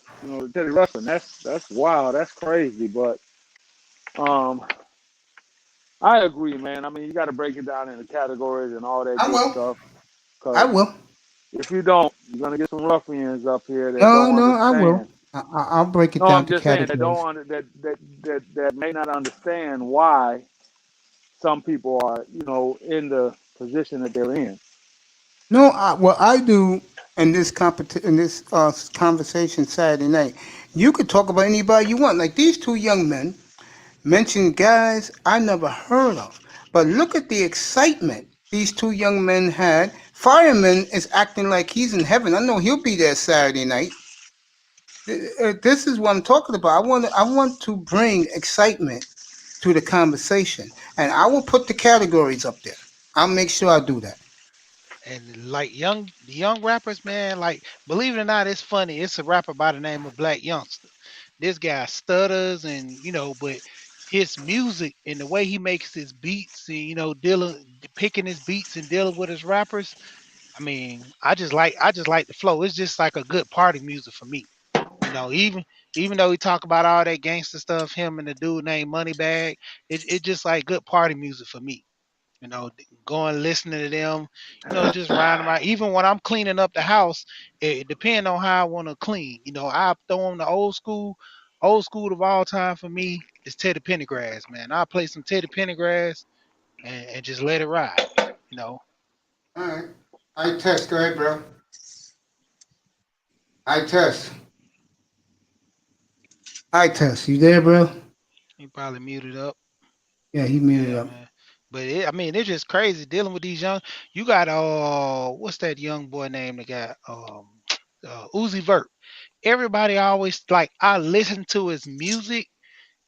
Teddy Ruxpin. That's wild. That's crazy. But um, I agree, man. I mean, you got to break it down into categories and all that I good will. stuff. I Because will. if you don't, you're gonna get some ruffians up here that No, don't no, I will. understand. I'll break it No, down I'm to just saying that categories. that may not understand why some people are, in the position that they're in. No, what I do in this conversation Saturday night, you could talk about anybody you want. Like these 2 young men mentioned guys I never heard of. But look at the excitement these 2 young men had. Fireman is acting like he's in heaven. I know he'll be there Saturday night. This is what I'm talking about. I want to bring excitement to the conversation, and I will put the categories up there. I'll make sure I do that. And like the young rappers, man, like believe it or not, it's funny. It's a rapper by the name of Black Youngster. This guy stutters and but his music and the way he makes his beats and dealing picking his beats and dealing with his rappers. I mean, I just like the flow. It's just like a good party music for me. Even though we talk about all that gangster stuff, him and the dude named Moneybag, it just like good party music for me. Going listening to them, just riding around. Even when I'm cleaning up the house, it depends on how I want to clean. I throw on the old school of all time for me is Teddy Pendergrass, man. I play some Teddy Pendergrass and just let it ride. You know, All right. I test. Go ahead, bro. I test. I test. You there, bro? he probably muted up. Yeah, he muted Yeah, up. man. But I mean, it's just crazy dealing with these young. You got what's that young boy name that got Uzi Vert. Everybody always like I listen to his music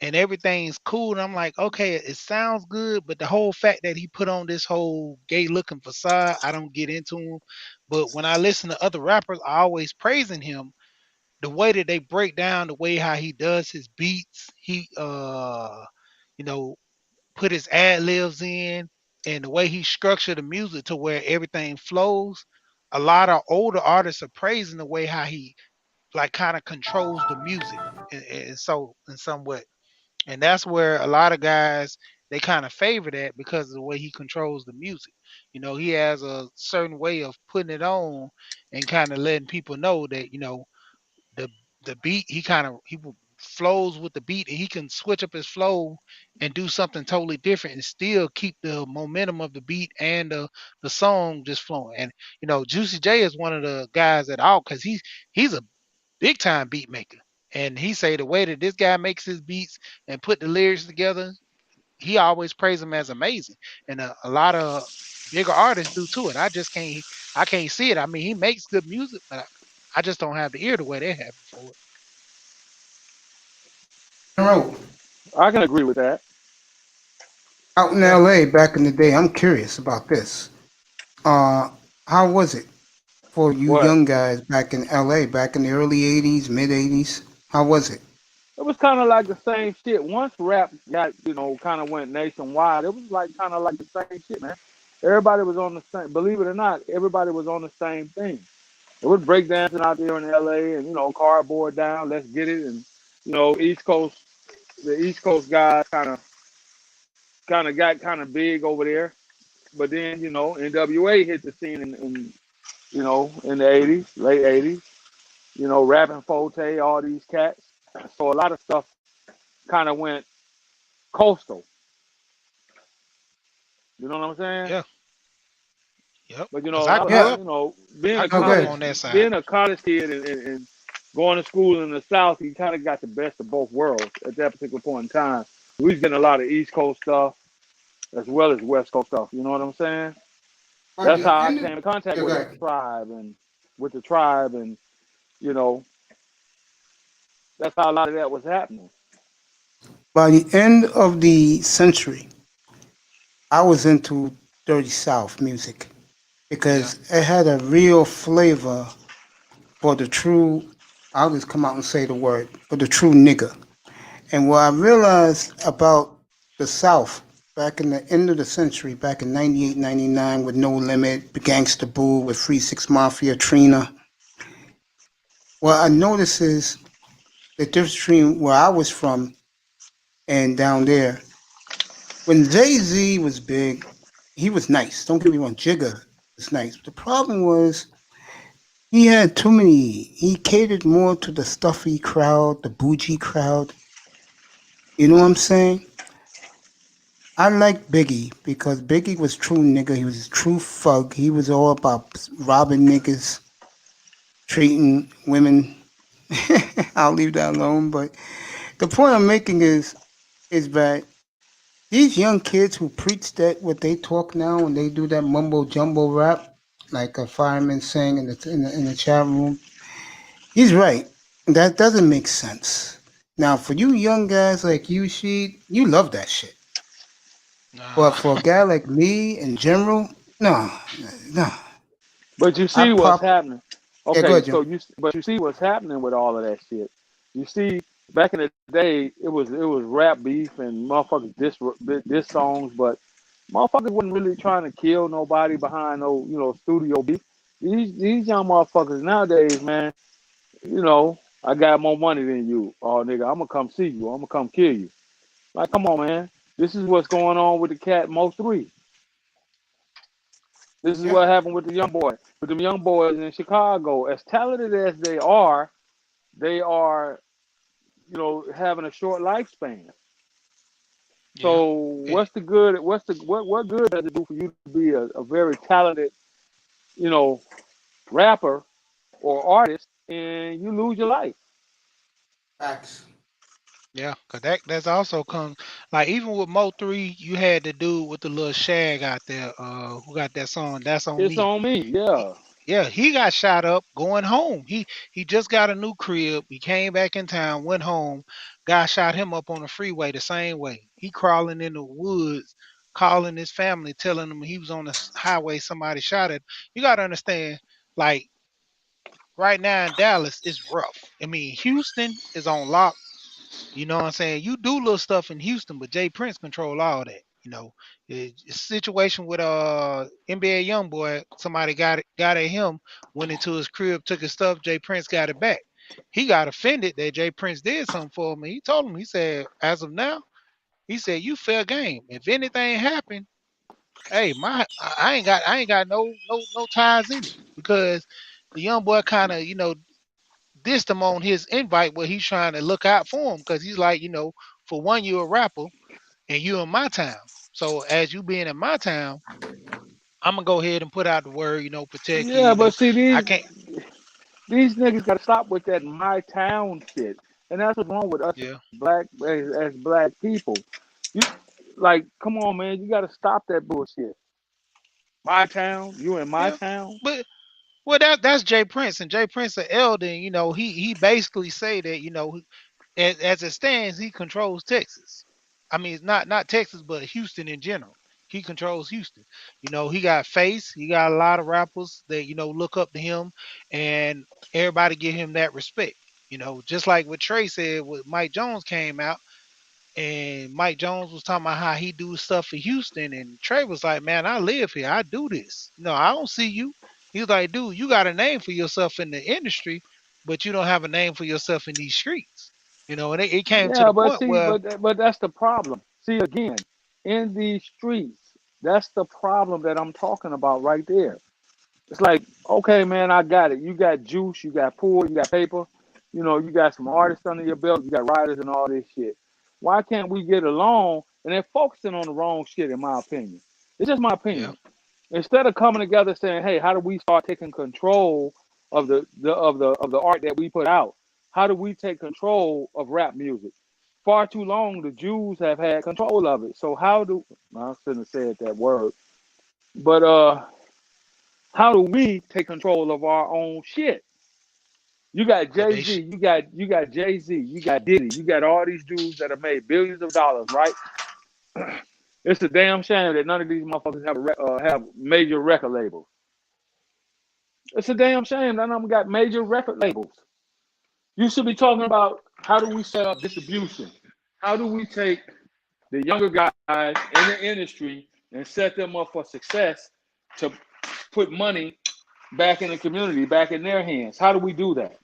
and everything's cool. And I'm like, okay, it sounds good, but the whole fact that he put on this whole gay looking facade, I don't get into him. But when I listen to other rappers, I always praising him. The way that they break down, the way how he does his beats, he you know, put his ad libs in, and the way he structured the music to where everything flows. A lot of older artists are praising the way how he like kind of controls the music and so in some way. And that's where a lot of guys they kind of favor that because of the way he controls the music. He has a certain way of putting it on and kind of letting people know that, the the beat he flows with the beat and he can switch up his flow and do something totally different and still keep the momentum of the beat and the song just flowing. And Juicy J is one of the guys that out because he's a big time beat maker. And he say the way that this guy makes his beats and put the lyrics together, he always praise him as amazing. And a lot of bigger artists do too. And I can't see it. I mean, he makes good music, but I just don't have the ear the way they have for it. General, I can agree with that. out in Yeah. L.A. back in the day, I'm curious about this. Uh, how was it for you What? young guys back in L.A. back in the early '80s, mid '80s? How was it? It was kind of like the same shit. Once rap got, kind of went nationwide, it was like kind of like the same shit, man. Everybody was on the same. Believe it or not, everybody was on the same thing. It was breakdancing out there in LA, and cardboard down, let's get it, and East Coast, the East Coast guys kind of got kind of big over there. But then NWA hit the scene in the '80s, late '80s. Rapping Forte, all these cats. So a lot of stuff kind of went coastal. You know what I'm saying? Yeah. Yep. But Cause I I, grew Yeah. I up. being I a grew up Okay. college on that side. being a college kid and going to school in the South, you kind of got the best of both worlds at that particular point in time. We was getting a lot of East Coast stuff as well as West Coast stuff. You know what I'm saying? By That's the how I end of came in contact yeah, go with ahead. Tribe and with the tribe, and you know that's how a lot of that was happening. By the end of the century, I was into Dirty South music Yeah. because it had a real flavor for the true, I'll just come out and say the word, for the true nigga. And what I realized about the South back in the end of the century, back in 98, 99, with No Limit, the Gangsta Boo, with Free Six Mafia, Trina, what I noticed is the difference between where I was from and down there. When Jay-Z was big, he was nice. Don't get me wrong, Jigga was nice. But the problem was he had too many. He catered more to the stuffy crowd, the bougie crowd. You know what I'm saying? I like Biggie because Biggie was true nigga. He was a true thug. He was all about robbing niggas, treating women. I'll leave that alone. But the point I'm making is that these young kids who preach that what they talk now and they do that mumbo jumbo rap, like a fireman saying in the chat room, he's right. That doesn't make sense. Now, for you young guys like you, Sheed, you love that shit. But Nah. for a guy like me in general, no, no. But you I see what's pop. happening. Yeah, go Okay, ahead, so Jim. but you see what's happening with all of that shit. You see, back in the day, it was rap beef and motherfuckers diss songs, but motherfuckers wasn't really trying to kill nobody behind no studio beef. These young motherfuckers nowadays, man, I got more money than you. Oh nigga, I'm gonna come see you. I'm gonna come kill you. Like, come on, man. This is what's going on with the Cat Mo 3. This is Yeah, what happened with the young boy. With them young boys in Chicago, as talented as they are, having a short lifespan. Yeah. So It, what's the good? What good does it do for you to be a very talented, you know, rapper or artist and you lose your life? facts. yeah, cause that's also comes like even with Mo 3, you had the dude with the little shag out there, who got that song, That's On It's Me. on me. He, Yeah. yeah, he got shot up going home. He just got a new crib. He came back in town, went home. Guy shot him up on the freeway the same way. He crawling in the woods, calling his family, telling them he was on the highway. Somebody shot it. You got to understand, like right now in Dallas, it's rough. I mean, Houston is on lock. You know what I'm saying? You do little stuff in Houston, but Jay Prince control all that. A situation with NBA young boy, somebody got at him, went into his crib, took his stuff. Jay Prince got it back. He got offended that Jay Prince did something for him. And he told him, he said, as of now, he said, you fair game. If anything happened, hey, I ain't got no ties in it because the young boy kind of dissed him on his invite where he's trying to look out for him because he's like, for one, you're a rapper and you in my town. So as you being in my town, I'm gonna go ahead and put out the word, protect you. Yeah, but see I these can't. these niggas gotta stop with that my town shit. And that's what's wrong with us Yeah, as black people. You like, come on, man, you gotta stop that bullshit. My town, you in my yeah. town. But well, that's Jay Prince, and Jay Prince, the elder, he basically say that as it stands, he controls Texas. I mean, it's not Texas, but Houston in general. He controls Houston. He got Face. He got a lot of rappers that look up to him, and everybody give him that respect. Just like what Trey said, when Mike Jones came out, and Mike Jones was talking about how he do stuff for Houston, and Trey was like, "Man, I live here. I do this. I don't see you." He was like, "Dude, you got a name for yourself in the industry, but you don't have a name for yourself in these streets." And it came to Yeah, the but point see, where, but that's the problem. See again, in these streets, that's the problem that I'm talking about right there. It's like, okay, man, I got it. You got juice, you got pool, you got paper, you got some artists under your belt, you got writers and all this shit. Why can't we get along? And they're focusing on the wrong shit, in my opinion. It's just my yeah, opinion. Instead of coming together saying, "Hey, how do we start taking control of the art that we put out? How do we take control of rap music?" Far too long, the Jews have had control of it. So how do I shouldn't have said that word, but How do we take control of our own shit? You got But Jay Z, you got Jay Z, you got Diddy, you got all these dudes that have made billions of dollars, right? It's a damn shame that none of these motherfuckers have major record labels. It's a damn shame none of them got major record labels. You should be talking about how do we set up distribution? How do we take the younger guys in the industry and set them up for success to put money back in the community, back in their hands? How do we do that?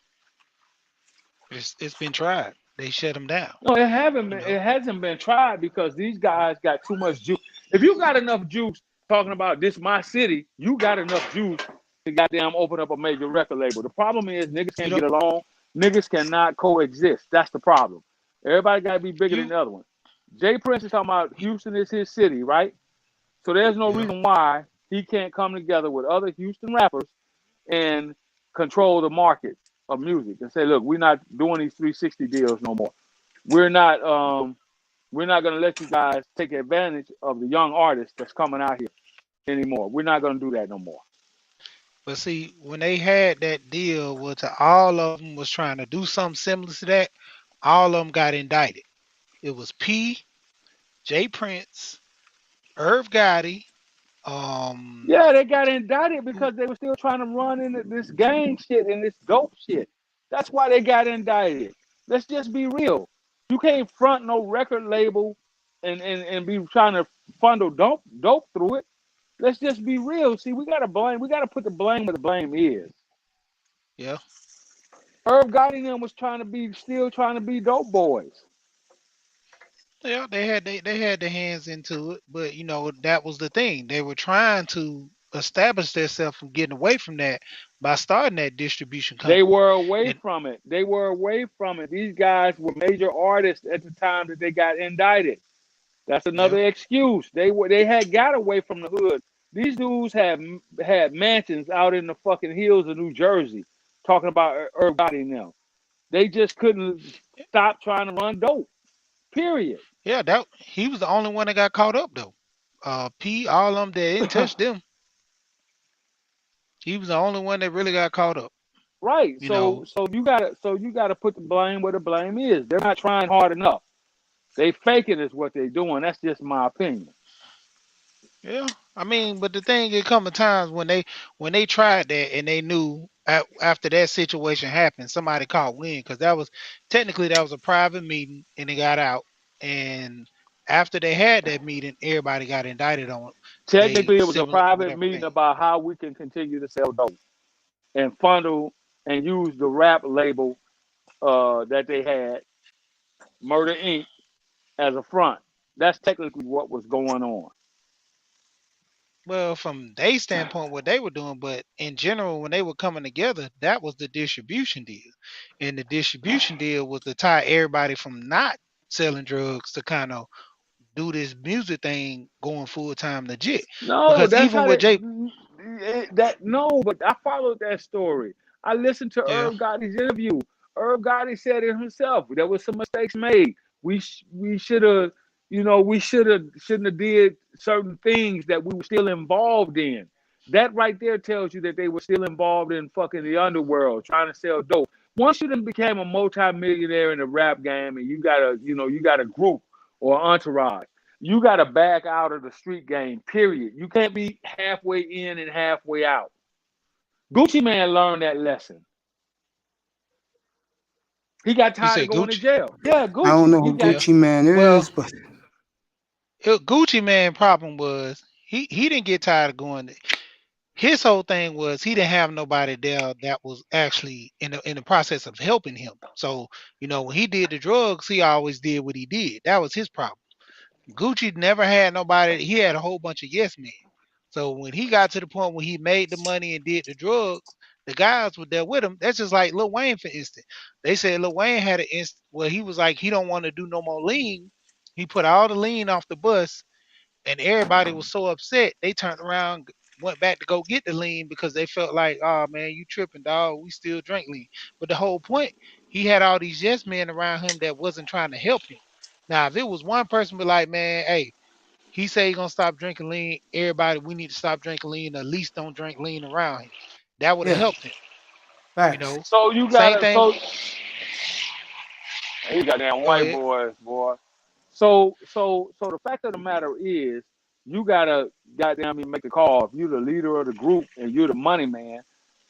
it's been tried. They shut them down. No, it haven't been. It hasn't been tried because these guys got too much juice. If you got enough juice talking about this my city, you got enough juice to goddamn open up a major record label. The problem is niggas can't get along. Niggas cannot coexist. That's the problem. Everybody got to be bigger than the other one. Jay Prince is talking about Houston is his city, right? So there's no reason why he can't come together with other Houston rappers and control the market of music and say, look, we're not doing these 360 deals no more. We're not gonna let you guys take advantage of the young artists that's coming out here anymore. We're not gonna do that no more. But see, when they had that deal, all of them was trying to do something similar to that. All of them got indicted. It was P, Jay Prince, Irv Gotti. Yeah, they got indicted because they were still trying to run into this gang shit and this dope shit. That's why they got indicted. Let's just be real. You can't front no record label and be trying to funnel dope through it. Let's just be real. See, we gotta put the blame where the blame is. Yeah. Irv Gotti and them was still trying to be dope boys. Yeah, they had their hands into it, but that was the thing. They were trying to establish themselves from getting away from that by starting that distribution company. They were away from it. They were away from it. These guys were major artists at the time that they got indicted. That's another excuse. They had got away from the hood. These dudes had mansions out in the fucking hills of New Jersey, talking about Irv Gotti and them. They just couldn't stop trying to run dope. Period. Yeah, he was the only one that got caught up though. P, all of them that didn't touch them. He was the only one that really got caught up. Right. So you gotta put the blame where the blame is. They're not trying hard enough. They faking is what they're doing. That's just my opinion. Yeah, I mean, but the thing, it come at times when they tried that and they knew after that situation happened, somebody caught wind because that was a private meeting and they got out. And after they had that meeting, everybody got indicted on it. Technically, it was a private meeting about how we can continue to sell dope and funnel and use the rap label that they had, Murder Inc., as a front. That's technically what was going on. Well, from their standpoint, what they were doing, but in general, when they were coming together, that was the distribution deal. And the distribution deal was to tie everybody from not selling drugs to kind of do this music thing going full time legit. No, because that's even how with Jay, but I followed that story. I listened to Irv Gotti's interview. Irv Gotti said it himself. There was some mistakes made. We should have, shouldn't have did certain things that we were still involved in. That right there tells you that they were still involved in fucking the underworld, trying to sell dope. Once you then became a multimillionaire in the rap game and you got a group or entourage, you got to back out of the street game, period. You can't be halfway in and halfway out. Gucci Mane learned that lesson. He got tired of going to jail. Yeah, Gucci. I don't know who Gucci Mane is, but Gucci Mane problem was he didn't get tired of going. His whole thing was he didn't have nobody there that was actually in the process of helping him. So, when he did the drugs, he always did what he did. That was his problem. Gucci never had nobody. He had a whole bunch of yes men. So when he got to the point where he made the money and did the drugs, the guys were there with him. That's just like Lil Wayne, for instance. They said Lil Wayne had an instant where he was like, he don't want to do no more lean. He put all the lean off the bus, and everybody was so upset. They turned around, went back to go get the lean because they felt like, oh man, you tripping, dog. We still drink lean. But the whole point, he had all these yes men around him that wasn't trying to help him. Now, if it was one person be like, man, hey, he said he's gonna stop drinking lean. Everybody, we need to stop drinking lean. At least don't drink lean around him. That would have Yeah, helped him. You facts. know, So you same gotta thing. so you goddamn Go white ahead. boys, boy. So the fact of the matter is, you gotta goddamn me make the call. If you're the leader of the group and you're the money man,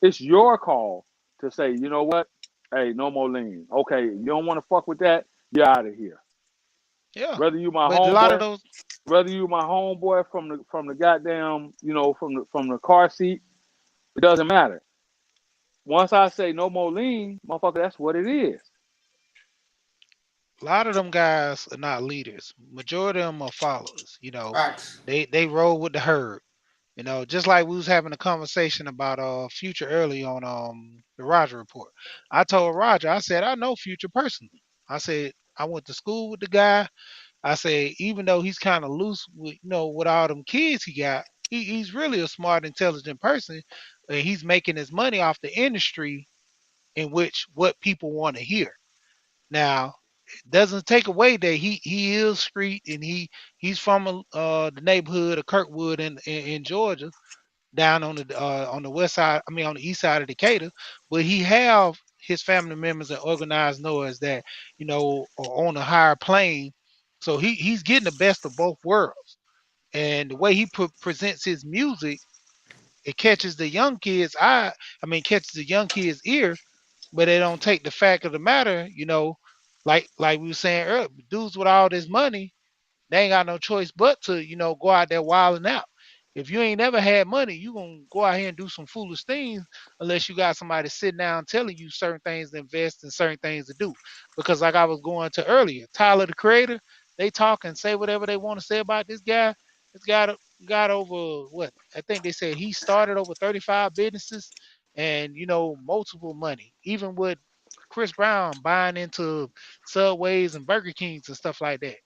it's your call to say, you know what? Hey, no more lean. Okay, you don't want to fuck with that. You're out of here. Yeah, Whether you my but a lot of homeboy, those. whether you my homeboy from the goddamn, from the car seat, it doesn't matter. Once I say no more lean, motherfucker, that's what it is. A lot of them guys are not leaders. Majority of them are followers. You know, Facts. they roll with the herd. You know, just like we was having a conversation about Future early on the Roger Report. I told Roger, I said I know Future personally. I said I went to school with the guy. I said even though he's kind of loose with with all them kids he got, he's really a smart, intelligent person, and he's making his money off the industry in which what people want to hear. Now, it doesn't take away that he is street and he's from the neighborhood of Kirkwood in Georgia, down on the west side. I mean, on the east side of Decatur, but he have his family members and organized noise that are on a higher plane. So he's getting the best of both worlds, and the way he presents his music, it catches the young kids' eye. I mean, catches the young kids' ear, but they don't take the fact of the matter. Like we were saying earlier, dudes with all this money, they ain't got no choice but to, go out there wilding out. If you ain't never had money, you gonna go out here and do some foolish things unless you got somebody sitting down telling you certain things to invest and certain things to do. Because like I was going to earlier, Tyler the Creator, they talk and say whatever they want to say about this guy. This guy got over what I think they said he started over 35 businesses and multiple money. Even with Chris Brown buying into Subways and Burger Kings and stuff like that.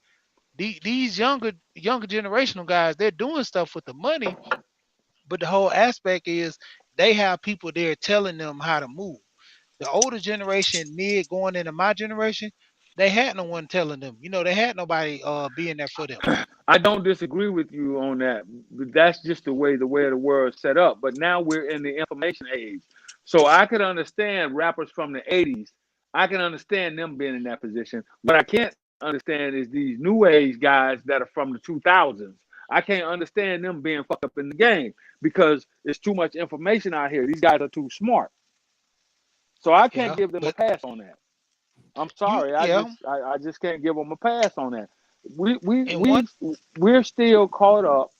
These younger generational guys, they're doing stuff with the money, but the whole aspect is they have people there telling them how to move. The older generation, mid going into my generation, they had no one telling them. They had nobody being there for them. I don't disagree with you on that. That's just the way the world is set up. But now we're in the information age. So I could understand rappers from the 80s. I can understand them being in that position. What I can't understand is these new age guys that are from the 2000s. I can't understand them being fucked up in the game because there's too much information out here. These guys are too smart. So I can't Yeah, give them a but pass on that. I'm you sorry. yeah, I just can't give them a pass on that. We we and we one we're still caught up.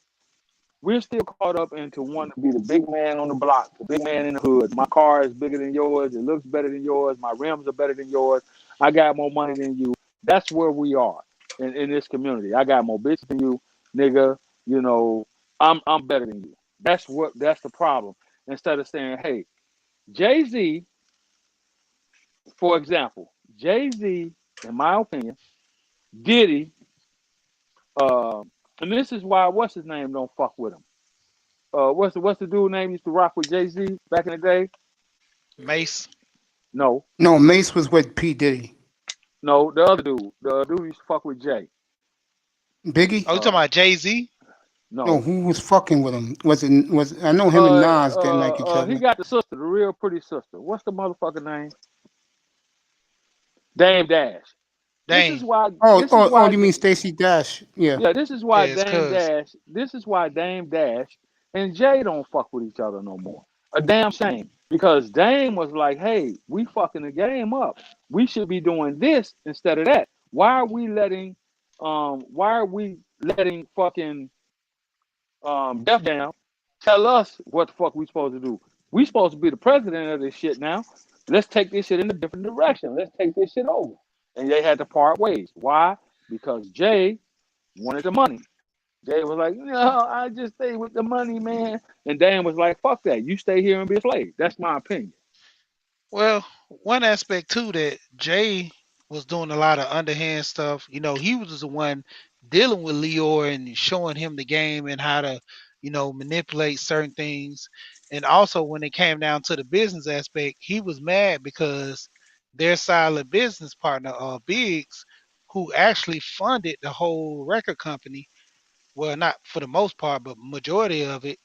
We're still caught up into wanting to be the big man on the block, the big man in the hood. My car is bigger than yours. It looks better than yours. My rims are better than yours. I got more money than you. That's where we are in this community. I got more bitches than you, nigga. You know, I'm better than you. That's the problem. Instead of saying, hey, Jay-Z, for example, Jay-Z, in my opinion, Diddy, uh, and this is why what's his name don't fuck with him. What's the dude name used to rock with Jay-Z back in the day? Mace. No, No, Mace was with P Diddy. no, the other dude, the dude used to fuck with Jay. Biggie. Oh, you talking Uh, about Jay-Z? No, no. who was fucking with him? Was I know him and Nas didn't like each He other. got the sister, the real pretty sister. What's the motherfucker name? Dame Dash. This is Dang. why. Oh, This is oh, oh, why. you mean Stacey Dash? Yeah. Yeah, this is Yeah, why it's Dame cuz. Dash. This is why Dame Dash and Jay don't fuck with each other no more. A damn shame. Because Dame was like, "Hey, we fucking the game up. We should be doing this instead of that. Why are we letting fucking Def Jam tell us what the fuck we supposed to do? We supposed to be the president of this shit now. Let's take this shit in a different direction. Let's take this shit over." And they had to part ways. Why? Because Jay wanted the money. Jay was like, "No, I just stay with the money, man." And Dan was like, "Fuck that. You stay here and be a slave." That's my opinion. Well, one aspect too that Jay was doing a lot of underhand stuff. He was the one dealing with Leor and showing him the game and how to, manipulate certain things. And also when it came down to the business aspect, he was mad because their silent business partner, Biggs, who actually funded the whole record company, well, not for the most part, but majority of it,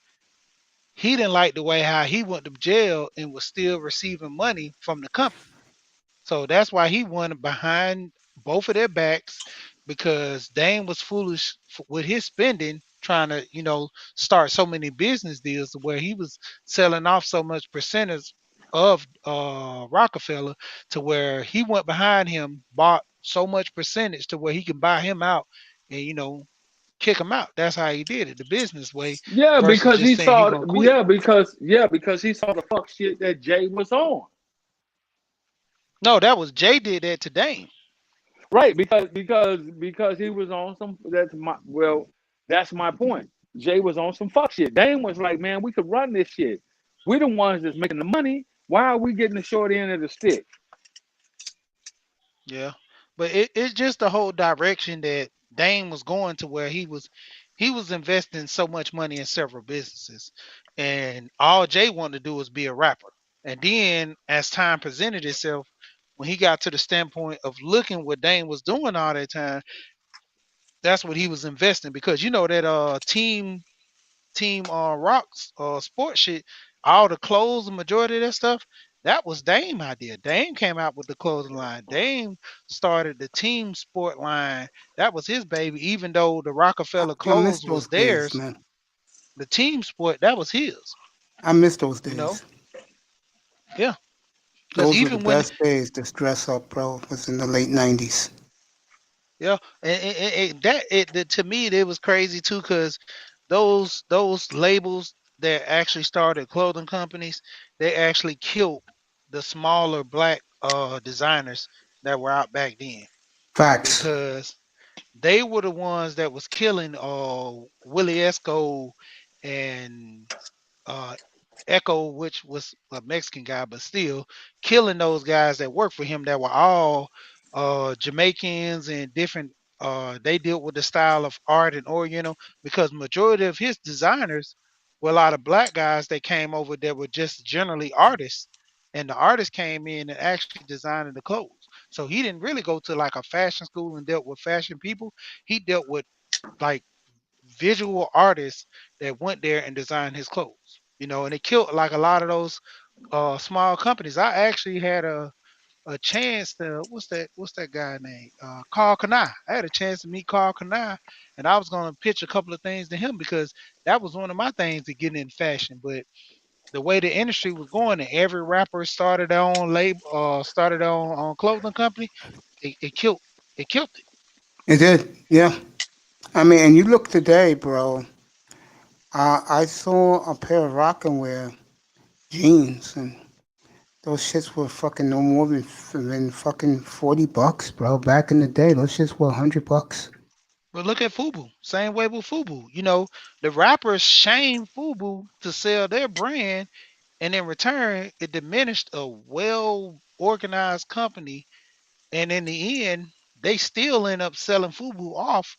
he didn't like the way how he went to jail and was still receiving money from the company. So that's why he won behind both of their backs because Dame was foolish with his spending, trying to, start so many business deals to where he was selling off so much percentage of Rockefeller to where he went behind him, bought so much percentage to where he can buy him out and, kick him out. That's how he did it, the business way Yeah, versus because just he saying he saw. gonna quit. Because he saw the fuck shit that Jay was on. No, that was Jay did that to Dame. Right, because he was on some. That's my point. Jay was on some fuck shit. Dame was like, man, we could run this shit. We the ones that's making the money. Why are we getting the short end of the stick? Yeah, but it's just the whole direction that Dame was going to where he was investing so much money in several businesses, and all Jay wanted to do was be a rapper. And then as time presented itself, when he got to the standpoint of looking what Dame was doing all that time, that's what he was investing because that team rocks sports shit, all the clothes, the majority of that stuff, that was Dame idea. Dame came out with the clothing line. Dame started the team sport line. That was his baby. Even though the Rockefeller I miss clothes those was days, theirs, man. the team sport that was his. I miss those You know, days. yeah. Because Those were the even when best days to dress up, bro. Was in the late '90s. yeah, to me it was crazy too because those labels that actually started clothing companies, they actually killed the smaller black designers that were out back then Facts. because they were the ones that was killing Willie Esco and uh Echo, which was a Mexican guy, but still killing those guys that worked for him that were all Jamaicans and different. They dealt with the style of art and Oriental because majority of his designers were a lot of black guys that came over that were just generally artists, and the artists came in and actually designed the clothes. So he didn't really go to like a fashion school and dealt with fashion people. He dealt with like visual artists that went there and designed his clothes. And it killed like a lot of those small companies. I actually had a chance to what's that guy name? Carl Kanai. I had a chance to meet Carl Kanai, and I was gonna pitch a couple of things to him because that was one of my things to get in fashion. But the way the industry was going, and every rapper started their own label, started their own clothing company, it killed it. It did. Yeah. I mean, and you look today, bro. I saw a pair of Rockin' Wear jeans, and those shits were fucking no more than fucking $40, bro. Back in the day, those shits were $100. But look at Fubu. Same way with Fubu. The rappers shamed Fubu to sell their brand, and in return, it diminished a well organized company. And in the end, they still end up selling Fubu off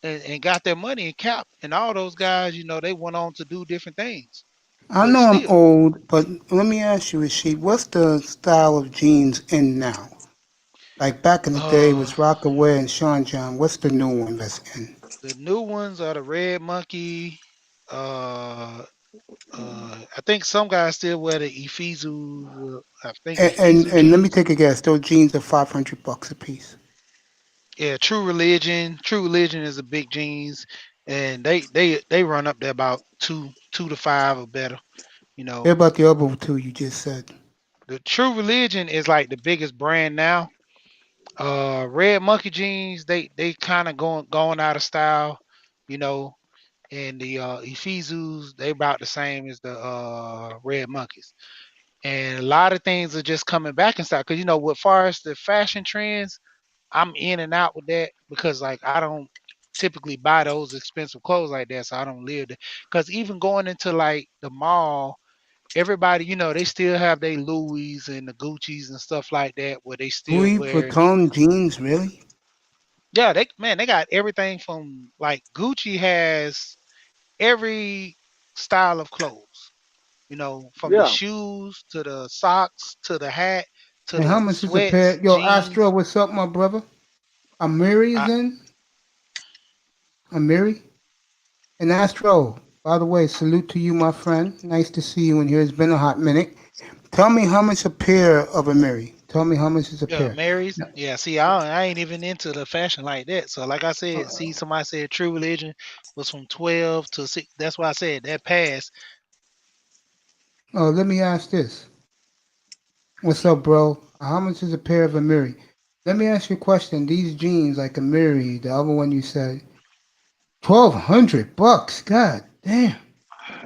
and got their money in cap. And all those guys, they went on to do different things. I But know I'm still, old, but let me ask you, Rasheed, what's the style of jeans in now? Like back in the day uh, was Rockaway and Sean John. What's the new one that's in? the new ones are the Red Monkey. Uh, I think some guys still wear the Efizu. I think Efizu And let me jeans. take a guess. Those jeans are $500 a piece. Yeah, True Religion. True Religion is a big jeans, and they run up there about two to five or better. You What know, about the other two you just said? the True Religion is like the biggest brand now. Red Monkey jeans, they kind of going out of style. You know, and the Efizus, they about the same as the Red Monkeys. And a lot of things are just coming back in style because with far as the fashion trends, I'm in and out with that because like I don't typically buy those expensive clothes like that, so I don't live there. Because even going into like the mall, everybody, they still have their Louis and the Gucci's and stuff like that where they still Louis wear. Vuitton jeans, really? Yeah, they got everything from like Gucci has every style of clothes. From the Yeah. shoes to the socks to the hat to And how the much is a sweats, pair? Yo, Astro, jeans. what's up, my brother? Amiri is I, in? Amiri? And Astro, by the way, salute to you, my friend. Nice to see you in here. It's been a hot minute. Tell me how much a pair of a Mary. Tell me how much is a Yeah, pair. Marys. Yeah, see, I ain't even into the fashion like that. So, like I said, see, somebody said True Religion was from 12 to 6. That's why I said that passed. Oh, let me ask this. What's up, bro? How much is a pair of a Mary? Let me ask you a question. These jeans, like a Mary, the other one you said, $1,200. God damn.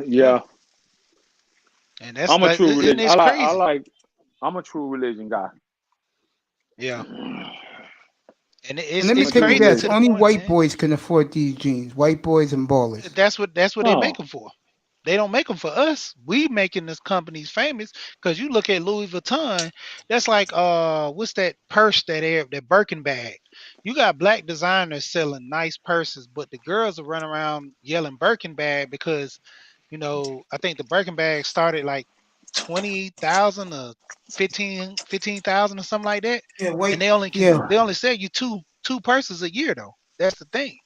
Yeah, Yeah, and that's I'm a like, true and religion. it's crazy. I'm a true religion guy. Yeah, and And it's let me I'm it's a tell true you crazy this: to religion. the only point, white man. boys can afford these jeans. White boys and ballers. That's what they make Oh, them for. They don't make them for us. We making this companies famous because you look at Louis Vuitton. That's like what's that purse that Birkin bag? You got black designers selling nice purses, but the girls are running around yelling Birkin bag because I think the Birkin bag started like 20,000 or 15,000 or something like that, Yeah, and white. they Yeah, only sell you two purses a year though. That's the thing.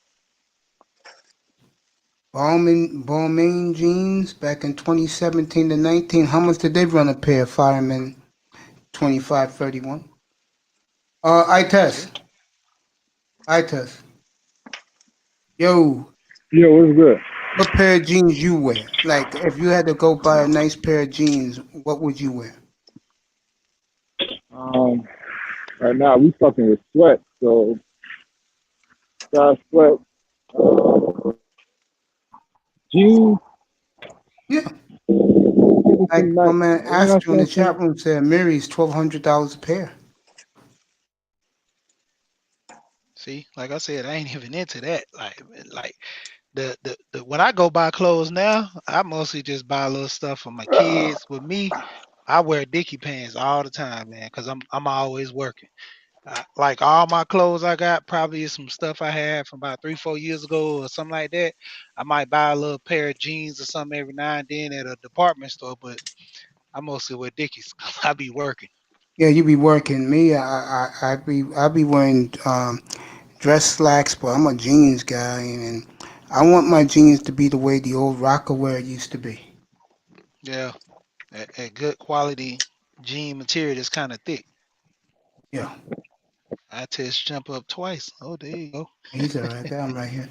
Balmain jeans back in 2017 to 19. How much did they run a pair? Fireman 2531. I See? test. I test. Yo, Yo, what's good? what pair of jeans you wear? Like, if you had to go buy a nice pair of jeans, what would you wear? Um, right now we fucking with sweat, so sweat, uh, jeans, Yeah, like some my nice, man you know what Astro in I'm the saying? Some, chat room said, Mary's $1,200 a pair. See, like I said, I ain't even into that. Like the when I go buy clothes now, I mostly just buy little stuff for my kids. With me, I wear Dickie pants all the time, man, because I'm always working. Like all my clothes I got probably is some stuff I had from about 3-4 years ago or something like that. I might buy a little pair of jeans or something every now and then at a department store, but I mostly wear Dickies. I be working. Yeah, you be working. Me, I be wearing dress slacks, but I'm a jeans guy, and I want my jeans to be the way the old rocker wear used to be. Yeah, a good quality jean material that's kind of thick. Yeah, I test jump up twice. Oh, there you go. he's all right there. I'm right here.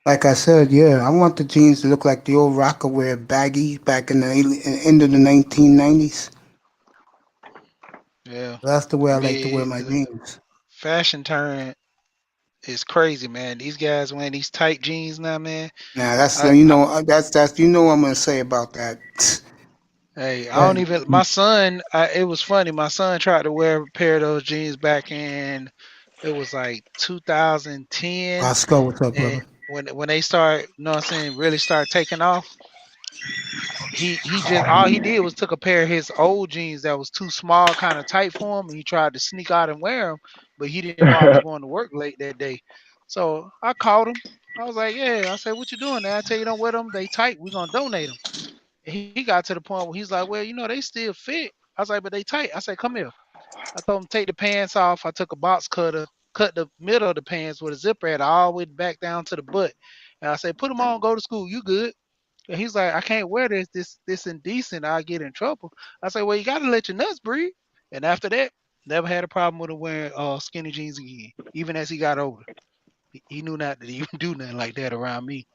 Like I said, yeah, I want the jeans to look like the old rocker wear baggy back in the end of the 1990s. Yeah, That's the way I I like to wear mean my the jeans. fashion turn is crazy, man. These guys wearing these tight jeans now, man. Now that's I, I that's what I'm gonna say about that. hey, I don't That even. My son, it was funny. My son tried to wear a pair of those jeans back in it was like 2010, Oscar, what's up, and brother? when they start, really start taking off. He just all he did was took a pair of his old jeans that was too small, kind of tight for him, and he tried to sneak out and wear them, but he didn't know I was going to work late that day. So I called him. I was like, "Yeah," I said, "What you doing there?" I tell you, don't wear them. They tight. We're gonna donate them. And he got to the point where he's like, "Well, they still fit." I was like, "But they tight." I said, "Come here." I told him take the pants off. I took a box cutter, cut the middle of the pants with a zipper at all the way back down to the butt, and I said, "Put them on, go to school. You good?" And he's like, I can't wear this. This indecent. I'll get in trouble. I say, well, you gotta let your nuts breathe. And after that, never had a problem with him wearing skinny jeans again. Even as he got older, he knew not to even do nothing like that around me.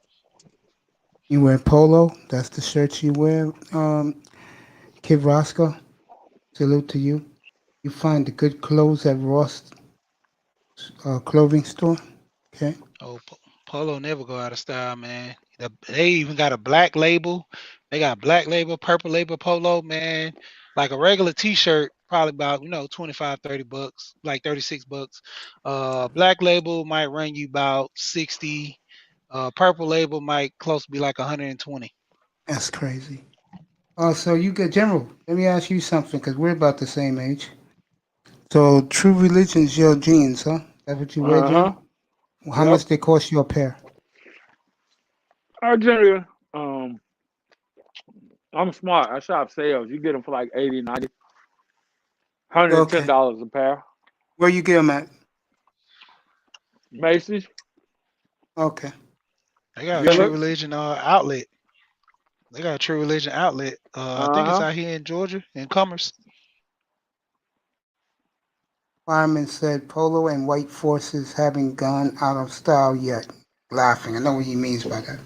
You wear polo? That's the shirt you wear, Kid Roscoe. Salute to you. You find the good clothes at Ross clothing store. Okay. Oh, Polo never go out of style, man. They even got a black label. They got black label, purple label Polo, man. Like a regular T-shirt, probably about 25, $30, like $36. Black label might run you about 60. Purple label might close to be like 120. That's crazy. So you get General. Let me ask you something, because we're about the same age. So True Religion's your jeans, huh? That's what you wear, uh-huh. General? How Yep. much they cost you a pair? I generally, um, I'm smart. I shop sales. You get them for like 80, 90, Okay. $110 a pair. Where you get them at? Macy's. Okay. They got a Yeah, True look. Religion outlet. They got a True Religion outlet. I think it's Uh-huh. out here in Georgia, in Commerce. Fireman said polo and white forces haven't gone out of style yet. Laughing. I know what he means by that.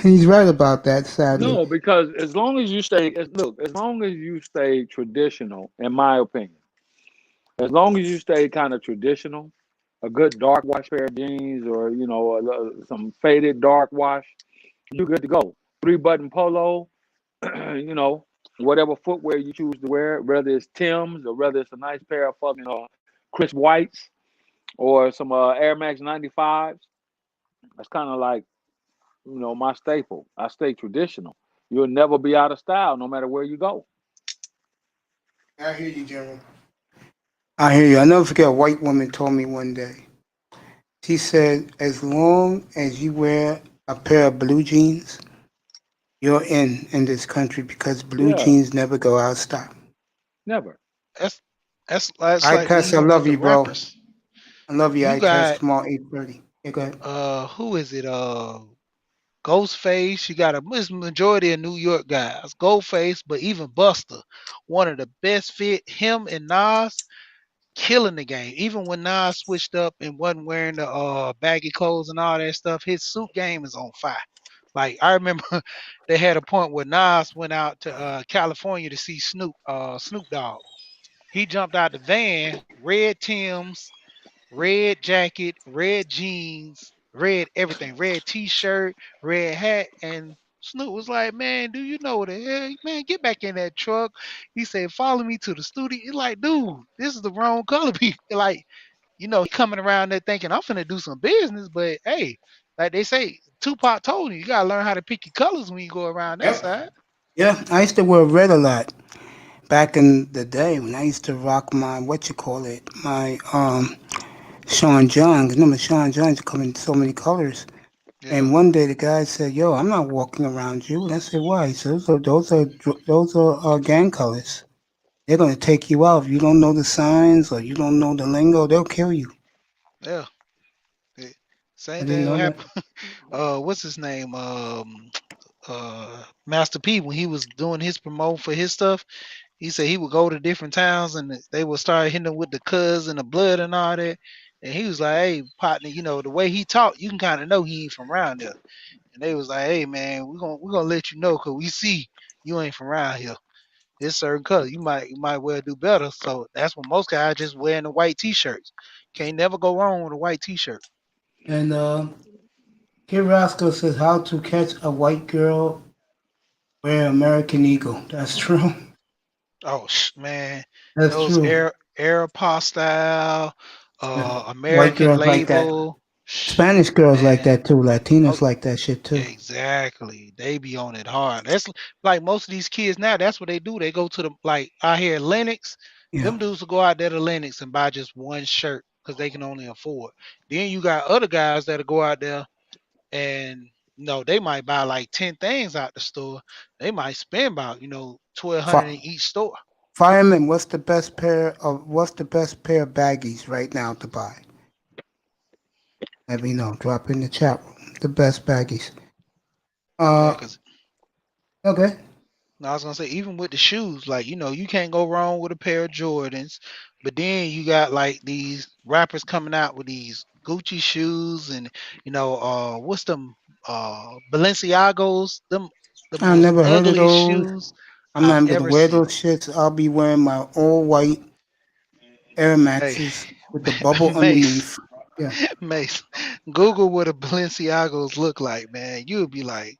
He's right about that, sadly. No, because as long as you stay, as long as you stay traditional, in my opinion, as long as you stay kind of traditional, a good dark wash pair of jeans or some faded dark wash, you're good to go. 3-button polo, you know, whatever footwear you choose to wear, whether it's Tim's or whether it's a nice pair of fucking crisp whites or some Air Max 95s. That's kind of like my staple. I stay traditional. You'll never be out of style, no matter where you go. I hear you, General. I hear you. I never forget a white woman told me one day. She said, as long as you wear a pair of blue jeans, you're in this country because blue Yeah, jeans never go out of style. never. That's that's I like with, Tess, I even with love the you, bro. rappers. I love you, You I Tess. got Tomorrow 8:30. Yeah, go ahead. who is it? Ghostface. You got a majority of New York guys. Ghostface, but even Buster, one of the best fit. Him and Nas killing the game. Even when Nas switched up and wasn't wearing the baggy clothes and all that stuff, his suit game is on fire. Like I remember they had a point where Nas went out to California to see Snoop Dogg. He jumped out the van, red Tims, red jacket, red jeans, red everything, red t-shirt, red hat, and Snoop was like, "Man, do you know what the hell? Man, get back in that truck." He said, "Follow me to the studio." He's like, "Dude, this is the wrong color." Like, he coming around there thinking I'm finna do some business, but hey, like they say, Tupac told you gotta learn how to pick your colors when you go around that Yep. side. Yeah, I used to wear red a lot back in the day when I used to rock my my Sean John. Remember Sean John used to come in so many colors. Yeah, And one day the guy said, "Yo, I'm not walking around you." And I said, "Why?" He said, "Those are gang colors. They're gonna take you out if you don't know the signs or you don't know the lingo. They'll kill you." yeah. Eh, I Same didn't thing know will that. happen. What's his name? Master P, when he was doing his promote for his stuff, he said he would go to different towns and they would start hitting him with the cuz and the blood and all that. And he was like, "Hey, partner, the way he talked, you can kind of know he ain't from around there." And they was like, "Hey, man, we're gonna let you know because we see you ain't from around here. This certain color, you might well do better." So that's what most guys just wearing the white t-shirts. Can't never go wrong with a white t-shirt. And Kid Roscoe says, "How to catch a white girl wear American Eagle." That's true. Oh man, That's those true. Aeropostale, Yeah. White American girls like that. label, Spanish girls like man. that too. Oh, Latinas like that shit too. exactly. They be on it hard. That's like most of these kids now. That's what they do. They go to the like I hear Lennox. Yeah. Them dudes will go out there to Lennox and buy just one shirt because they can only afford. Then you got other guys that'll go out there and they might buy like 10 things out the store. They might spend about 1,200 in Fi- each store. Fireman, what's the best pair of baggies right now to buy? Let me know. Drop in the chat room. The best baggies. Yeah, Uh, because okay. I was gonna say even with the shoes, like you can't go wrong with a pair of Jordans, but then you got like these rappers coming out with these Gucci shoes and what's them Balenciagos, the I most never heard of ugliest those. shoes I'm I've not gonna ever wear seen. those shits. I'll be wearing my all white Air Hey, Maxes with the bubble Mace, underneath. Yeah. Mace, Google what a Balenciagos look like, man. You would be like,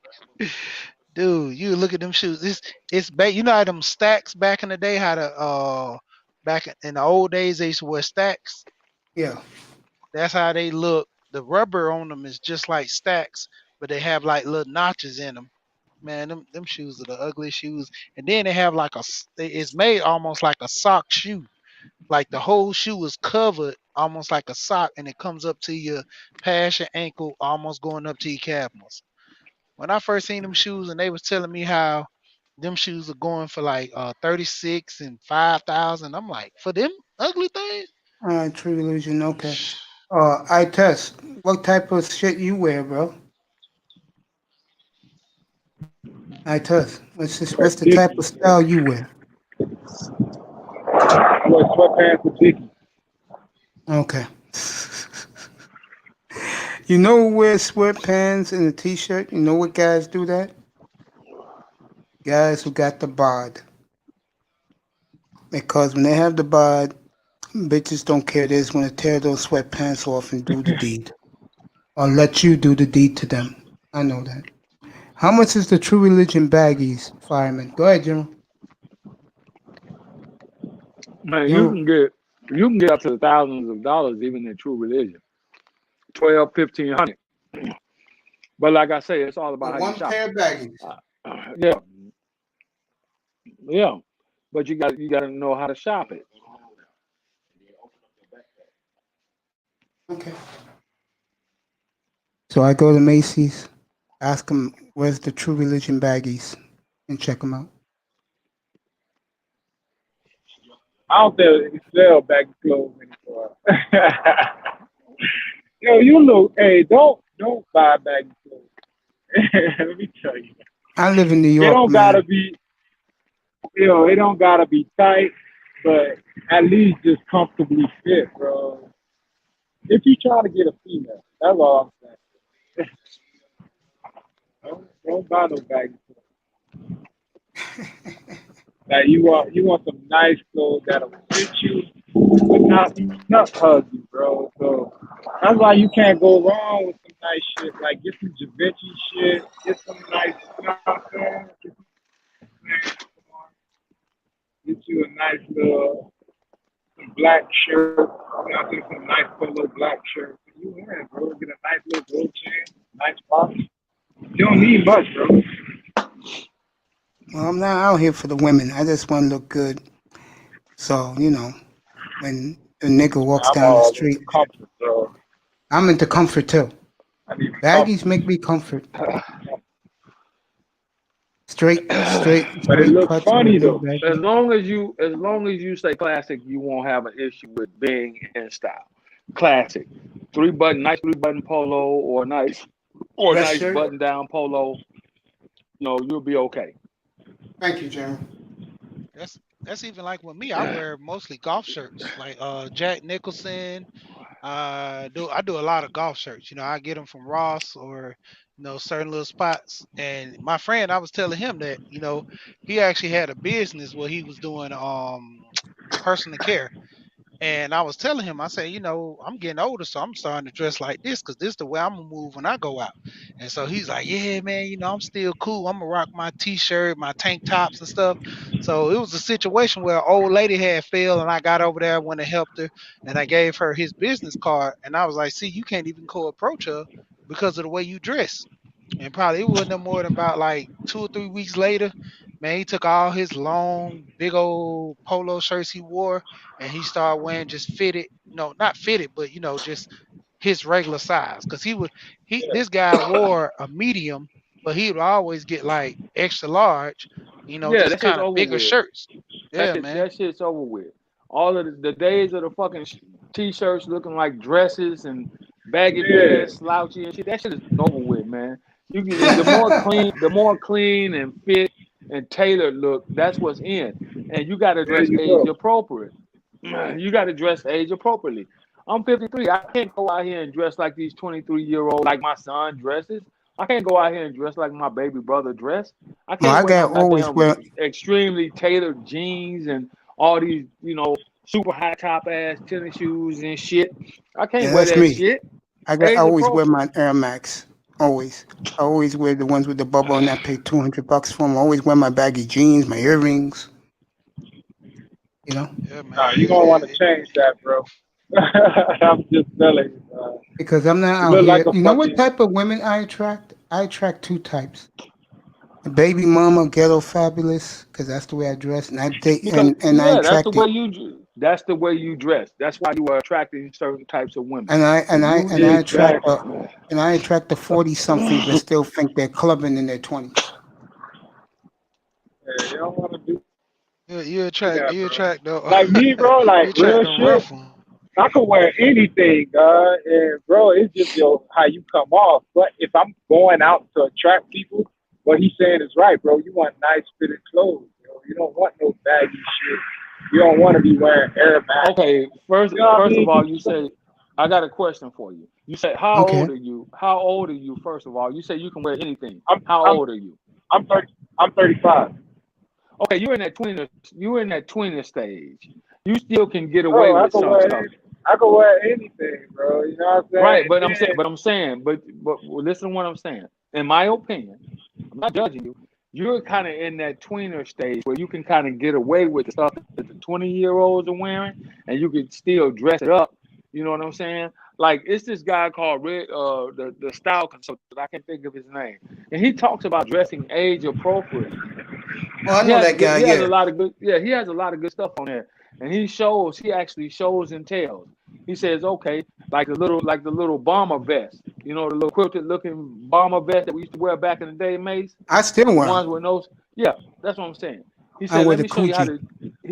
dude, you look at them shoes. You know how them stacks back in the day, how the back in the old days they used to wear stacks. Yeah. That's how they look. The rubber on them is just like stacks, but they have like little notches in them. Man, them shoes are the ugliest shoes. And then they have like it's made almost like a sock shoe. Like the whole shoe is covered almost like a sock, and it comes up to your past your ankle, almost going up to your calf muscle. When I first seen them shoes, and they was telling me how them shoes are going for like 36 and 5,000, I'm like, for them ugly things. All right. True illusion. Okay. I test. What type of shit you wear, bro? I Tuss, what's Wear the type of Dickies. style you wear? I wear sweatpants with Dickies. Okay. You know who wears sweatpants and a t-shirt? You know what guys do that? Guys who got the bod. Because when they have the bod, bitches don't care. They just want to tear those sweatpants off and do the deed. Or let you do the deed to them. I know that. How much is the True Religion baggies, fireman? Go ahead, General. Man, General. you can get up to the thousands of dollars even in True Religion. 12, 1500. But like I say, it's all about For how you one shop. pair of baggies. Yeah, yeah. But you got to know how to shop it. Okay. So I go to Macy's, ask them where's the True Religion baggies, and check them out. I don't think they sell baggy clothes anymore. Yo, you look. Hey, don't buy baggy clothes. Let me tell you. I live in New It York, don't man. gotta be. It don't gotta be tight, but at least just comfortably fit, bro. If you try to get a female, that's all I'm saying. Don't buy no baggy clothes. Like you want some nice clothes that'll fit you, but not hug you, bro. So that's why you can't go wrong with some nice shit. Like get some Givenchy shit, get some nice, you know what I'm saying? Get you a nice little some black shirt. You know what I'm saying? Some nice polo black shirt. You wear it, bro. Get a nice little gold chain, nice watch. You don't need much, bro. Well, I'm not out here for the women. I just want to look good. So, you know, when the nigga walks I'm down the all street, into comfort, bro. I'm into comfort too. I need Baggies comfort. make me comfort. Straight But it looks cuts funny with no though. baggy. As long as you say classic, you won't have an issue with being in style. Classic, nice 3-button polo or nice Dress shirt. button down polo. No, you'll be okay. Thank you, General. That's even like with me. I wear mostly golf shirts, like Jack Nicholson. I do a lot of golf shirts. You know, I get them from Ross or certain little spots. And my friend, I was telling him that he actually had a business where he was doing personal care. And I was telling him, I said, I'm getting older, so I'm starting to dress like this because this is the way I'm gonna move when I go out. And so he's like, yeah, man, I'm still cool. I'm gonna rock my t-shirt, my tank tops and stuff. So it was a situation where an old lady had fell, and I got over there, went and helped her, and I gave her his business card. And I was like, see, you can't even approach her because of the way you dress. And probably it wasn't no more than about like 2 or 3 weeks later, man, he took all his long, big old polo shirts he wore and he started wearing just fitted, no, not fitted, but just his regular size. Cause this guy wore a medium, but he would always get like extra large, Yeah, just that shit's kind of over bigger with. shirts. Yeah, man. That shit's over with. All of the days of the fucking t-shirts looking like dresses and baggy pants, slouchy and shit. That shit is over with, man. The more clean and fit and tailored look, that's what's in. And you got to There dress you age go. appropriate. You got to dress age appropriately. I'm 53. I can't go out here and dress like these 23-year-old, like my son dresses. I can't go out here and dress like my baby brother dress. I Well, can't I wear no got always goddamn wear. extremely tailored jeans and all these, super high top ass tennis shoes and shit. I can't Yeah, wear that's that me. shit. I Age always wear appropriate. my Air Max. Always. I always wear the ones with the bubble, and I pay $200 for them. I always wear my baggy jeans, my earrings. Yeah, Nah, man. you gonna want to change that, bro. I'm just telling you. Because I'm not You out look like here. a You know what fucking. type of women I attract? I attract two types. A baby mama, ghetto fabulous, because that's the way I dress, and I date, Because and I that's the attract way it. that's the way you dress. That's why you are attracting certain types of women. And I attract Exactly. the 40-somethings that still think they're clubbing in their 20s. Yeah, you don't want to do You that, attract bro. the Like me, bro. you Like attract real them shit. rough ones. I could wear anything, and bro, it's just how you come off. But if I'm going out to attract people, what he's saying is right, bro. You want nice fitted clothes, bro. You don't want no baggy shit. You don't want to be wearing Air Max. Okay, first You know what I first of mean? all, you say I got a question for you. You say how Okay. old are you? How old are you? First of all, you say you can wear anything. I'm How I'm old are you? I'm 30. I'm 35. Okay, you're in that tweener stage. You still can get away Bro, I with can some wear stuff. I can wear anything, bro. You know what I'm saying? Right, And but then, I'm saying, but listen to what I'm saying. In my opinion, I'm not judging you. You're kind of in that tweener stage where you can kind of get away with the stuff that the 20-year-olds are wearing, and you can still dress it up. You know what I'm saying? Like it's this guy called Red, the style consultant. I can't think of his name, and he talks about dressing age appropriate. Oh, I know that guy. He has a Yeah. lot of good he has a lot of good stuff on there. And he actually shows and tells. He says, okay, like the little bomber vest, you know, the little quilted looking bomber vest that we used to wear back in the day, Mace. I still The wear ones 'em. with those, yeah, that's what I'm saying. He I said, wear let the me show you how coochie.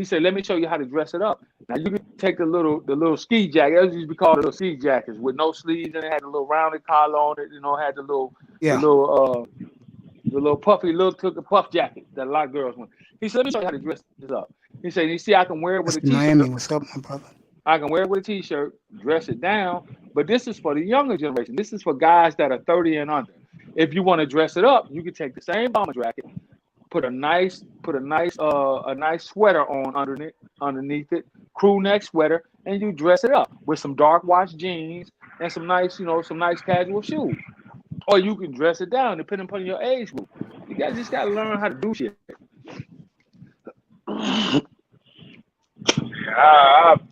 to let me show you how to dress it up. Now you can take the little ski jacket, those used to be called little ski jackets with no sleeves and it had a little rounded collar on it, you know, had the Yeah. little puffy little puff jacket that a lot of girls want. He said, let me show you how to dress this up. He said, you see, I can wear it with That's a t-shirt. Miami. What's up, my brother? I can wear it with a t-shirt, dress it down, but this is for the younger generation. This is for guys that are 30 and under. If you want to dress it up, you can take the same bomber jacket, put a nice sweater on underneath it, crew neck sweater, and you dress it up with some dark wash jeans and some nice casual shoes. Or you can dress it down depending upon your age group. You guys just gotta learn how to do shit.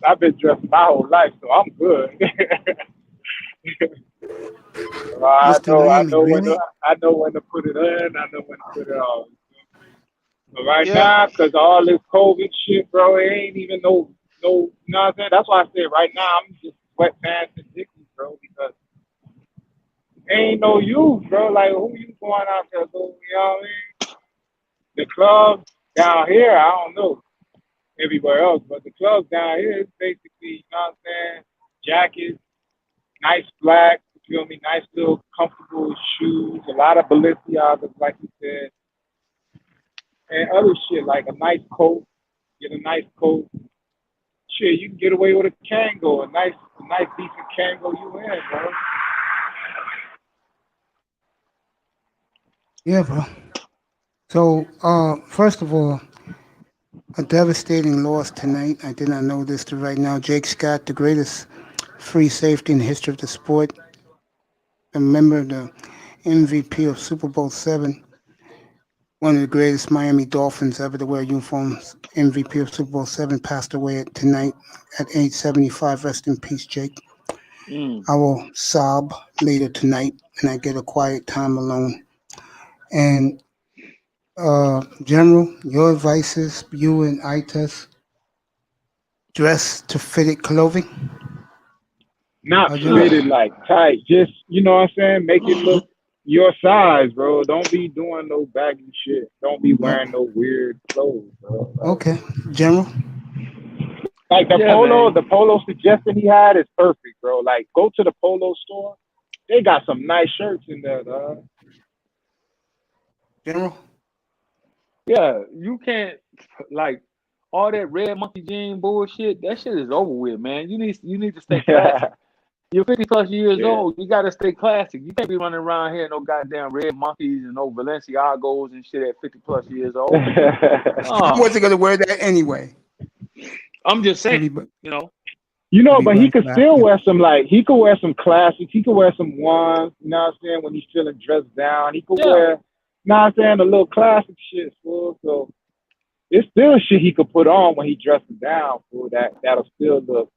I've been dressed my whole life, so I'm good. I Mr. Miami, know really? I know when to put it in. I know when to put it on. But right Yeah. now, because all this COVID shit, bro, it ain't even no. You know what I'm saying? That's why I said right now I'm just sweatpants and dickies, bro, because ain't no use, bro. Like who you going out there, bro? You know what I mean? The clubs down here, I don't know everywhere else, but the clubs down here is basically, you know what I'm saying? Jackets, nice black, you feel me? Nice little comfortable shoes, a lot of Balenciagas, like you said, and other shit like a nice coat. Get a nice coat. Shit, you can get away with a Kango, a nice decent Kango you in, bro. Yeah, bro. So, first of all, a devastating loss tonight. I did not know this till right now. Jake Scott, the greatest free safety in the history of the sport. Remember the MVP of Super Bowl 7. One of the greatest Miami Dolphins ever to wear uniforms. MVP of Super Bowl 7 passed away tonight at age 75. Rest in peace, Jake. I will sob later tonight and I get a quiet time alone. And General, your advice is you and ITES dress to fitted clothing? Not General? fitted like tight, just, you know what I'm saying? Make it look your size, bro. Don't be doing no baggy shit. Don't be wearing no weird clothes, bro. Like, Okay. General? like the Yeah, polo suggestion he had is perfect, bro. Like go to the polo store. They got some nice shirts in there, dog. General? Yeah, you can't like all that red monkey jean bullshit. That shit is over with, man. You need to stay classic. You're 50 plus years Yeah. old. You gotta stay classic. You can't be running around here no goddamn red monkeys and no Balenciagos and shit at 50 plus years old. I Oh, wasn't going to wear that anyway. I'm just saying, Everybody, you know. You know, but he everybody's could still laughing. wear some he could wear some classics. He could wear some ones, you know what I'm saying, when he's feeling dressed down. He could Yeah. wear, you know what I'm saying, a little classic shit, fool. So it's still shit he could put on when he dresses down, fool. That'll still look.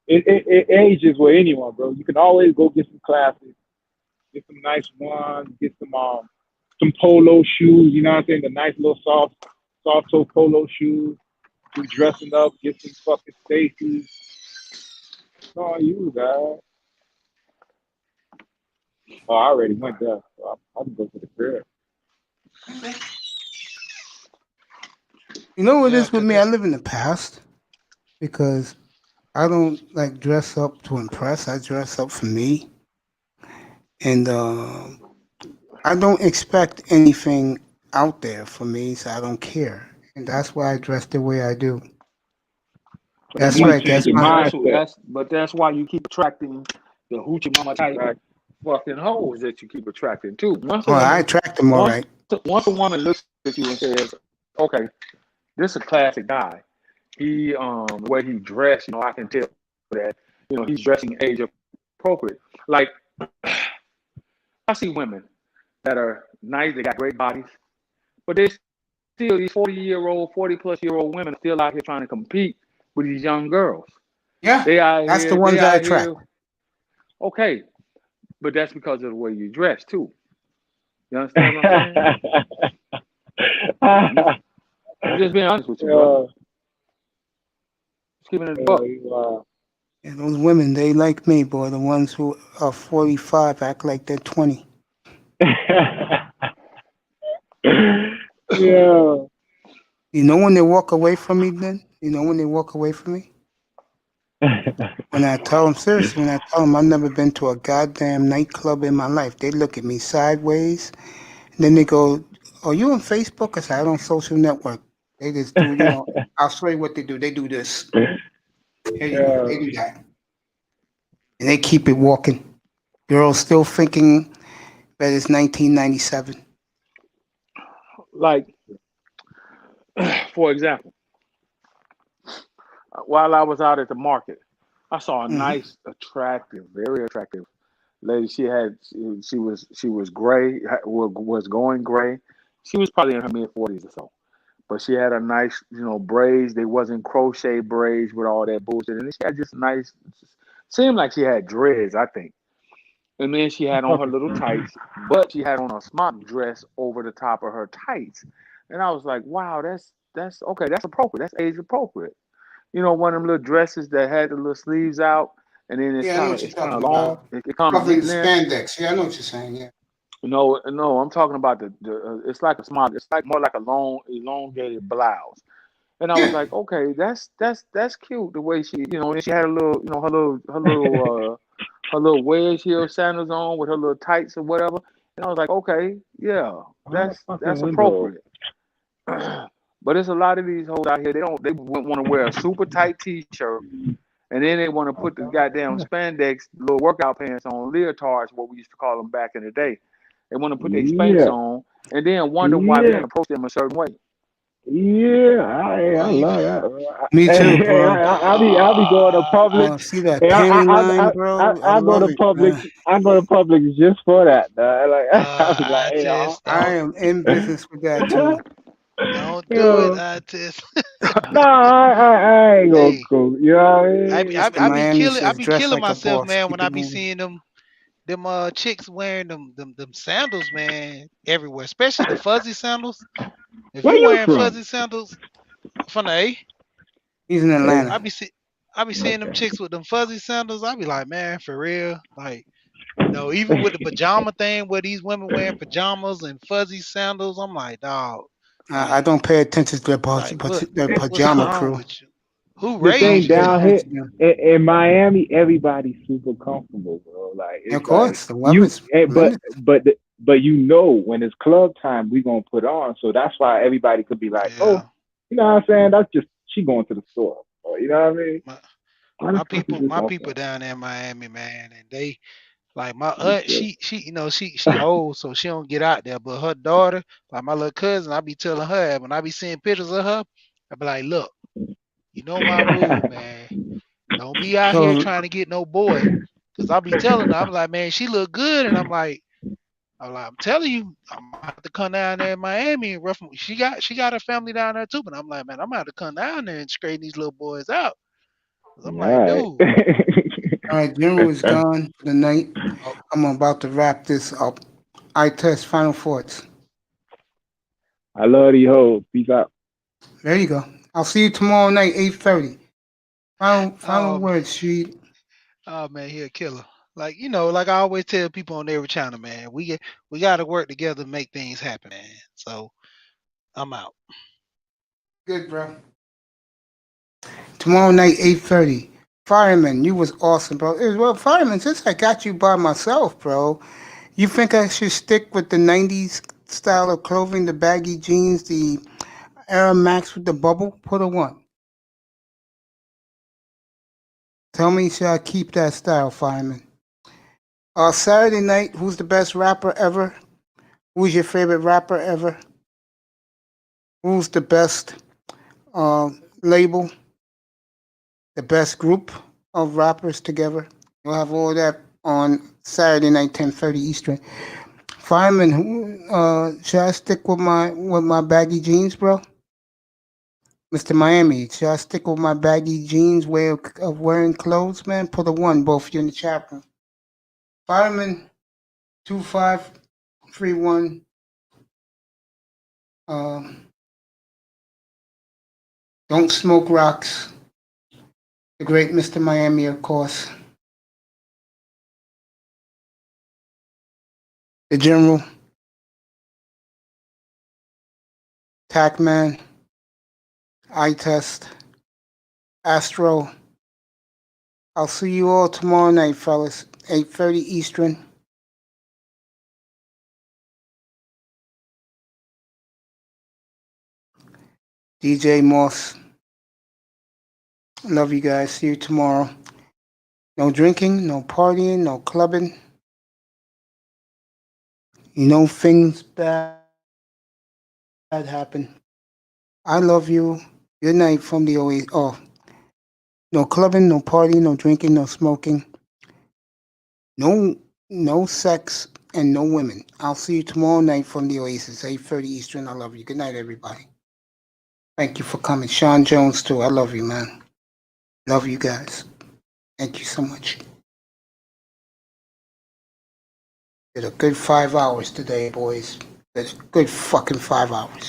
It ages with anyone, bro. You can always go get some classics, get some nice ones, get some polo shoes, you know what I'm saying, the nice little soft toe polo shoes. You dressing up, get some fucking Stacy's. It's on you, guys. Oh, I already went there. So I can go to the crib. You know what it Yeah, is with 'cause me? I this live in the past because I don't like dress up to impress. I dress up for me. And I don't expect anything out there for me, so I don't care, and that's why I dress the way I do. That's You right. change That's your my. mindset. That's why you keep attracting the hoochie mama type Exactly. fucking hoes that you keep attracting too. Well, I attract them all right. Once a woman looks at you and says, "Okay, this is a classic guy. He the way he dressed, I can tell that he's dressing age appropriate." Like I see women that are nice, they got great bodies, but they still these 40-plus-year-old women are still out here trying to compete with these young girls. Yeah, They out that's here, the ones they I out attract. here. Okay, but that's because of the way you dress too. You understand what I'm saying? I'm just being honest with you, bro. Just keeping it a buck. Yeah, those women, they like me, boy. The ones who are 45 act like they're 20. Yeah. You know when they walk away from me then? You know when they walk away from me? When I tell them, seriously, when I tell them I've never been to a goddamn nightclub in my life, they look at me sideways. And then they go, "Are you on Facebook?" I say, "I don't social network." They just do, I'll show you what they do. They do this. Here you go. They do that. And they keep it walking. Girls still thinking that it's 1997. Like, for example, while I was out at the market, I saw a nice, attractive, very attractive lady. She was gray, was going gray. She was probably in her mid-40s or so, but she had a nice, braids. They wasn't crochet braids with all that bullshit, and she had just nice. Seemed like she had dreads, I think. And then she had on her little tights, but she had on a smock dress over the top of her tights. And I was like, wow, that's okay, that's appropriate. That's age appropriate. One of them little dresses that had the little sleeves out, and then Yeah, I know what you're talking long. about. It kind of Covering getting there. spandex. Yeah, I know what you're saying. Yeah. No, I'm talking about the it's like a smock. It's like more like a long, elongated blouse. And I was like, okay, that's cute the way she, and she had a little, her little wedge heel sandals on with her little tights or whatever. And I was like, okay, yeah, that's appropriate. But there's a lot of these hoes out here. They want to wear a super tight t-shirt, and then they want to put the goddamn spandex little workout pants on, leotards, what we used to call them back in the day. They want to put their spanks on, and then wonder why we approach them a certain way. Yeah, I love that. Me too, bro. I'll be going to Publix. See that panty line, bro? I go to Publix. I go to Publix just for that. Like, I was like, hey, I am in business with that too. Don't do it, artist. No, I ain't gonna go. You know what I mean? I be killing myself, man, when I be seeing them chicks wearing them sandals, man, everywhere, especially the fuzzy sandals. If you wearing fuzzy sandals from the A, he's in Atlanta. I be seeing them chicks with them fuzzy sandals. I be like, man, for real, like, even with the pajama thing, where these women wearing pajamas and fuzzy sandals, I'm like, dog. I don't pay attention to their pajama crew. Who the thing raised you? down here in Miami, everybody's super comfortable, bro. Like, of course, like, the women's. But when it's club time, we gonna put on. So that's why everybody could be like, oh, you know what I'm saying? That's just she going to the store. You know what I mean? My people down there in Miami, man, and they. Like my aunt, she old, so she don't get out there. But her daughter, like my little cousin, I be telling her when I be seeing pictures of her, I be like, look, my rule, man. Don't be out here trying to get no boy. Cause I be telling her, I'm like, man, she look good, and I'm telling you, I'm gonna have to come down there in Miami and rough. She got her family down there too, but I'm like, man, I'm gonna have to come down there and straighten these little boys out. I'm like, dude. All right, General is gone for the night. I'm about to wrap this up. I test final thoughts. I love these hoes. Peace out. There you go. I'll see you tomorrow night, 8:30. Final words, Street. Oh man, he a killer. Like like I always tell people on every channel, man. We got to work together to make things happen, man. So I'm out. Good, bro. Tomorrow night, 8:30. Fireman, you was awesome, bro. Fireman, since I got you by myself, bro, You think I should stick with the 90s style of clothing, the baggy jeans, the Air Max with the bubble? Put a 1. Tell me, should I keep that style, Fireman? Saturday night, who's the best rapper ever? Who's your favorite rapper ever? Who's the best label? The best group of rappers together? You'll have all that on Saturday night, 10:30 Eastern. Fireman, should I stick with my baggy jeans, bro? Mr. Miami, should I stick with my baggy jeans way of wearing clothes, man? Put a 1, both of you in the chat room. Fireman 2531. Don't smoke rocks. The great Mr. Miami, of course. The General. Tacman. Eye Test. Astro. I'll see you all tomorrow night, fellas. 8:30 Eastern. DJ Moss. Love you guys. See you tomorrow. No drinking, no partying, no clubbing. You know things bad happen. I love you. Good night from the Oasis. Oh, no clubbing, no partying, no drinking, no smoking. No sex and no women. I'll see you tomorrow night from the Oasis, 8:30 Eastern. I love you. Good night, everybody. Thank you for coming. Sean Jones, too. I love you, man. Love you guys. Thank you so much. Did a good 5 hours today, boys. Did a good fucking 5 hours.